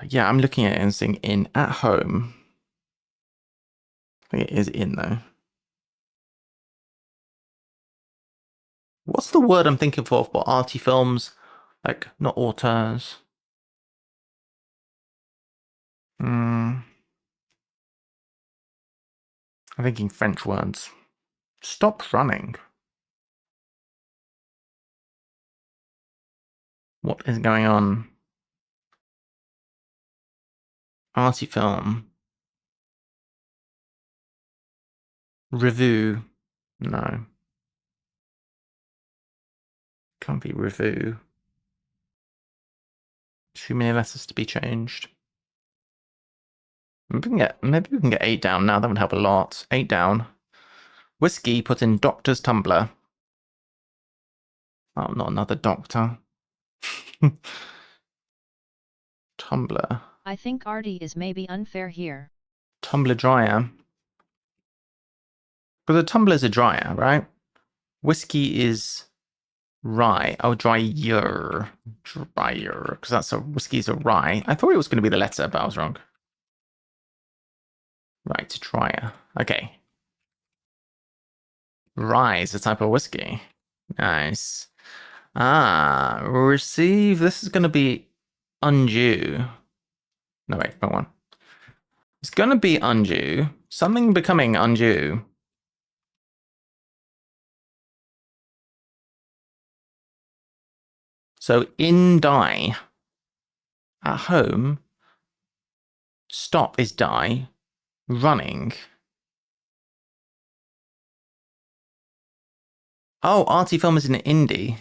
Yeah, I'm looking at it and saying in. At home. I think it is in though. What's the word I'm thinking for arty films? Like, not auteurs. I'm thinking French words. Stop running. What is going on? Arty film. Review. No. Can't be review. Too many letters to be changed. Maybe we can get 8 down now. That would help a lot. 8 down. Whiskey put in doctor's tumbler. Oh, not another doctor. Tumbler. I think Artie is maybe unfair here. Tumbler dryer. But the tumblers are dryer, right? Whiskey is rye. Oh, dryer. Dryer. Because that's a whiskey's a rye. I thought it was going to be the letter, but I was wrong. Right, dryer. Okay. Rye is a type of whiskey. Nice. Ah, receive. This is going to be undue. No, wait, wrong one. It's going to be undue. Something becoming undue. So in die. At home. Stop is die. Running. Oh, arty film is an indie.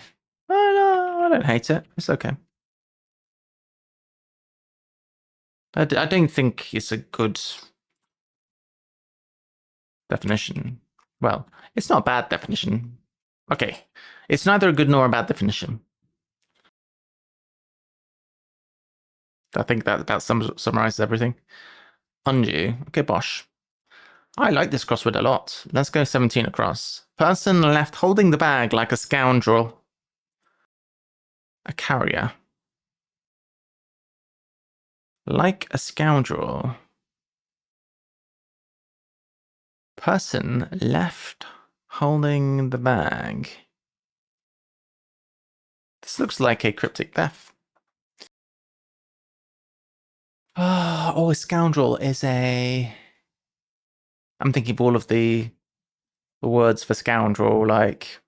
Oh, no, I don't hate it. It's okay. I don't think it's a good definition. Well, it's not a bad definition. Okay. It's neither a good nor a bad definition. I think that about summarizes everything. Undue. Okay, bosh. I like this crossword a lot. Let's go 17 across. Person left holding the bag like a scoundrel. A carrier. Like a scoundrel. Person left holding the bag. This looks like a cryptic theft. Oh, a scoundrel is a... I'm thinking of all of the words for scoundrel, like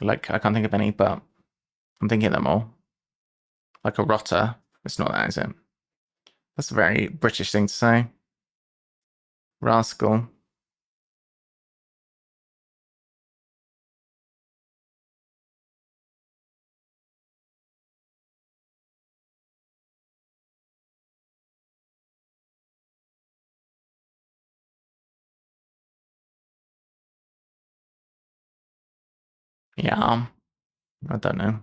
I can't think of any, but I'm thinking of them all. Like a rotter. It's not that, is it? That's a very British thing to say. Rascal. Yeah, I don't know.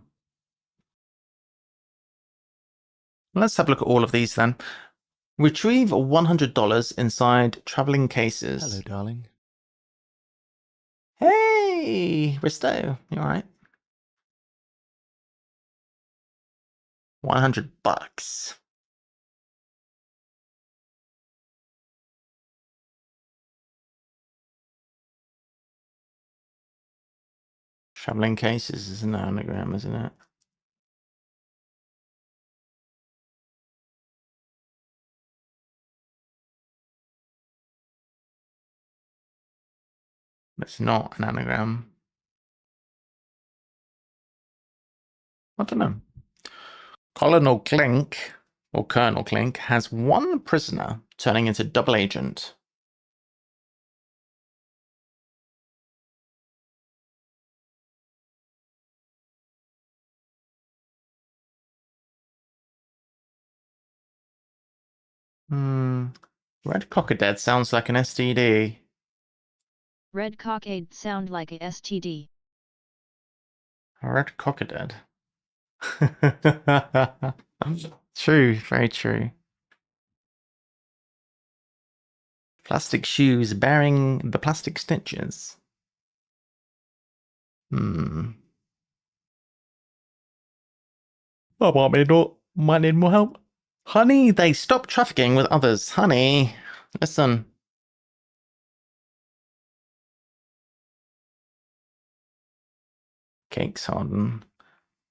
Let's have a look at all of these then. Retrieve $100 inside traveling cases. Hello, darling. Hey, Risto, you all right? $100. Traveling cases is an anagram, isn't it? It's not an anagram. I don't know. Colonel Clink, or Colonel Clink, has one prisoner turning into double agent. Red Cockaded sounds like an STD. Red cockade sound like a STD. Red Cockaded. True, very true. Plastic shoes bearing the plastic stitches. I might need more help. Honey, they stop trafficking with others. Honey, listen. Cakes harden.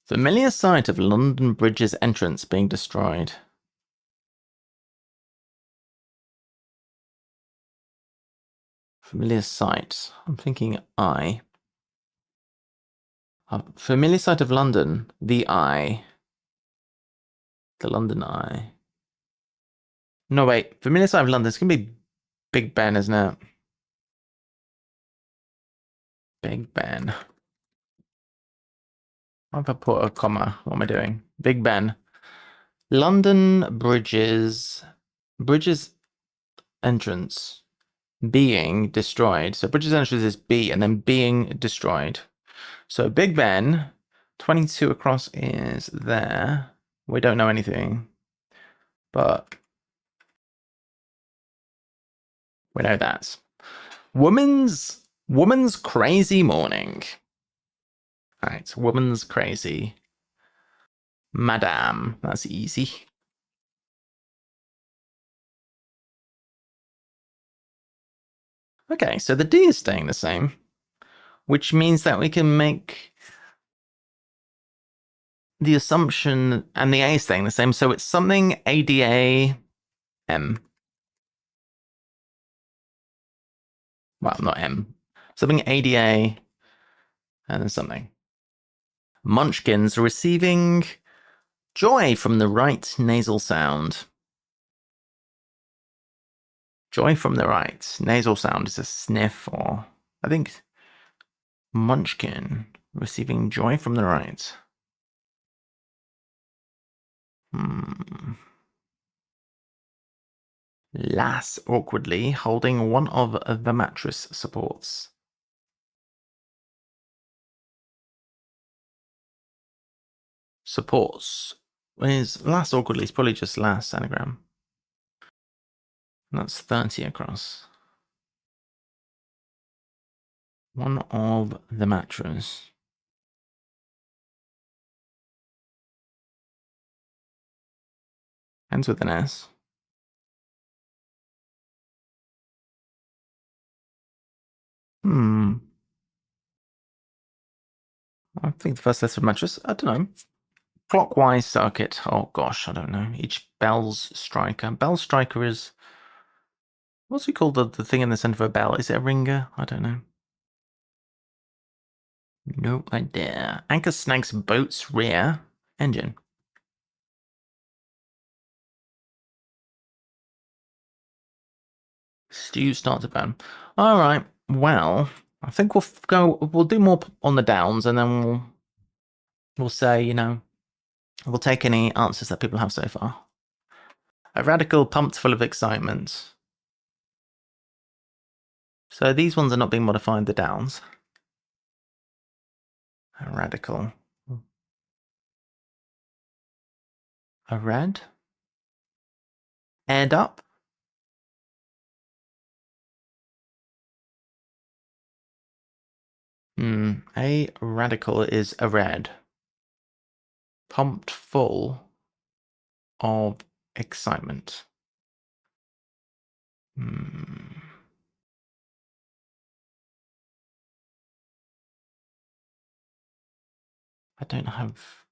Familiar sight of London Bridge's entrance being destroyed. Familiar sight. I'm thinking eye. A familiar sight of London. The eye. The London Eye. No, wait. Familiar side of London. It's going to be Big Ben, isn't it? Big Ben. What if I put a comma? What am I doing? Big Ben. London bridges. Bridges entrance. Being destroyed. So bridges entrance is B and then being destroyed. So Big Ben, 22 across is there. We don't know anything. But we know that. Woman's crazy morning. Alright, woman's crazy. Madame. That's easy. Okay, so the D is staying the same, which means that we can make the assumption and the A staying the same. So it's something ADA M. Well, not M. Something ADA and then something. Munchkins receiving joy from the right nasal sound. Joy from the right. Nasal sound is a sniff or, I think, Munchkin receiving joy from the right. Lass awkwardly holding one of the mattress supports. Supports. Is lass awkwardly? It's probably just lass anagram. That's 30 across. One of the mattress. Ends with an S. I think the first letter of mattress. I don't know. Clockwise circuit. Oh gosh, I don't know. Each bell's striker. Bell striker is. What's it called? The thing in the center of a bell. Is it a ringer? I don't know. No idea. Anchor snags boat's rear engine. Stew starts to burn. All right. Well, I think we'll do more on the downs, and then we'll say, you know, we'll take any answers that people have so far. A radical pumped full of excitement. So these ones are not being modified, the downs. A radical. A red. Aired up. A radical is a red. Pumped full of excitement. I don't have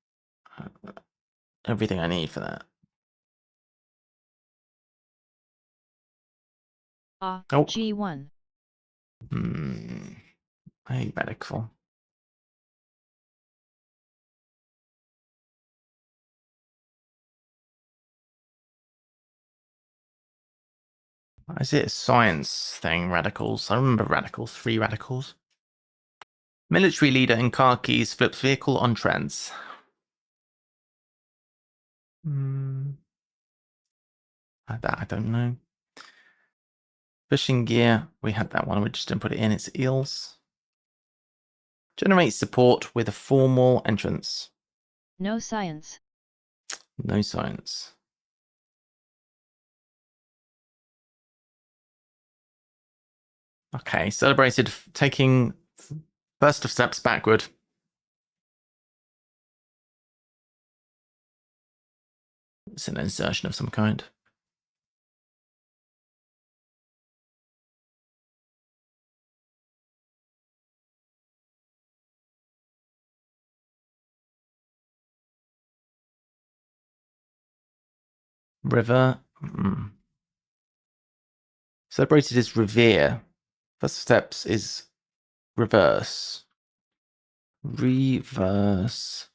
everything I need for that. G1. A radical. Is it a science thing, radicals? I remember radicals, 3 radicals. Military leader in car keys flips vehicle on trends. That I don't know. Fishing gear, we had that one, we just didn't put it in, it's eels. Generate support with a formal entrance. No science. No science. Okay, celebrated taking first of steps backward. It's an insertion of some kind. River. Celebrated is revere. First steps is reverse. Reverse.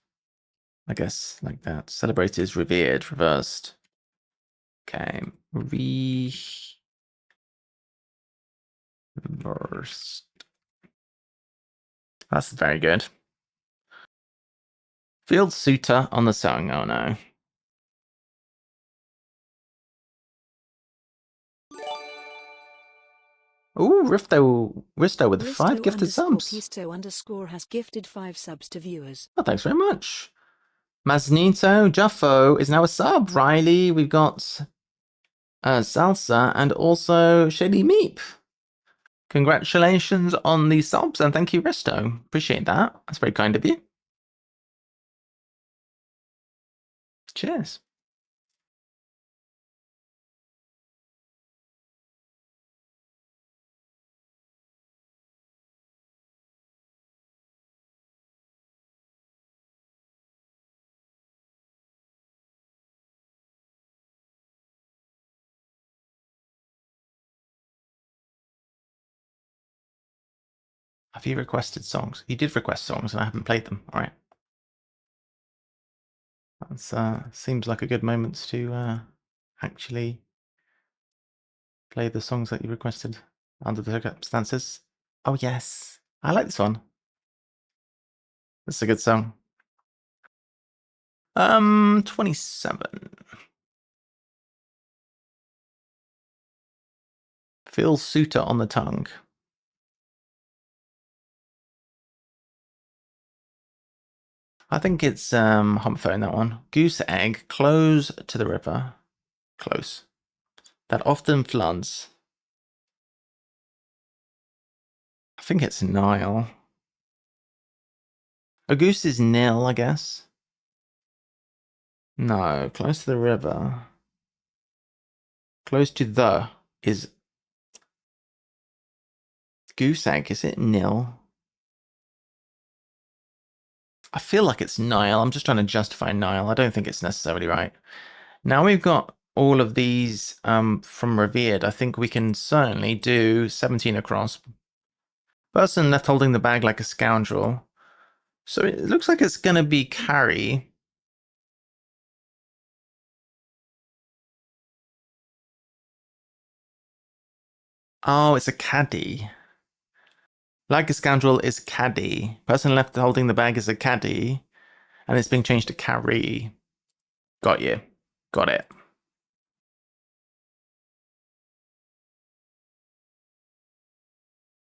I guess, like that. Celebrated is revered, reversed. Okay. Reversed. That's very good. Field suitor on the song. Oh no. Ooh, Risto with 5 gifted subs. _Pisto_ has gifted 5 subs to viewers. Oh, thanks very much. Maznito Juffo is now a sub. Riley, we've got Salsa, and also Shady Meep. Congratulations on the subs, and thank you, Risto. Appreciate that. That's very kind of you. Cheers. Have you requested songs? You did request songs, and I haven't played them. All right. That seems like a good moment to actually play the songs that you requested under the circumstances. Oh, yes. I like this one. This is a good song. 27. Phil Suitor on the tongue. I think it's homophone, that one. Goose egg, close to the river. Close. That often floods. I think it's Nile. A goose is nil, I guess. No, close to the river. Close to the is goose egg. Is it nil? I feel like it's Nile. I'm just trying to justify Nile. I don't think it's necessarily right. Now we've got all of these from revered. I think we can certainly do 17 across. Person left holding the bag like a scoundrel. So it looks like it's going to be carry. Oh, it's a caddy. Like a scoundrel is caddy. Person left holding the bag is a caddy. And it's being changed to carry. Got you. Got it.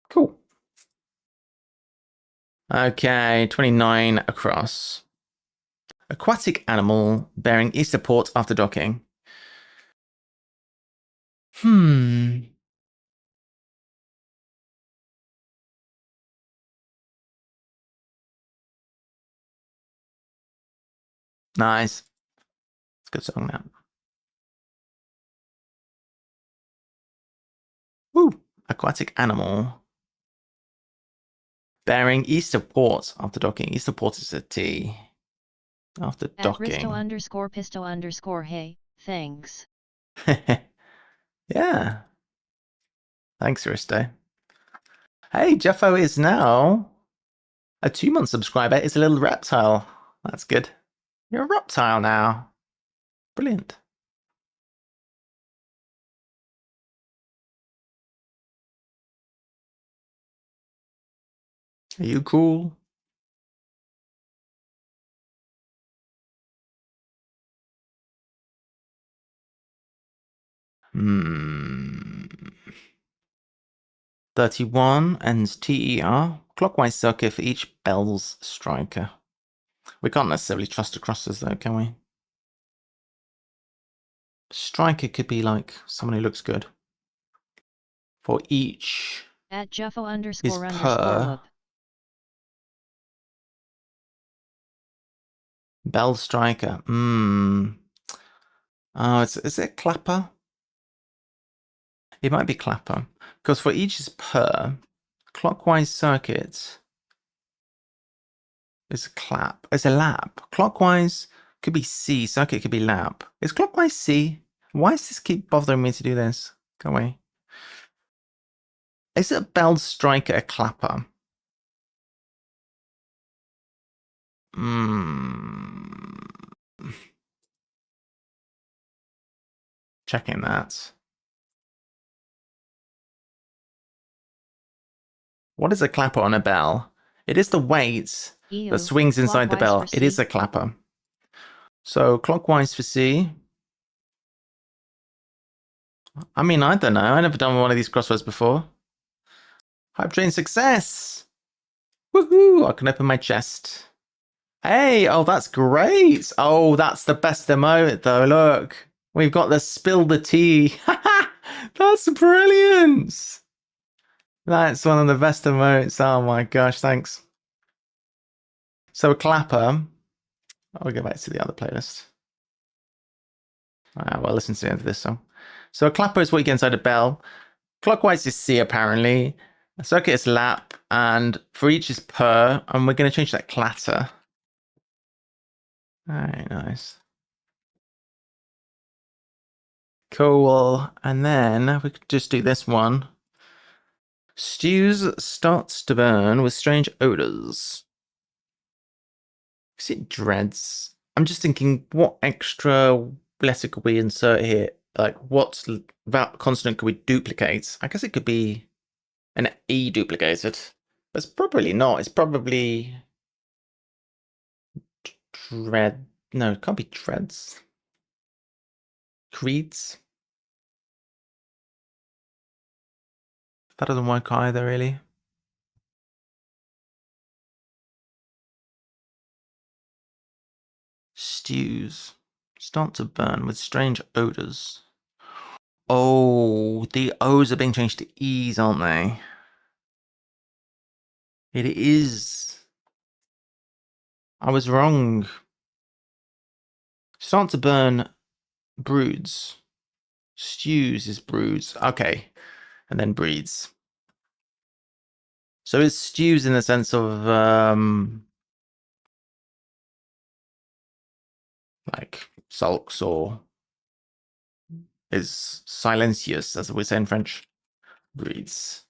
Cool. Okay, 29 across. Aquatic animal bearing Easter port after docking. Nice. It's a good song now. Woo! Aquatic animal. Bearing Easter port after docking. Easter port is a T. After docking. @Risto_Pisto_hey, thanks. Yeah. Thanks, Risto. Hey, Jeffo is now a 2-month subscriber. It's a little reptile. That's good. You're a reptile now. Brilliant. Are you cool? Hmm. 31 ends TER. Clockwise circuit for each Bell's striker. We can't necessarily trust the crosses though, can we? Striker could be like someone who looks good. For each is per Bell striker. Oh, is it Clapper? It might be Clapper. Because for each is per, clockwise circuit is a clap. It's a lap. Clockwise could be C, circuit could be lap. Is clockwise C? Why does this keep bothering me to do this? Go away. Is it Bell striker a clapper? Checking that. What is a clapper on a bell? It is the weight that swings inside the bell. It is a clapper. So clockwise for C. I mean, I don't know. I've never done one of these crosswords before. Hype train success! Woohoo! I can open my chest. Hey, oh, that's great. Oh, that's the best emote, though. Look, we've got the spill the tea. That's brilliant. That's one of the best emotes. Oh my gosh, thanks. So a clapper. I'll go back to the other playlist. Well, listen to the end of this song. So a clapper is what you get inside a bell. Clockwise is C, apparently. A circuit is lap, and for each is per, and we're going to change that clatter. Very nice. Cool. And then we could just do this one. Stews starts to burn with strange odors. Is it dreads? I'm just thinking, what extra letter could we insert here? Like, what consonant could we duplicate? I guess it could be an E duplicated. But it's probably not. It's probably dread. No, it can't be dreads. Creeds. That doesn't work either, really. Stews start to burn with strange odors. Oh, the O's are being changed to E's, aren't they? It is. I was wrong. Start to burn broods. Stews is broods. Okay. And then breeds. So it's stews in the sense of like sulks, or is silencious, as we say in French. Breeds.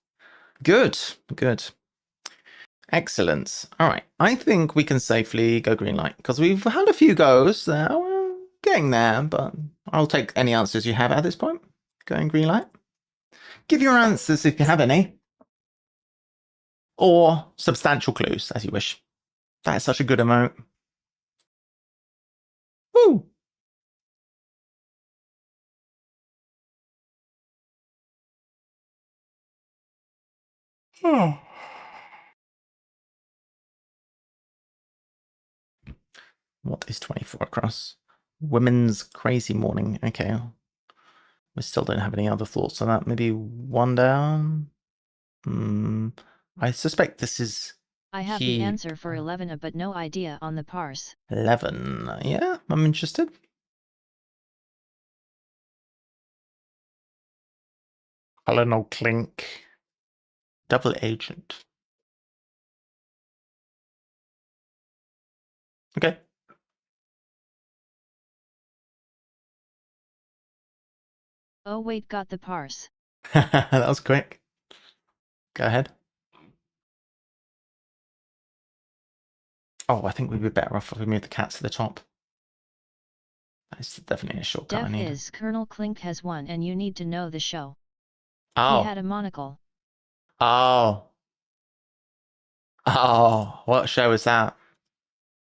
Good. Good. Excellent. All right. I think we can safely go green light because we've had a few goes now. We're getting there, but I'll take any answers you have at this point. Going green light. Give your answers if you have any. Or substantial clues, as you wish. That is such a good emote. Woo! Oh. What is 24 across? Women's crazy morning. Okay. We still don't have any other thoughts on that. Maybe one down? I suspect this is... I have the answer for 11, but no idea on the parse. 11. Yeah, I'm interested. Colonel Clink. Double agent. Okay. Oh wait, got the parse. That was quick. Go ahead. Oh, I think we'd be better off if we move the cat to the top. That's definitely a shortcut I need. Is Colonel Clink has won, and you need to know the show. Oh. He had a monocle. Oh. Oh, what show is that?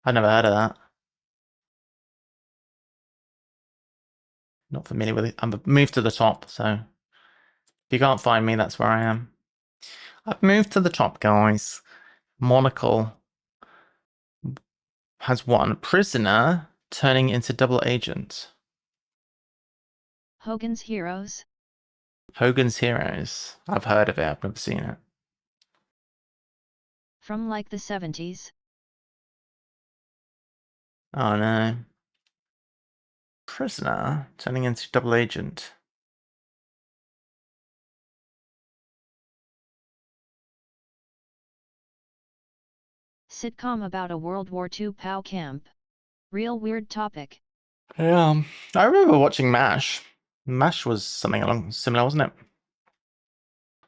I've never heard of that. Not familiar with it. I'm moved to the top, so if you can't find me, that's where I am. I've moved to the top, guys. Monocle has won. Prisoner turning into double agent. Hogan's Heroes. Hogan's Heroes. I've heard of it. I've never seen it. From like the 70s. Oh no. Prisoner turning into double agent. Sitcom about a World War II POW camp. Real weird topic. Yeah, I remember watching MASH. MASH was something along similar, wasn't it?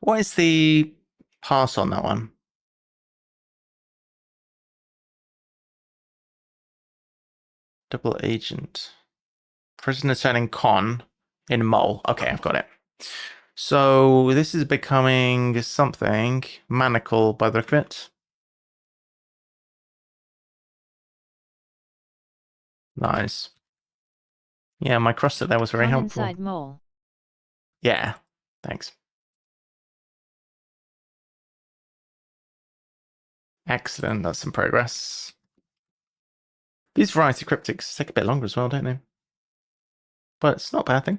What is the pass on that one? Double agent. Prisoner turning con. In mole. Okay, I've got it. So this is becoming something manacle by the look of it. Nice. Yeah, my cross-set there was very Come helpful. inside mole. Yeah, thanks. Excellent, that's some progress. These variety cryptics take a bit longer as well, don't they? But it's not a bad thing.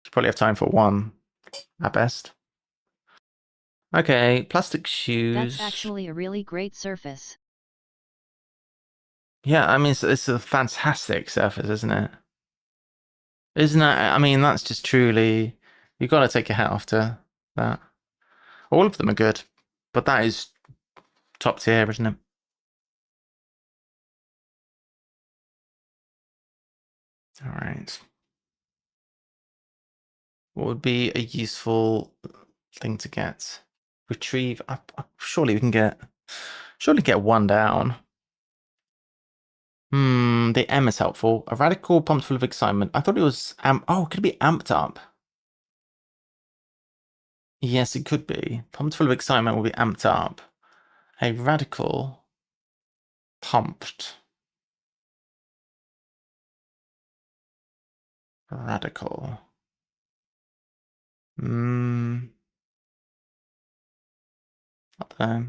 Should probably have time for one at best. Okay, plastic shoes. That's actually a really great surface. Yeah, I mean, it's a fantastic surface, isn't it? Isn't that, I mean, that's just truly, you've got to take your hat off to that. All of them are good, but that is top tier, isn't it? All right. What would be a useful thing to get? Retrieve. Surely we can get. Surely get one down. The M is helpful. A radical pumped full of excitement. I thought it was oh, could it be amped up? Yes, it could be. Pumped full of excitement will be amped up. A radical pumped. Radical. I don't know.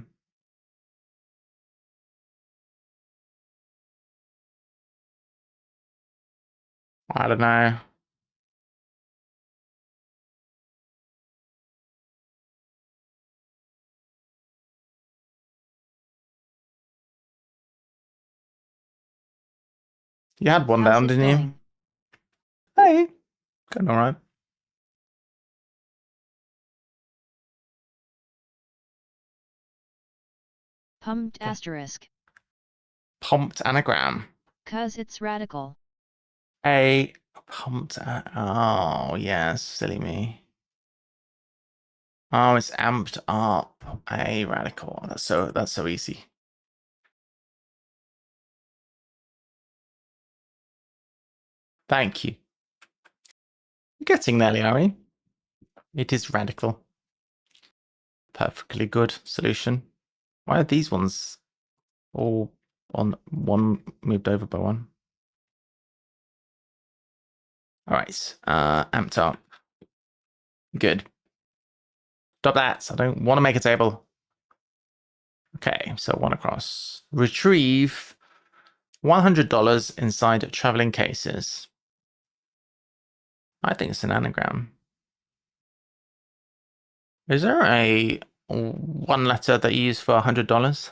I don't know. You had one How's down, it didn't going? you? Hey, going all right. Pumped asterisk. Pumped anagram. 'Cause it's radical. A pumped. Oh yes, silly me. Oh, it's amped up. A radical. That's so easy. Thank you. You're getting there, Larry. It is radical. Perfectly good solution. Why are these ones all on one moved over by one? All right. Amped up. Good. Stop that. I don't want to make a table. Okay, so one across. Retrieve $100 inside traveling cases. I think it's an anagram. Is there a one letter that you use for $100?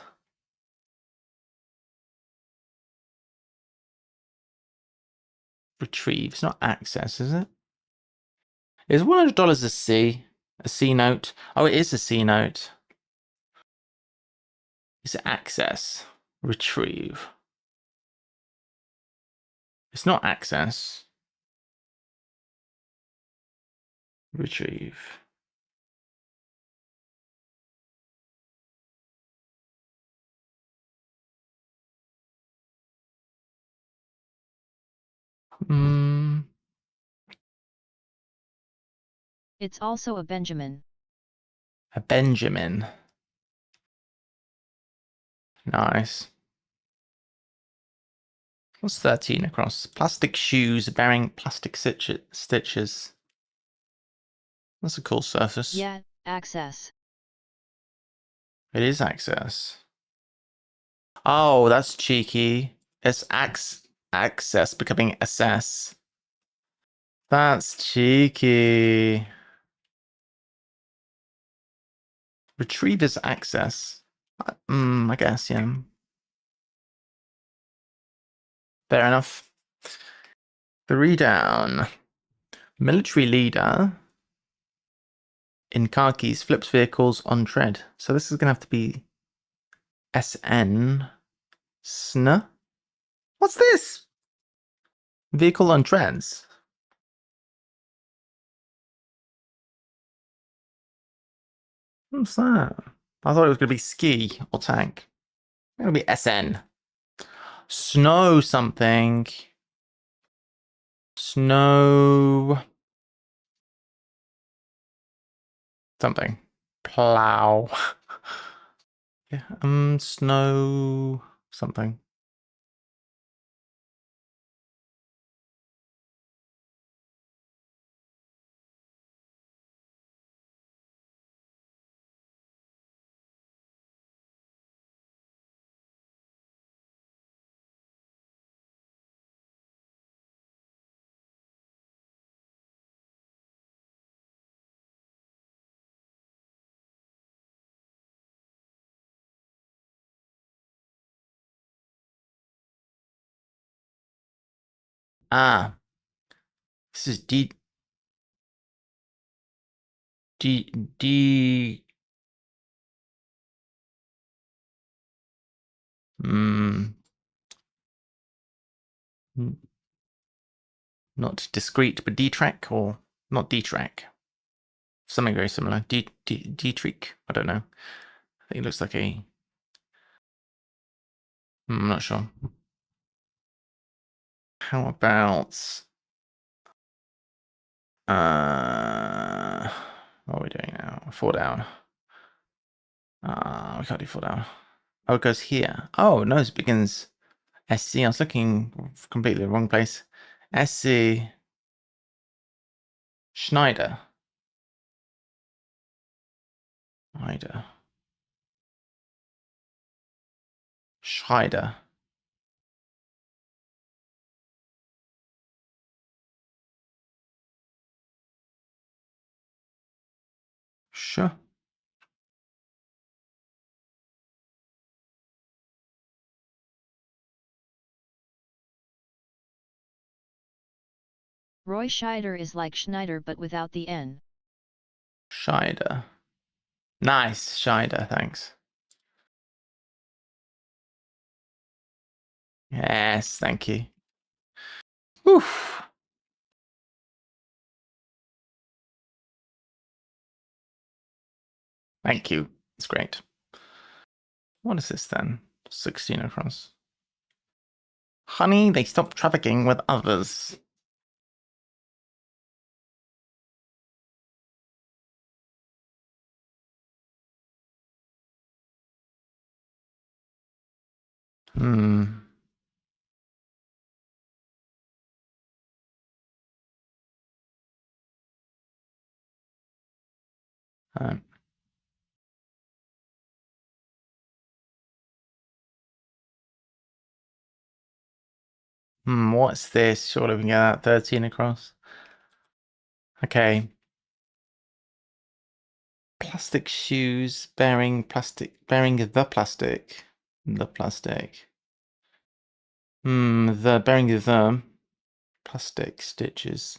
Retrieve. It's not access, is it? Is $100 a C? A C note? Oh, it is a C note. It's access. Retrieve. It's not access. Retrieve. It's also a Benjamin. A Benjamin. Nice. What's 13 across? Plastic shoes bearing plastic stitches. That's a cool surface. Yeah, access. It is access. Oh, that's cheeky. It's access becoming assess. That's cheeky. Retrieve is access. I guess, yeah. Fair enough. 3 down. Military leader in khakis flips vehicles on tread. So this is going to have to be SN. SN? What's this? Vehicle on treads. What's that? I thought it was going to be ski or tank. It's going to be SN. Snow something. Snow something. Plow. Yeah, snow something. Ah, this is D. Mm, not discrete, but D-track or not D-track. Something very similar. D-track. I don't know. I think it looks like a. I'm not sure. How about what are we doing now? 4 down. We can't do 4 down. Oh, it goes here. Oh no, it begins SC. I was looking completely the wrong place. SC Schneider. Schreider. Sure. Roy Scheider is like Schneider but without the N. Scheider. Nice, Scheider, thanks. Yes, thank you. Oof. Thank you. It's great. What is this then? 16 across. Honey, they stopped trafficking with others. Hmm. What's this? Surely we can get that 13 across. Okay. Plastic shoes bearing the plastic. The plastic. The bearing the plastic stitches.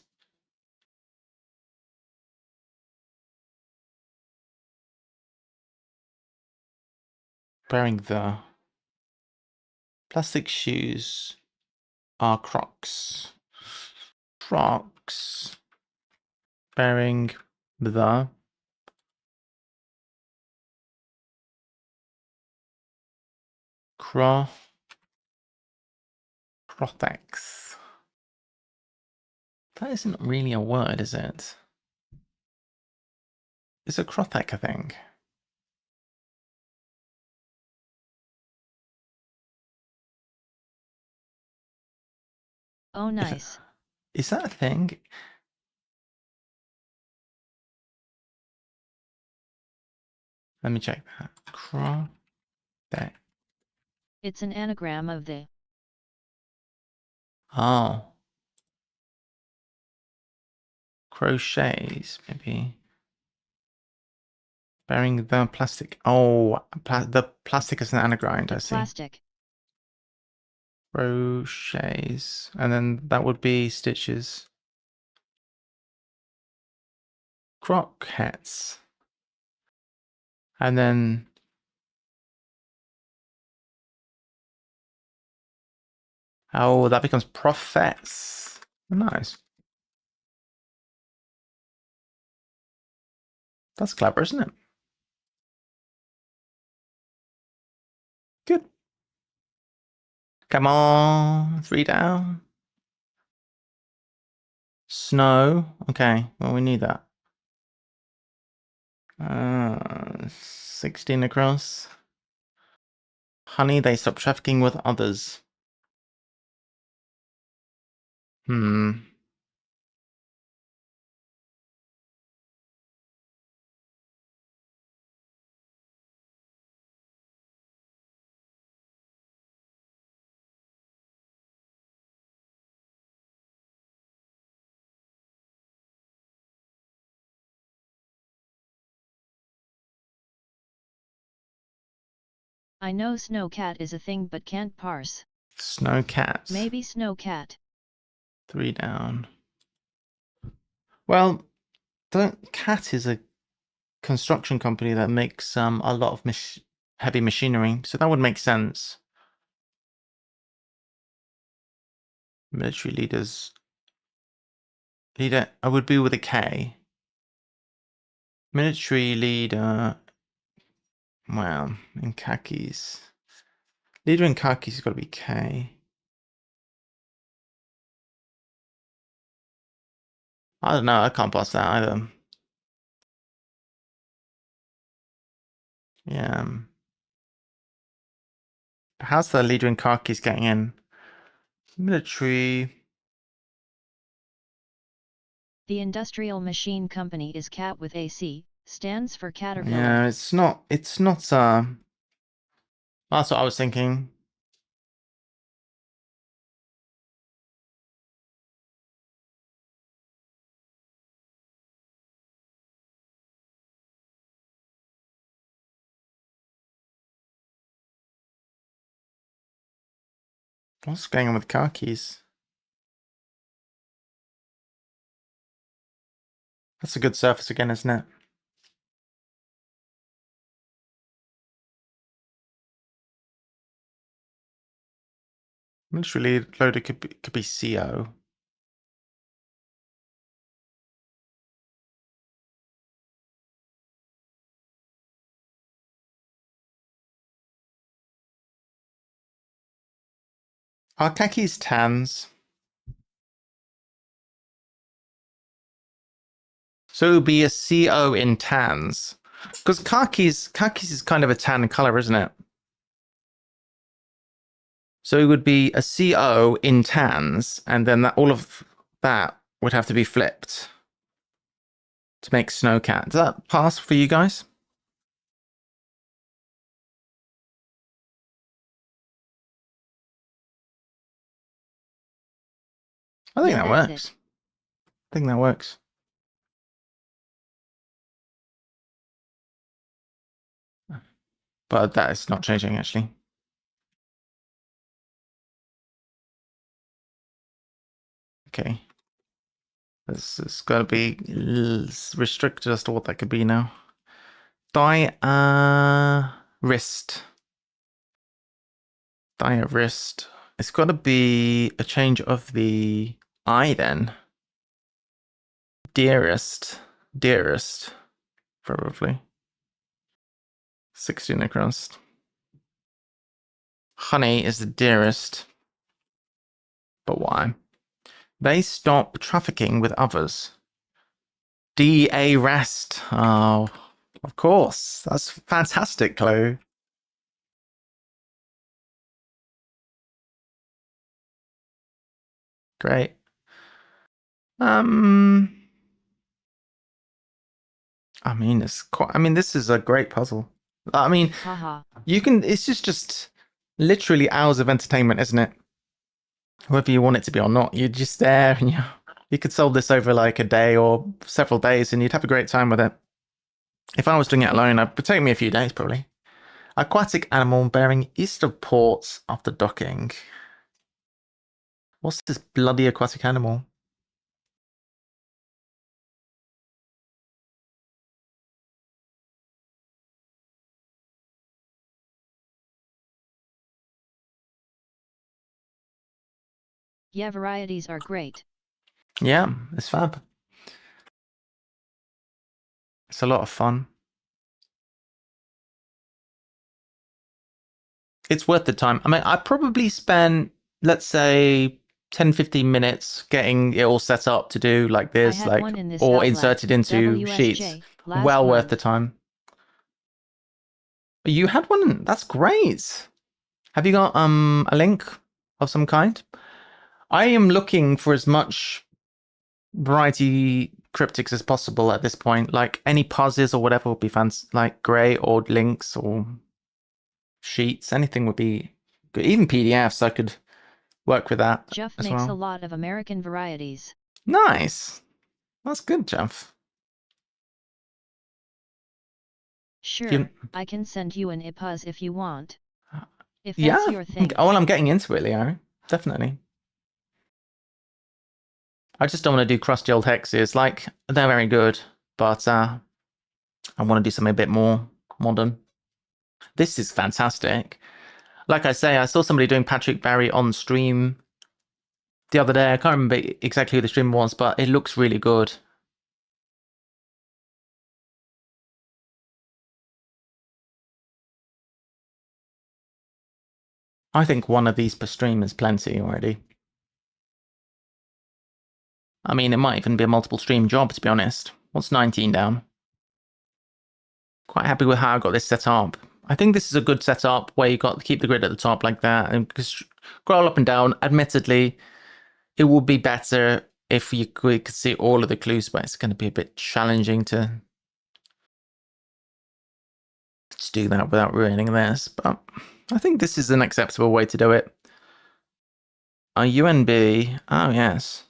Bearing the plastic shoes are Crocs. Crocs bearing the Crothex. That isn't really a word, is it? It's a Crothec, I think. Oh nice. Is that a thing? Let me check that. Crothec. It's an anagram of the. Oh. Crochets, maybe. Bearing the plastic. Oh, the plastic is an anagram, I see. Plastic. Crochets. And then that would be stitches. Croquettes. And then. Oh, that becomes prophets. Nice. That's clever, isn't it? Good. Come on, 3 down. Snow. Okay, well, we need that. 16 across. Honey, they stop trafficking with others. I know snowcat is a thing but can't parse. Snowcat. Maybe snowcat. 3 down. Well, Cat is a construction company that makes a lot of heavy machinery, so that would make sense. Military leaders. Leader, I would be with a K. Military leader. Well, in khakis. Leader in khakis has got to be K. I don't know, I can't pass that either. Yeah. How's the leader in khakis getting in? Military. The industrial machine company is CAT with AC, stands for Caterpillar. Yeah, it's not, that's what I was thinking. What's going on with khakis? That's a good surface again, isn't it? Military loader could be CO. Are khakis tans? So it would be a CO in tans. Because khakis is kind of a tan color, isn't it? So it would be a CO in tans, and then all of that would have to be flipped to make snowcat. Does that pass for you guys? I think that works. I think that works. But that is not changing, actually. Okay. This is going to be restricted as to what that could be now. Wrist. Wrist. It's got to be a change of the I then. Dearest, probably. 16 across. Honey is the dearest. But why? They stop trafficking with others. DA rest. Oh, of course. That's fantastic, Chloe. Great. I mean, this is a great puzzle. I mean, you can, it's just literally hours of entertainment, isn't it? Whether you want it to be or not, you're just there and you could solve this over like a day or several days and you'd have a great time with it. If I was doing it alone, it would take me a few days probably. Aquatic animal bearing east of ports after docking. What's this bloody aquatic animal? Yeah, varieties are great. Yeah, it's fab. It's a lot of fun. It's worth the time. I mean, I probably spent, let's say, 10-15 minutes getting it all set up to do like this, I had one in this or outlet, inserted into sheets. WSJ, last Well worth month. the time. You had one. That's great. Have you got a link of some kind? I am looking for as much variety cryptics as possible at this point. Like any pauses or whatever would be fancy. Like grey or links or sheets, anything would be good. Even PDFs, I could work with that Jeff as makes well. a lot of American varieties. Nice. That's good, Jeff. Sure, I can send you an IPUZ if you want. If Yeah. that's your thing. Oh, well, I'm getting into it, Leo. Definitely. I just don't want to do crusty old hexes. Like, they're very good, but I want to do something a bit more modern. This is fantastic. Like I say, I saw somebody doing Patrick Barry on stream the other day. I can't remember exactly who the stream was, but it looks really good. I think one of these per stream is plenty already. I mean, it might even be a multiple stream job, to be honest. What's 19 down? Quite happy with how I got this set up. I think this is a good setup where you got to keep the grid at the top like that and scroll up and down. Admittedly, it would be better if you could see all of the clues, but it's going to be a bit challenging to do that without ruining this. But I think this is an acceptable way to do it. UNB, oh yes.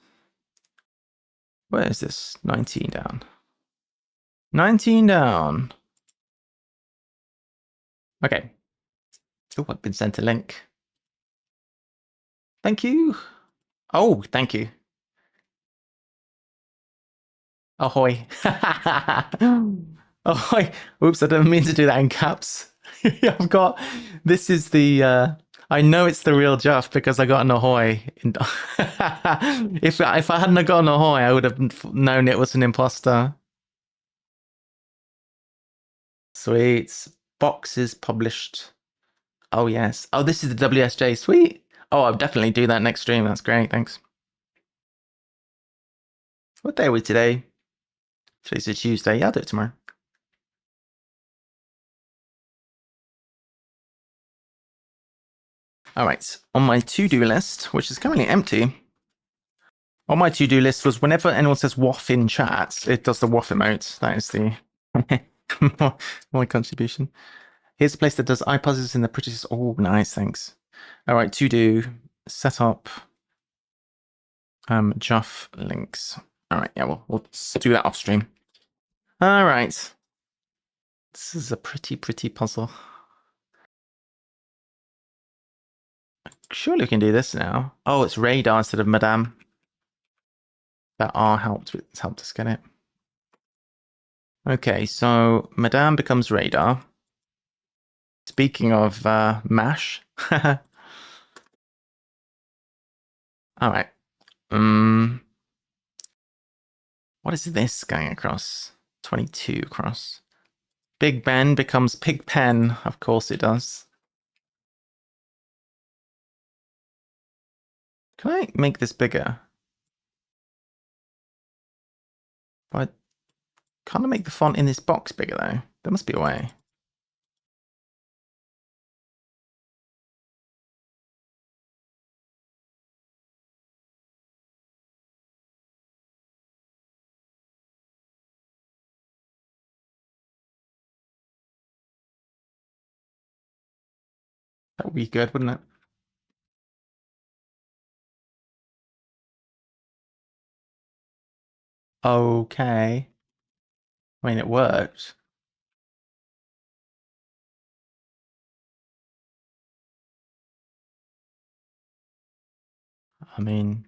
Where is this? 19 down. 19 down. Okay. Oh, I've been sent a link. Thank you. Oh, thank you. Ahoy. Ahoy. Oops, I didn't mean to do that in caps. I've got, this is the, I know it's the real Jeff because I got an ahoy. If I hadn't got an ahoy, I would have known it was an imposter. Sweet. Boxes published. Oh, yes. Oh, this is the WSJ. Sweet. Oh, I'll definitely do that next stream. That's great. Thanks. What day are we today? Today's a Tuesday. Yeah, I'll do it tomorrow. All right. On my to-do list, which is currently empty, on my to-do list was whenever anyone says "waff" in chat, it does the waff emote. That is the my contribution. Here's a place that does iPuzzes in the prettiest. Oh, nice, thanks. All right, to do set up Juff links. All right, yeah, we'll do that off stream. All right, this is a pretty puzzle. Surely we can do this now. Oh, it's radar instead of Madame. That R helped us get it. Okay, so Madame becomes radar. Speaking of MASH. All right. What is this going across? 22 across. Big Ben becomes Pig Pen. Of course it does. Can I make this bigger? But can't I make the font in this box bigger though? There must be a way. That would be good, wouldn't it? Okay. I mean, it worked. I mean,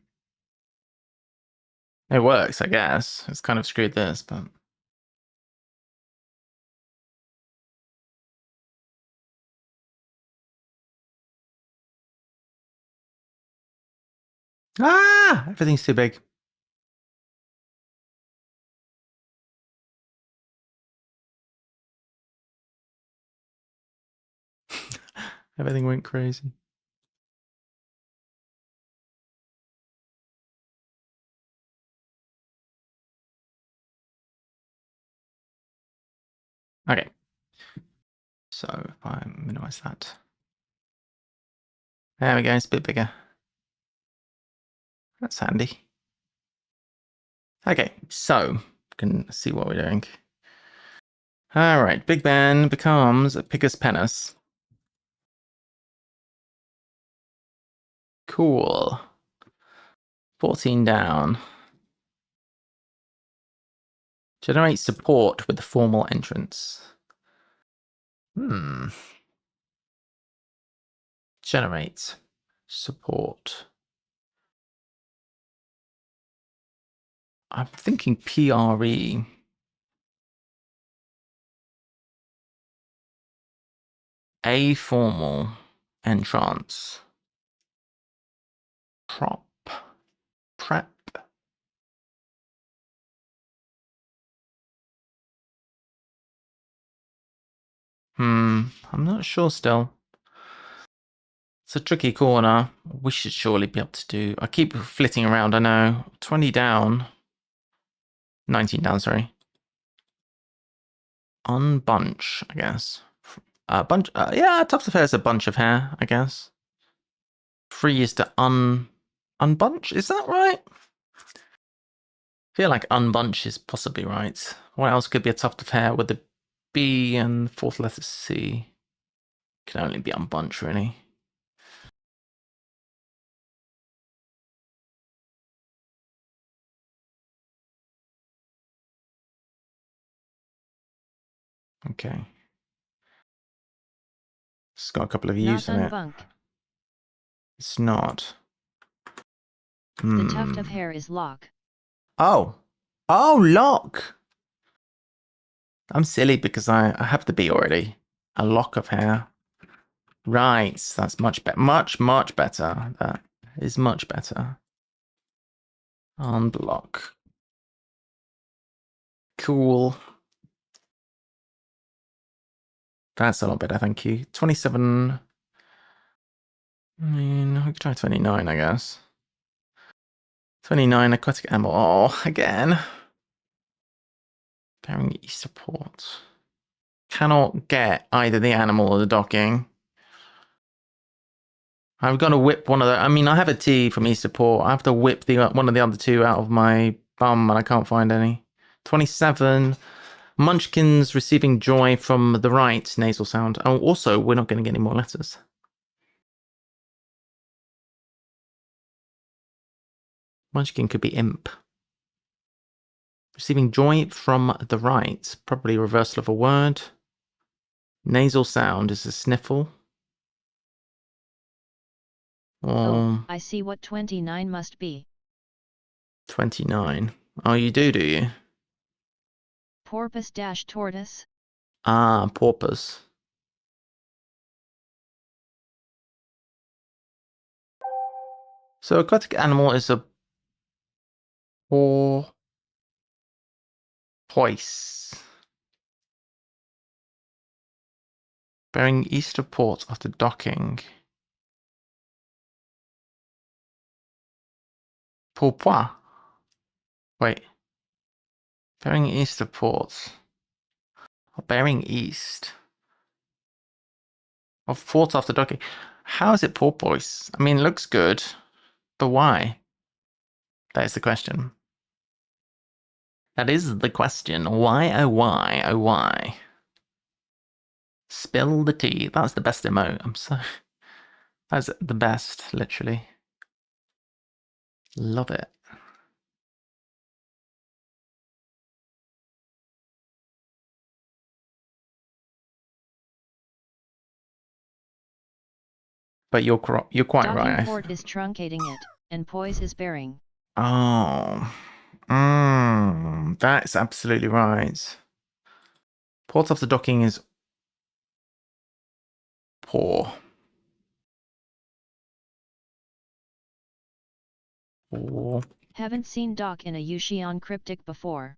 it works, I guess. It's kind of screwed this, but... Ah! Everything's too big. Everything went crazy. Okay. So if I minimize that. There we go, it's a bit bigger. That's handy. Okay, so we can see what we're doing. All right, Big Ben becomes Picus Penis. Cool. 14 down. Generate support with the formal entrance. Generate support. I'm thinking PRE. A formal entrance. Prep. I'm not sure still. It's a tricky corner. We should surely be able to do. I keep flitting around, I know. 20 down. 19 down, sorry. Unbunch, I guess. Yeah, top of hair is a bunch of hair, I guess. 3 is to unbunch, is that right? I feel like unbunch is possibly right. What else could be a tuft of hair with the B and fourth letter C? Can only be unbunch, really. Okay. It's got a couple of U's in it. Not unbunk. It's not. The tuft of hair is lock. Oh. Oh, lock. I'm silly because I have the B already. A lock of hair. Right. That's much better. Much better. That is much better. Unblock. Cool. That's a lot better, thank you. 27. I mean, I could try 29, I guess. 29, aquatic animal. Oh, again. Bearing Easter port. Cannot get either the animal or the docking. I've got to whip one of the. I mean, I have a T from Easter port. I have to whip one of the other two out of my bum, and I can't find any. 27. Munchkins receiving joy from the right nasal sound. Oh, also, we're not going to get any more letters. Munchkin could be imp. Receiving joy from the right. Probably a reversal of a word. Nasal sound is a sniffle. Oh, I see what 29 must be. 29. Oh, you do you? Porpoise-tortoise. Ah, porpoise. So aquatic animal is a porpoise. Bearing east of port after docking. Pourpois. Wait. Bearing east of port. Oh, bearing east of port after docking. How is it porpoise? I mean, it looks good, but why? That is the question. That is the question. Why, oh why, oh why? Spill the tea. That's the best emote. I'm so... That's the best, literally. Love it. But you're quite Docking right. port is truncating it, and poise is bearing. Oh. That's absolutely right. Port after docking is poor. Poor. Haven't seen dock in a 𝘰𝘰𝘨𝑗𝘰𝘴𝑴𝑙 cryptic before.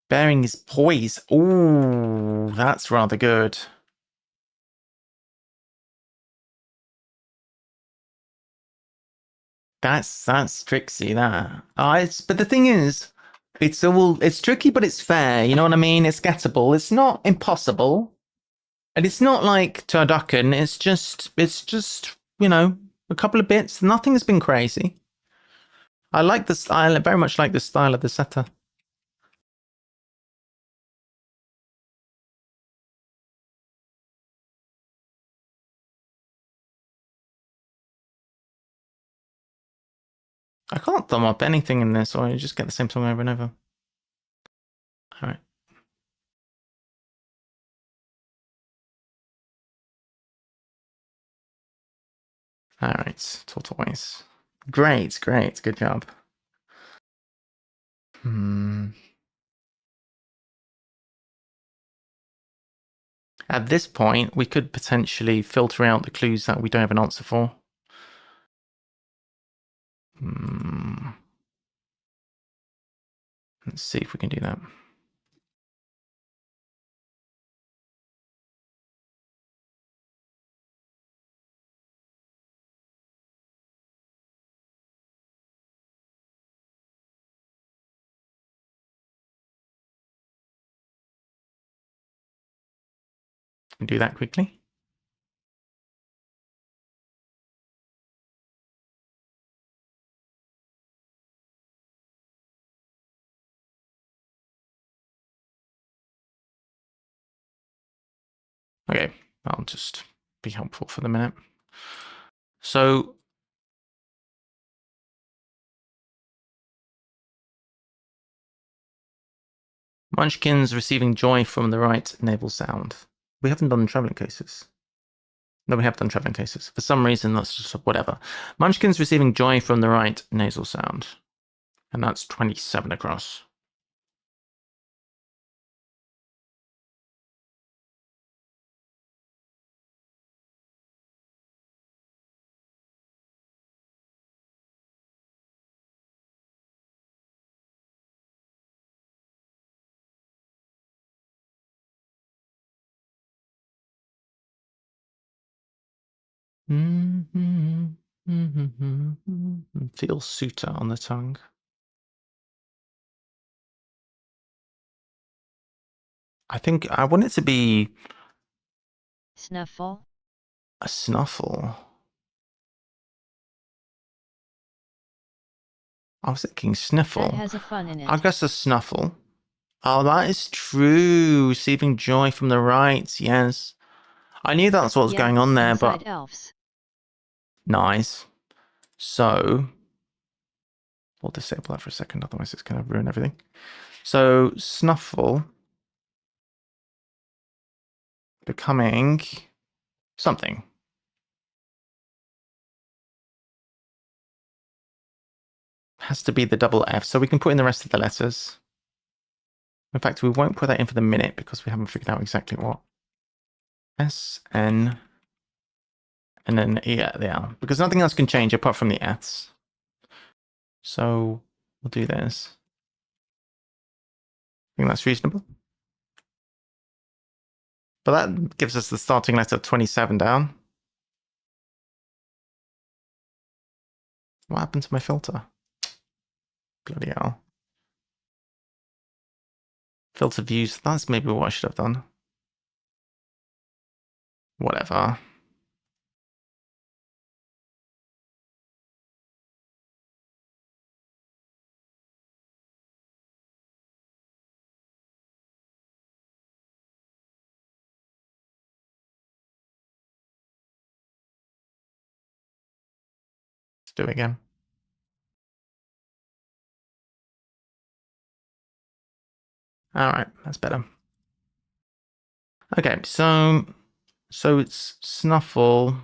Bearing is poise. Ooh, that's rather good. That's tricksy, that. But the thing is, it's tricky, but it's fair. You know what I mean? It's gettable. It's not impossible, and it's not like turducken. It's just a couple of bits. Nothing's been crazy. I like this. I very much like the style of the setter. I can't thumb up anything in this, or you just get the same song over and over. All right. All right, tortoise. Great, good job. At this point, we could potentially filter out the clues that we don't have an answer for. Let's see if we can do that. Can do that quickly. Okay, I'll just be helpful for the minute. So Munchkins receiving joy from the right nasal sound. We haven't done traveling cases. No, we have done traveling cases. For some reason, that's just whatever. Munchkins receiving joy from the right nasal sound. And that's 27 across. Feel suitor on the tongue. I think I want it to be Snuffle. a snuffle. I was thinking sniffle. That has a fun in it. I guess a snuffle. Oh, that is true. Receiving joy from the right. Yes. I knew that's what was going on there, but elves. Nice. So we'll disable that for a second, otherwise it's going to ruin everything. So snuffle becoming something. Has to be the double F, so we can put in the rest of the letters. In fact, we won't put that in for the minute because we haven't figured out exactly what. S, N, and then yeah, because nothing else can change apart from the Fs. So we'll do this. I think that's reasonable. But that gives us the starting letter 27 down. What happened to my filter? Bloody hell. Filter views, that's maybe what I should have done. Whatever. Let's do it again. All right, that's better. Okay, so it's snuffle.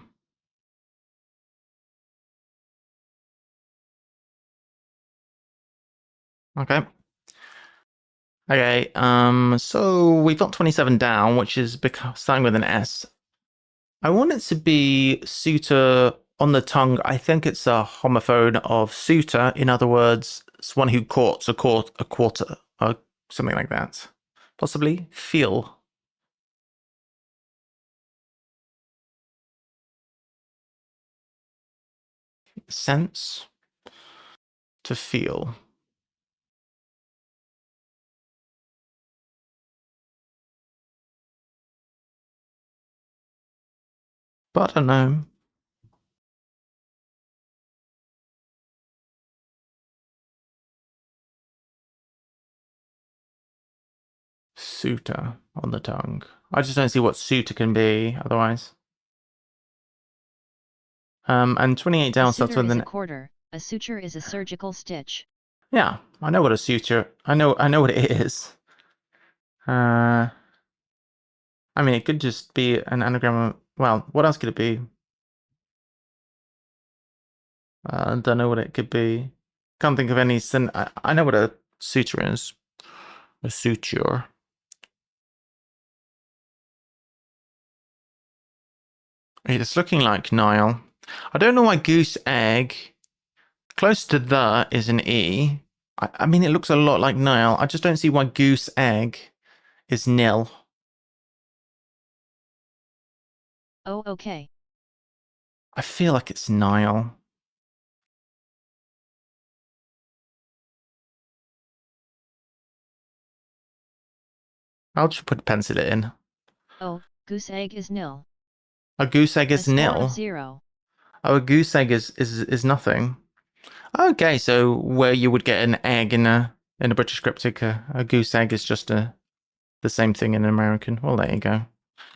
Okay. Okay, so we've got 27 down, which is starting with an S. I want it to be suitor on the tongue. I think it's a homophone of suitor. In other words, it's one who courts a quarter, something like that. Possibly feel. Sense. to feel. But I don't know. Sutta on the tongue. I just don't see what sutta can be otherwise. And 28 down starts with is a an... quarter. A suture is a surgical stitch. Yeah, I know what a suture... I know what it is. I mean, it could just be an anagram of... Well, what else could it be? I don't know what it could be. Can't think of any... I know what a suture is. A suture. It's looking like Nile. I don't know why goose egg. Close to the is an E. I mean, it looks a lot like Nile. I just don't see why goose egg is nil. Oh, okay. I feel like it's Nile. I'll just pencil it in. Oh, goose egg is nil. A goose egg is a score nil. Of 0. Oh, a goose egg is nothing. Okay, so where you would get an egg in a British cryptic, a goose egg is just the same thing in American. Well, there you go.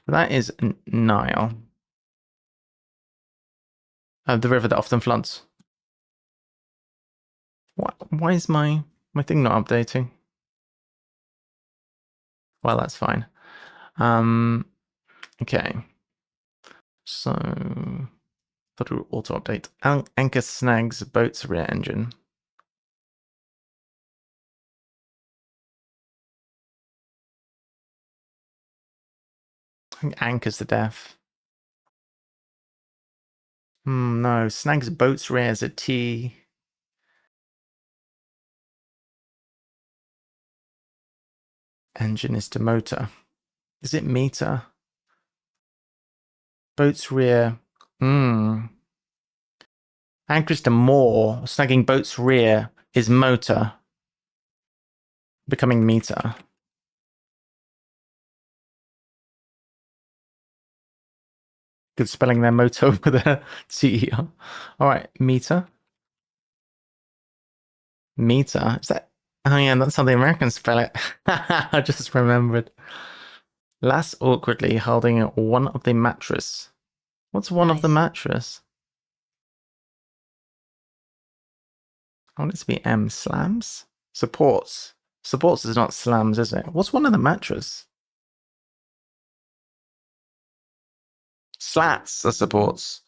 That is Nile. The river that often floods. Why is my thing not updating? Well, that's fine. Okay. So, thought it would auto update. Anchor snags boat's rear engine. I think anchors the death. No, snags boat's rear is a T. Engine is to motor. Is it meter? Boat's rear. Anchors to moor. Snagging boat's rear is motor. Becoming meter. Good spelling there, moto with a T-E-R. All right, meter. Meter. Is that... Oh yeah, that's how the Americans spell it. I just remembered. Lass awkwardly holding one of the mattress. What's one of the mattress? I want it to be M. Slams? Supports. Supports is not slams, is it? What's one of the mattress? Slats are supports.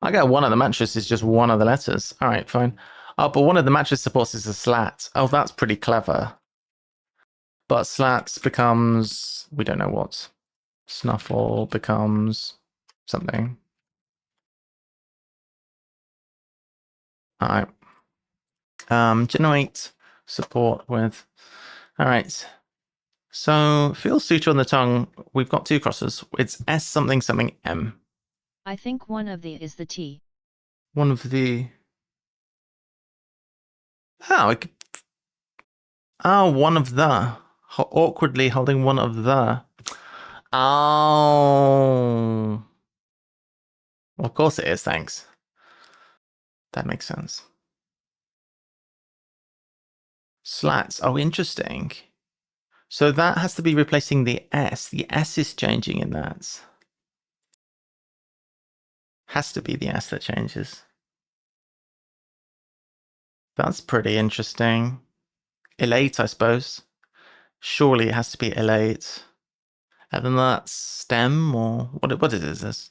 I get one of the mattress is just one of the letters. All right, fine. Oh, but one of the mattress supports is a slat. Oh, that's pretty clever. But slats becomes... We don't know what. Snuffle becomes something. All right. Generate support with... All right. So, feel suture on the tongue. We've got two crosses. It's S something something M. I think one of the is the T. One of the... Oh, it could... Oh, one of the. Awkwardly holding one of the. Oh. Well, of course it is, thanks. That makes sense. Slats. Oh, interesting. So that has to be replacing the S. The S is changing in that. Has to be the S that changes. That's pretty interesting. Elate, I suppose. Surely it has to be elate. And then that's stem, or what is this?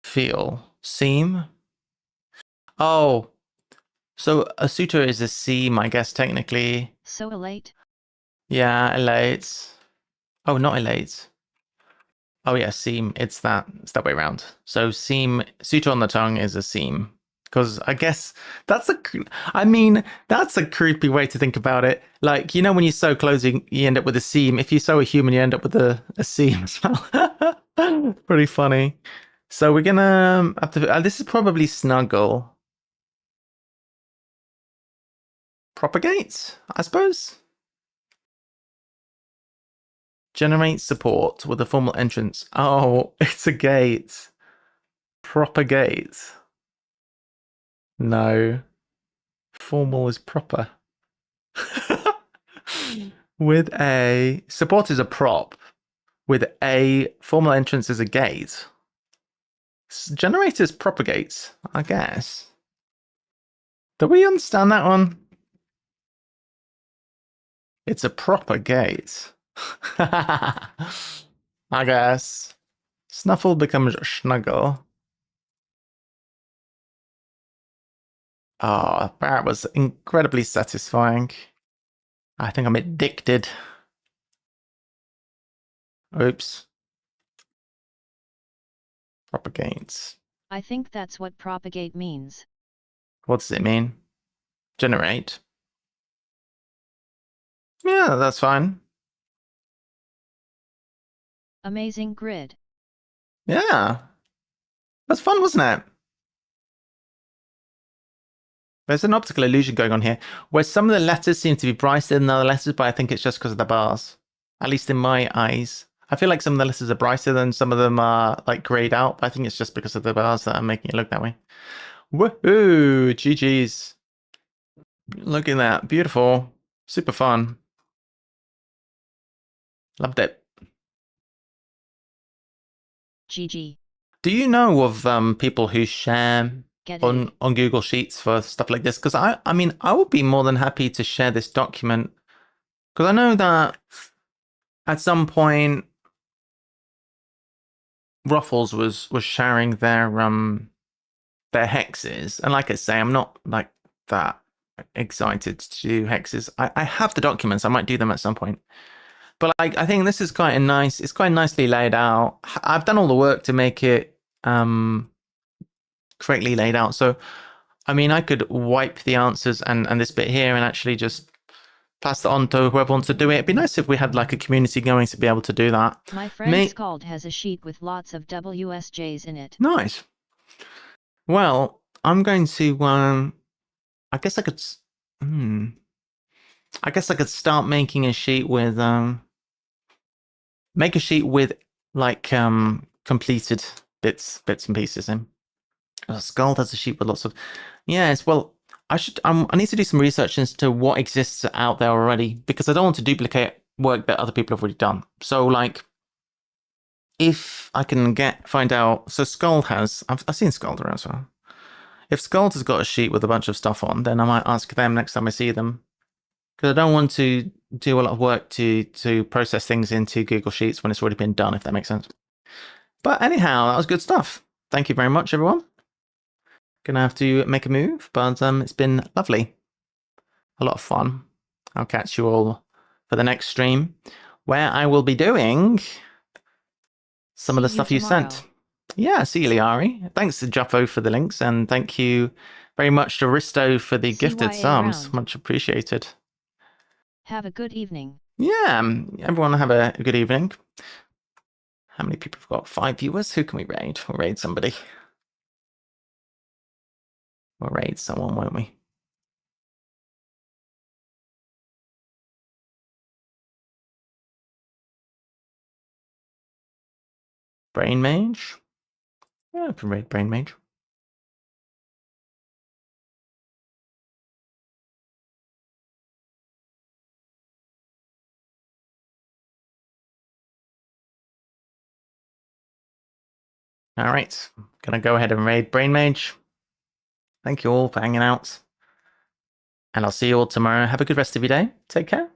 Feel. Seam. Oh. So a suture is a seam, I guess, technically. So elate? Yeah, elate. Oh, not elate. Oh yeah, seam. It's that way around. So seam, suture on the tongue is a seam. Because I guess that's that's a creepy way to think about it. Like, you know, when you sew clothes, you end up with a seam. If you sew a human, you end up with a seam as well. Pretty funny. So we're gonna have to, this is probably snuggle. propagate, I suppose. Generate support with a formal entrance. Oh, it's a gate. Propagate. No. Formal is proper. With a... Support is a prop. With a formal entrance is a gate. Generators propagates, I guess. Do we understand that one? It's a proper gate. I guess. Snuffle becomes snuggle. Oh, that was incredibly satisfying. I think I'm addicted. Oops. Propagates. I think that's what propagate means. What does it mean? Generate. Yeah, that's fine. Amazing grid. Yeah. That's fun, wasn't it? There's an optical illusion going on here, where some of the letters seem to be brighter than other letters, but I think it's just because of the bars. At least in my eyes. I feel like some of the letters are brighter than some of them are like grayed out, but I think it's just because of the bars that are making it look that way. Woohoo! GG's. Look at that. Beautiful. Super fun. Loved it. GG. Do you know of people who share Get on Google Sheets for stuff like this? Because I mean, I would be more than happy to share this document. Because I know that at some point, Ruffles was sharing their hexes, and like I say, I'm not like that excited to do hexes. I have the documents. I might do them at some point. But like, I think this is quite a nice. It's quite nicely laid out. I've done all the work to make it correctly laid out. So, I mean, I could wipe the answers and this bit here and actually just pass it on to whoever wants to do it. It'd be nice if we had like a community going to be able to do that. My friend Scald has a sheet with lots of WSJs in it. Nice. Well, I'm going to. I guess I could. I guess I could start making a sheet with. Make a sheet with like completed bits and pieces in. Scald has a sheet with lots of. Yes. Well, I should. I need to do some research into what exists out there already, because I don't want to duplicate work that other people have already done. So, like, if I can find out. So Scald has. I've seen Scald around as well. If Scald has got a sheet with a bunch of stuff on, then I might ask them next time I see them, because I don't want to do a lot of work to process things into Google Sheets when it's already been done, if that makes sense. But anyhow, that was good stuff. Thank you very much, everyone. Gonna have to make a move, but it's been lovely. A lot of fun. I'll catch you all for the next stream, where I will be doing some of the stuff you sent. Yeah, see you, Liari. Thanks to Juffo for the links, and thank you very much to Risto for the gifted subs. Much appreciated. Have a good evening. Yeah, everyone have a good evening. How many people have got? 5 viewers? Who can we raid? We'll raid somebody. We'll raid someone, won't we? Brain Mage? Yeah, I can raid Brain Mage. All right, gonna go ahead and raid Brain Mage. Thank you all for hanging out. And I'll see you all tomorrow. Have a good rest of your day. Take care.